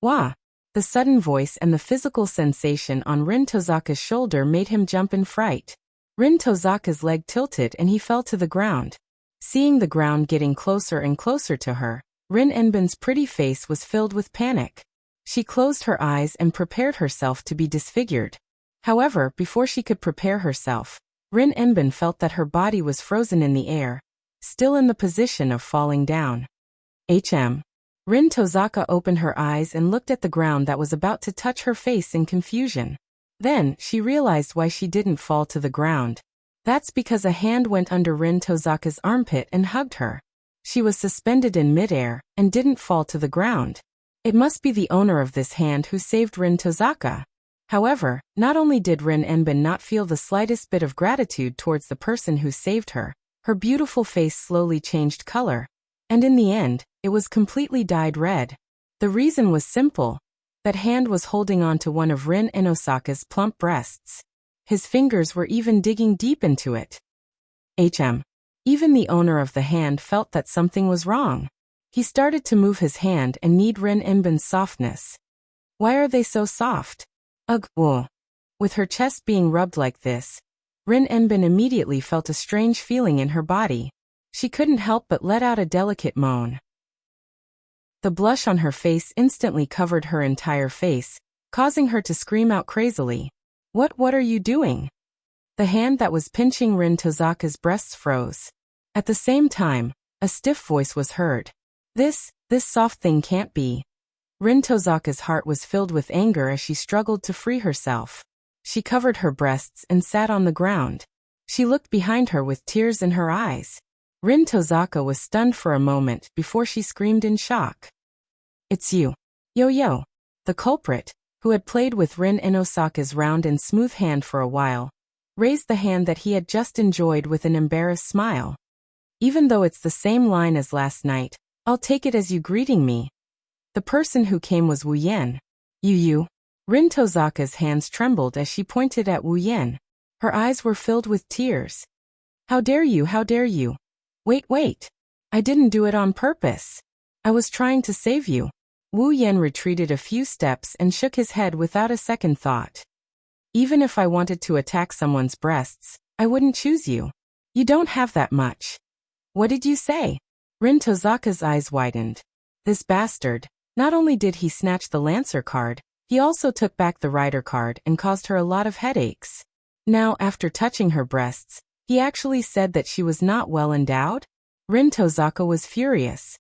"Wah!" The sudden voice and the physical sensation on Rin Tozaka's shoulder made him jump in fright. Rin Tozaka's leg tilted and he fell to the ground. Seeing the ground getting closer and closer to her, Rin Enbin's pretty face was filled with panic. She closed her eyes and prepared herself to be disfigured. However, before she could prepare herself, Rin Enbin felt that her body was frozen in the air, still in the position of falling down. Rin Tozaka opened her eyes and looked at the ground that was about to touch her face in confusion. Then, she realized why she didn't fall to the ground. That's because a hand went under Rin Tozaka's armpit and hugged her. She was suspended in midair and didn't fall to the ground. It must be the owner of this hand who saved Rin Tozaka. However, not only did Rin Enbin not feel the slightest bit of gratitude towards the person who saved her, her beautiful face slowly changed color. And in the end, it was completely dyed red. The reason was simple. That hand was holding on to one of Rin Enosaka's plump breasts. His fingers were even digging deep into it. Even the owner of the hand felt that something was wrong. He started to move his hand and knead Rin Enbin's softness. Why are they so soft? Ugh, whoa. With her chest being rubbed like this, Rin Enbin immediately felt a strange feeling in her body. She couldn't help but let out a delicate moan. The blush on her face instantly covered her entire face, causing her to scream out crazily. What are you doing? The hand that was pinching Rin Tozaka's breasts froze. At the same time, a stiff voice was heard. This soft thing can't be. Rin Tozaka's heart was filled with anger as she struggled to free herself. She covered her breasts and sat on the ground. She looked behind her with tears in her eyes. Rin Tozaka was stunned for a moment before she screamed in shock. It's you. Yo. The culprit, who had played with Rin Enosaka's round and smooth hand for a while, raised the hand that he had just enjoyed with an embarrassed smile. Even though it's the same line as last night, I'll take it as you greeting me. The person who came was Wu Yan. You. Rin Tozaka's hands trembled as she pointed at Wu Yan. Her eyes were filled with tears. How dare you? Wait. I didn't do it on purpose. I was trying to save you. Wu Yan retreated a few steps and shook his head without a second thought. Even if I wanted to attack someone's breasts, I wouldn't choose you. You don't have that much. What did you say? Rin Tozaka's eyes widened. This bastard, not only did he snatch the Lancer card, he also took back the Rider card and caused her a lot of headaches. Now, after touching her breasts, he actually said that she was not well endowed? Rin Tozaka was furious.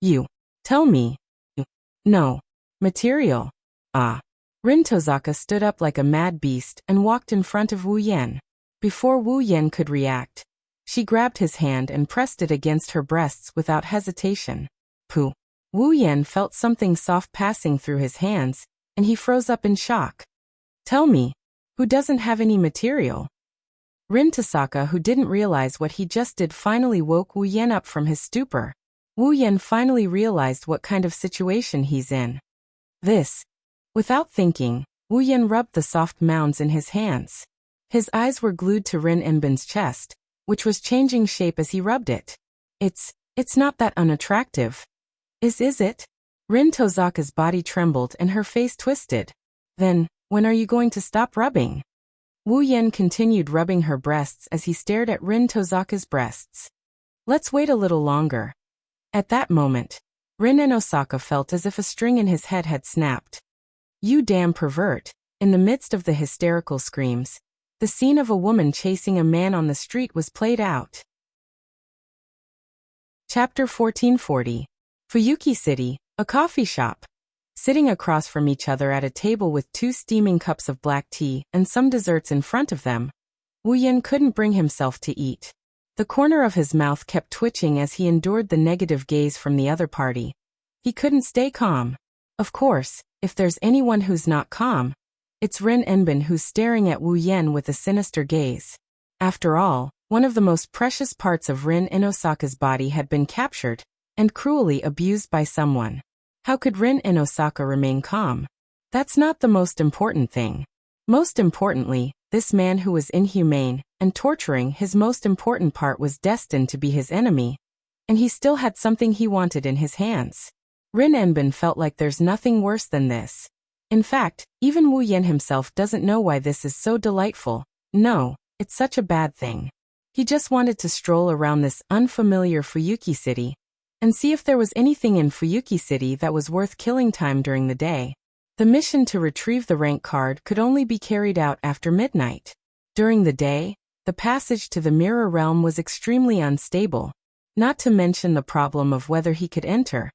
You. Tell me. No. Material. Rin Tozaka stood up like a mad beast and walked in front of Wu Yan. Before Wu Yan could react, she grabbed his hand and pressed it against her breasts without hesitation. Pooh. Wu Yan felt something soft passing through his hands, and he froze up in shock. Tell me, who doesn't have any material? Rin Tozaka, who didn't realize what he just did, finally woke Wu Yan up from his stupor. Wu Yan finally realized what kind of situation he's in. Without thinking, Wu Yan rubbed the soft mounds in his hands. His eyes were glued to Rin Enbin's chest, which was changing shape as he rubbed it. It's not that unattractive. Is it? Rin Tozaka's body trembled and her face twisted. Then, when are you going to stop rubbing? Wu Yan continued rubbing her breasts as he stared at Rin Tozaka's breasts. Let's wait a little longer. At that moment, Rin Enosaka felt as if a string in his head had snapped. You damn pervert! In the midst of the hysterical screams, the scene of a woman chasing a man on the street was played out. Chapter 1440. Fuyuki City, a coffee shop. Sitting across from each other at a table with 2 steaming cups of black tea and some desserts in front of them, Wu Yan couldn't bring himself to eat. The corner of his mouth kept twitching as he endured the negative gaze from the other party. He couldn't stay calm. Of course, if there's anyone who's not calm, it's Rin Enbin, who's staring at Wu Yan with a sinister gaze. After all, one of the most precious parts of Rin Enosaka's body had been captured and cruelly abused by someone. How could Rin Enosaka remain calm? That's not the most important thing. Most importantly, this man who was inhumane and torturing his most important part was destined to be his enemy, and he still had something he wanted in his hands. Rin Enbin felt like there's nothing worse than this. In fact, even Wu Yan himself doesn't know why this is so delightful. No, it's such a bad thing. He just wanted to stroll around this unfamiliar Fuyuki city and see if there was anything in Fuyuki city that was worth killing time during the day. The mission to retrieve the rank card could only be carried out after midnight. During the day, the passage to the mirror realm was extremely unstable, not to mention the problem of whether he could enter.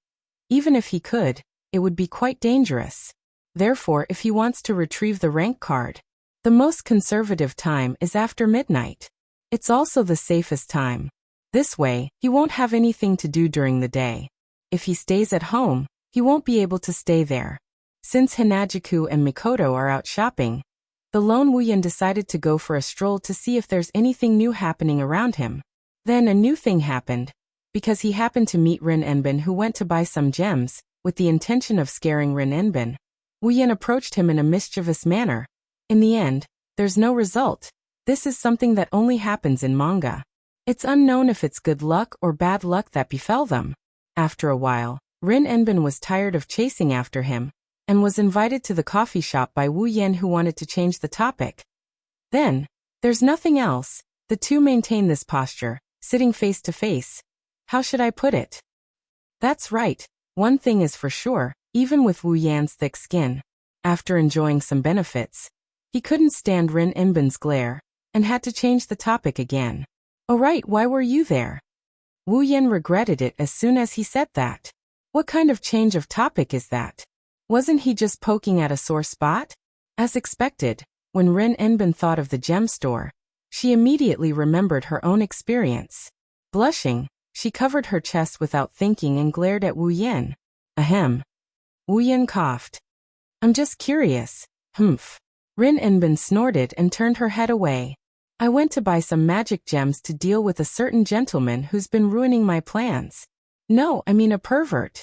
Even if he could, it would be quite dangerous. Therefore, if he wants to retrieve the rank card, the most conservative time is after midnight. It's also the safest time. This way, he won't have anything to do during the day. If he stays at home, he won't be able to stay there. Since Hanajuku and Mikoto are out shopping, the lone Wuyan decided to go for a stroll to see if there's anything new happening around him. Then a new thing happened, because he happened to meet Rin Enbin, who went to buy some gems, with the intention of scaring Rin Enbin. Wuyan approached him in a mischievous manner. In the end, there's no result. This is something that only happens in manga. It's unknown if it's good luck or bad luck that befell them. After a while, Rin Enbin was tired of chasing after him, and was invited to the coffee shop by Wu Yan, who wanted to change the topic. Then, there's nothing else. The two maintain this posture, sitting face to face. How should I put it? That's right. One thing is for sure, even with Wu Yan's thick skin, after enjoying some benefits, he couldn't stand Rin Enbin's glare, and had to change the topic again. Oh right, why were you there? Wu Yan regretted it as soon as he said that. What kind of change of topic is that? Wasn't he just poking at a sore spot? As expected, when Rin Enbin thought of the gem store, she immediately remembered her own experience. Blushing, she covered her chest without thinking and glared at Wu Yan. Ahem. Wu Yan coughed. I'm just curious. Humph. Rin Enbin snorted and turned her head away. I went to buy some magic gems to deal with a certain gentleman who's been ruining my plans. No, I mean a pervert.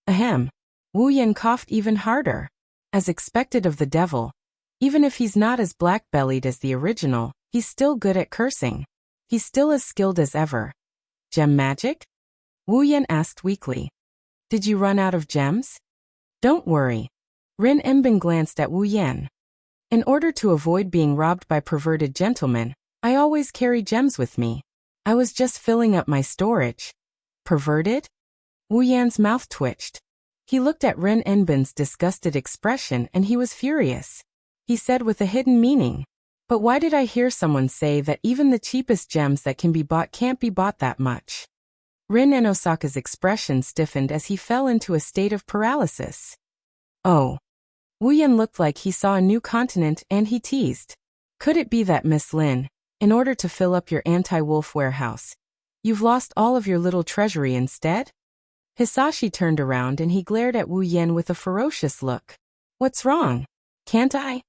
Ahem. Wu Yan coughed even harder. As expected of the devil, even if he's not as black-bellied as the original, he's still good at cursing. He's still as skilled as ever. Gem magic? Wu Yan asked weakly. Did you run out of gems? Don't worry. Rin Enbin glanced at Wu Yan. In order to avoid being robbed by perverted gentlemen, I always carry gems with me. I was just filling up my storage. Perverted? Wu Yan's mouth twitched. He looked at Rin Enbin's disgusted expression and he was furious. He said with a hidden meaning, but why did I hear someone say that even the cheapest gems that can be bought can't be bought that much? Rin Enosaka's expression stiffened as he fell into a state of paralysis. Oh. Wu Yan looked like he saw a new continent and he teased. Could it be that Miss Lin, in order to fill up your anti-wolf warehouse, you've lost all of your little treasury instead? Hisashi turned around and he glared at Wu Yan with a ferocious look. What's wrong? Can't I?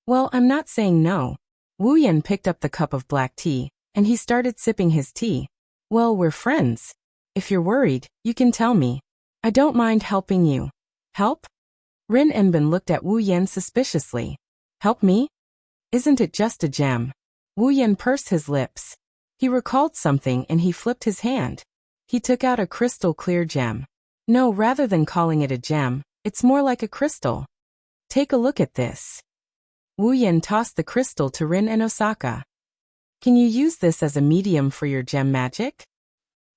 Well, I'm not saying no. Wu Yan picked up the cup of black tea, and he started sipping his tea. Well, we're friends. If you're worried, you can tell me. I don't mind helping you. Help? Rin Enbin looked at Wu Yan suspiciously. Help me? Isn't it just a gem? Wu Yan pursed his lips. He recalled something and he flipped his hand. He took out a crystal clear gem. No, rather than calling it a gem, it's more like a crystal. Take a look at this. Wu Yan tossed the crystal to Rin Enosaka. Can you use this as a medium for your gem magic?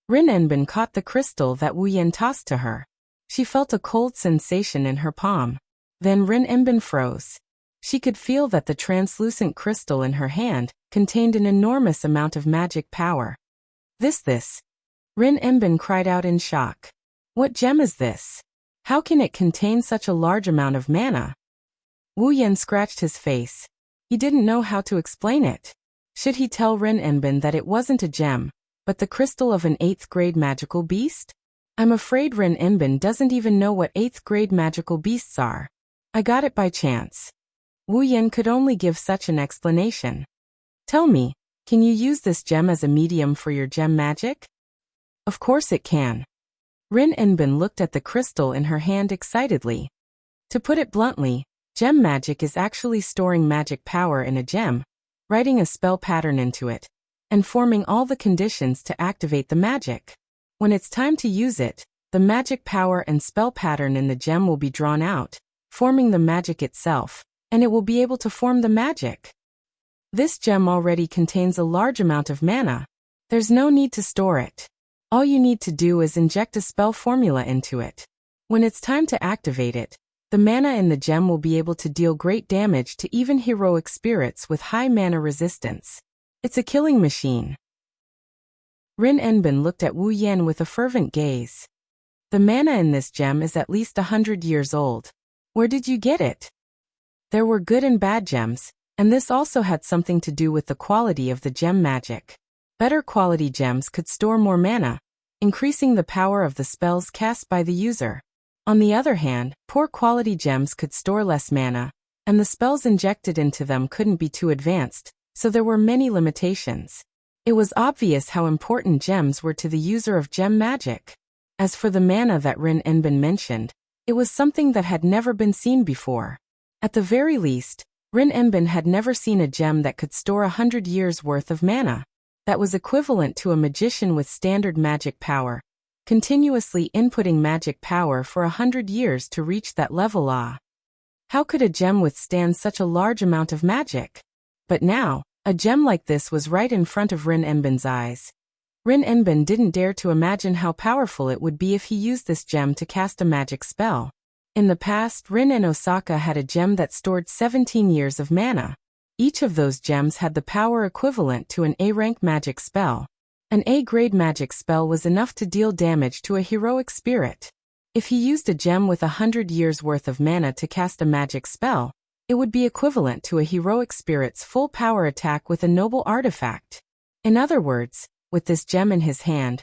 Rin Enbin caught the crystal that Wu Yan tossed to her. She felt a cold sensation in her palm. Then Rin Enbin froze. She could feel that the translucent crystal in her hand contained an enormous amount of magic power. This. Rin Enbin cried out in shock. What gem is this? How can it contain such a large amount of mana? Wu Yan scratched his face. He didn't know how to explain it. Should he tell Rin Enbin that it wasn't a gem, but the crystal of an 8th grade magical beast? I'm afraid Rin Enbin doesn't even know what 8th grade magical beasts are. I got it by chance. Wu Yan could only give such an explanation. Tell me, can you use this gem as a medium for your gem magic? Of course it can. Rin Enbin looked at the crystal in her hand excitedly. To put it bluntly, gem magic is actually storing magic power in a gem, writing a spell pattern into it, and forming all the conditions to activate the magic. When it's time to use it, the magic power and spell pattern in the gem will be drawn out, forming the magic itself, and it will be able to form the magic. This gem already contains a large amount of mana. There's no need to store it. All you need to do is inject a spell formula into it. When it's time to activate it, the mana in the gem will be able to deal great damage to even heroic spirits with high mana resistance. It's a killing machine. Rin Enbin looked at Wu Yan with a fervent gaze. The mana in this gem is at least 100 years old. Where did you get it? There were good and bad gems, and this also had something to do with the quality of the gem magic. Better quality gems could store more mana, increasing the power of the spells cast by the user. On the other hand, poor quality gems could store less mana, and the spells injected into them couldn't be too advanced, so there were many limitations. It was obvious how important gems were to the user of gem magic. As for the mana that Rin Enbin mentioned, it was something that had never been seen before. At the very least, Rin Enbin had never seen a gem that could store 100 years' worth of mana. That was equivalent to a magician with standard magic power, continuously inputting magic power for 100 years to reach that level. How could a gem withstand such a large amount of magic? But now, a gem like this was right in front of Rin Enbin's eyes. Rin Enbin didn't dare to imagine how powerful it would be if he used this gem to cast a magic spell. In the past, Rin and Osaka had a gem that stored 17 years of mana. Each of those gems had the power equivalent to an A-rank magic spell. An A-grade magic spell was enough to deal damage to a heroic spirit. If he used a gem with 100 years worth of mana to cast a magic spell, it would be equivalent to a heroic spirit's full power attack with a noble artifact. In other words, with this gem in his hand,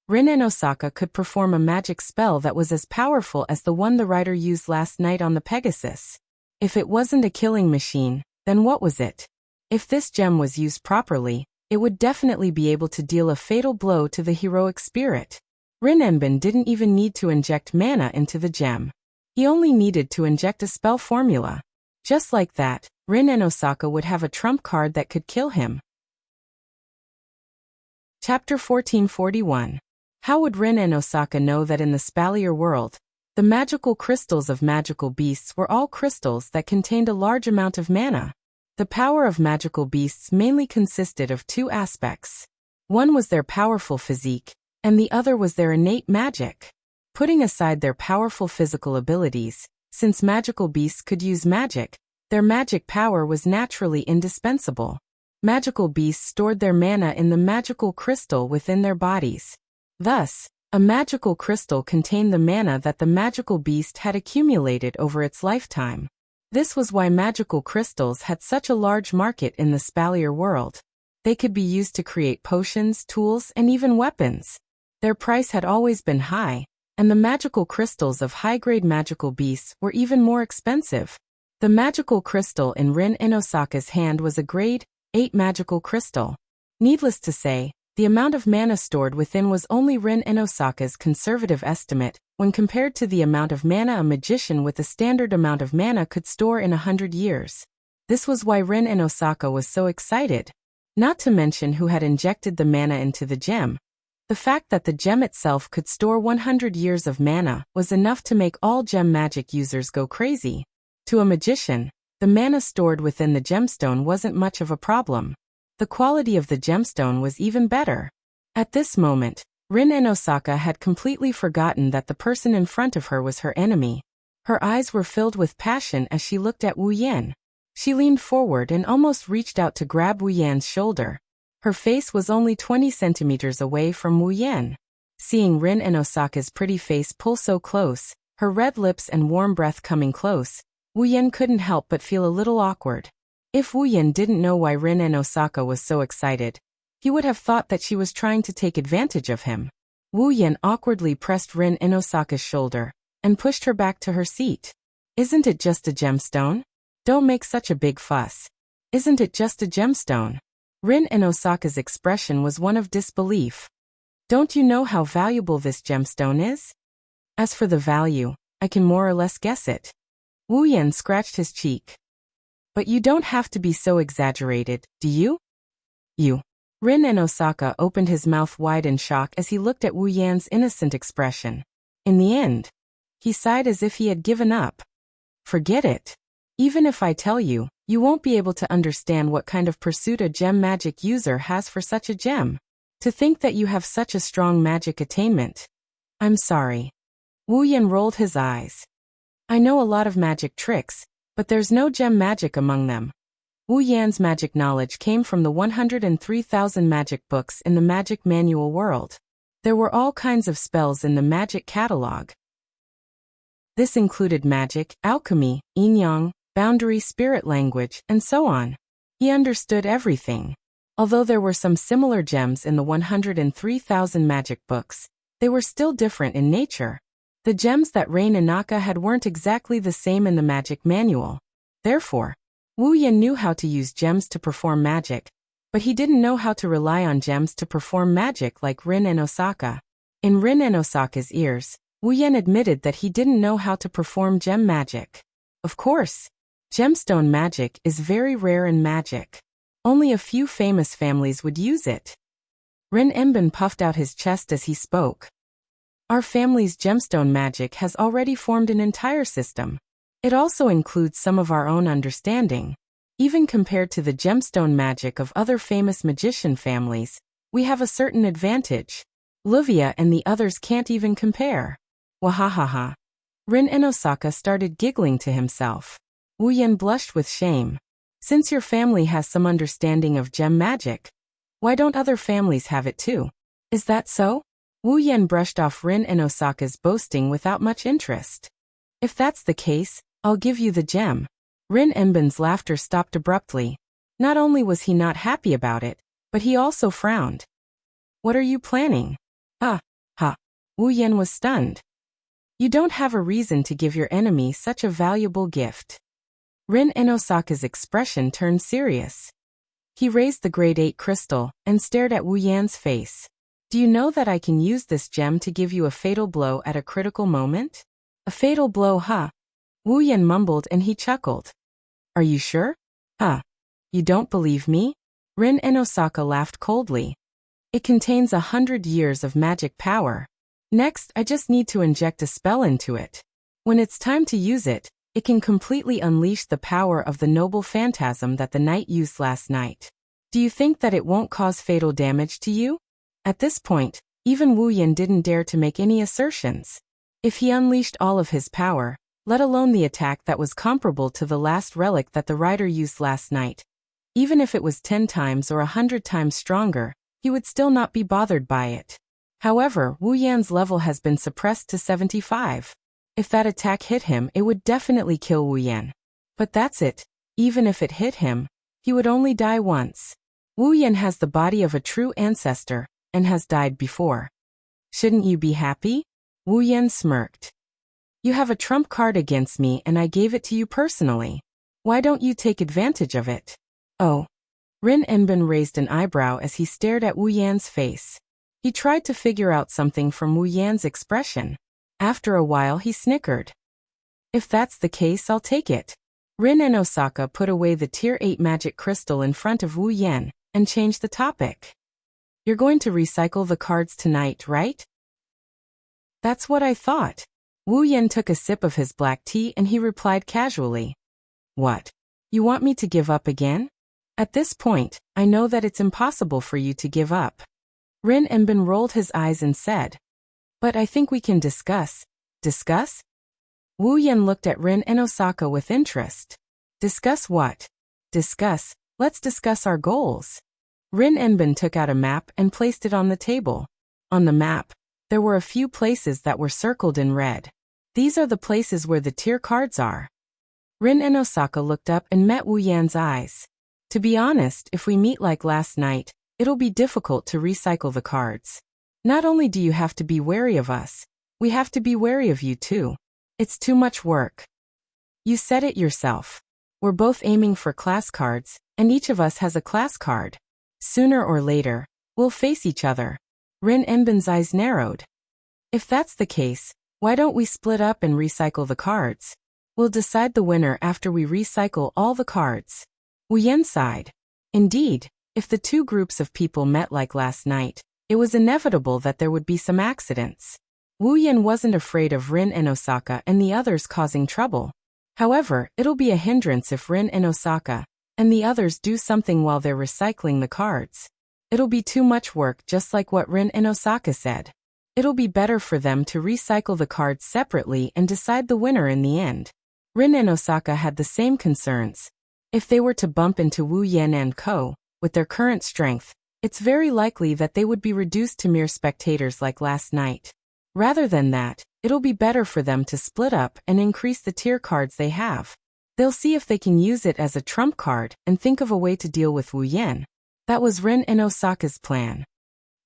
Rin and Osaka could perform a magic spell that was as powerful as the one the rider used last night on the Pegasus. If it wasn't a killing machine, then what was it? If this gem was used properly, it would definitely be able to deal a fatal blow to the heroic spirit. Rin Enbin didn't even need to inject mana into the gem. He only needed to inject a spell formula. Just like that, Rin and Osaka would have a trump card that could kill him. Chapter 1441. How would Rin and Osaka know that in the Spalier world, the magical crystals of magical beasts were all crystals that contained a large amount of mana? The power of magical beasts mainly consisted of two aspects. One was their powerful physique, and the other was their innate magic. Putting aside their powerful physical abilities, since magical beasts could use magic, their magic power was naturally indispensable. Magical beasts stored their mana in the magical crystal within their bodies. Thus, a magical crystal contained the mana that the magical beast had accumulated over its lifetime. This was why magical crystals had such a large market in the Spalier world. They could be used to create potions, tools, and even weapons. Their price had always been high, and the magical crystals of high-grade magical beasts were even more expensive. The magical crystal in Rin and Osaka's hand was a grade 8 magical crystal. Needless to say, the amount of mana stored within was only Rin and Osaka's conservative estimate, when compared to the amount of mana a magician with a standard amount of mana could store in 100 years. This was why Rin and Osaka was so excited. Not to mention who had injected the mana into the gem. The fact that the gem itself could store 100 years of mana was enough to make all gem magic users go crazy. To a magician, the mana stored within the gemstone wasn't much of a problem. The quality of the gemstone was even better. At this moment, Rin and Osaka had completely forgotten that the person in front of her was her enemy. Her eyes were filled with passion as she looked at Wu Yan. She leaned forward and almost reached out to grab Wu Yan's shoulder. Her face was only 20 centimeters away from Wu Yan. Seeing Rin and Osaka's pretty face pull so close, her red lips and warm breath coming close, Wu Yan couldn't help but feel a little awkward. If Wu Yan didn't know why Rin and Osaka was so excited, he would have thought that she was trying to take advantage of him. Wu Yan awkwardly pressed Rin and Osaka's shoulder and pushed her back to her seat. Isn't it just a gemstone? Don't make such a big fuss. Isn't it just a gemstone? Rin and Osaka's expression was one of disbelief. Don't you know how valuable this gemstone is? As for the value, I can more or less guess it. Wu Yan scratched his cheek. But you don't have to be so exaggerated, do you? You. Rin and Osaka opened his mouth wide in shock as he looked at Wu Yan's innocent expression. In the end, he sighed as if he had given up. Forget it. Even if I tell you, You won't be able to understand what kind of pursuit a gem magic user has for such a gem. To think that you have such a strong magic attainment. I'm sorry. Wu Yan rolled his eyes. I know a lot of magic tricks, but there's no gem magic among them. Wu Yan's magic knowledge came from the 103,000 magic books in the magic manual world. There were all kinds of spells in the magic catalog. This included magic, alchemy, yin-yang, boundary spirit language, and so on. He understood everything. Although there were some similar gems in the 103,000 magic books, they were still different in nature. The gems that Rain Inaka had weren't exactly the same in the magic manual. Therefore, Wu Yan knew how to use gems to perform magic, but he didn't know how to rely on gems to perform magic like Rin and Osaka. In Rin and Osaka's ears, Wu Yan admitted that he didn't know how to perform gem magic. Of course, gemstone magic is very rare in magic. Only a few famous families would use it. Rin Enbin puffed out his chest as he spoke. Our family's gemstone magic has already formed an entire system. It also includes some of our own understanding. Even compared to the gemstone magic of other famous magician families, we have a certain advantage. Luvia and the others can't even compare. Wahahaha. Rin and Osaka started giggling to himself. Wu Yan blushed with shame. Since your family has some understanding of gem magic, why don't other families have it too? Is that so? Wu Yan brushed off Rin and Osaka's boasting without much interest. If that's the case, I'll give you the gem. Rin Enbin's laughter stopped abruptly. Not only was he not happy about it, but he also frowned. What are you planning? Ha. Wu Yan was stunned. You don't have a reason to give your enemy such a valuable gift. Rin and Osaka's expression turned serious. He raised the grade 8 crystal and stared at Wu Yan's face. Do you know that I can use this gem to give you a fatal blow at a critical moment? A fatal blow, huh? Wu Yan mumbled and he chuckled. Are you sure? You don't believe me? Rin and Osaka laughed coldly. It contains 100 years of magic power. Next, I just need to inject a spell into it. When it's time to use it, it can completely unleash the power of the noble phantasm that the knight used last night. Do you think that it won't cause fatal damage to you? At this point, even Wu Yan didn't dare to make any assertions. If he unleashed all of his power, let alone the attack that was comparable to the last relic that the rider used last night, even if it was 10 times or 100 times stronger, he would still not be bothered by it. However, Wu Yan's level has been suppressed to 75. If that attack hit him, it would definitely kill Wu Yan. But that's it. Even if it hit him, he would only die once. Wu Yan has the body of a true ancestor, and has died before. Shouldn't you be happy? Wu Yan smirked. You have a trump card against me and I gave it to you personally. Why don't you take advantage of it? Oh. Rin Enbin raised an eyebrow as he stared at Wu Yan's face. He tried to figure out something from Wu Yan's expression. After a while he snickered. If that's the case, I'll take it. Rin and Osaka put away the Tier 8 magic crystal in front of Wu Yan and changed the topic. You're going to recycle the cards tonight, right? That's what I thought. Wu Yan took a sip of his black tea and he replied casually. What? You want me to give up again? At this point, I know that it's impossible for you to give up. Rin Enbin rolled his eyes and said. But I think we can discuss. Discuss? Wu Yan looked at Rin and Osaka with interest. Discuss what? Discuss, let's discuss our goals. Rin Enbin took out a map and placed it on the table. On the map, there were a few places that were circled in red. These are the places where the tier cards are. Rin and Osaka looked up and met Wu Yan's eyes. To be honest, if we meet like last night, it'll be difficult to recycle the cards. Not only do you have to be wary of us, we have to be wary of you too. It's too much work. You said it yourself. We're both aiming for class cards, and each of us has a class card. Sooner or later, we'll face each other. Rin Enbin's eyes narrowed. If that's the case, why don't we split up and recycle the cards? We'll decide the winner after we recycle all the cards. Wu Yan sighed. Indeed, if the two groups of people met like last night, it was inevitable that there would be some accidents. Wu Yan wasn't afraid of Rin and Osaka and the others causing trouble. However, it'll be a hindrance if Rin and Osaka and the others do something while they're recycling the cards. It'll be too much work, just like what Rin and Osaka said. It'll be better for them to recycle the cards separately and decide the winner in the end. Rin and Osaka had the same concerns. If they were to bump into Wu Yan and Co., with their current strength, it's very likely that they would be reduced to mere spectators like last night. Rather than that, it'll be better for them to split up and increase the tier cards they have. They'll see if they can use it as a trump card and think of a way to deal with Wu Yan. That was Rin and Osaka's plan.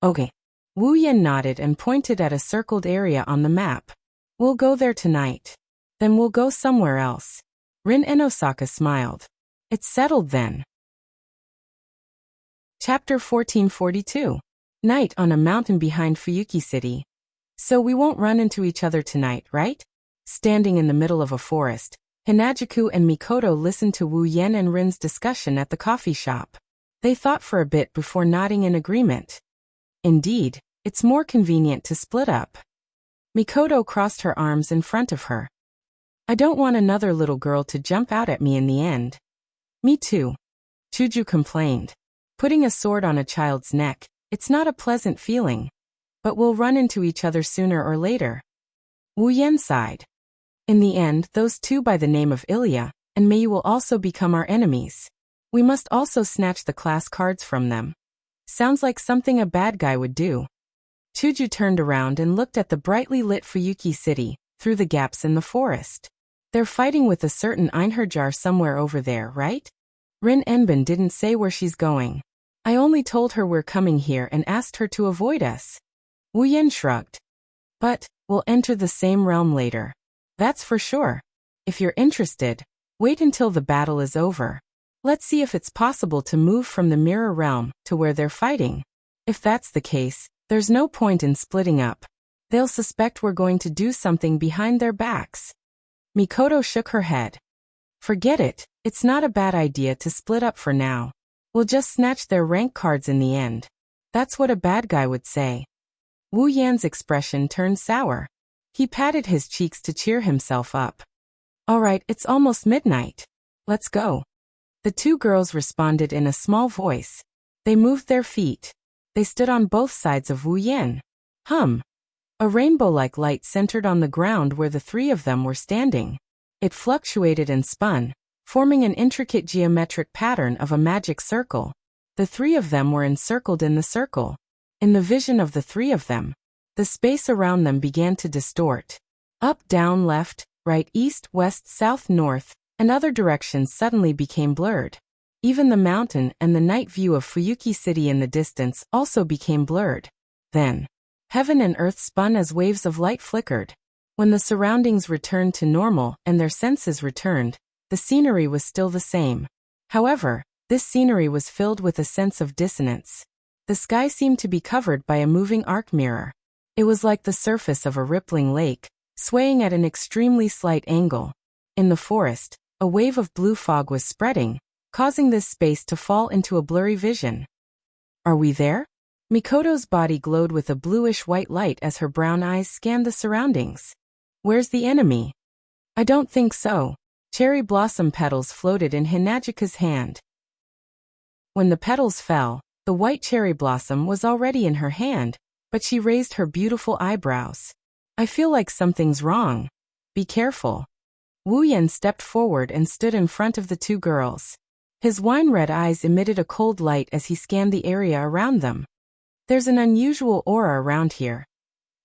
Okay. Wu Yan nodded and pointed at a circled area on the map. We'll go there tonight. Then we'll go somewhere else. Rin and Osaka smiled. It's settled then. Chapter 1442. Night on a mountain behind Fuyuki City. So we won't run into each other tonight, right? Standing in the middle of a forest, Hinajiku and Mikoto listened to Wu Yan and Rin's discussion at the coffee shop. They thought for a bit before nodding in agreement. Indeed, it's more convenient to split up. Mikoto crossed her arms in front of her. I don't want another little girl to jump out at me in the end. Me too. Chuju complained. Putting a sword on a child's neck, it's not a pleasant feeling. But we'll run into each other sooner or later. Wu Yan sighed. In the end, those two by the name of Ilya and Mei will also become our enemies. We must also snatch the class cards from them. Sounds like something a bad guy would do. Chuju turned around and looked at the brightly lit Fuyuki City, through the gaps in the forest. They're fighting with a certain Einherjar somewhere over there, right? Rin Enbin didn't say where she's going. I only told her we're coming here and asked her to avoid us. Wu Yan shrugged. But, we'll enter the same realm later. That's for sure. If you're interested, wait until the battle is over. Let's see if it's possible to move from the mirror realm to where they're fighting. If that's the case, there's no point in splitting up. They'll suspect we're going to do something behind their backs. Mikoto shook her head. Forget it, it's not a bad idea to split up for now. We'll just snatch their rank cards in the end. That's what a bad guy would say. Wu Yan's expression turned sour. He patted his cheeks to cheer himself up. All right, it's almost midnight. Let's go. The two girls responded in a small voice. They moved their feet. They stood on both sides of Wu Yan. A rainbow-like light centered on the ground where the three of them were standing. It fluctuated and spun, forming an intricate geometric pattern of a magic circle. The three of them were encircled in the circle. In the vision of the three of them, the space around them began to distort. Up, down, left, right, east, west, south, north, and other directions suddenly became blurred. Even the mountain and the night view of Fuyuki City in the distance also became blurred. Then, heaven and earth spun as waves of light flickered. When the surroundings returned to normal and their senses returned, the scenery was still the same. However, this scenery was filled with a sense of dissonance. The sky seemed to be covered by a moving arc mirror. It was like the surface of a rippling lake, swaying at an extremely slight angle. In the forest, a wave of blue fog was spreading, causing this space to fall into a blurry vision. Are we there? Mikoto's body glowed with a bluish-white light as her brown eyes scanned the surroundings. Where's the enemy? I don't think so. Cherry blossom petals floated in Hinajika's hand. When the petals fell, the white cherry blossom was already in her hand, but she raised her beautiful eyebrows. I feel like something's wrong. Be careful. Wu Yan stepped forward and stood in front of the two girls. His wine-red eyes emitted a cold light as he scanned the area around them. There's an unusual aura around here.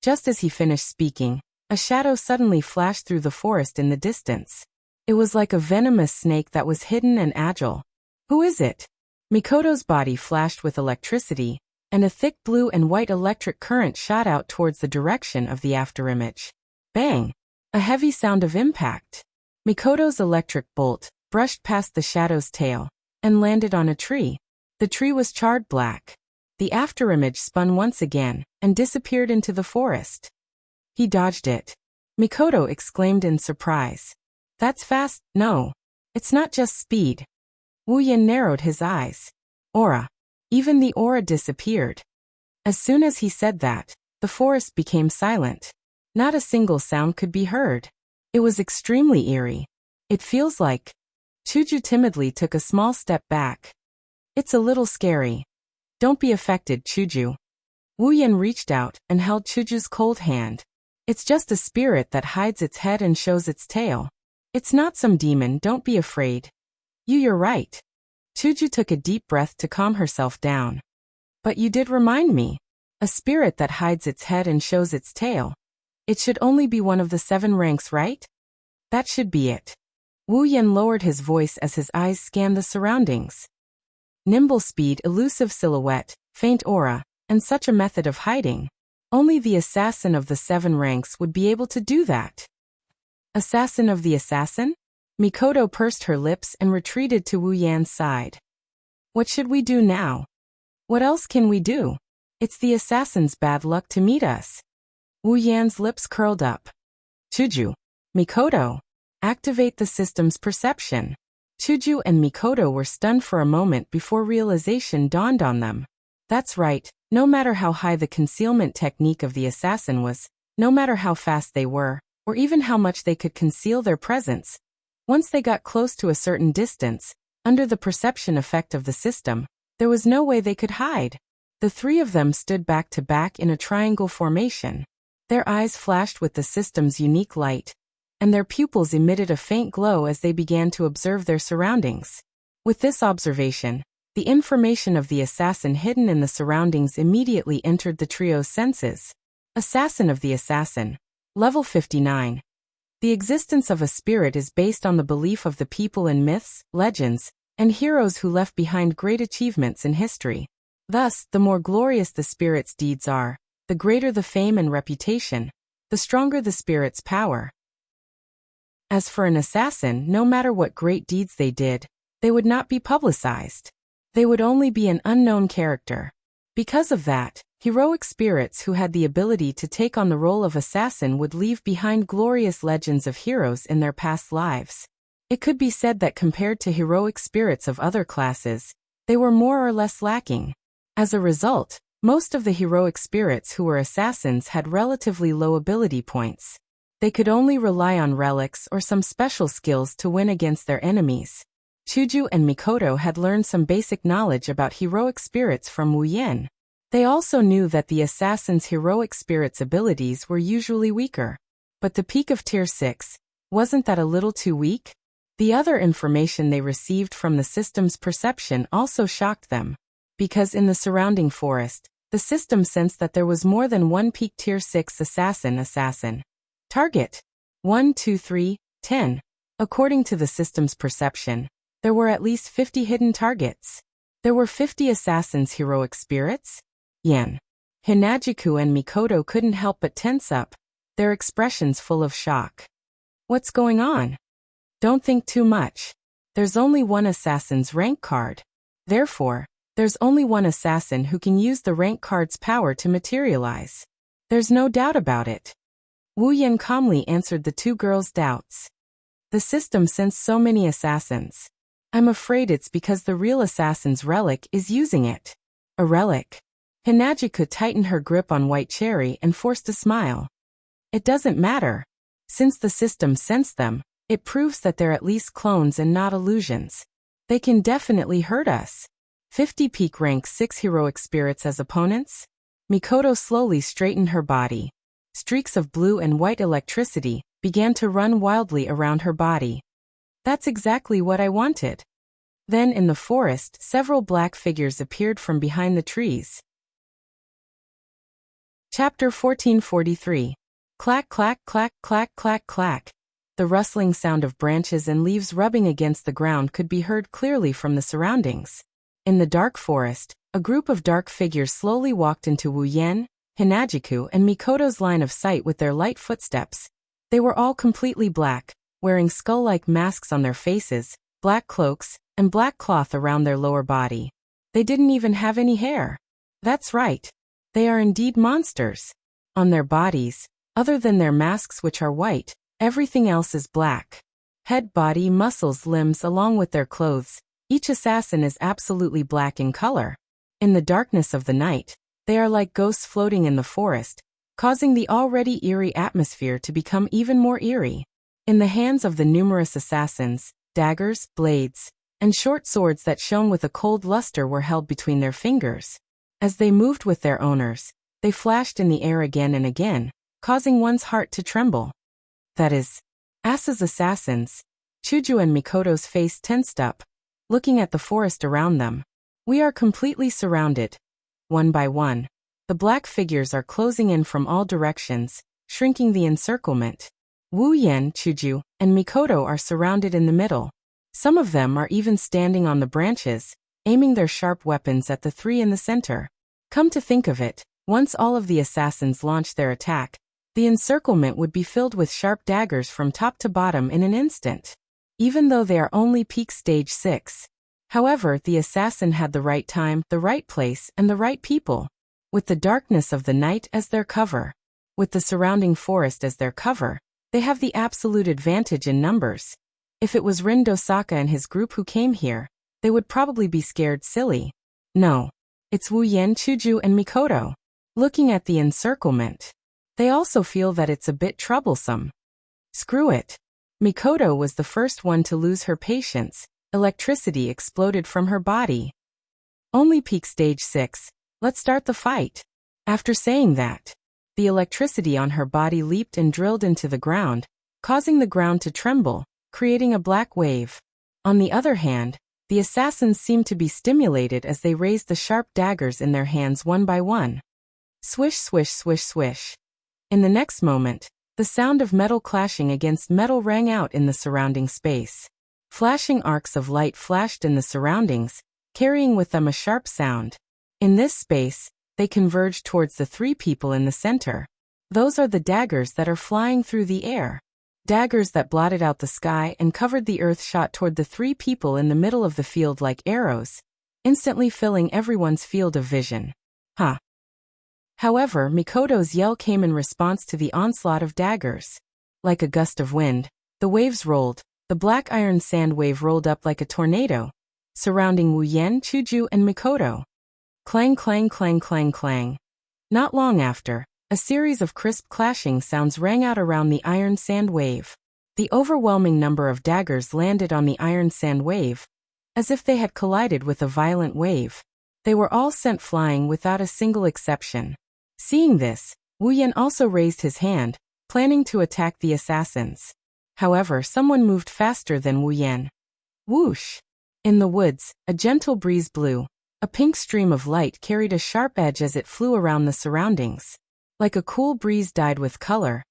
Just as he finished speaking, a shadow suddenly flashed through the forest in the distance. It was like a venomous snake that was hidden and agile. Who is it? Mikoto's body flashed with electricity, and a thick blue and white electric current shot out towards the direction of the afterimage. Bang! A heavy sound of impact. Mikoto's electric bolt brushed past the shadow's tail and landed on a tree. The tree was charred black. The afterimage spun once again and disappeared into the forest. He dodged it. Mikoto exclaimed in surprise. That's fast. No. It's not just speed. Wu Yan narrowed his eyes. Aura. Even the aura disappeared. As soon as he said that, the forest became silent. Not a single sound could be heard. It was extremely eerie. It feels like. Chuju timidly took a small step back. It's a little scary. Don't be affected, Chuju. Wu Yan reached out and held Chuju's cold hand. It's just a spirit that hides its head and shows its tail. It's not some demon, don't be afraid. You're right. Chuju took a deep breath to calm herself down. But you did remind me. A spirit that hides its head and shows its tail. It should only be one of the 7 ranks, right? That should be it. Wu Yan lowered his voice as his eyes scanned the surroundings. Nimble speed, elusive silhouette, faint aura, and such a method of hiding. Only the assassin of the 7 ranks would be able to do that. Assassin of the assassin? Mikoto pursed her lips and retreated to Wu Yan's side. What should we do now? What else can we do? It's the assassin's bad luck to meet us. Wu Yan's lips curled up. Chuju. Mikoto. Activate the system's perception. Chuju and Mikoto were stunned for a moment before realization dawned on them. That's right, no matter how high the concealment technique of the assassin was, no matter how fast they were, or even how much they could conceal their presence, once they got close to a certain distance, under the perception effect of the system, there was no way they could hide. The 3 of them stood back to back in a triangle formation. Their eyes flashed with the system's unique light, and their pupils emitted a faint glow as they began to observe their surroundings. With this observation, the information of the assassin hidden in the surroundings immediately entered the trio's senses. Assassin of the assassin. Level 59. The existence of a spirit is based on the belief of the people in myths, legends, and heroes who left behind great achievements in history. Thus, the more glorious the spirit's deeds are, the greater the fame and reputation, the stronger the spirit's power. As for an assassin, no matter what great deeds they did, they would not be publicized. They would only be an unknown character. Because of that, heroic spirits who had the ability to take on the role of assassin would leave behind glorious legends of heroes in their past lives. It could be said that compared to heroic spirits of other classes, they were more or less lacking. As a result, most of the heroic spirits who were assassins had relatively low ability points. They could only rely on relics or some special skills to win against their enemies. Chuju and Mikoto had learned some basic knowledge about heroic spirits from Wu Yan. They also knew that the assassin's heroic spirit's abilities were usually weaker. But the peak of Tier 6, wasn't that a little too weak? The other information they received from the system's perception also shocked them. Because in the surrounding forest, the system sensed that there was more than one peak Tier 6 assassin. Target. 1, 2, 3, 10. According to the system's perception, there were at least 50 hidden targets. There were 50 assassins' heroic spirits? Yan. Hinajiku and Mikoto couldn't help but tense up, their expressions full of shock. What's going on? Don't think too much. There's only one assassin's rank card. Therefore, there's only one assassin who can use the rank card's power to materialize. There's no doubt about it. Wu Yan calmly answered the 2 girls' doubts. The system sensed so many assassins. I'm afraid it's because the real assassin's relic is using it. A relic. Hinajiku tightened her grip on White Cherry and forced a smile. It doesn't matter. Since the system sensed them, it proves that they're at least clones and not illusions. They can definitely hurt us. 50 peak rank 6 heroic spirits as opponents? Mikoto slowly straightened her body. Streaks of blue and white electricity began to run wildly around her body. That's exactly what I wanted. Then in the forest, several black figures appeared from behind the trees. Chapter 1443. Clack, clack, clack, clack, clack, clack. The rustling sound of branches and leaves rubbing against the ground could be heard clearly from the surroundings. In the dark forest, a group of dark figures slowly walked into Wu Yan, Hinajiku, and Mikoto's line of sight with their light footsteps. They were all completely black, wearing skull-like masks on their faces, black cloaks, and black cloth around their lower body. They didn't even have any hair. That's right. They are indeed monsters. On their bodies, other than their masks which are white, everything else is black. Head, body, muscles, limbs along with their clothes. Each assassin is absolutely black in color. In the darkness of the night, they are like ghosts floating in the forest, causing the already eerie atmosphere to become even more eerie. In the hands of the numerous assassins, daggers, blades, and short swords that shone with a cold luster were held between their fingers. As they moved with their owners, they flashed in the air again and again, causing one's heart to tremble. That is, Asa's assassins. Chuju and Mikoto's face tensed up, looking at the forest around them. We are completely surrounded. One by one, the black figures are closing in from all directions, shrinking the encirclement. Wu Yan, Chuju, and Mikoto are surrounded in the middle. Some of them are even standing on the branches, aiming their sharp weapons at the three in the center. Come to think of it, once all of the assassins launched their attack, the encirclement would be filled with sharp daggers from top to bottom in an instant. Even though they are only peak stage 6. However, the assassin had the right time, the right place, and the right people. With the darkness of the night as their cover, with the surrounding forest as their cover, they have the absolute advantage in numbers. If it was Rin Dosaka and his group who came here, they would probably be scared silly. No. It's Wu Yan, Chuju, and Mikoto. Looking at the encirclement, they also feel that it's a bit troublesome. Screw it. Mikoto was the first one to lose her patience. Electricity exploded from her body. Only peak stage 6. Let's start the fight. After saying that, the electricity on her body leaped and drilled into the ground, causing the ground to tremble, creating a black wave. On the other hand, the assassins seemed to be stimulated as they raised the sharp daggers in their hands one by one. Swish, swish, swish, swish. In the next moment, the sound of metal clashing against metal rang out in the surrounding space. Flashing arcs of light flashed in the surroundings, carrying with them a sharp sound. In this space, they converged towards the three people in the center. Those are the daggers that are flying through the air. Daggers that blotted out the sky and covered the earth shot toward the three people in the middle of the field like arrows, instantly filling everyone's field of vision. Huh. However, Mikoto's yell came in response to the onslaught of daggers. Like a gust of wind, the waves rolled. The black iron sand wave rolled up like a tornado, surrounding Wu Yan, Chuju, and Mikoto. Clang, clang, clang, clang, clang. Not long after, a series of crisp clashing sounds rang out around the iron sand wave. The overwhelming number of daggers landed on the iron sand wave, as if they had collided with a violent wave. They were all sent flying without a single exception. Seeing this, Wu Yan also raised his hand, planning to attack the assassins. However, someone moved faster than Wu Yan. Whoosh! In the woods, a gentle breeze blew. A pink stream of light carried a sharp edge as it flew around the surroundings. Like a cool breeze dyed with color,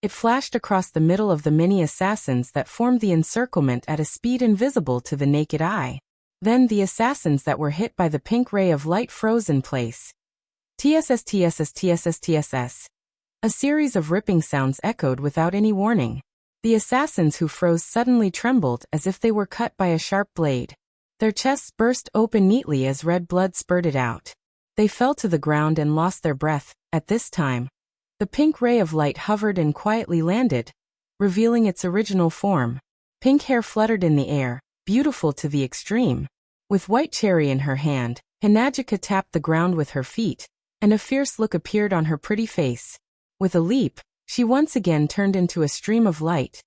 it flashed across the middle of the many assassins that formed the encirclement at a speed invisible to the naked eye. Then the assassins that were hit by the pink ray of light froze in place. TSS, TSS, TSS, TSS. A series of ripping sounds echoed without any warning. The assassins who froze suddenly trembled as if they were cut by a sharp blade. Their chests burst open neatly as red blood spurted out. They fell to the ground and lost their breath. At this time, the pink ray of light hovered and quietly landed, revealing its original form. Pink hair fluttered in the air, beautiful to the extreme. With white cherry in her hand, Hinajika tapped the ground with her feet, and a fierce look appeared on her pretty face. With a leap, she once again turned into a stream of light,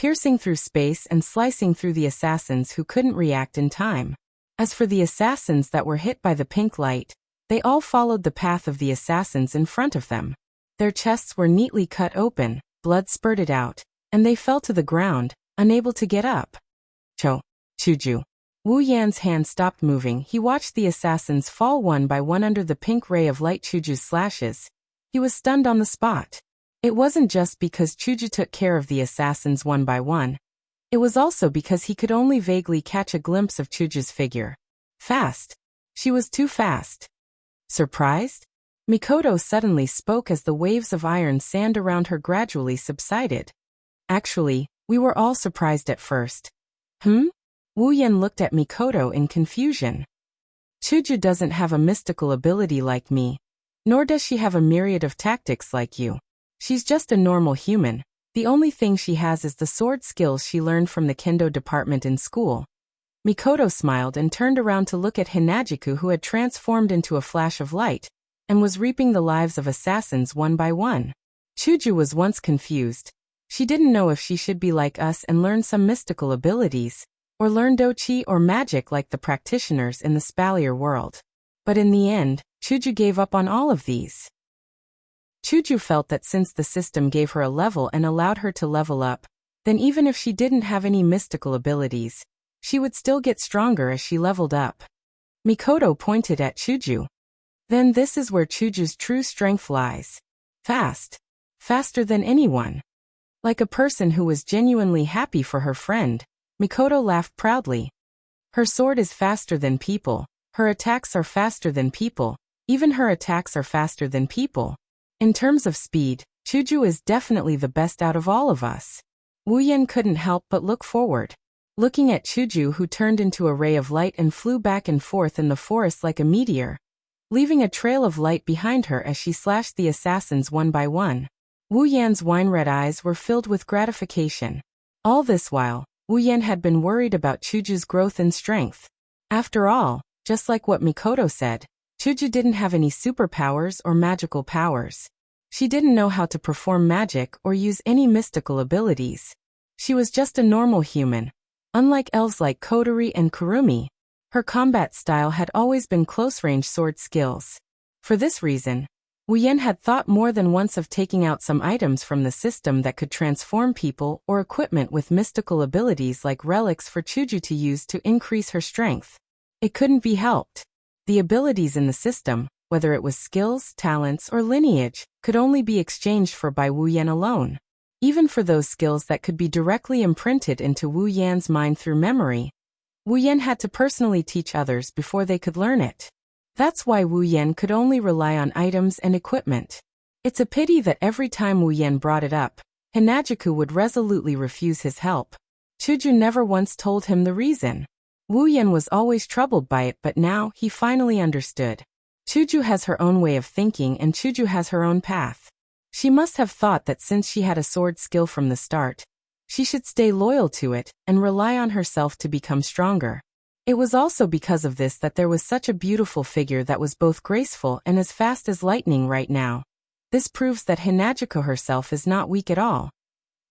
piercing through space and slicing through the assassins who couldn't react in time. As for the assassins that were hit by the pink light, they all followed the path of the assassins in front of them. Their chests were neatly cut open, blood spurted out, and they fell to the ground, unable to get up. Chuju. Wu Yan's hand stopped moving. He watched the assassins fall one by one under the pink ray of light Chuju's slashes. He was stunned on the spot. It wasn't just because Chuju took care of the assassins one by one. It was also because he could only vaguely catch a glimpse of Chuju's figure. Fast. She was too fast. Surprised? Mikoto suddenly spoke as the waves of iron sand around her gradually subsided. Actually, we were all surprised at first. Wu Yan looked at Mikoto in confusion. Chuju doesn't have a mystical ability like me, nor does she have a myriad of tactics like you. She's just a normal human. The only thing she has is the sword skills she learned from the kendo department in school. Mikoto smiled and turned around to look at Hinajiku, who had transformed into a flash of light, and was reaping the lives of assassins one by one. Chuju was once confused. She didn't know if she should be like us and learn some mystical abilities, or learn doqi or magic like the practitioners in the spalier world. But in the end, Chuju gave up on all of these. Chuju felt that since the system gave her a level and allowed her to level up, then even if she didn't have any mystical abilities, she would still get stronger as she leveled up. Mikoto pointed at Chuju. Then this is where Chuju's true strength lies. Fast. Faster than anyone. Like a person who was genuinely happy for her friend, Mikoto laughed proudly. Her sword is faster than people, her attacks are faster than people, even her attacks are faster than people. In terms of speed, Chuju is definitely the best out of all of us. Wuyan couldn't help but look forward. Looking at Chuju, who turned into a ray of light and flew back and forth in the forest like a meteor, leaving a trail of light behind her as she slashed the assassins one by one. Wu Yan's wine-red eyes were filled with gratification. All this while, Wu Yan had been worried about Chuju's growth and strength. After all, just like what Mikoto said, Chuju didn't have any superpowers or magical powers. She didn't know how to perform magic or use any mystical abilities. She was just a normal human. Unlike elves like Kotori and Kurumi, her combat style had always been close-range sword skills. For this reason, Wu Yan had thought more than once of taking out some items from the system that could transform people or equipment with mystical abilities like relics for Chuju to use to increase her strength. It couldn't be helped. The abilities in the system, whether it was skills, talents, or lineage, could only be exchanged for by Wu Yan alone. Even for those skills that could be directly imprinted into Wu Yan's mind through memory, Wu Yan had to personally teach others before they could learn it. That's why Wu Yan could only rely on items and equipment. It's a pity that every time Wu Yan brought it up, Hinajuku would resolutely refuse his help. Chuju never once told him the reason. Wu Yan was always troubled by it, but now he finally understood. Chuju has her own way of thinking and Chuju has her own path. She must have thought that since she had a sword skill from the start, she should stay loyal to it and rely on herself to become stronger. It was also because of this that there was such a beautiful figure that was both graceful and as fast as lightning right now. This proves that Hinajuku herself is not weak at all.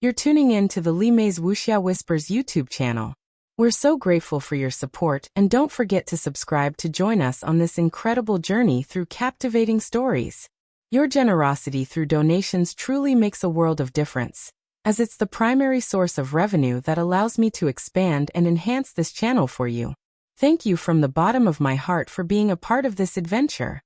You're tuning in to the Li Mei's Wuxia Whispers YouTube channel. We're so grateful for your support, and don't forget to subscribe to join us on this incredible journey through captivating stories. Your generosity through donations truly makes a world of difference, as it's the primary source of revenue that allows me to expand and enhance this channel for you. Thank you from the bottom of my heart for being a part of this adventure.